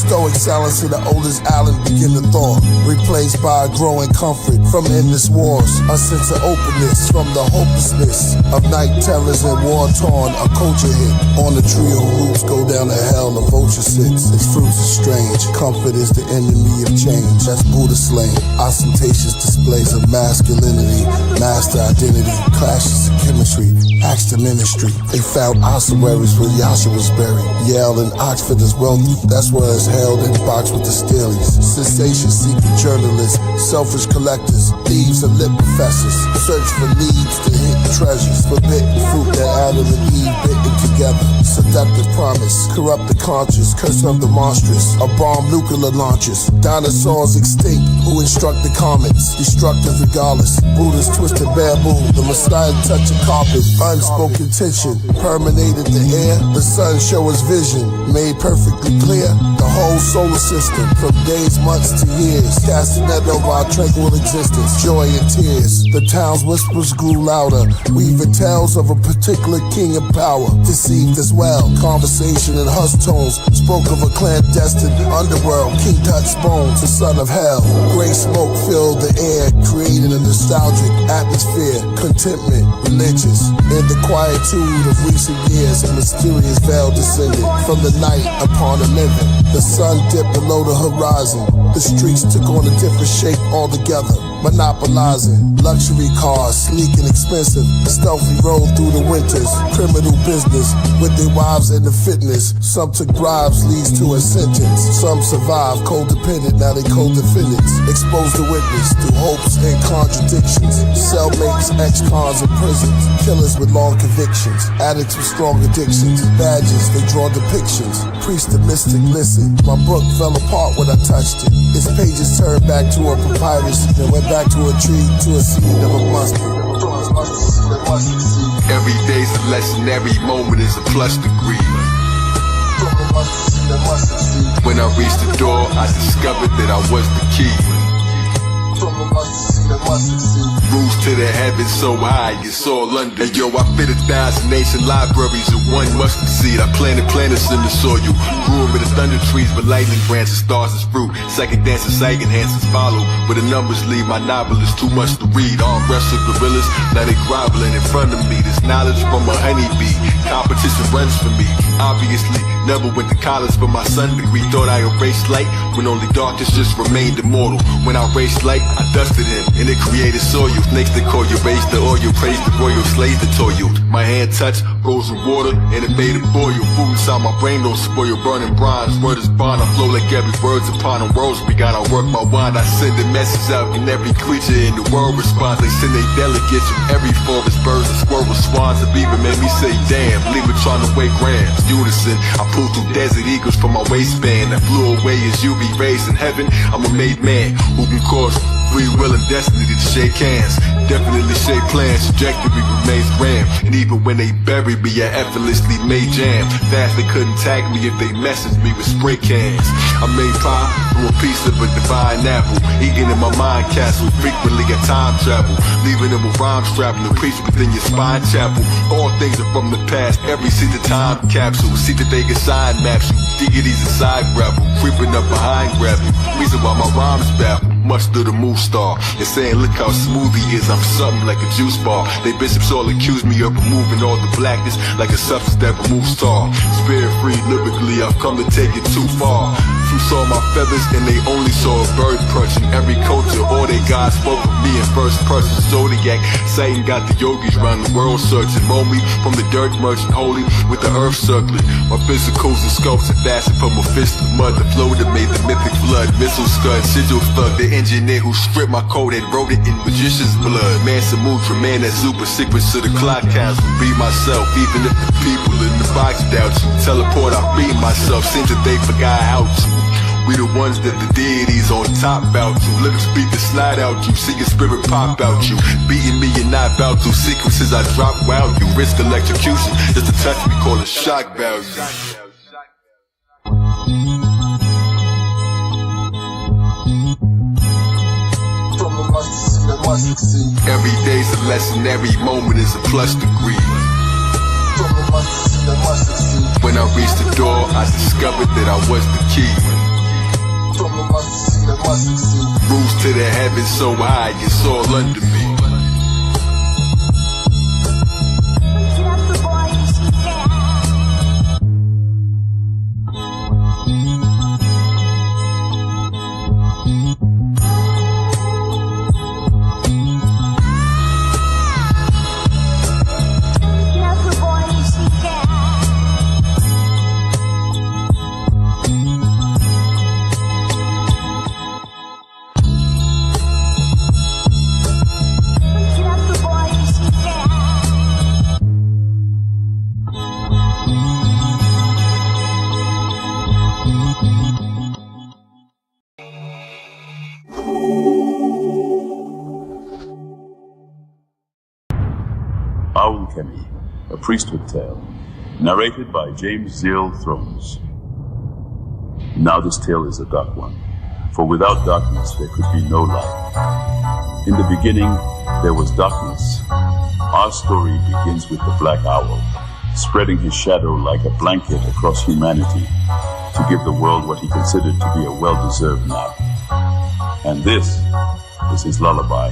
Stoic silence of the oldest island begin to thaw, replaced by a growing comfort from endless wars, a sense of openness from the hopelessness of night terrors and war-torn. A culture hit on the tree of roots go down to hell. A vulture sits, its fruits are strange. Comfort is the enemy of change. That's Buddha slain. Ostentatious displays of masculinity, master identity, clashes of chemistry, acts to ministry. They found ossuaries where Yasha was buried. Yale and Oxford is wealthy. That's where it's held in a box with the Steelies. Sensation-seeking journalists, selfish collectors, thieves and lit professors, search for leads to hidden treasures, forbidden fruit that Adam and Eve bitten together. Seductive promise, corrupt the conscious, curse of the monstrous, a bomb nuclear launches. Dinosaurs extinct, who instruct the comets, destructive regardless. Buddha's twisted bamboo, the Messiah touch a carpet, unspoken tension, permeated the air. The sun show us vision, made perfectly clear. The whole solar system, from days, months to years, casting net over our tranquil existence, joy and tears. The town's whispers grew louder, weaving tales of a particular king of power, deceived as well. Conversation in hushed tones spoke of a clandestine underworld, King Tut's bones, the son of hell. Gray smoke filled the air, creating a nostalgic atmosphere, contentment, religious. In the quietude of recent years, a mysterious veil descended from the night upon the living. The sun dipped below the horizon. The streets took on a different shape altogether. Monopolizing luxury cars, sleek and expensive, stealthy rolled through the winters. Criminal business with their wives and the fitness. Some took bribes, leads to a sentence. Some survived, codependent, now they co-defendants. Exposed to witness through hopes and contradictions. Cellmates, ex-cons in prisons. Killers with long convictions. Addicts with strong addictions. Badges, they draw depictions. Priest and mystic, listen. My book fell apart when I touched it. Its pages turned back to a papyrus, then went back to a tree, to a seed of a mustard. Every day's a lesson, every moment is a plus degree. When I reached the door, I discovered that I was the key. Rules to the heavens so high, it's all under. And yo, I fit 1,000 nation libraries in one mustard seed. I planted planets in the soil, grew them with the thunder trees, but lightning branches, stars as fruit. Second dances, sight enhancers follow, but the numbers leave my novel is too much to read. Arm wrestle gorillas, now they groveling in front of me. This knowledge from a honeybee, competition runs for me. Obviously, Never went to college for my son degree. Thought I erased light when only darkness just remained immortal. When I erased light, I dusted him and it created soil. Snakes that call you raised the oil, praise the royal slaves that toil you. My hand touched frozen water and it made it boil. Food inside my brain don't spoil. Burning bronze, word is bond. I flow like every word's upon the world's begun. I work my wand, I send a message out and every creature in the world responds. They send their delegates from every forest, birds and squirrels, swans. It even made me say damn, leave it trying to weigh grams. Unison, I pulled through desert eagles from my waistband. I flew away as UV rays in heaven. I'm a made man who can cause free will and destiny to shake hands. Definitely shape plans, trajectory remains grand. And even when they buried me, I effortlessly made jam. Fast they couldn't tag me if they messaged me with spray cans. I made pie from a piece of a divine apple. Eating in my mind castle, frequently a time travel. Leaving them with rhymes trapping, the priest within your spine chapel. All things are from the past, every seat a time capsule. See that they can sign maps you. Diggities inside gravel, creeping up behind gravity. Reason why my rhymes baffle. Much to the move star. They're saying look how smooth he is, I'm something like a juice bar. They bishops all accuse me of removing all the blackness like a substance that removes tar. Spirit free lyrically, I've come to take it too far. Some saw my feathers and they only saw a bird perching. Every culture, all they gods spoke of me in first person. Zodiac, Satan got the yogis round the world searching. Mold me from the dirt merchant holy with the earth circling. My physicals and sculpts are fastened from a fist of mud. The flow that made the mythic flood. Missile scud, sigil thug, the engineer who stripped my code and wrote it in magician's blood. Man Samutra, man that super secrets to the clock council. Be myself, even if the people in the box doubt you. Teleport, I be myself, seems that they forgot how to. We the ones that the deities on top bout to. Lyrics beat the slide out you, see your spirit pop out you. Beating me and not bout to. Sequences I drop wild you. Risk electrocution, just a touch we call a shock value. Every day's a lesson, every moment is a plus degree. When I reached the door, I discovered that I was the key. Rules to the heavens so high, it's all under me. A Priesthood Tale, narrated by James Zeal Thrones. Now this tale is a dark one, for without darkness there could be no light. In the beginning, there was darkness. Our story begins with the Black Owl, spreading his shadow like a blanket across humanity to give the world what he considered to be a well-deserved nap. And this is his lullaby.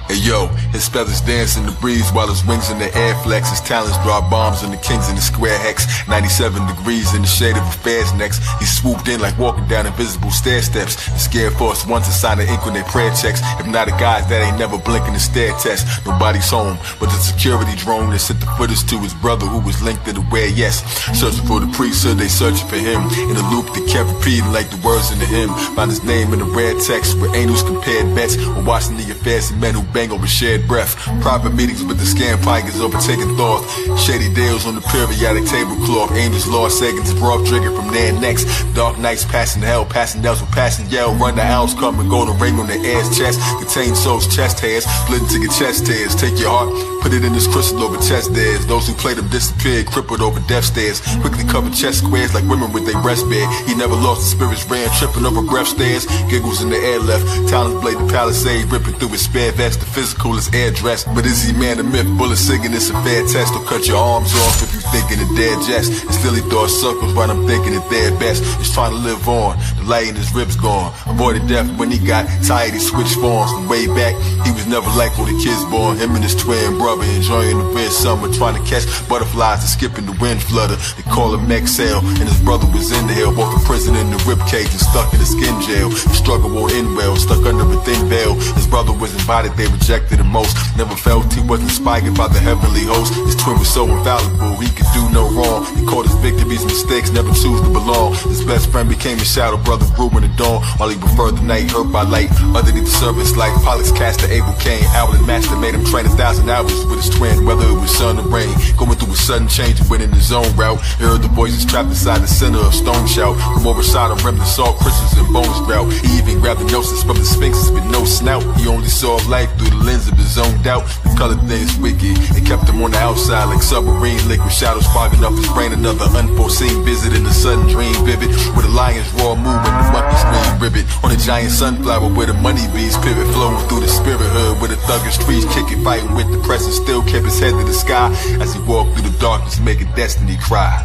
Hey yo, his feathers dance in the breeze while his wings in the air flex. His talents drop bombs on the kings in the square hex. 97 degrees in the shade of affairs next. He swooped in like walking down invisible stair steps. The scared force once to sign the ink on their prayer checks. If not a guy that ain't never blinking the stare test. Nobody's home but the security drone that sent the footage to his brother who was linked to the where yes. Searching for the priesthood, they searching for him. In a loop that kept repeating like the words in the hymn. Found his name in the rare text where angels compared bets. Or watching the affairs of men who bang over shared breath. Private meetings with the scam pikers overtaking thought. Shady deals on the periodic tablecloth. Angels lost seconds, broth drinking from their necks. Dark nights passing hell, passing else with passing yell. Run the house, come and golden ring on the air's chest. Contain souls, chest hairs, split into your chest hairs. Take your heart, put it in this crystal over chest theirs. Those who played them disappeared, crippled over death stairs. Quickly covered chest squares like women with their breast bare. He never lost the spirits ran, tripping over breath stairs. Giggles in the air left, talons blade the palisade, ripping through with spare vest. The physical is air dressed, but is he man of myth? Bullet singing, it's a fair test. Don't cut your arms off if you thinking a dead jest. And still he thought circles while I'm thinking it their best. He's trying to live on, the light in his ribs gone. Avoided death when he got tired, he switched forms. From way back, he was never like all the kids born. Him and his twin brother enjoying the red summer, trying to catch butterflies and skipping the wind flutter. They call him exhale, and his brother was in the hell, both in prison in the rib cage and stuck in the skin jail. The struggle won't end well, stuck under a thin veil. His brother was invited, they rejected him most. Never felt he was inspired by the heavenly host. His twin was so infallible, he could do no wrong. He caught his victories, mistakes, never choose to belong. His best friend became his shadow, brother grew in the dawn. While he preferred the night, hurt by light. Underneath the surface, like Pollux cast the Abel Cain. Owlet master made him train 1,000 hours with his twin, whether it was sun or rain. Going through a sudden change and went in his own route. He heard the voices trapped inside the center of stone shout. From overside of remnant saw crystals and bones grout. He even grabbed the gnosis from the sphinxes with no snout. He only saw life through the lens of his own doubt. The color things wicked, it kept him on the outside like submarine liquid. Shadows fogging up his brain, another unforeseen visit in a sudden dream vivid. With a lion's roar move and the monkey's green ribbit. On a giant sunflower where the money bees pivot. Flowing through the spirit hood with a thuggish trees kicking, fighting with the press and still kept his head to the sky. As he walked through the darkness, making destiny cry.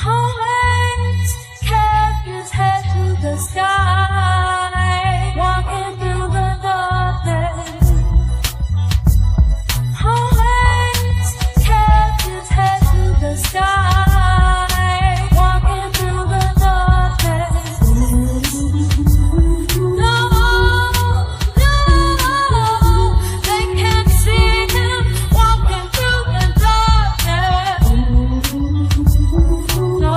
Always kept his head to the sky, walking through the darkness. Always kept his head to the sky, walking through the darkness. No, they can't see him walking through the darkness. No,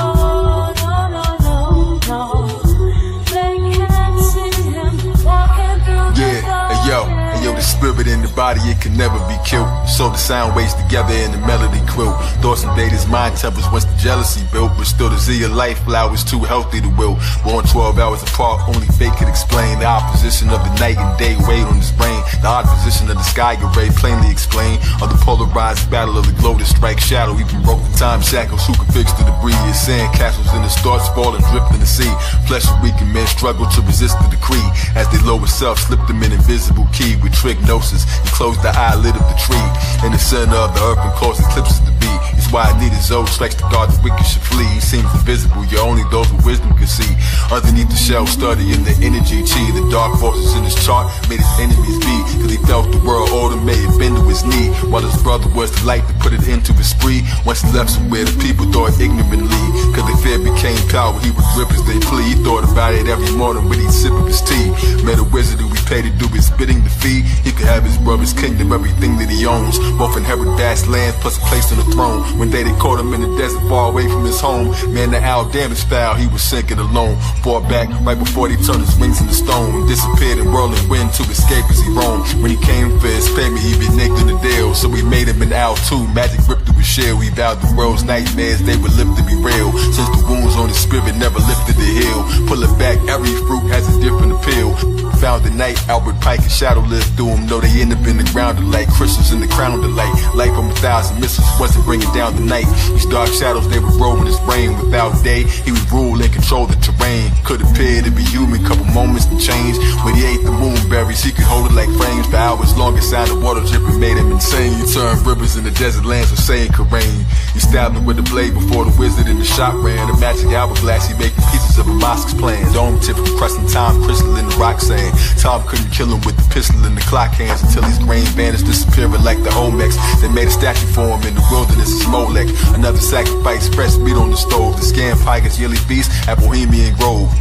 they can't see him walking through the darkness. The spirit in the body, it can never be killed. So the sound waves together in the melody quilt. Thoughts invade his mind tempers once the jealousy built. But still the Z of life flowers too healthy to wilt. Born 12 hours apart, only fate could explain the opposition of the night and day weighed on his brain. The odd position of the sky array plainly explained. Of the polarized battle of the glow to strike shadow. Even broke the time shackles, who could fix the debris? His sand castles in his thoughts fall and drift in the sea. Flesh and weakened men struggle to resist the decree. As they lower self slipped them an invisible key with trick gnosis. He closed the eyelid of the tree in the center of the earth and caused eclipses to be. It's why I needed Zoe strikes to guard the wicked should flee. He seems invisible, yet only those with wisdom can see. Underneath the shell, studying the energy chi. The dark forces in his chart made his enemies be. Cause he felt the world order made it bend to his knee. While his brother was the light to put it into his spree. Once he left somewhere, the people thought ignorantly. Cause the fear became power, he would grip as they plea. He thought about it every morning when he'd sip of his tea. Met a wizard who he paid to do his bidding to feed. He could have his brother's kingdom, everything that he owns. Both inherit vast lands plus a place on the throne. One day they caught him in the desert far away from his home. Man, the owl damaged foul, he was sinking alone. Fought back right before they turned his wings into stone. Disappeared in whirling wind to escape as he roamed. When he came for his payment, he been naked in the deal. So we made him an owl too, magic ripped through his shell. He vowed the world's nightmares, they would live to be real. Since the wounds on his spirit never lifted the hill. Pull it back, every fruit has a different appeal. Found the night, Albert Pike and Shadow lived through him. Know they end up in the ground of light, crystals in the crown of light. Light from 1,000 missiles wasn't bringing down the night. These dark shadows, they would roll in his brain. Without day, he would rule and control the terrain. Could appear to be human, couple moments to change. When he ate the moonberries, he could hold it like flames. For hours long, it sounded water dripping, made him insane. He turned rivers in the desert lands of saying could rain. He stabbed him with the blade before the wizard in the shop ran. A magic hourglass, he made the pieces of a mosque's plan. Dome tip from crusting time, crystal in the rock sand. Tom couldn't kill him with the pistol in the clock hands until his grain vanished, disappearing like the Olmecs. They made a statue for him in the wilderness of Molech. Another sacrifice, fresh meat on the stove. The scam Pike's yearly feast at Bohemian Grove.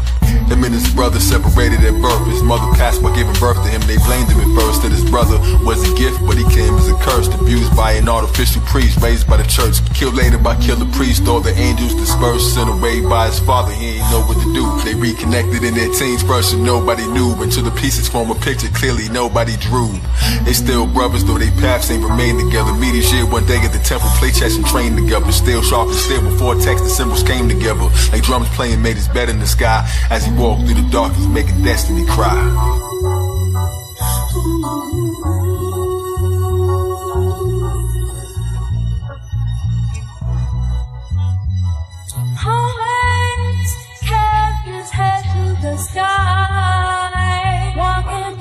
Him and his brother separated at birth. His mother passed while giving birth to him. They blamed him at first that his brother was a gift, but he came as a curse. Abused by an artificial priest, raised by the church. Killed later by Killah Priest. All the angels dispersed, sent away by his father. He ain't know what to do. They reconnected in their teens first and nobody knew. Until the pieces form a picture clearly nobody drew. They still brothers though they paths ain't remain together. Meet each year one day at the temple, play chess and train together. Still sharp and still before text and symbols came together. Like drums playing made his bed in the sky. As he walked through the darkness, making destiny cry. Always kept his head to the sky, walking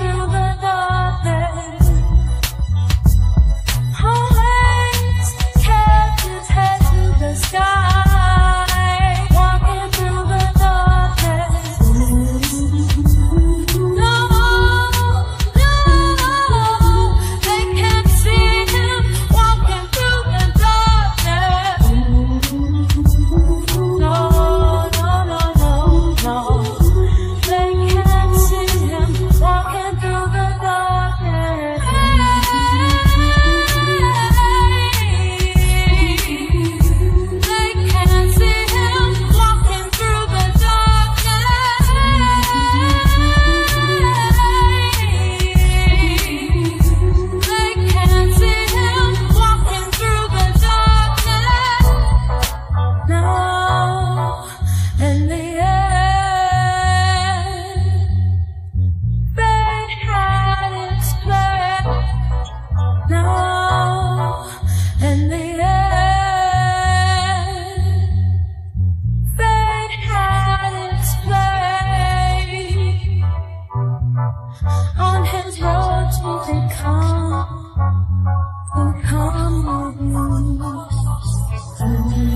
On his road to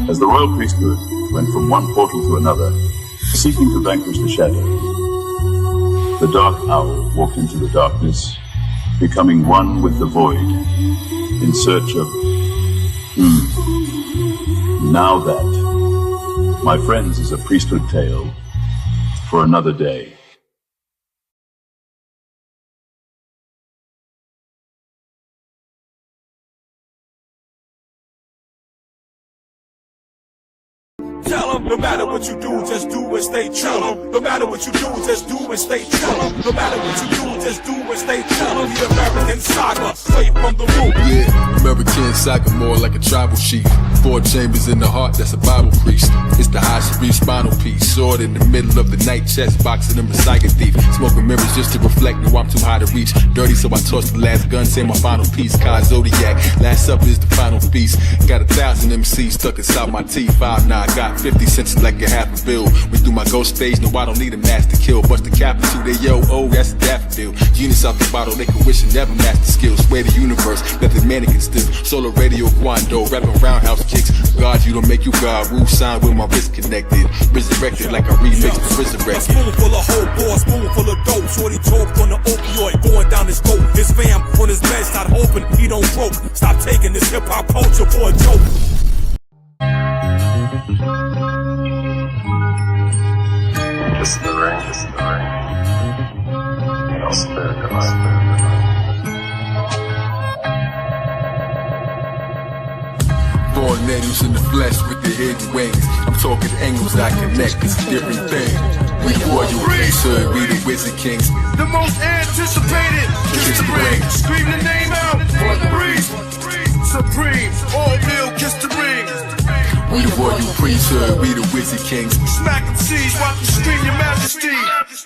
As the Royal Priesthood went from one portal to another, seeking to vanquish the shadow, the Dark Owl walked into the darkness, becoming one with the void, in search of... Now that, my friends, is a priesthood tale for another day. Tell them, no matter what you do, just do and stay true. No matter what you do, just do and stay true. No matter what you do, just do and stay true. The American saga, straight from the root. Yeah, American saga, more like a tribal chief. 4 chambers in the heart, that's a Bible priest. It's the high Sharif spinal piece. Sword in the middle of the night, chest boxing and Messiah thief. Smoking mirrors just to reflect, no, I'm too high to reach. Dirty, so I toss the last gun, say my final piece. Kai Zodiac, last supper is the final piece. Got 1,000 MCs stuck inside my teeth. 5'9", got 50 cents like a half a bill. Went through my ghost phase, no, I don't need a mask to kill. Bust the capital, they yo, oh, that's a daffodil. Genius out the bottle, they can wish and never master skills. Sway the universe, let the mannequin still. Solar radio, Quando, rapping roundhouse kicks. God, you don't make you God. Wu sign with my wrist connected. Resurrected like I remixed the resurrected. A spoonful of whole boy, spoonful of dope. Shorty choked on the opioid, going down his throat. His fam on his bed, start hoping he don't broke. Stop taking this hip-hop culture for a joke. Kiss the rain, kiss the rain. I'll spare the night. Born natives in the flesh with their hidden wings. I'm talking angles that connect, it's a different thing. We Royal Priesthood, we the Wizard Kings. The most anticipated, kiss the ring. Scream the name out, for the priest. Supreme, all real, kiss the ring. We the Royal Priesthood, we the Wizard Kings. Smack them seas, watch them scream your majesty.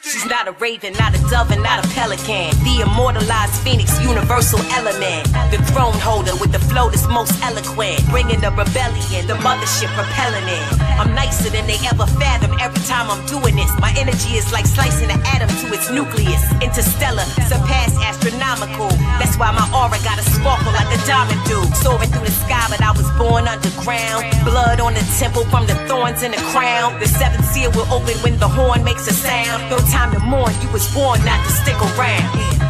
She's not a raven, not a dove, and not a pelican. The immortalized phoenix, universal element. The throne holder with the flow that's most eloquent. Bringing the rebellion, the mothership propelling it. I'm nicer than they ever fathom every time I'm doing this. My energy is like slicing an atom to its nucleus. Interstellar, surpass astronomical. That's why my aura got a sparkle like a diamond do. Soaring through the sky, but I was born underground. Blood on the temple from the thorns in the crown. The 7th seal will open when the horn makes a sound. No time to mourn, you was born not to stick around.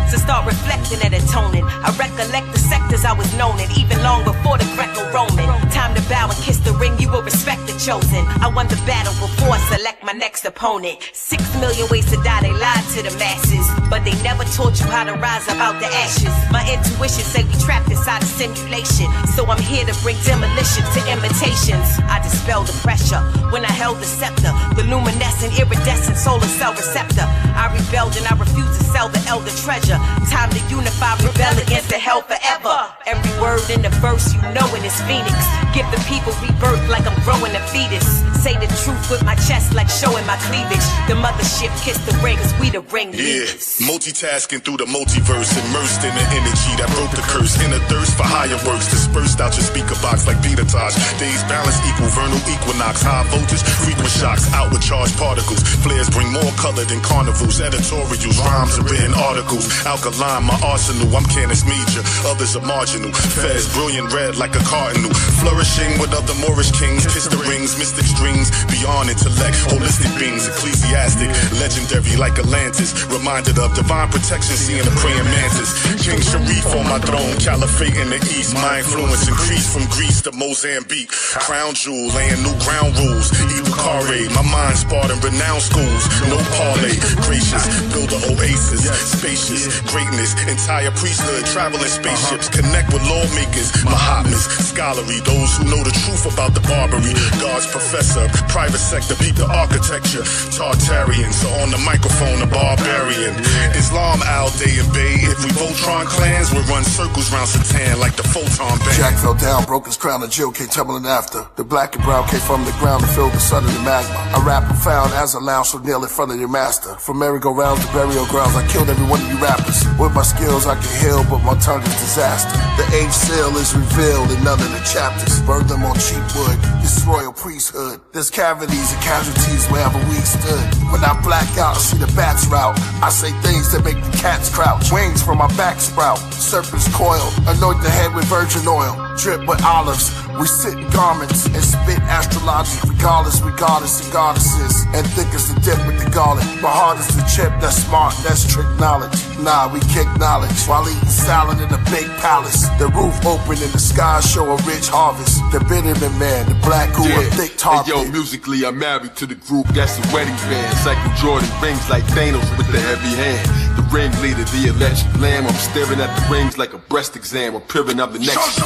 So start reflecting and atoning. I recollect the sectors I was known in, even long before the Greco-Roman. Time to bow and kiss the ring, you will respect the chosen. I won the battle before I select my next opponent. 6 million ways to die, they lied to the masses, but they never taught you how to rise about the ashes. My intuition say we trapped inside a simulation, so I'm here to bring demolition to imitations. I dispelled the pressure when I held the scepter, the luminescent, iridescent solar cell receptor. I rebelled and I refused to sell the elder treasure. Time to unify, rebel against the hell forever. Every word in the verse, you know it is Phoenix. Give the people rebirth like I'm growing a fetus. Say the truth with my chest like showing my cleavage. The mothership kiss the ring, cause we the ring leaders. Yeah, multitasking through the multiverse, immersed in the energy that broke the curse. In a thirst for higher works, dispersed out your speaker box like beta taj. Days balance equal vernal equinox. High voltage, frequent shocks, outward charged particles. Flares bring more color than carnivals. Editorials, rhymes, and written articles. Alkaline, my arsenal, I'm Canis Major. Others are marginal. Fez, brilliant red like a cardinal. Flourishing with other Moorish kings. Kiss the rings, mystic strings. Beyond intellect, holistic beings. Ecclesiastic, legendary like Atlantis. Reminded of divine protection, seeing a praying mantis. King Sharif on my throne, caliphate in the east. My influence increased from Greece to Mozambique. Crown jewel, laying new ground rules. Evil carre, my mind sparred in renowned schools. No parlay, gracious, build an oasis. Spacious, greatness, entire priesthood, traveling spaceships. Connect with lawmakers, Mahatmas, scholarly, those who know the truth about the Barbary. God's professor, private sector, peep the architecture. Tartarians, so on the microphone, a barbarian. Islam, Al, Day and Bay, if We Voltron clans will run circles round Satan like the Photon band. Jack fell down, broke his crown, and Jill came tumbling after. The black and brown came from the ground to fill the sun of the magma. I rap profound as a lounge so nail in front of your master. From merry-go-rounds to burial grounds, I killed every one of you rappers. With my skills I can heal, but my tongue is disaster. The age seal is revealed in none of the chapters. Burn them on cheap wood, this Royal Priesthood. There's cavities and casualties wherever we stood. When I black out and see the bats rout, I say things that make the cats crouch. Wings from my back sprout, serpents coil, anoint the head with virgin oil, drip with olives. We sit in garments and spit astrology. Regardless, we goddess and goddesses, and thick as the dip with the garlic. My heart is the chip that's smart, that's trick knowledge. Nah, we kick knowledge while eating salad in a big palace. The roof open and the sky show a rich harvest. The Bitterman man, the black who a thick target. Hey, yo, musically I'm married to the group that's a wedding band. Cycle Jordan rings like Thanos with the heavy hand. The ringleader, the electric lamb. I'm staring at the rings like a breast exam. I'm peering out the next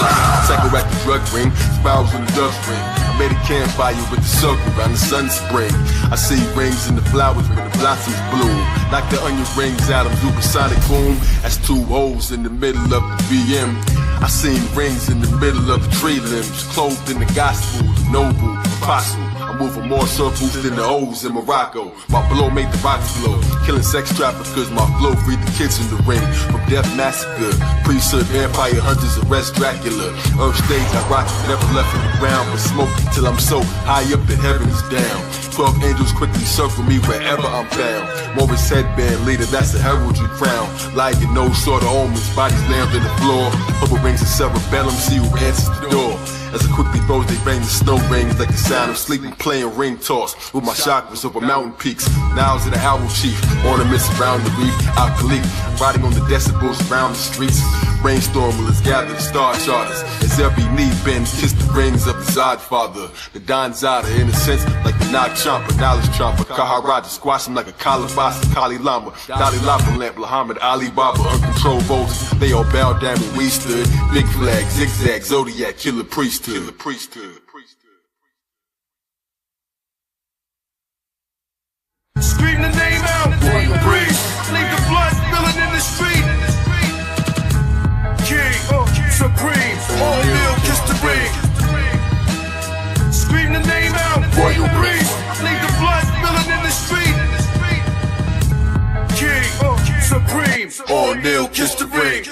cycle at the drug ring, spirals in the dust ring. I made a campfire with the circle around the sun spring. I see rings in the flowers when the blossoms bloom. Knock the onion rings out of supersonic boom. That's two holes in the middle of the VM. I seen rings in the middle of the tree limbs, clothed in the gospel, the noble, apostle. I'm moving more circles than the O's in Morocco. My blow made the rocks blow. Killing sex traffickers, my flow freed the kids in the ring. From death massacre, priesthood, vampire hunters, arrest Dracula. Earth stage, I rock, never left in the ground, but smoke till I'm so high up that heaven is down. 12 angels quickly circle me wherever I'm found. Morris headband leader, that's a heraldry crown. Like no sort of omens, bodies lammed in the floor. Purple rings of cerebellum, see who answers the door. As I quickly throws, they bang the snow rings like the sound of sleeping, playing ring toss with my chakras over mountain peaks. Now to the owl chief, ornaments around the reef, alkali, riding on the decibels around the streets. Brainstormers gather the star charters as every knee bends, kiss the rings of the Zod father. The Don Zada, in a sense, like the Nog Chomper, knowledge chomper, Kaharaja, squash him like a Kalabasa, Kali Lama, Dalai Lama lamp, Muhammad Ali Baba, uncontrolled voltage. They all bowed down when we stood. Big flag, zigzag, Zodiac, Killah Priest. Killah Priesthood. Scream the name out, Royal Priest. Leave the blood spilling in the street. King, supreme, all meal, kiss the ring. Scream the name out, Royal Priest. Leave the blood spilling in the street. King, supreme, all meal, kiss the ring.